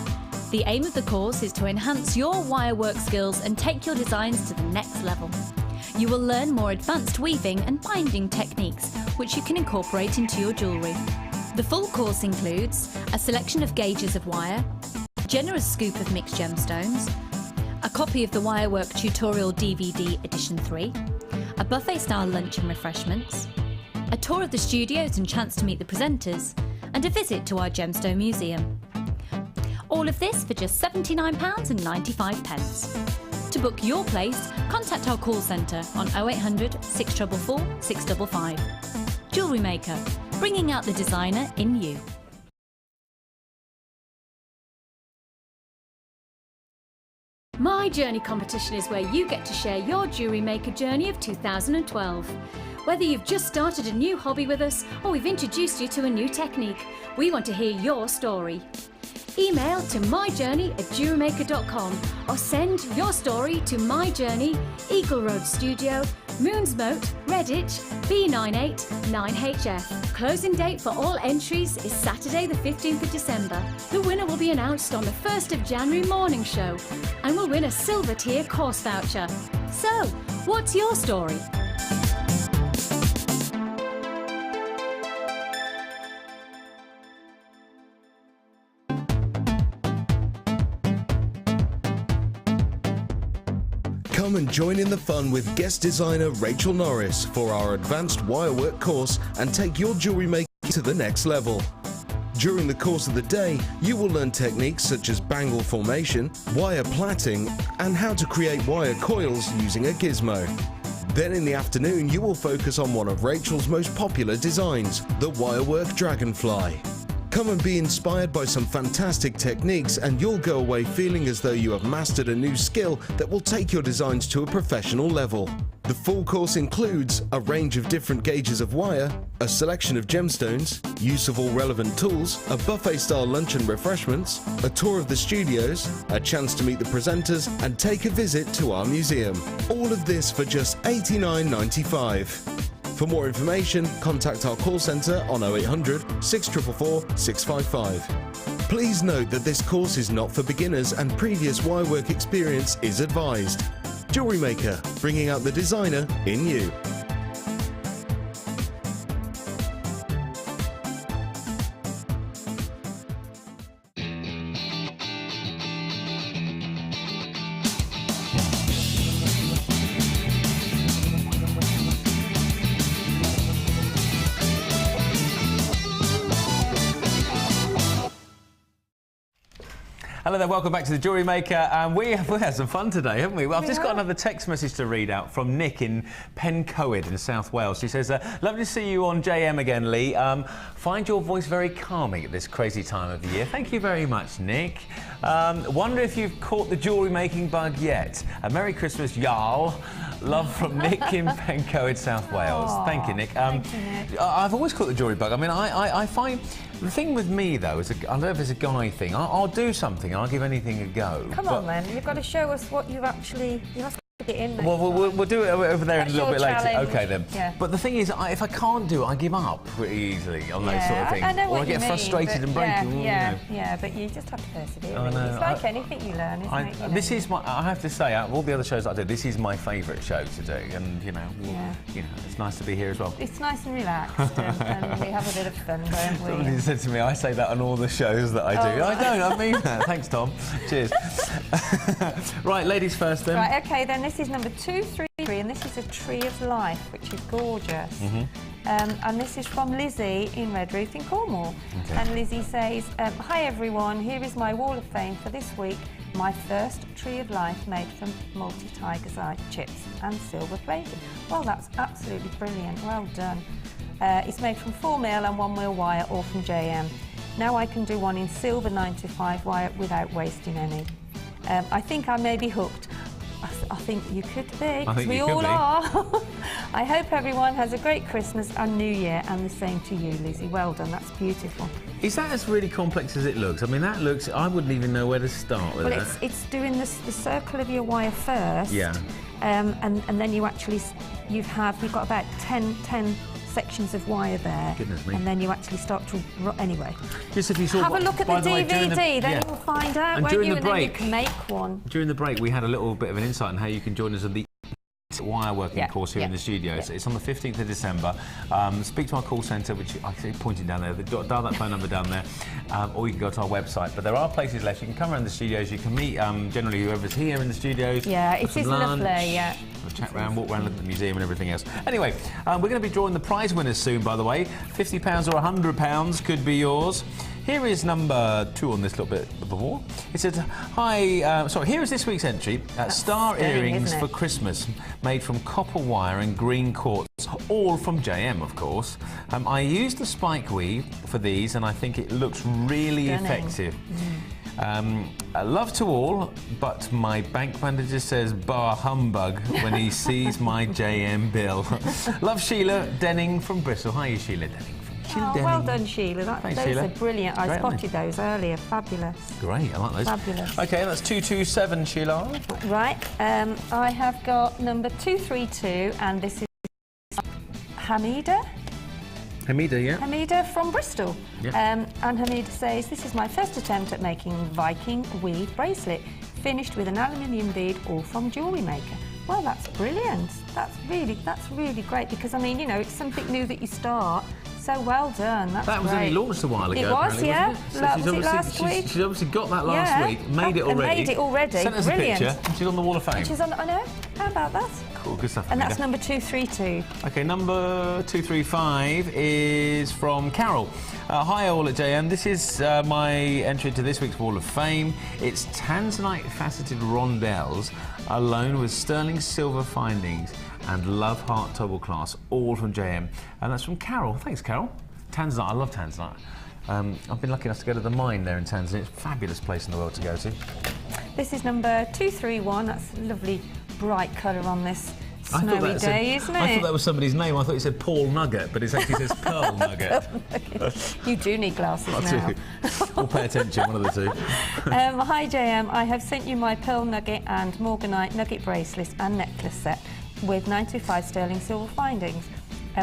Speaker 4: The aim of the course is to enhance your wirework skills and take your designs to the next level. You will learn more advanced weaving and binding techniques, which you can incorporate into your jewellery. The full course includes a selection of gauges of wire, a generous scoop of mixed gemstones, a copy of the Wirework Tutorial DVD Edition 3, a buffet-style lunch and refreshments, a tour of the studios and chance to meet the presenters, and a visit to our Gemstone Museum. All of this for just £79.95. To book your place, contact our call centre on 0800 644 655. Jewellery Maker, bringing out the designer in you. My Journey competition is where you get to share your Jewellery Maker journey of 2012. Whether you've just started a new hobby with us or we've introduced you to a new technique, we want to hear your story. Email to myjourney@jewellerymaker.com or send your story to My Journey, Eagle Road Studio, Moonsmote, Redditch, B989HF. Closing date for all entries is Saturday the 15th of December. The winner will be announced on the 1st of January morning show and will win a silver tier course voucher. So, what's your story?
Speaker 1: Come and join in the fun with guest designer Rachel Norris for our advanced wirework course and take your jewellery making to the next level. During the course of the day, you will learn techniques such as bangle formation, wire plaiting, and how to create wire coils using a gizmo. Then in the afternoon, you will focus on one of Rachel's most popular designs, the Wirework Dragonfly. Come and be inspired by some fantastic techniques and you'll go away feeling as though you have mastered a new skill that will take your designs to a professional level. The full course includes a range of different gauges of wire, a selection of gemstones, use of all relevant tools, a buffet-style lunch and refreshments, a tour of the studios, a chance to meet the presenters and take a visit to our museum. All of this for just £89.95. For more information, contact our call centre on 0800 644 655. Please note that this course is not for beginners and previous wirework experience is advised. Jewellery Maker, bringing out the designer in you.
Speaker 2: Hello there, welcome back to the Jewellery Maker. And we had some fun today, haven't we? Well, I've just got another text message to read out from Nick in Pencoed in South Wales. He says, lovely to see you on JM again, Lee. Find your voice very calming at this crazy time of the year. Thank you very much, Nick. Wonder if you've caught the jewellery making bug yet. A Merry Christmas, y'all. Love from Nick in Pencoed, South Wales. Thank you, Nick.
Speaker 3: Thank you, Nick.
Speaker 2: I've always caught the jewellery bug. I mean, I find the thing with me though is I don't know if it's a guy thing. I'll do something and I'll give anything a go.
Speaker 3: Come on, then. You've got to show us what you've actually. You have to put it in.
Speaker 2: Well, we'll do it over there in a little bit later. Okay, then.
Speaker 3: Yeah.
Speaker 2: But the thing is, if I can't do it, I give up pretty easily on those sort of things.
Speaker 3: I know what
Speaker 2: or I get frustrated and break.
Speaker 3: Yeah, but you just have to persevere.
Speaker 2: I know.
Speaker 3: It's like anything you learn, isn't it? You know?
Speaker 2: This is my. I have to say, out of all the other shows I do, this is my favourite show to do, and you know, it's nice to be here as well.
Speaker 3: It's nice and relaxed, and we have a bit of fun, don't we?
Speaker 2: Somebody said to me, I say that on all the shows that I do. I don't. I mean that. Thanks, Tom. Cheers. Right, ladies first then.
Speaker 3: Right, okay, then this is number 233, and this is a Tree of Life, which is gorgeous. And this is from Lizzie in Redruth in Cornwall. Okay. And Lizzie says, hi everyone, here is my wall of fame for this week. My first Tree of Life made from multi-tiger's eye chips and silver plated. Well, that's absolutely brilliant. Well done. It's made from 4mm and 1mm wire, all from JM. Now I can do one in silver 9-to-5 wire without wasting any. I think I may be hooked. I think you could be, because we all are. I hope everyone has a great Christmas and New Year, and the same to you, Lizzie. Well done, that's beautiful.
Speaker 2: Is that as really complex as it looks? I mean, that looks, I wouldn't even know where to start with that.
Speaker 3: Well, it's doing the circle of your wire first.
Speaker 2: Yeah.
Speaker 3: And then you actually, you've got about 10 sections of wire there.
Speaker 2: Goodness me.
Speaker 3: And then you actually start to, anyway.
Speaker 2: Just if you saw,
Speaker 3: have a look at the DVD, then you'll find out, won't you?
Speaker 2: And then you
Speaker 3: can make one.
Speaker 2: During the break, we had a little bit of an insight on how you can join us on the wire working course here in the studio. It's on the 15th of December. Speak to our call centre, which I see pointing down there. Dial that phone number down there, or you can go to our website. But there are places left. You can come around the studios. You can meet generally whoever's here in the studios.
Speaker 3: Yeah, it is lovely. Yeah.
Speaker 2: Chat around, walk around, look at the museum and everything else. Anyway, we're going to be drawing the prize winners soon, by the way. £50 or £100 could be yours. Here is number 2 on this little bit before. It said, hi, here is this week's entry. Star earrings for Christmas, made from copper wire and green quartz, all from JM, of course. I used the spike weave for these, and I think it looks really effective. Love to all, but my bank manager says bar humbug when he sees my JM bill. Love, Sheila Denning from Bristol. Hi, Sheila Denning.
Speaker 3: Well done, Sheila. Those
Speaker 2: Sheila.
Speaker 3: are brilliant. I spotted those earlier. Fabulous.
Speaker 2: Great, I like those.
Speaker 3: Fabulous.
Speaker 2: Okay, that's 227, Sheila.
Speaker 3: Right, I have got number 232, and this is Hamida.
Speaker 2: Hamida, yeah.
Speaker 3: Hamida from Bristol.
Speaker 2: Yep.
Speaker 3: And Hamida says, this is my first attempt at making Viking weave bracelet, finished with an aluminium bead, all from Jewellery Maker. Well, that's brilliant. That's really great, because, I mean, you know, it's something new that you start. So well done.
Speaker 2: That was only launched a while ago.
Speaker 3: It was, yeah.
Speaker 2: So
Speaker 3: was it last week?
Speaker 2: She's obviously got that last week, made it already.
Speaker 3: Sent
Speaker 2: us
Speaker 3: brilliant.
Speaker 2: a picture. She's on the Wall of Fame.
Speaker 3: She's on, I know. How about that?
Speaker 2: Cool, good stuff.
Speaker 3: And that's number 232.
Speaker 2: Okay, number 235 is from Carol. Hi all at JM. This is my entry to this week's Wall of Fame. It's tanzanite faceted rondelles, alone with sterling silver findings and love heart toggle class, all from JM. And that's from Carol. Thanks, Carol. Tanzanite, I love tanzanite. I've been lucky enough to go to the mine there in Tanzania. It's a fabulous place in the world to go to.
Speaker 3: This is number 231. That's a lovely bright colour on this snowy day, isn't it?
Speaker 2: I thought that was somebody's name. I thought it said Paul Nugget, but it actually says Pearl Nugget.
Speaker 3: You do need glasses now.
Speaker 2: We'll pay attention, one of the two.
Speaker 3: Hi JM, I have sent you my Pearl Nugget and Morganite Nugget bracelets and necklace set with 925 sterling silver findings.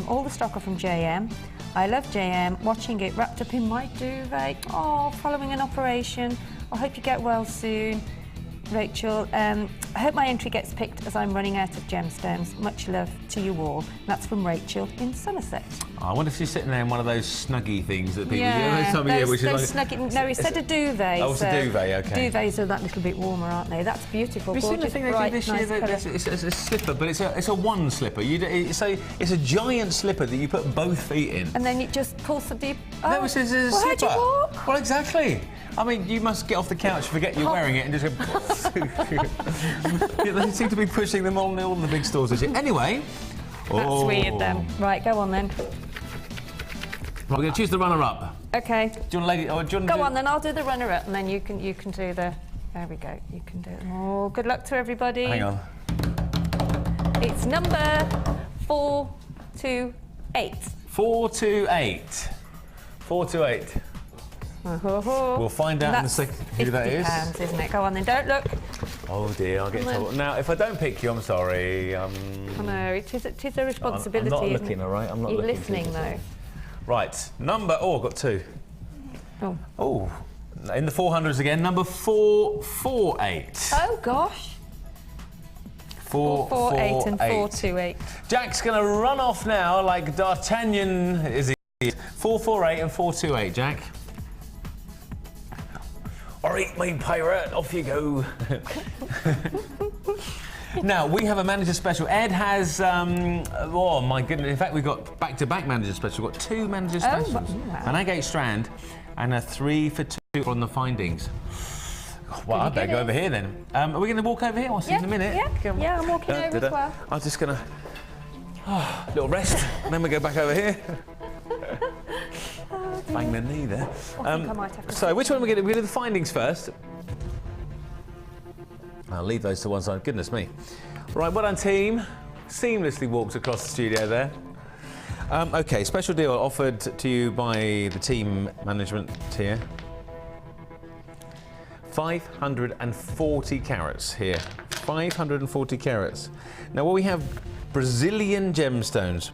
Speaker 3: All the stock are from JM. I love JM, watching it wrapped up in my duvet. Oh, following an operation. I hope you get well soon. Rachel, I hope my entry gets picked as I'm running out of gemstones. Much love to you all. And that's from Rachel in Somerset.
Speaker 2: I wonder if she's sitting there in one of those snuggy things that people
Speaker 3: Yeah,
Speaker 2: do this time of year, which is like...
Speaker 3: No, he said a duvet.
Speaker 2: Oh, it's a duvet, okay.
Speaker 3: Duvets are that little bit warmer, aren't they? That's beautiful.
Speaker 2: Have you seen the
Speaker 3: gorgeous,
Speaker 2: thing they
Speaker 3: bright,
Speaker 2: do this year?
Speaker 3: nice colour.
Speaker 2: It's a slipper, but it's a one slipper. It's a giant slipper that you put both feet in.
Speaker 3: And then you just pull some deep...
Speaker 2: No, it's a
Speaker 3: well,
Speaker 2: slipper.
Speaker 3: how'd you walk?
Speaker 2: Well, exactly. I mean, you must get off the couch, forget you're wearing it, and just go... Yeah, they seem to be pushing them on all the big stores this year. Anyway...
Speaker 3: That's weird, then. Right, go on, then.
Speaker 2: We're going to choose the runner-up.
Speaker 3: OK.
Speaker 2: Do you want, lady? Or do you want
Speaker 3: Go on, then. I'll do the runner-up, and then you can do the... There we go. You can do it. Oh, good luck to everybody.
Speaker 2: Hang on.
Speaker 3: It's number 428.
Speaker 2: 428. 428. We'll find out in a second who that is.
Speaker 3: £50, isn't it? Go on then, don't look.
Speaker 2: Oh dear, I'll get in trouble. Now, if I don't pick you, I'm sorry.
Speaker 3: I know, it is a responsibility.
Speaker 2: I'm not looking, all right? I'm not
Speaker 3: You're
Speaker 2: looking.
Speaker 3: listening, though.
Speaker 2: Right, number... Oh, I've got two.
Speaker 3: Oh.
Speaker 2: Oh, in the 400s again, number 448.
Speaker 3: Oh, gosh. 448 and 428.
Speaker 2: Jack's going to run off now like D'Artagnan, is he? 448 and 428, Jack. All right, my pirate, off you go. Now, we have a manager special. Ed has, oh my goodness, in fact, we've got back-to-back manager special. We've got two manager specials.
Speaker 3: Wow.
Speaker 2: An agate strand and a 3 for 2 on the findings. Well, I better go over here then. Are we going to walk over here? I'll see you in a minute.
Speaker 3: Yeah, I'm walking over as well.
Speaker 2: I'm just going to... little rest, and then we go back over here. Bang the knee there.
Speaker 3: I might have to
Speaker 2: So, which one are we going to do? We're going to do the findings first. I'll leave those to one side. Goodness me. Right, well done, team. Seamlessly walked across the studio there. OK, special deal offered to you by the team management here. 540 carats here. 540 carats. Now, what we have, Brazilian gemstones.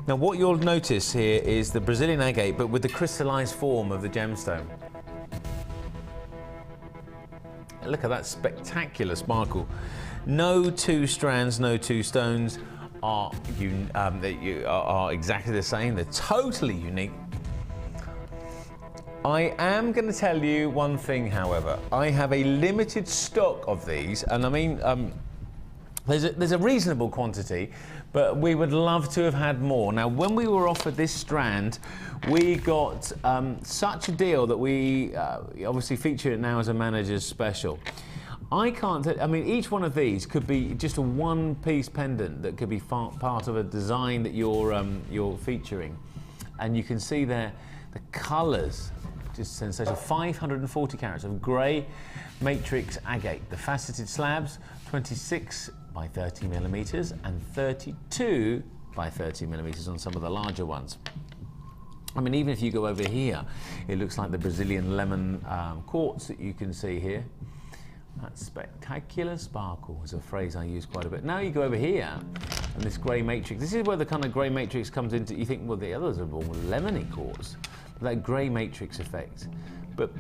Speaker 2: Now, what you'll notice here is the Brazilian agate, but with the crystallized form of the gemstone. Look at that spectacular sparkle. No two strands, no two stones are exactly the same. They're totally unique. I am going to tell you one thing, however. I have a limited stock of these, and I mean, there's a reasonable quantity, but we would love to have had more. Now, when we were offered this strand, we got such a deal that we obviously feature it now as a manager's special. I can't I mean, each one of these could be just a one-piece pendant that could be part of a design that you're featuring. And you can see there the colours, just sensational. 540 carats of grey matrix agate. The faceted slabs, 26 by 30 millimetres and 32 by 30 millimetres on some of the larger ones. I mean, even if you go over here, it looks like the Brazilian lemon quartz that you can see here. That spectacular sparkle is a phrase I use quite a bit. Now you go over here, and this grey matrix. This is where the kind of grey matrix comes into. You think, well, the others are all lemony quartz, but that grey matrix effect. But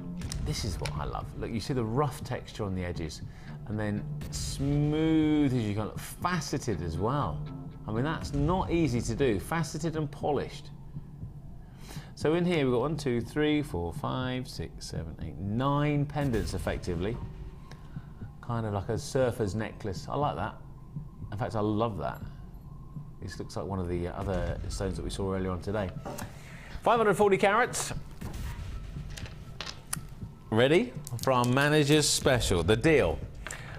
Speaker 2: this is what I love. Look, you see the rough texture on the edges, and then smooth as you can, faceted as well. I mean, that's not easy to do. Faceted and polished. So in here we've got 1, 2, 3, 4, 5, 6, 7, 8, 9 pendants effectively. Kind of like a surfer's necklace. I like that. In fact, I love that. This looks like one of the other stones that we saw earlier on today. 540 carats. Ready for our manager's special, the deal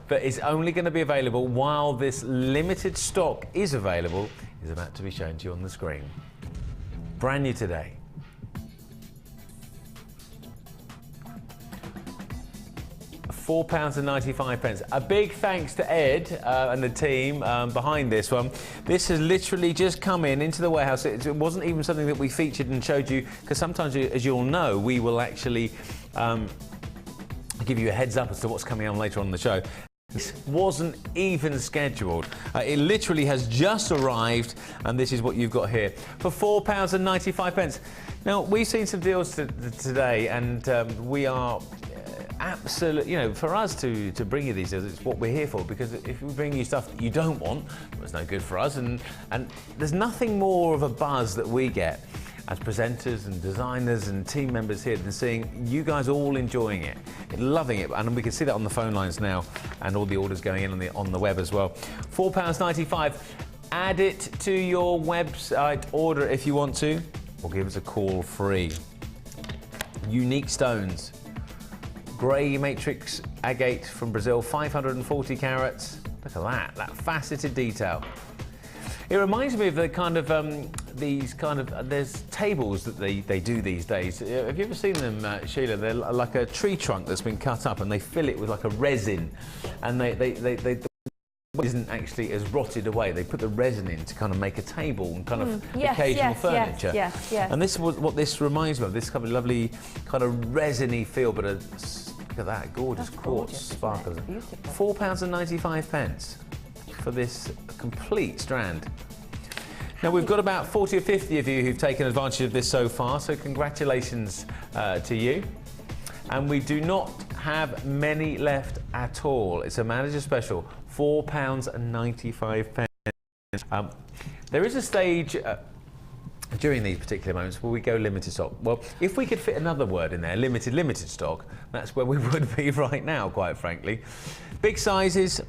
Speaker 2: that is only going to be available while this limited stock is available is about to be shown to you on the screen. Brand new today. £4.95. A big thanks to Ed and the team behind this one. This has literally just come into the warehouse. It wasn't even something that we featured and showed you, because sometimes, as you'll know, we will actually give you a heads up as to what's coming on later on in the show. This wasn't even scheduled. It literally has just arrived, and this is what you've got here for £4.95. Now, we've seen some deals today, and we are absolutely, you know, for us to bring you these deals, it's what we're here for, because if we bring you stuff that you don't want, well, it's no good for us, and there's nothing more of a buzz that we get as presenters and designers and team members here than seeing you guys all enjoying it, loving it, and we can see that on the phone lines now, and all the orders going in on the web as well. £4.95. Add it to your website order if you want to, or give us a call free. Unique stones. Grey matrix agate from Brazil, 540 carats. Look at that faceted detail. It reminds me of the kind of, there's tables that they do these days. Have you ever seen them, Sheila? They're like a tree trunk that's been cut up, and they fill it with like a resin, and they isn't actually as rotted away. They put the resin in to kind of make a table and kind of occasional furniture.
Speaker 3: Yes.
Speaker 2: And this is what this reminds me of, this kind of lovely kind of resiny feel, but look at that, gorgeous quartz sparkle. £4.95 for this complete strand. Now, we've got about 40 or 50 of you who've taken advantage of this so far, so congratulations to you. And we do not have many left at all. It's a manager special, £4.95. There is a stage during these particular moments where we go limited stock. Well, if we could fit another word in there, limited stock, that's where we would be right now, quite frankly. Big sizes,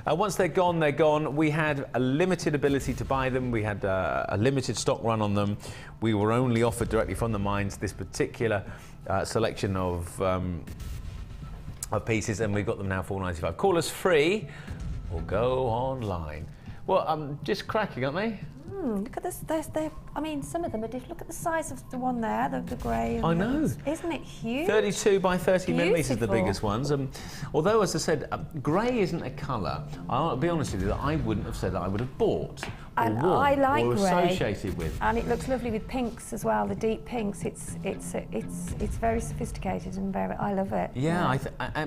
Speaker 2: once they're gone, they're gone. We had a limited ability to buy them. We had a limited stock run on them. We were only offered directly from the mines this particular selection of pieces, and we've got them now £4.95. Call us free or go online. Well, just cracking, aren't they?
Speaker 3: Look at this. I mean, some of them are different. Look at the size of the one there, the grey.
Speaker 2: I know.
Speaker 3: Isn't it huge?
Speaker 2: 32 by 30 millimetres is the
Speaker 3: Beautiful.
Speaker 2: biggest ones. Although, as I said, grey isn't a colour. I'll be honest with you, that I wouldn't have said that I would have bought or
Speaker 3: And
Speaker 2: worn
Speaker 3: I like
Speaker 2: or
Speaker 3: grey.
Speaker 2: associated with.
Speaker 3: And it looks lovely with pinks as well. The deep pinks. It's very sophisticated and very. I love it.
Speaker 2: Yeah,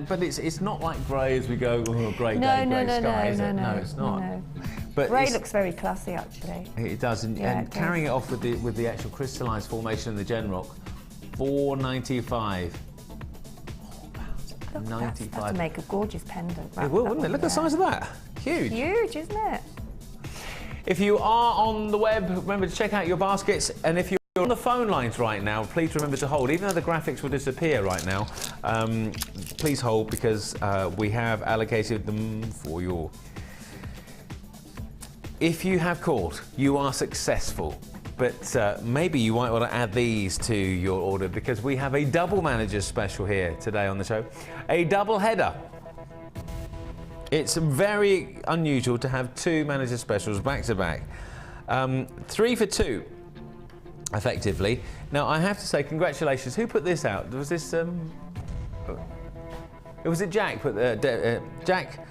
Speaker 2: but it's not like grey as we go. Oh, grey day, grey sky, is it? No, it's not.
Speaker 3: No.
Speaker 2: But
Speaker 3: Grey looks very classy, actually.
Speaker 2: It does, and
Speaker 3: it
Speaker 2: carrying
Speaker 3: does.
Speaker 2: it off with the actual crystallised formation of the Gen Rock, £4.95.
Speaker 3: Look,
Speaker 2: £95.
Speaker 3: that's to make a gorgeous pendant.
Speaker 2: It will, wouldn't it? Look at the size of that. Huge.
Speaker 3: Huge, isn't it?
Speaker 2: If you are on the web, remember to check out your baskets, and if you're on the phone lines right now, please remember to hold. Even though the graphics will disappear right now, please hold, because we have allocated them for you. If you have called, you are successful, but maybe you might want to add these to your order, because we have a double manager special here today on the show. A double header. It's very unusual to have two manager specials back to back. 3 for 2, effectively. Now, I have to say, congratulations. Who put this out? Was this, was it Jack? Jack,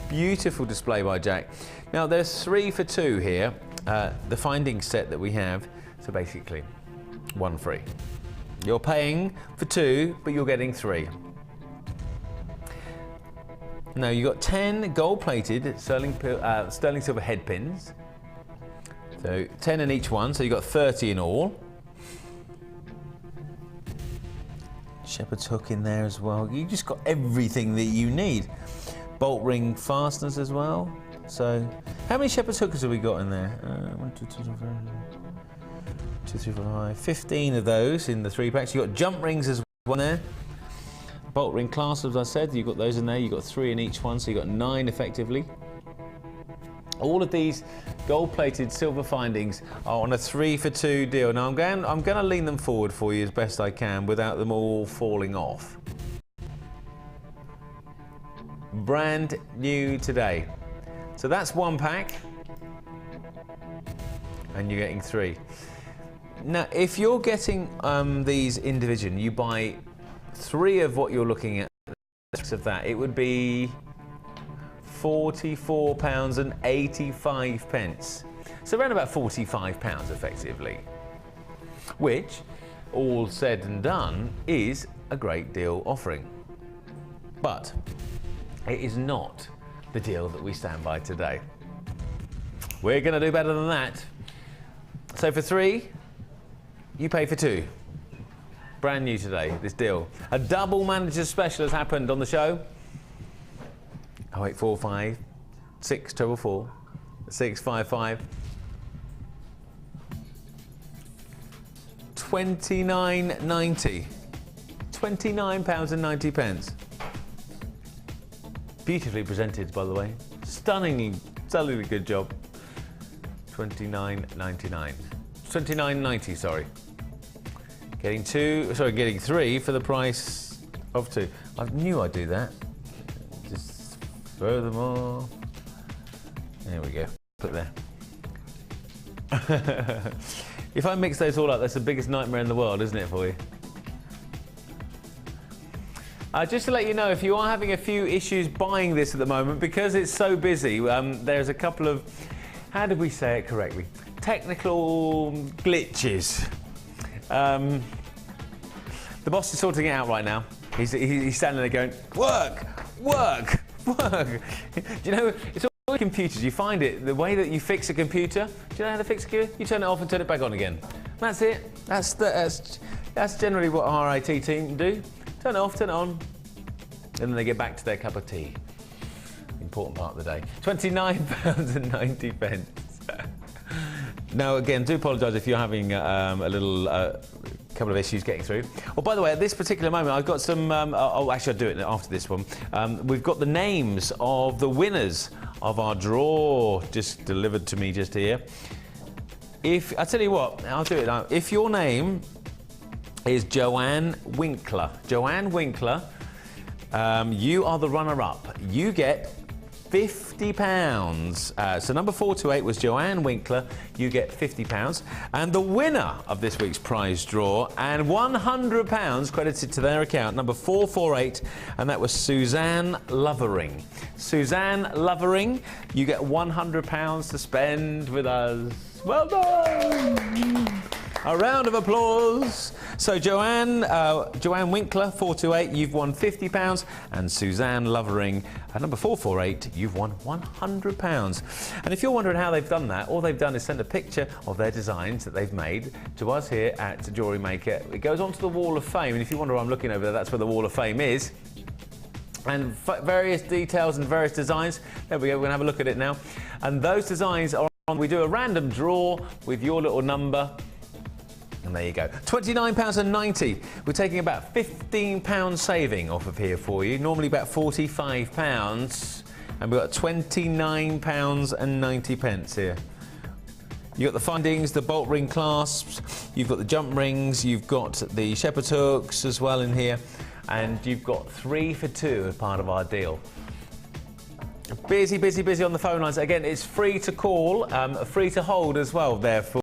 Speaker 2: beautiful display by Jack. Now, there's 3 for 2 here, the finding set that we have. So basically, 1 free. You're paying for 2, but you're getting 3. Now, you've got 10 gold-plated sterling silver head pins. So 10 in each one, so you've got 30 in all. Shepherd's hook in there as well. You just got everything that you need. Bolt ring fasteners as well. So, how many shepherd's hookers have we got in there? 1, 2, 3, 4, 2, 3, 4, 5, 15 of those in the 3 packs. You've got jump rings as well there. Bolt ring clasps, as I said, you've got those in there. You've got 3 in each one, so you've got 9 effectively. All of these gold-plated silver findings are on a 3 for 2 deal. Now, I'm going to lean them forward for you as best I can without them all falling off. Brand new today. So that's 1 pack, and you're getting 3. Now, if you're getting these individually, you buy 3 of what you're looking at, of that, it would be £44.85. So around about £45 effectively, which, all said and done, is a great deal offering. But it is not the deal that we stand by today. We're going to do better than that. So for 3, you pay for 2. Brand new today, this deal. A double manager special has happened on the show. 0845 644 655. £29.90. £29.90. Beautifully presented, by the way. Stunningly good job. £29.99. £29.90, sorry. Getting 3 for the price of 2. I knew I'd do that. Just furthermore. There we go. Put there. If I mix those all up, that's the biggest nightmare in the world, isn't it, for you? Just to let you know, if you are having a few issues buying this at the moment, because it's so busy, there's a couple of, how did we say it correctly? Technical glitches. The boss is sorting it out right now. He's standing there going, work, work, work. Do you know, it's all computers. You find it, the way that you fix a computer, do you know how to fix a computer? You turn it off and turn it back on again. That's it. That's generally what our IT team do. Turn it off, turn it on, and then they get back to their cup of tea. Important part of the day. £29.90. Now, again, do apologise if you're having a little couple of issues getting through. Oh, by the way, at this particular moment, I've got some. Actually, I'll do it after this one. We've got the names of the winners of our draw just delivered to me just here. If I tell you what, I'll do it now. If your name is Joanne Winkler. Joanne Winkler, you are the runner-up. You get £50. So number 428 was Joanne Winkler. You get £50. And the winner of this week's prize draw, and £100 credited to their account, number 448, and that was Suzanne Lovering. Suzanne Lovering, you get £100 to spend with us. Well done! A round of applause. So Joanne Winkler, 428, you've won £50, and Suzanne Lovering, number 448, you've won £100. And if you're wondering how they've done that, all they've done is send a picture of their designs that they've made to us here at Jewellery Maker. It goes onto the Wall of Fame, and if you wonder why I'm looking over there, that's where the Wall of Fame is. And various details and various designs. There we go, we're going to have a look at it now. And those designs are on, we do a random draw with your little number. And there you go. £29.90. We're taking about £15 saving off of here for you. Normally about £45. And we've got £29.90 here. You've got the findings, the bolt ring clasps, you've got the jump rings, you've got the shepherd's hooks as well in here. And you've got 3 for 2 as part of our deal. Busy, busy, busy on the phone lines. Again, it's free to call, free to hold as well, therefore.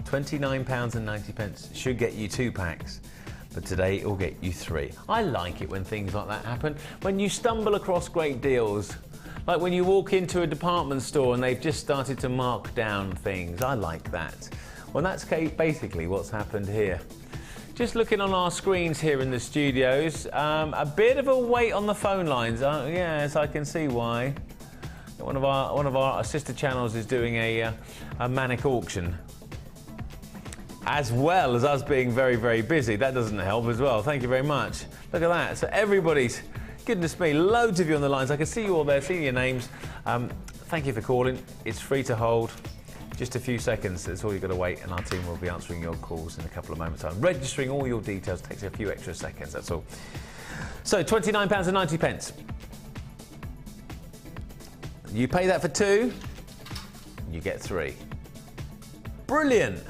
Speaker 2: £29.90 should get you 2 packs, but today it'll get you 3. I like it when things like that happen. When you stumble across great deals, like when you walk into a department store and they've just started to mark down things. I like that. Well, that's basically what's happened here. Just looking on our screens here in the studios, a bit of a wait on the phone lines. Yes, I can see why. One of our sister channels is doing a manic auction, as well as us being very, very busy. That doesn't help as well. Thank you very much. Look at that. So everybody's, goodness me, loads of you on the lines. I can see you all there, see your names. Thank you for calling. It's free to hold. Just a few seconds. That's all you've got to wait, and our team will be answering your calls in a couple of moments' time. Registering all your details takes a few extra seconds, that's all. So £29.90. You pay that for 2, you get 3. Brilliant.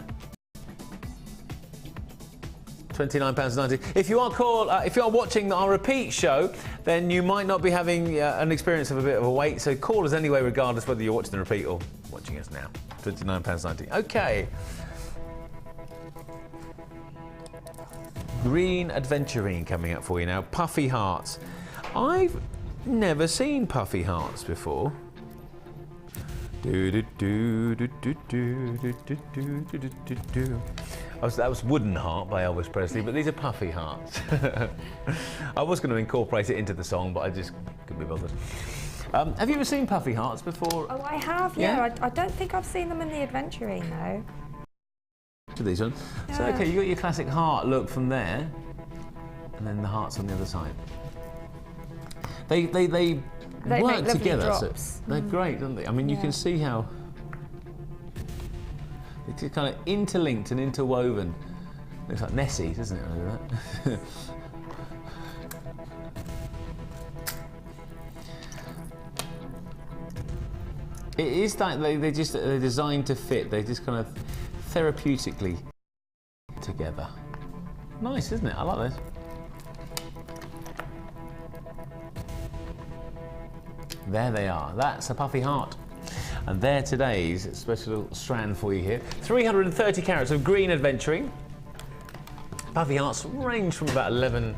Speaker 2: £29.90. If you are watching our repeat show, then you might not be having an experience of a bit of a wait. So call us anyway, regardless whether you're watching the repeat or watching us now. £29.90. Okay. Green Adventurine coming up for you now. Puffy hearts. I've never seen puffy hearts before. That was Wooden Heart by Elvis Presley, but these are puffy hearts. I was going to incorporate it into the song, but I just couldn't be bothered. Have you ever seen puffy hearts before?
Speaker 3: Oh, I have, yeah. I don't think I've seen them in the Adventuring, though.
Speaker 2: To these ones. So, okay, you got your classic heart look from there, and then the hearts on the other side. They work together. So they're great, don't they? I mean, you can see how it's kind of interlinked and interwoven. Looks like Nessie, doesn't it? Like that. It is like they're designed to fit. They just kind of therapeutically together. Nice, isn't it? I like this. There they are. That's a puffy heart. And there today's special strand for you here. 330 carats of green adventuring. Puffy hearts range from about 11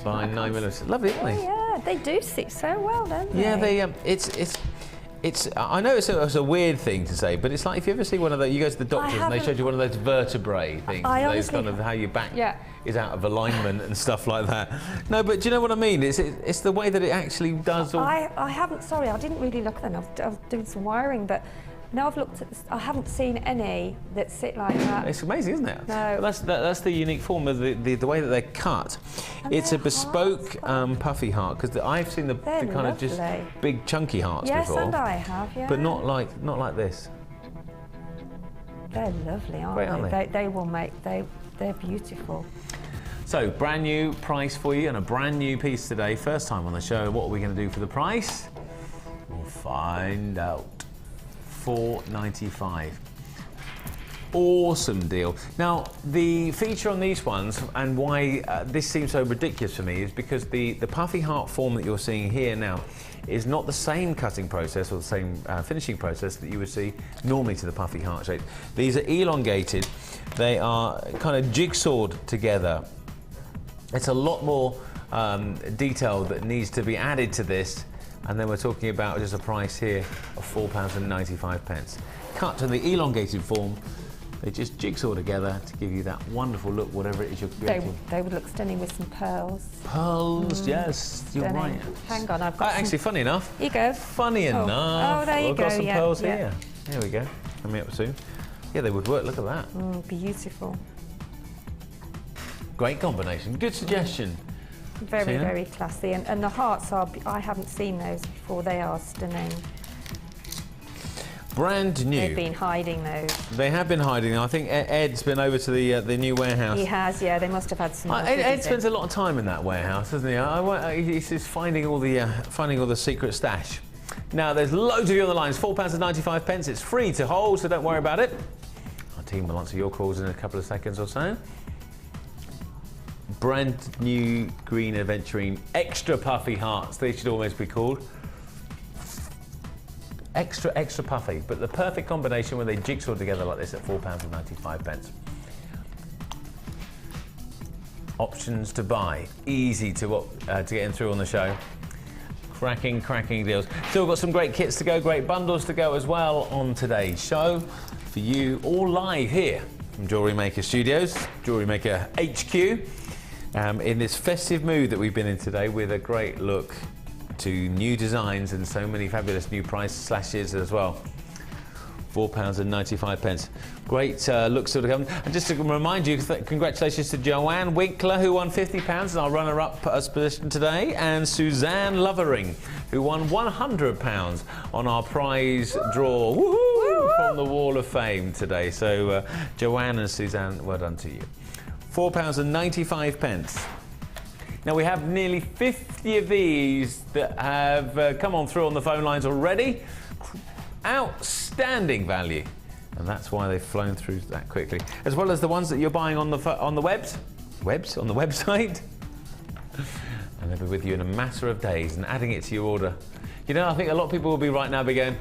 Speaker 2: by 9 millimeters. Lovely, aren't they?
Speaker 3: Yeah, they do sit so well, don't they?
Speaker 2: Yeah, they. It's. I know it's a weird thing to say, but it's like if you ever see one of those, you go to the doctors and they showed you one of those vertebrae things. Those kind of how your back is out of alignment and stuff like that. No, but do you know what I mean? It's the way that it actually does.
Speaker 3: I haven't. Sorry, I didn't really look then. I was doing some wiring, but. Now I've looked at this, I haven't seen any that sit like that.
Speaker 2: It's amazing, isn't it?
Speaker 3: No.
Speaker 2: That's the unique form of the way that they're cut.
Speaker 3: And
Speaker 2: it's a bespoke puffy heart, because I've seen the kind of just big chunky hearts before.
Speaker 3: Yes, and I have, yeah.
Speaker 2: But not like this.
Speaker 3: They're lovely, aren't they? They will make, they're beautiful.
Speaker 2: So, brand new price for you and a brand new piece today. First time on the show. What are we going to do for the price? We'll find out. $4.95. Awesome deal. Now, the feature on these ones, and why this seems so ridiculous for me, is because the puffy heart form that you're seeing here now is not the same cutting process or the same finishing process that you would see normally to the puffy heart shape. These are elongated. They are kind of jigsawed together. It's a lot more detail that needs to be added to this. And then we're talking about just a price here of £4.95. Cut to the elongated form, they just jigsaw together to give you that wonderful look, whatever it is you're creating.
Speaker 3: They would look stunning with some pearls.
Speaker 2: Pearls, yes, you're right.
Speaker 3: Hang on, I've got
Speaker 2: actually, funny enough.
Speaker 3: Here you go.
Speaker 2: Funny enough.
Speaker 3: Oh, there you
Speaker 2: I've
Speaker 3: go.
Speaker 2: got some pearls here. There we go. Coming up soon. Yeah, they would work. Look at that.
Speaker 3: Beautiful.
Speaker 2: Great combination. Good suggestion.
Speaker 3: Very, Sheila? Very classy. And the hearts are, I haven't seen those before, they are stunning.
Speaker 2: Brand new.
Speaker 3: They've been hiding those.
Speaker 2: They have been hiding. I think Ed's been over to the new warehouse.
Speaker 3: He has, yeah. They must have had some.
Speaker 2: Ed spends a lot of time in that warehouse, doesn't he? He's just finding all the secret stash. Now there's loads of you on the lines. £4.95. It's free to hold, so don't worry about it. Our team will answer your calls in a couple of seconds or so. Brand new green adventuring extra puffy hearts. They should almost be called. Extra puffy, but the perfect combination when they jigsaw together like this at £4.95. Options to buy, easy to get in through on the show. Cracking deals. Still got some great kits to go, great bundles to go as well on today's show for you, all live here from Jewellery Maker Studios, Jewellery Maker HQ. In this festive mood that we've been in today, with a great look to new designs and so many fabulous new price slashes as well. £4.95. Great looks still to come. And just to remind you, congratulations to Joanne Winkler, who won £50 in our runner-up position today, and Suzanne Lovering, who won £100 on our prize draw from the Wall of Fame today. So Joanne and Suzanne, well done to you. £4.95. Now we have nearly 50 of these that have come on through on the phone lines already. Outstanding value, and that's why they've flown through that quickly. As well as the ones that you're buying on the website, and they'll be with you in a matter of days and adding it to your order. You know, I think a lot of people will be right now going,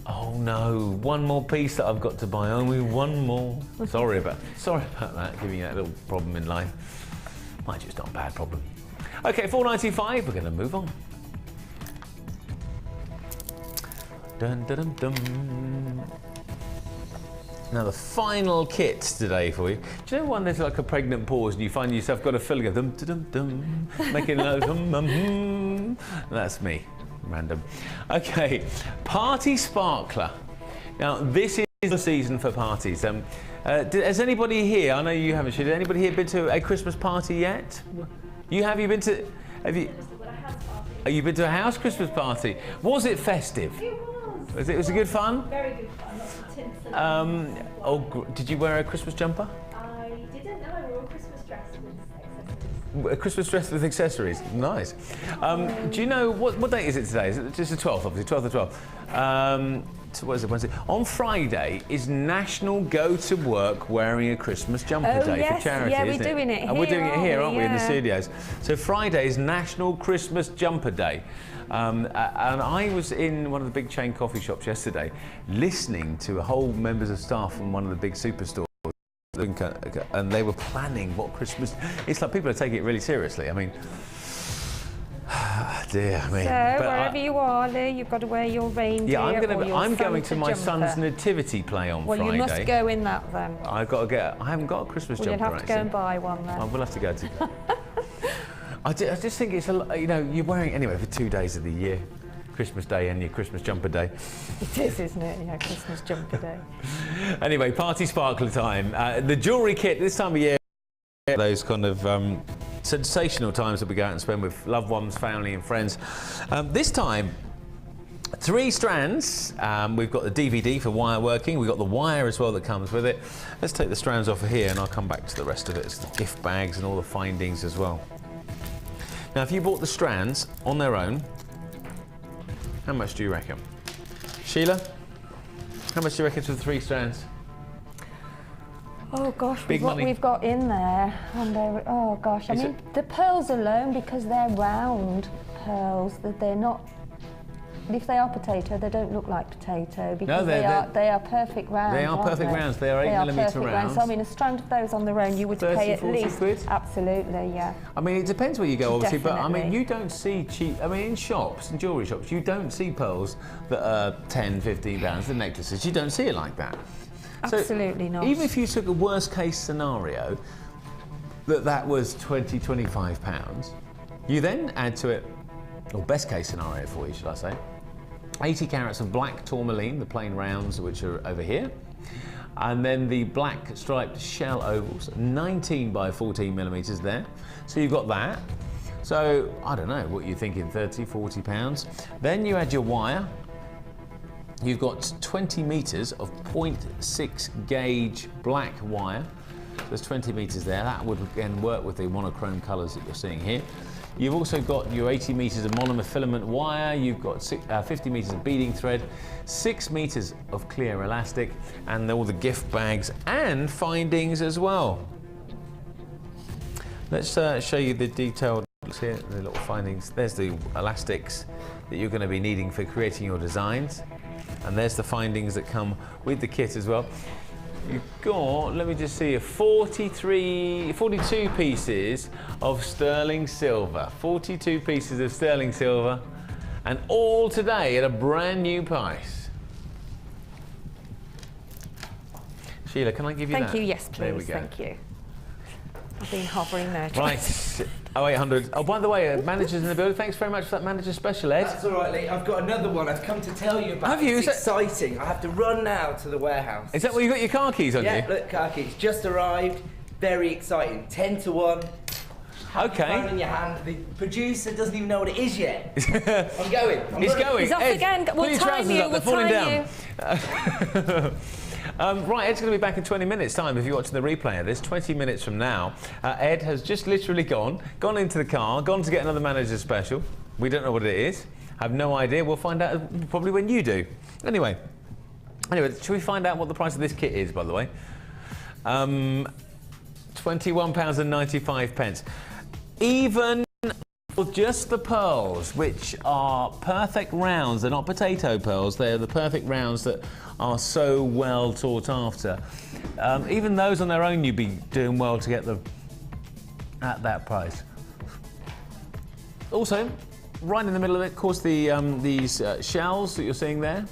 Speaker 2: oh no, one more piece that I've got to buy, only one more. Sorry about that, giving you that little problem in life. Might just not a bad problem. Okay, $4.95, we're going to move on. Dun, dun, dun, dun. Now the final kit today for you. Do you know when there's like a pregnant pause and you find yourself got a fill and go dum dum dum, making a that's me, random. Okay, party sparkler. Now this is the season for parties. Has anybody here? I know you haven't. Has anybody here been to a Christmas party yet? You have? You been to? Have you? Have you been to a house Christmas party? Was it festive?
Speaker 11: It was.
Speaker 2: Was it a good fun?
Speaker 11: Very good fun. Lots of tinsel.
Speaker 2: Did you wear a Christmas jumper?
Speaker 11: I didn't know. I wore a Christmas dress with accessories.
Speaker 2: A Christmas dress with accessories. Nice. Do you know what date is it today? Is it just the 12th, obviously, 12th of 12th. So what is it, Wednesday? On Friday is National Go to Work Wearing a Christmas Jumper Day for charity,
Speaker 3: yeah,
Speaker 2: isn't
Speaker 3: we're doing it here,
Speaker 2: we're doing it here, aren't we, in the
Speaker 3: Yeah.
Speaker 2: studios? So Friday is National Christmas Jumper Day. And I was in one of the big chain coffee shops yesterday listening to a whole members of staff from one of the big superstores, and they were planning what Christmas... It's like people are taking it really seriously. I mean... dear me.
Speaker 3: So wherever you are, Lee, you've got to wear your reindeer.
Speaker 2: Yeah,
Speaker 3: or your
Speaker 2: I'm going
Speaker 3: Santa
Speaker 2: to my
Speaker 3: jumper.
Speaker 2: son's nativity play on Friday.
Speaker 3: Well, you must go in that then.
Speaker 2: I've got to get. I haven't got a Christmas
Speaker 3: Well,
Speaker 2: jumper.
Speaker 3: you'll have to go and buy one then.
Speaker 2: I will have to go to. I just think it's a lot. You know, you're wearing anyway for 2 days of the year, Christmas Day and your Christmas jumper day.
Speaker 3: It is, isn't it? Yeah, Christmas jumper day.
Speaker 2: Anyway, party sparkler time. The jewellery kit this time of year. Those kind of sensational times that we go out and spend with loved ones, family and friends. This time, 3 strands. We've got the DVD for wire working. We've got the wire as well that comes with it. Let's take the strands off of here and I'll come back to the rest of it. It's the gift bags and all the findings as well. Now, if you bought the strands on their own, how much do you reckon? Sheila, how much do you reckon for the 3 strands?
Speaker 3: Oh gosh,
Speaker 2: Big
Speaker 3: what
Speaker 2: money.
Speaker 3: we've got in there, and oh gosh, I mean the pearls alone, because they're round pearls, that they're not. If they are potato, they don't look like potato because they are perfect rounds.
Speaker 2: They are perfect rounds. They are 8mm rounds.
Speaker 3: So I mean, a strand of those on their own, you would
Speaker 2: 30,
Speaker 3: pay at
Speaker 2: 40
Speaker 3: least.
Speaker 2: quid?
Speaker 3: Absolutely, yeah.
Speaker 2: I mean, it depends where you go, obviously, but I mean,
Speaker 3: Definitely.
Speaker 2: you don't see cheap. I mean, in shops, in jewellery shops, you don't see pearls that are 10, 15 pounds. The necklaces, you don't see it like that.
Speaker 3: Absolutely not.
Speaker 2: Even if you took a worst case scenario that was 20, 25 pounds, you then add to it, or best case scenario for you, should I say, 80 carats of black tourmaline, the plain rounds, which are over here, and then the black striped shell ovals, 19 by 14 millimeters there. So you've got that. So I don't know what you're thinking, 30, 40 pounds. Then you add your wire. You've got 20 meters of 0.6 gauge black wire. There's 20 meters there. That would again work with the monochrome colors that you're seeing here. You've also got your 80 meters of monomer filament wire. You've got 50 meters of beading thread, 6 meters of clear elastic, and all the gift bags and findings as well. Let's show you the detailed here, the little findings. There's the elastics that you're going to be needing for creating your designs. And there's the findings that come with the kit as well. You've got, let me just see, 42 pieces of sterling silver. 42 pieces of sterling silver, and all today at a brand new price. Sheila, can I give you that?
Speaker 3: Thank you, yes please,
Speaker 2: There we go.
Speaker 3: thank you. I've been hovering there.
Speaker 2: Right, 0800. Oh, by the way, managers in the building, thanks very much for that manager special, Ed.
Speaker 12: That's all right, Lee. I've got another one I've come to tell you about.
Speaker 2: Have you?
Speaker 12: It's exciting. I have to run now to the warehouse.
Speaker 2: Is that where you got your car keys on you?
Speaker 12: Yeah, look, car keys. Just arrived. Very exciting. 10 to 1.
Speaker 2: Okay.
Speaker 12: Phone in your hand. The producer doesn't even know what it is yet. I'm going.
Speaker 2: He's going.
Speaker 3: He's off
Speaker 2: Ed,
Speaker 3: again.
Speaker 2: Put
Speaker 3: We'll
Speaker 2: your
Speaker 3: time
Speaker 2: trousers
Speaker 3: you,
Speaker 2: up, they're
Speaker 3: we'll
Speaker 2: falling
Speaker 3: time
Speaker 2: down. Right, Ed's going to be back in 20 minutes' time if you're watching the replay of this. 20 minutes from now, Ed has just literally gone into the car, gone to get another manager special. We don't know what it is. Have no idea. We'll find out probably when you do. Anyway, should we find out what the price of this kit is, by the way? £21.95. Even for just the pearls, which are perfect rounds. They're not potato pearls. They're the perfect rounds that are so well sought after. Even those on their own, you'd be doing well to get them at that price. Also, right in the middle of it, of course, these shells that you're seeing there.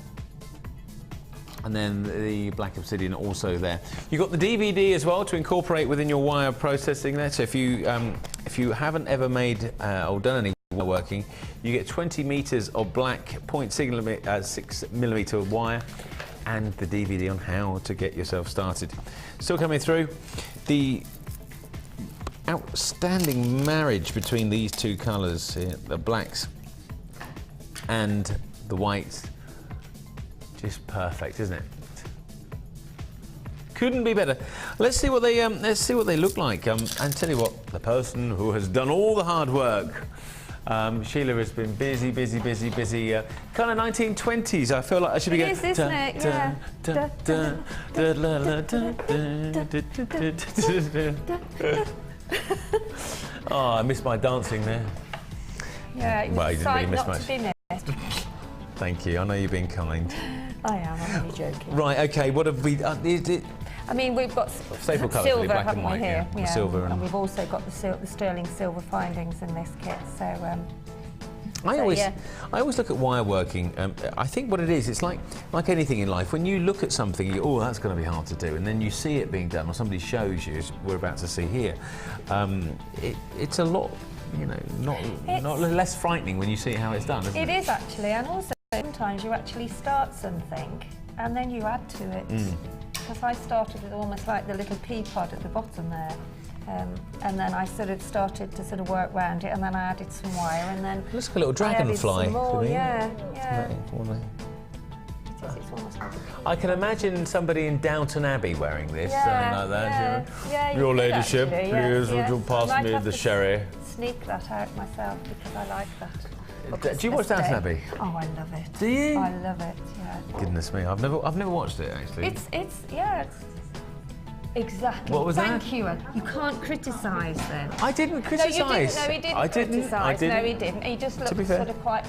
Speaker 2: And then the black obsidian also there. You've got the DVD as well to incorporate within your wire processing there. So if you haven't ever made or done any wire working, you get 20 meters of black 0.6mm wire and the DVD on how to get yourself started. Still coming through, the outstanding marriage between these two colours here, the blacks and the whites. Just perfect, isn't it? Couldn't be better. Let's see what they look like. And tell you what, the person who has done all the hard work. Sheila has been busy. Kind of 1920s. I feel like I should be going.
Speaker 3: It is, isn't it? Yeah.
Speaker 2: Oh, I missed my dancing there.
Speaker 3: Yeah.
Speaker 2: Well, you didn't really miss much.
Speaker 3: To be missed.
Speaker 2: Thank you. I know you're being kind.
Speaker 3: I am. I'm only joking.
Speaker 2: Right. Okay. What have we?
Speaker 3: I mean, we've got
Speaker 2: staple colours,
Speaker 3: silver,
Speaker 2: black
Speaker 3: haven't
Speaker 2: and white,
Speaker 3: we, here?
Speaker 2: yeah. Silver
Speaker 3: and we've also got the sterling silver findings in this kit. So,
Speaker 2: I always look at wire working. I think what it is, it's like anything in life. When you look at something, you go, oh, that's going to be hard to do, and then you see it being done, or somebody shows you, as we're about to see here. It's a lot, you know, not less frightening when you see how it's done, isn't it?
Speaker 3: It is actually, and also sometimes you actually start something and then you add to it. Because I started with almost like the little pea pod at the bottom there, and then I sort of started to sort of work around it, and then I added some wire, and then
Speaker 2: looks like a little dragonfly.
Speaker 3: Yeah.
Speaker 2: It's almost like I can imagine somebody in Downton Abbey wearing this, something like that. Your ladyship, please would you pass me the sherry?
Speaker 3: Sneak that out myself because I like that.
Speaker 2: Do you watch Downton Abbey?
Speaker 3: Oh, I love it.
Speaker 2: Do you?
Speaker 3: I love it. Yeah.
Speaker 2: Goodness me, I've never watched it actually.
Speaker 3: It's exactly.
Speaker 2: What was that?
Speaker 3: Thank you. You can't criticise them.
Speaker 2: I didn't criticise.
Speaker 3: No, he didn't criticise. No, he didn't. He just looked sort of quite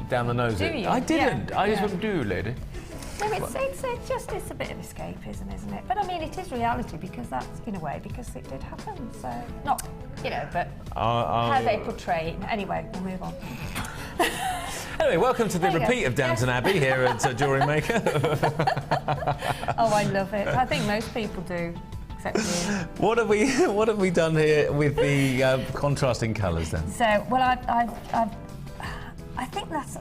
Speaker 2: down the nose.
Speaker 3: Do you?
Speaker 2: I didn't.
Speaker 3: Yeah.
Speaker 2: I just wouldn't do, lady.
Speaker 3: No, it's a bit of escapism, isn't it? But I mean, it is reality because that's in a way because it did happen. So not, you know, but how they portray it. Anyway, we'll move on.
Speaker 2: Anyway, welcome to the repeat of Downton Abbey here at Jewellery Maker.
Speaker 3: Oh, I love it. I think most people do, except you.
Speaker 2: What have we done here with the contrasting colours then?
Speaker 3: So, well, I think that's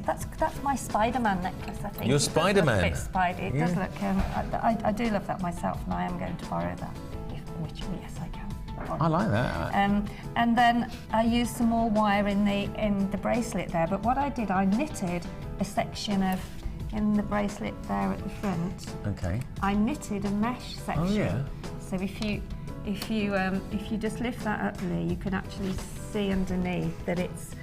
Speaker 3: my Spider-Man necklace. I think
Speaker 2: your
Speaker 3: Spider-Man.
Speaker 2: Spider-Man.
Speaker 3: It does look. I do love that myself, and I am going to borrow that. Yes, I can.
Speaker 2: I like that.
Speaker 3: And then I used some more wire in the bracelet there. But what I did, I knitted a section of in the bracelet there at the front.
Speaker 2: Okay.
Speaker 3: I knitted a mesh section.
Speaker 2: Oh yeah.
Speaker 3: So if you just lift that up, Lee, you can actually see underneath that it's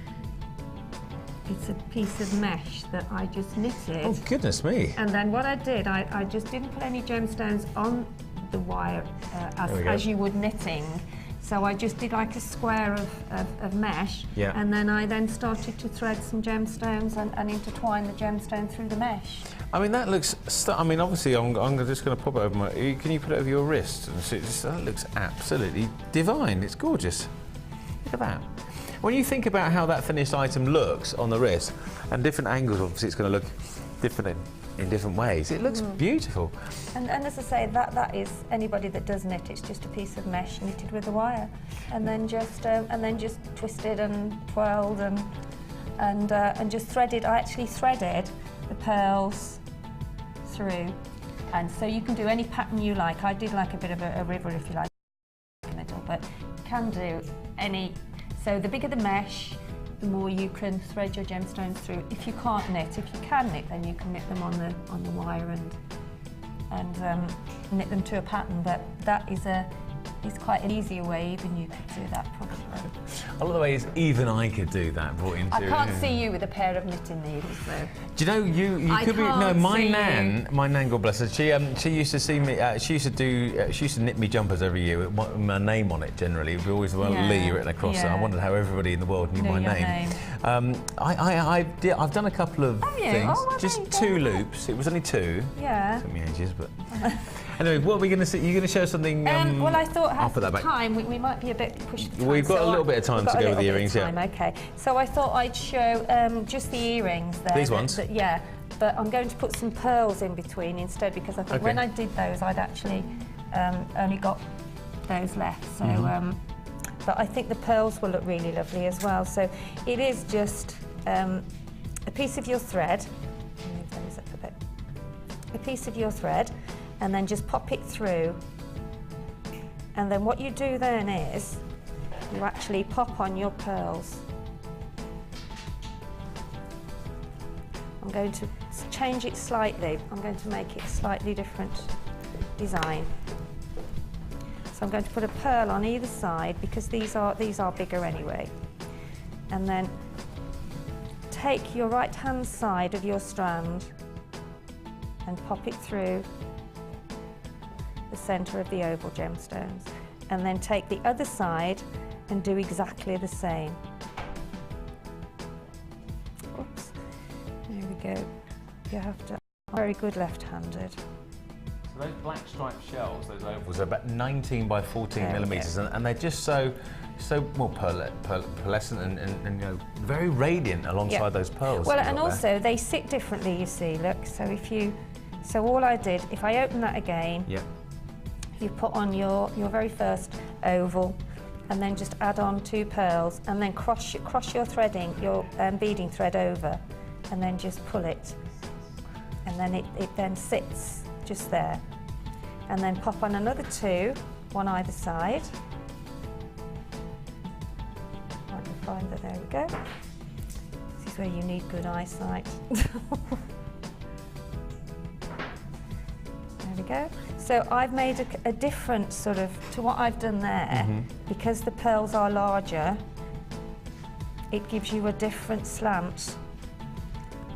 Speaker 3: a piece of mesh that I just knitted.
Speaker 2: Oh goodness me!
Speaker 3: And then what I did, I just didn't put any gemstones on the wire as you would knitting. So I just did like a square of mesh, and then I started to thread some gemstones and intertwine the gemstone through the mesh.
Speaker 2: I mean, that looks. I mean, obviously, I'm just going to pop it over my. Can you put it over your wrist? And see, that looks absolutely divine. It's gorgeous. Look at that. When you think about how that finished item looks on the wrist, and different angles, obviously, it's going to look different in different ways. It looks beautiful.
Speaker 3: And as I say, that is anybody that does knit. It's just a piece of mesh knitted with a wire, and then just twisted and twirled and just threaded. I actually threaded the pearls through, and so you can do any pattern you like. I did like a bit of a river, if you like, in the middle, but you can do any. So the bigger the mesh, the more you can thread your gemstones through. If you can't knit, if you can knit, then you can knit them on the wire and knit them to a pattern. But that is quite an easier way. Even you could do that probably.
Speaker 2: I love the way even I could do that. Brought into.
Speaker 3: I can't see you with a pair of knitting needles though.
Speaker 2: Do you know you could be? No, my nan, God bless her. She used to see me. She used to knit me jumpers every year with my name on it. Generally, it would always the word Lee written across it. I wondered how everybody in the world knew my name. I've done a couple of things. Just 2 loops. It was only 2.
Speaker 3: Yeah.
Speaker 2: Took me ages, but. Anyway, what are we going to see? You're going to show something.
Speaker 3: Well, I thought
Speaker 2: after that
Speaker 3: time we might be a bit pushed.
Speaker 2: We've got a little bit of time to go with the earrings,
Speaker 3: Okay, so I thought I'd show just the earrings there.
Speaker 2: These ones?
Speaker 3: but I'm going to put some pearls in between instead, because I think when I did those, I'd actually only got those left. So, but I think the pearls will look really lovely as well. So it is just a piece of your thread. Move those up a bit. A piece of your thread, and then just pop it through. And then what you do then is you actually pop on your pearls. I'm going to change it slightly. I'm going to make it a slightly different design. So I'm going to put a pearl on either side, because these are bigger anyway. And then take your right hand side of your strand and pop it through the centre of the oval gemstones. And then take the other side and do exactly the same. Oops. There we go. You have to, very good left-handed.
Speaker 2: So those black striped shells, those ovals, are about 19 by 14 millimetres, and they're just so well pearlescent and you know, very radiant alongside those pearls.
Speaker 3: Well, and also they sit differently, you see, look. So if you, so all I did, if I open that again, you put on your very first oval, and then just add on 2 pearls, and then cross your threading, your beading thread over, and then just pull it, and then it then sits just there, and then pop on another 2, one either side. I can find that. There we go. This is where you need good eyesight. There we go. So I've made a different sort of, to what I've done there, because the pearls are larger, it gives you a different slant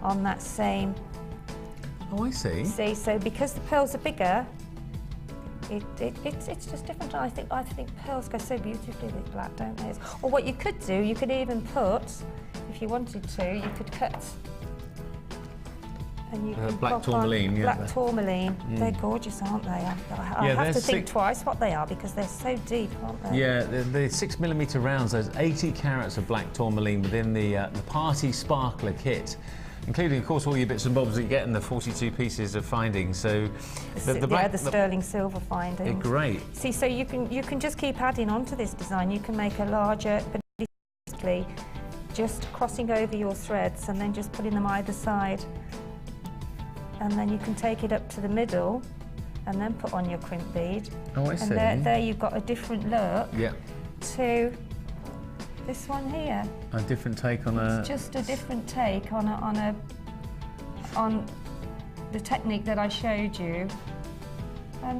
Speaker 3: on that same.
Speaker 2: Oh, I see.
Speaker 3: See, so because the pearls are bigger, it's just different. I think pearls go so beautifully with black, don't they? Or what you could do, you could even put, if you wanted to, you could cut. And you can
Speaker 2: black tourmaline,
Speaker 3: black tourmaline. They're gorgeous, aren't they? I have to think twice what they are, because they're so deep, aren't they?
Speaker 2: Yeah, the 6 millimetre rounds. There's 80 carats of black tourmaline within the Party Sparkler kit, including, of course, all your bits and bobs that you get in the 42 pieces of findings. So
Speaker 3: the sterling silver findings.
Speaker 2: They're great.
Speaker 3: See, so you can just keep adding on to this design. You can make a larger, but basically just crossing over your threads and then just putting them either side. And then you can take it up to the middle and then put on your crimp bead.
Speaker 2: Oh, I see.
Speaker 3: And there you've got a different look to this one here.
Speaker 2: A different take on
Speaker 3: It's just a different take on the technique that I showed you.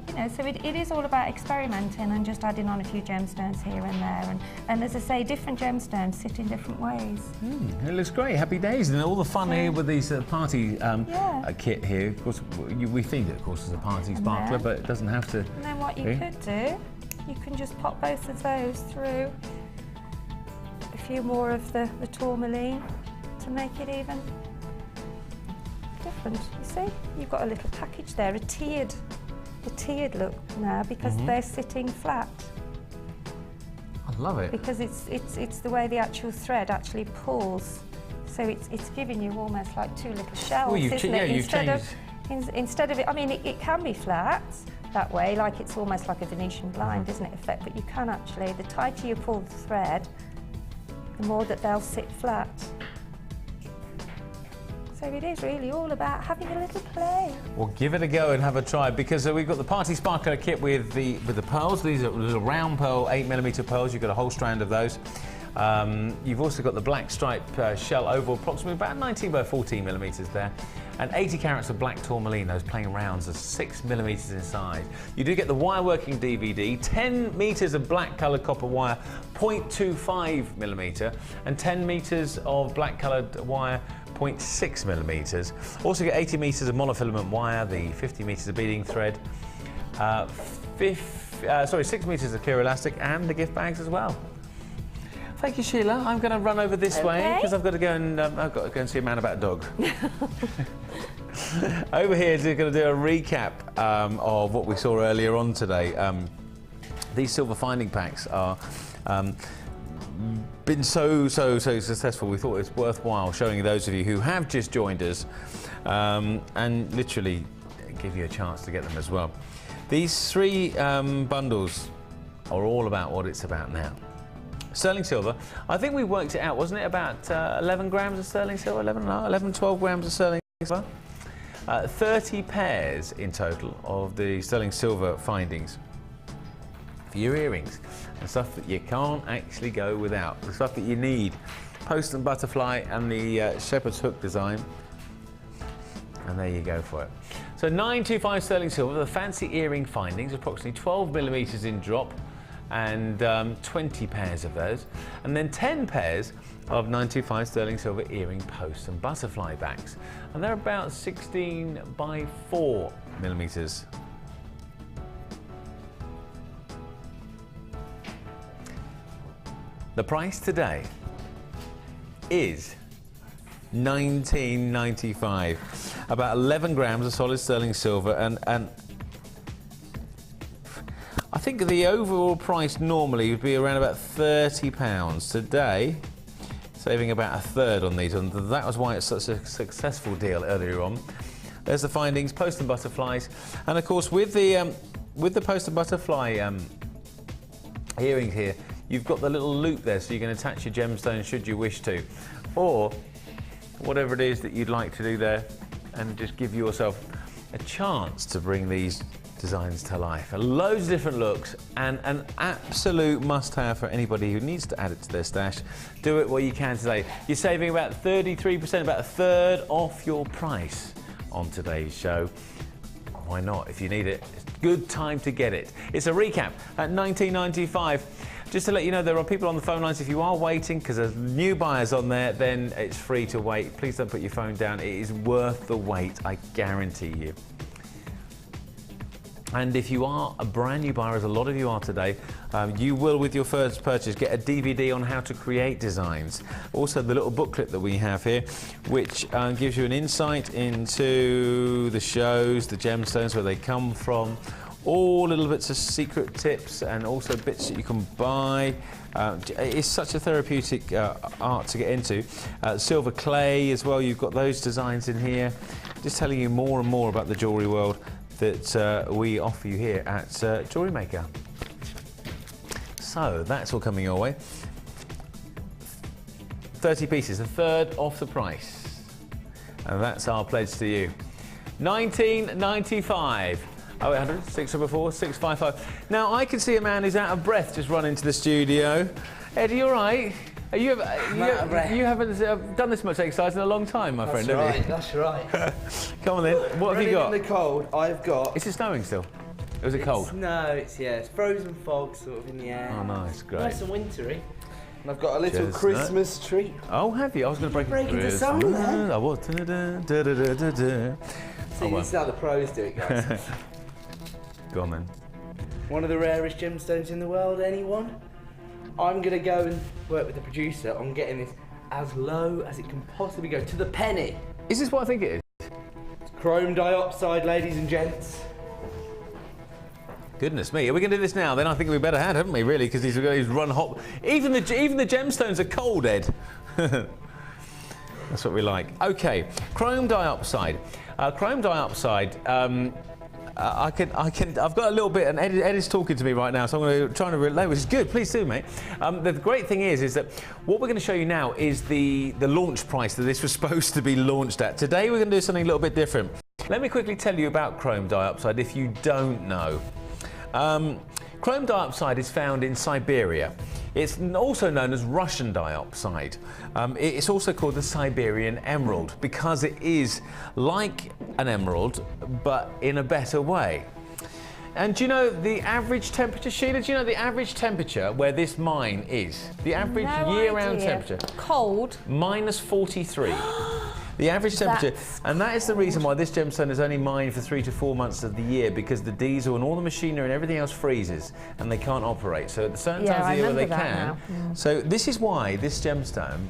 Speaker 3: You know, so it is all about experimenting and just adding on a few gemstones here and there. And as I say, different gemstones sit in different ways.
Speaker 2: It looks great. Happy days. And all the fun here with these party kit here. Of course, we think it, of course, as a party sparkler, but it doesn't have to.
Speaker 3: And then what you could do, you can just pop both of those through a few more of the tourmaline to make it even different. You see, you've got a little package there, a tiered look now, because they're sitting flat.
Speaker 2: I love it.
Speaker 3: Because it's the way the actual thread actually pulls, so it's giving you almost like 2 little shells,
Speaker 2: well,
Speaker 3: isn't it?
Speaker 2: You've
Speaker 3: Instead of it, I mean, it can be flat that way, like it's almost like a Venetian blind, isn't it, effect? But you can actually, the tighter you pull the thread, the more that they'll sit flat. So it is really all about having a little play.
Speaker 2: Well, give it a go and have a try, because we've got the Party Sparkler kit with the pearls. These are round pearl, 8 millimetre pearls. You've got a whole strand of those. You've also got the black stripe shell oval, approximately about 19 by 14 millimetres there, and 80 carats of black tourmaline. Those plain rounds are 6 millimetres in size. You do get the wire working DVD, 10 metres of black coloured copper wire, 0.25 millimetre, and 10 metres of black coloured wire, 0.6 millimetres. Also get 80 metres of monofilament wire, the 50 metres of beading thread, 6 metres of clear elastic, and the gift bags as well. Thank you, Sheila. I'm going to run over this way because I've got to go and see a man about a dog. Over here, we're going to do a recap of what we saw earlier on today. These silver finding packs are been so successful, we thought it's worthwhile showing those of you who have just joined us and literally give you a chance to get them as well. These 3 bundles are all about what it's about now. Sterling silver, I think we worked it out, wasn't it? About 11 grams of sterling silver, 11, 12 grams of sterling silver. 30 pairs in total of the sterling silver findings for your earrings and stuff that you can't actually go without, the stuff that you need. Post and butterfly and the shepherd's hook design, and there you go for it. So 925 sterling silver, the fancy earring findings, approximately 12 millimeters in drop, and 20 pairs of those, and then 10 pairs of 925 sterling silver earring posts and butterfly backs, and they're about 16 by 4 millimeters. The price today is $19.95. About 11 grams of solid sterling silver, and I think the overall price normally would be around about £30. Today, saving about a third on these, and that was why it's such a successful deal earlier on. There's the findings, post and butterflies, and of course with the post and butterfly earring here, you've got the little loop there, so you can attach your gemstone should you wish to, or whatever it is that you'd like to do there, and just give yourself a chance to bring these designs to life. Loads of different looks, and an absolute must-have for anybody who needs to add it to their stash. Do it while you can today. You're saving about 33%, about a third off your price on today's show. Why not? If you need it, it's a good time to get it. It's a recap at $19.95. Just to let you know, there are people on the phone lines. If you are waiting, because there's new buyers on there, then it's free to wait. Please don't put your phone down. It is worth the wait, I guarantee you. And if you are a brand new buyer, as a lot of you are today, you will, with your first purchase, get a DVD on how to create designs. Also, the little booklet that we have here, which gives you an insight into the shows, the gemstones, where they come from, all little bits of secret tips, and also bits that you can buy. It's such a therapeutic art to get into. Silver clay as well, you've got those designs in here. Just telling you more and more about the jewellery world that we offer you here at Jewellery Maker. So that's all coming your way. 30 pieces, a third off the price. And that's our pledge to you. $19.95. 0800 644 655. Now I can see a man who's out of breath just run into the studio. Ed, are you all right? You haven't done this much exercise in a long time, my friend, have you?
Speaker 12: That's right.
Speaker 2: Come on then, what have you got?
Speaker 12: In the cold, I've got...
Speaker 2: Is it snowing still? Or is it cold?
Speaker 12: No, it's frozen fog sort of in the air.
Speaker 2: Oh, nice, great.
Speaker 12: Nice and wintry. And I've got a little Christmas tree.
Speaker 2: Oh, have you? I was going to break
Speaker 12: into song then.
Speaker 2: I was.
Speaker 12: See, this is how the pros do it, guys.
Speaker 2: Go on then.
Speaker 12: One of the rarest gemstones in the world, anyone? I'm going to go and work with the producer on getting this as low as it can possibly go, to the penny.
Speaker 2: Is this what I think it is?
Speaker 12: It's chrome dioxide, ladies and gents.
Speaker 2: Goodness me, are we going to do this now? Then I think we better have, haven't we, really? Because he's run hot. Even the gemstones are cold, Ed. That's what we like. Okay, chrome dioxide. Chrome dioxide. I've got a little bit, and Ed is talking to me right now, so I'm going to try to relay, which is good. Please do, mate. The great thing is that what we're going to show you now is the launch price that this was supposed to be launched at. Today we're going to do something a little bit different. Let me quickly tell you about chrome dioxide if you don't know. Chrome dioxide is found in Siberia. It's also known as Russian dioxide. It's also called the Siberian emerald because it is like an emerald, but in a better way. And do you know the average temperature, Sheila? Do you know the average temperature where this mine is? The average year-round temperature?
Speaker 3: Cold.
Speaker 2: -43. The average temperature, and that is the reason why this gemstone is only mined for 3 to 4 months of the year, because the diesel and all the machinery and everything else freezes and they can't operate. So at certain times of the year where they can. So this is why this gemstone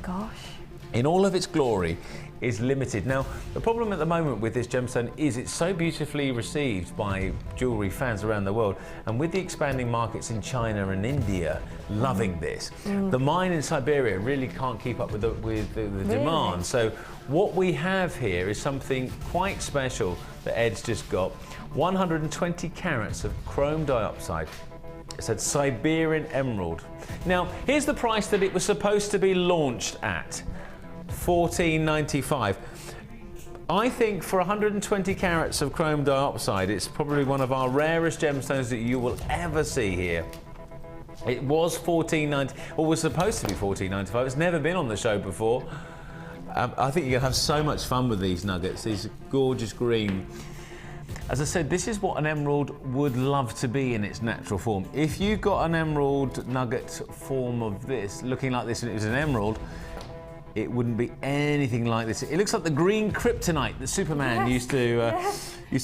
Speaker 2: in all of its glory, is limited. Now, the problem at the moment with this gemstone is it's so beautifully received by jewellery fans around the world, and with the expanding markets in China and India loving this, the mine in Siberia really can't keep up with the demand. So what we have here is something quite special that Ed's just got. 120 carats of chrome dioxide. It said Siberian emerald. Now, here's the price that it was supposed to be launched at. $14.95. I think for 120 carats of chrome dioxide, it's probably one of our rarest gemstones that you will ever see here. It was $14.90, or was supposed to be $14.95. It's never been on the show before. I think you're gonna have so much fun with these nuggets. These gorgeous green. As I said, this is what an emerald would love to be in its natural form. If you got an emerald nugget form of this, looking like this, and it was an emerald, it wouldn't be anything like this. It looks like the green kryptonite that Superman used to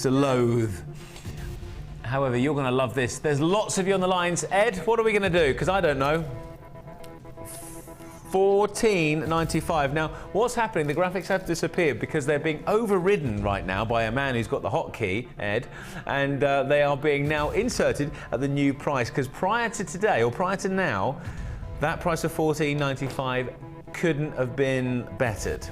Speaker 2: loathe. However, you're going to love this. There's lots of you on the lines. Ed, what are we going to do? Because I don't know. $14.95. Now, what's happening? The graphics have disappeared because they're being overridden right now by a man who's got the hotkey, Ed, and they are being now inserted at the new price. Because prior to today, or prior to now, that price of $14.95 couldn't have been bettered.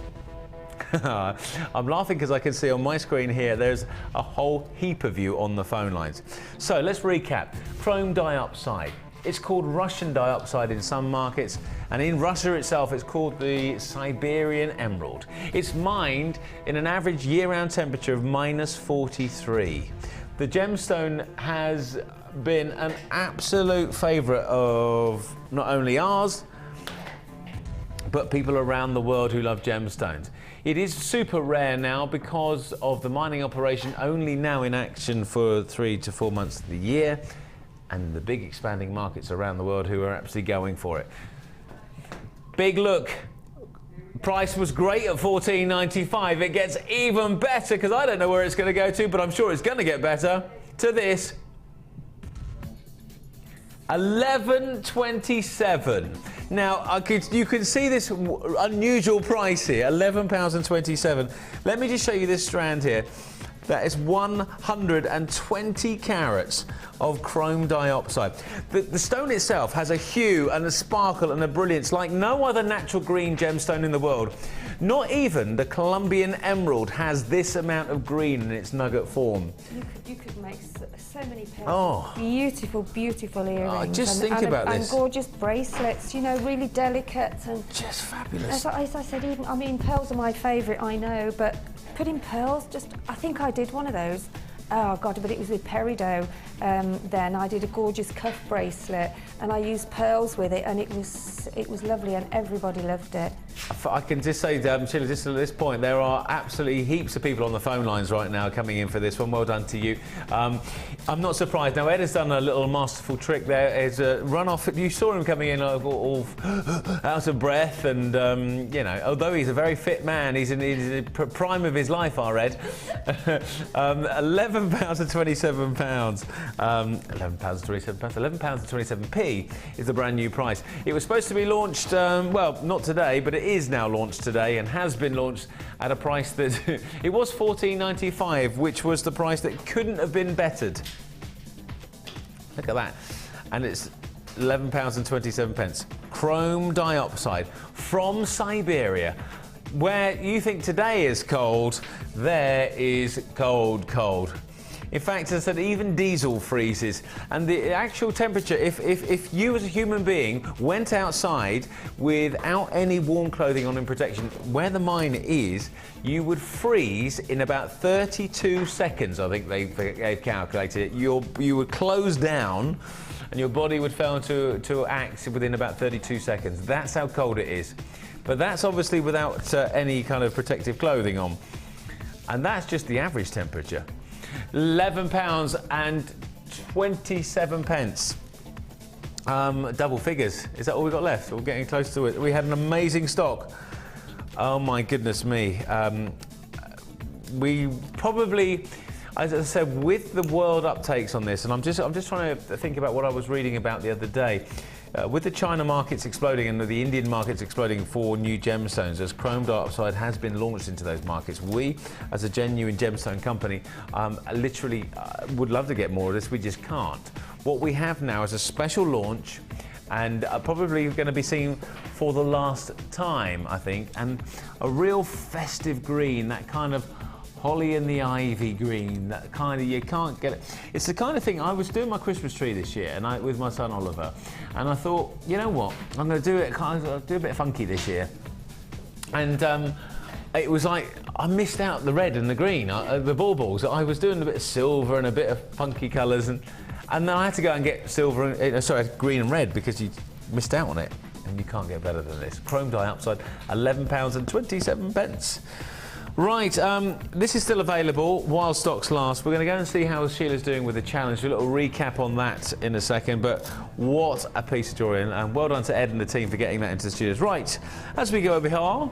Speaker 2: I'm laughing because I can see on my screen here there's a whole heap of you on the phone lines. So let's recap. Chrome dioxide. It's called Russian dioxide in some markets, and in Russia itself it's called the Siberian emerald. It's mined in an average year-round temperature of -43. The gemstone has been an absolute favourite of not only ours, but people around the world who love gemstones. It is super rare now because of the mining operation only now in action for 3 to 4 months of the year, and the big expanding markets around the world who are actually going for it. Big look. Price was great at $14.95. It gets even better, because I don't know where it's going to go to, but I'm sure it's going to get better, to this. $11.27. Now, you can see this unusual price here, £11.27. Let me just show you this strand here. That is 120 carats of chrome dioxide. The stone itself has a hue and a sparkle and a brilliance like no other natural green gemstone in the world. Not even the Colombian emerald has this amount of green in its nugget form.
Speaker 3: You could make so many pairs.
Speaker 2: Oh.
Speaker 3: Beautiful, beautiful earrings.
Speaker 2: Just think about this.
Speaker 3: And gorgeous bracelets, you know, really delicate and
Speaker 2: just fabulous.
Speaker 3: As I said, even, I mean, pearls are my favourite, I know, but putting pearls, I think I did one of those. Oh God, but it was with peridot. Then I did a gorgeous cuff bracelet, and I used pearls with it, and it was lovely, and everybody loved it.
Speaker 2: I can just say, Sheila, just at this point, there are absolutely heaps of people on the phone lines right now coming in for this one. Well done to you. I'm not surprised. Now, Ed has done a little masterful trick there. It's a run-off. You saw him coming in all out of breath, and, you know, although he's a very fit man, he's in the prime of his life, our Ed. £11.27. £11.27p is the brand new price. It was supposed to be launched, well, not today, but it is now launched today and has been launched at a price that it was $14.95, which was the price that couldn't have been bettered. Look at that. And it's £11.27. Chrome dioxide from Siberia. Where you think today is cold, there is cold. In fact, as I said, even diesel freezes. And the actual temperature, if you as a human being went outside without any warm clothing on and protection, where the mine is, you would freeze in about 32 seconds, I think they've calculated it. You would close down and your body would fail to act within about 32 seconds. That's how cold it is. But that's obviously without any kind of protective clothing on. And that's just the average temperature. £11.27. Double figures. Is that all we've got left? We're getting close to it. We had an amazing stock. Oh my goodness me. We probably, as I said, with the world uptakes on this, and I'm just trying to think about what I was reading about the other day. with the China markets exploding and the Indian markets exploding for new gemstones, as chrome dioxide has been launched into those markets, we, as a genuine gemstone company, literally would love to get more of this. We just can't. What we have now is a special launch, and probably going to be seen for the last time, I think, and a real festive green, that kind of holly and the ivy green, that kind of, you can't get it. It's the kind of thing, I was doing my Christmas tree this year and with my son Oliver, and I thought, you know what, I'm going to do it, do a bit funky this year. And it was like, I missed out the red and the green, the baubles. I was doing a bit of silver and a bit of funky colours, and then I had to go and get silver, green and red, because you missed out on it, and you can't get better than this. Chrome dioxide, £11.27. Right, this is still available while stocks last. We're going to go and see how Sheila's doing with the challenge. A little recap on that in a second, but what a piece of jewellery, and well done to Ed and the team for getting that into the studios. Right, as we go over here,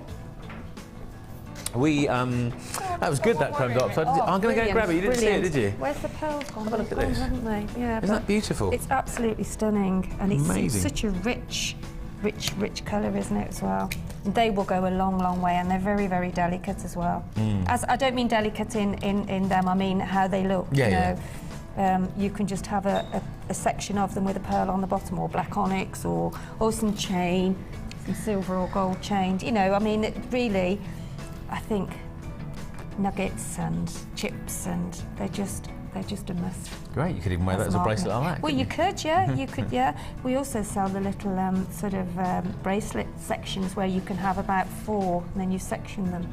Speaker 2: that was good, that chrome dioxide. I'm going to go and grab it. You didn't see it, did you?
Speaker 3: Where's the pearls gone?
Speaker 2: Have a look at this.
Speaker 3: Haven't they? Yeah,
Speaker 2: isn't that beautiful?
Speaker 3: It's absolutely stunning, and it's such a rich colour, isn't it, as well? And they will go a long, long way, and they're very, very delicate as well. As I don't mean delicate in them, I mean how they look.
Speaker 2: Yeah,
Speaker 3: you can just have a section of them with a pearl on the bottom, or black onyx, or some chain, some silver or gold chain. You know, I mean, it really, I think nuggets and chips, and they're just a must.
Speaker 2: Great, you could even wear that as a bracelet like that.
Speaker 3: Well, you could, yeah, you could, yeah. We also sell the little bracelet sections where you can have about 4, and then you section them.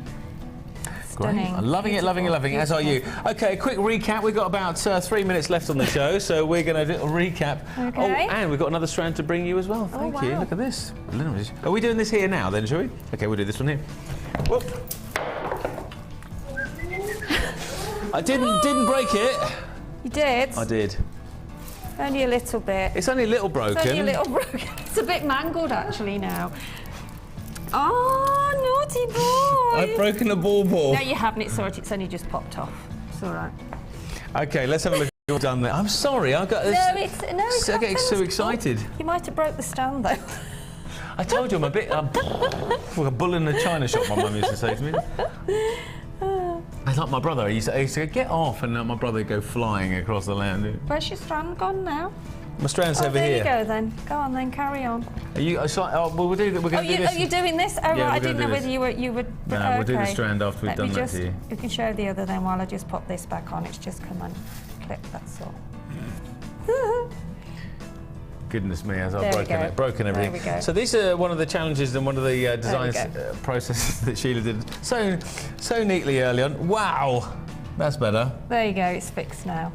Speaker 3: Stunning.
Speaker 2: Great. I'm loving it, loving it, loving it, as are you. Okay, a quick recap. We've got about 3 minutes left on the show, so we're going to do a recap.
Speaker 3: Okay.
Speaker 2: Oh, and we've got another strand to bring you as well. Thank you. Look at this. Are we doing this here now then, shall we? Okay, we'll do this one here. Whoop. I didn't break it.
Speaker 3: You did?
Speaker 2: I did.
Speaker 3: Only a little bit.
Speaker 2: It's only a little broken.
Speaker 3: It's only a little broken. It's a bit mangled actually now. Oh, naughty boy!
Speaker 2: I've broken a bauble.
Speaker 3: No, you haven't. It's all right. It's only just popped off. It's all right.
Speaker 2: Okay, let's have a look at what you've done there. I'm sorry. I got this.
Speaker 3: No, it's
Speaker 2: I get so excited.
Speaker 3: You might have broke the stand though.
Speaker 2: I told you I'm a bit like a bull in a china shop. My mum used to say to me. I like my brother. He used to go, get off, and my brother would go flying across the land.
Speaker 3: Where's your strand gone now?
Speaker 2: My strand's over
Speaker 3: there
Speaker 2: here.
Speaker 3: There you go then. Go on then, carry on.
Speaker 2: Are you? Well, we'll do that. We're going to do this.
Speaker 3: Are you doing this? Oh,
Speaker 2: yeah,
Speaker 3: right. I didn't know whether you would.
Speaker 2: No,
Speaker 3: okay.
Speaker 2: we'll do the strand after we've done that to you.
Speaker 3: You can show the other then while I just pop this back on. It's just come on, clip. That's all.
Speaker 2: Goodness me, as I've broken everything.
Speaker 3: There we go.
Speaker 2: So these are one of the challenges and one of the design processes that Sheila did so neatly early on. Wow, that's better.
Speaker 3: There you go. It's fixed now.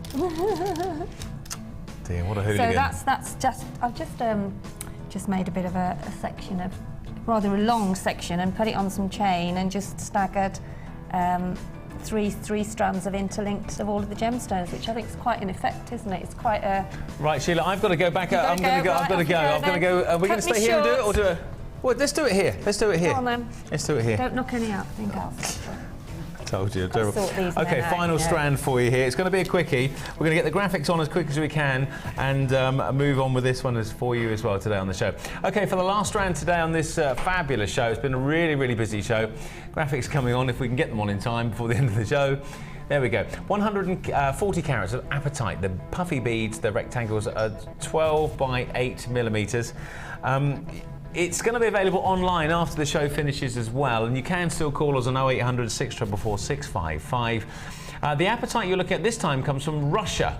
Speaker 2: Dear, what a hooligan.
Speaker 3: So that's just I've just made a bit of a section of rather a long section and put it on some chain and just staggered three strands of interlinked of all of the gemstones, which I think is quite an effect, isn't it? It's quite a...
Speaker 2: Right, Sheila, I've got to go back. I've got to go. Are we going to stay here and do it, or do it? Well, let's do it here. Let's do it here.
Speaker 3: Go on then.
Speaker 2: Let's do it here.
Speaker 3: Don't knock any out. Think else.
Speaker 2: Told you.
Speaker 3: Okay,
Speaker 2: final strand for you here. It's going to be a quickie. We're going to get the graphics on as quick as we can and move on with this one for you as well today on the show. Okay, for the last strand today on this fabulous show, it's been a really, really busy show. Graphics coming on if we can get them on in time before the end of the show. There we go. 140 carats of apatite. The puffy beads, the rectangles are 12 by 8 millimetres. It's going to be available online after the show finishes as well, and you can still call us on 0800 644 655. The apatite you're looking at this time comes from Russia.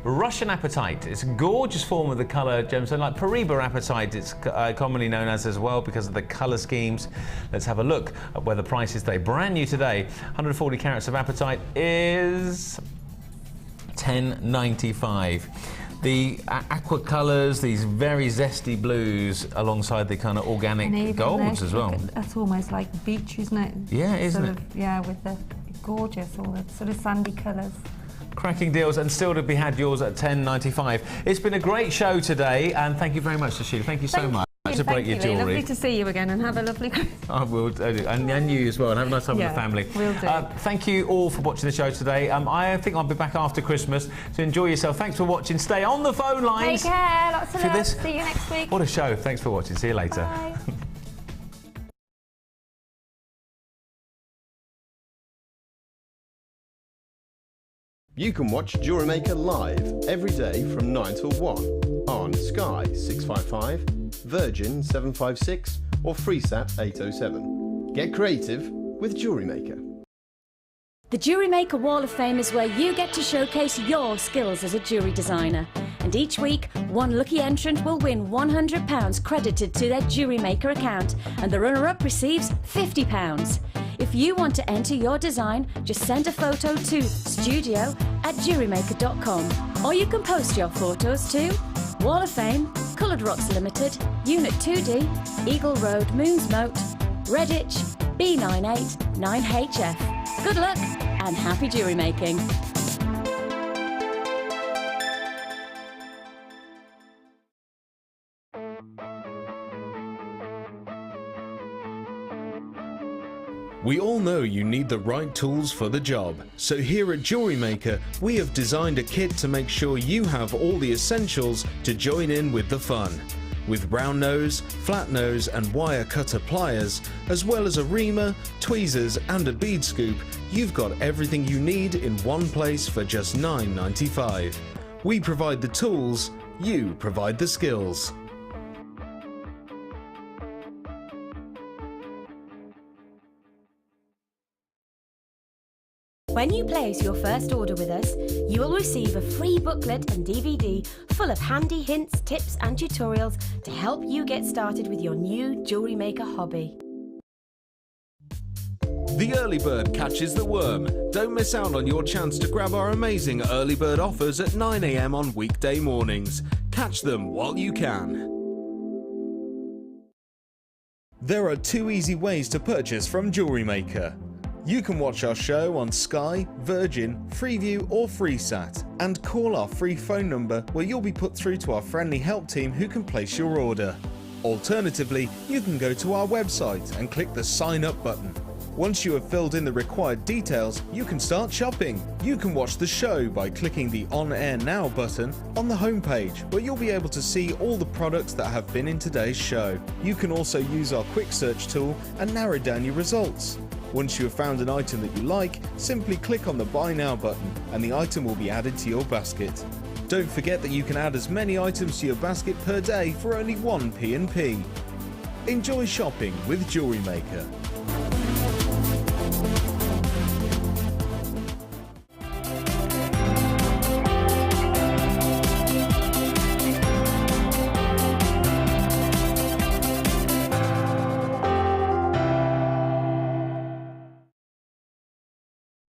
Speaker 2: Russian apatite. It's a gorgeous form of the colour gemstone, like Paribas apatite it's commonly known as well because of the colour schemes. Let's have a look at where the price is today. Brand new today, 140 carats of apatite is $10.95. The aqua colours, these very zesty blues, alongside the kind of organic golds as well.
Speaker 3: That's almost like beach, isn't it?
Speaker 2: Yeah, isn't it?
Speaker 3: Yeah, with the gorgeous, all the sort of sandy colours.
Speaker 2: Cracking deals, and still to be had yours at $10.95. It's been a great show today, and thank you very much to Sheila. Thank you so much. To break your
Speaker 3: Thank you, Lee.
Speaker 2: jewellery.
Speaker 3: Lovely to see you again and have a lovely Christmas.
Speaker 2: I will do. And you as well. And have a nice time with the family.
Speaker 3: Will do.
Speaker 2: Thank you all for watching the show today. I think I'll be back after Christmas, so enjoy yourself. Thanks for watching. Stay on the phone lines.
Speaker 3: Take care. Lots of
Speaker 2: For
Speaker 3: love.
Speaker 2: this-
Speaker 3: See you next week.
Speaker 2: What a show. Thanks for watching. See you later.
Speaker 3: Bye.
Speaker 13: You can watch Jewellery Maker live every day from 9 till 1 on Sky 655, Virgin 756 or Freesat 807. Get creative with Jewellery Maker.
Speaker 4: The Jewellery Maker Wall of Fame is where you get to showcase your skills as a jewellery designer. And each week, one lucky entrant will win £100 credited to their Jewellery Maker account, and the runner-up receives £50. If you want to enter your design, just send a photo to studio@jewellerymaker.com, or you can post your photos to Wall of Fame, Coloured Rocks Limited, Unit 2D, Eagle Road, Moonsmote, Redditch, B98 9HF. Good luck and happy jewellery making.
Speaker 1: We all know you need the right tools for the job, so here at Jewellery Maker we have designed a kit to make sure you have all the essentials to join in with the fun. With round nose, flat nose and wire cutter pliers, as well as a reamer, tweezers and a bead scoop, you've got everything you need in one place for just $9.95. We provide the tools, you provide the skills.
Speaker 4: When you place your first order with us, you will receive a free booklet and DVD full of handy hints, tips and tutorials to help you get started with your new jewellery maker hobby.
Speaker 1: The early bird catches the worm. Don't miss out on your chance to grab our amazing early bird offers at 9 AM on weekday mornings. Catch them while you can. There are two easy ways to purchase from Jewellery Maker. You can watch our show on Sky, Virgin, Freeview or Freesat and call our free phone number where you'll be put through to our friendly help team who can place your order. Alternatively, you can go to our website and click the sign up button. Once you have filled in the required details, you can start shopping. You can watch the show by clicking the On Air Now button on the homepage, where you'll be able to see all the products that have been in today's show. You can also use our quick search tool and narrow down your results. Once you have found an item that you like, simply click on the Buy Now button and the item will be added to your basket. Don't forget that you can add as many items to your basket per day for only 1p&p. Enjoy shopping with Jewellery Maker.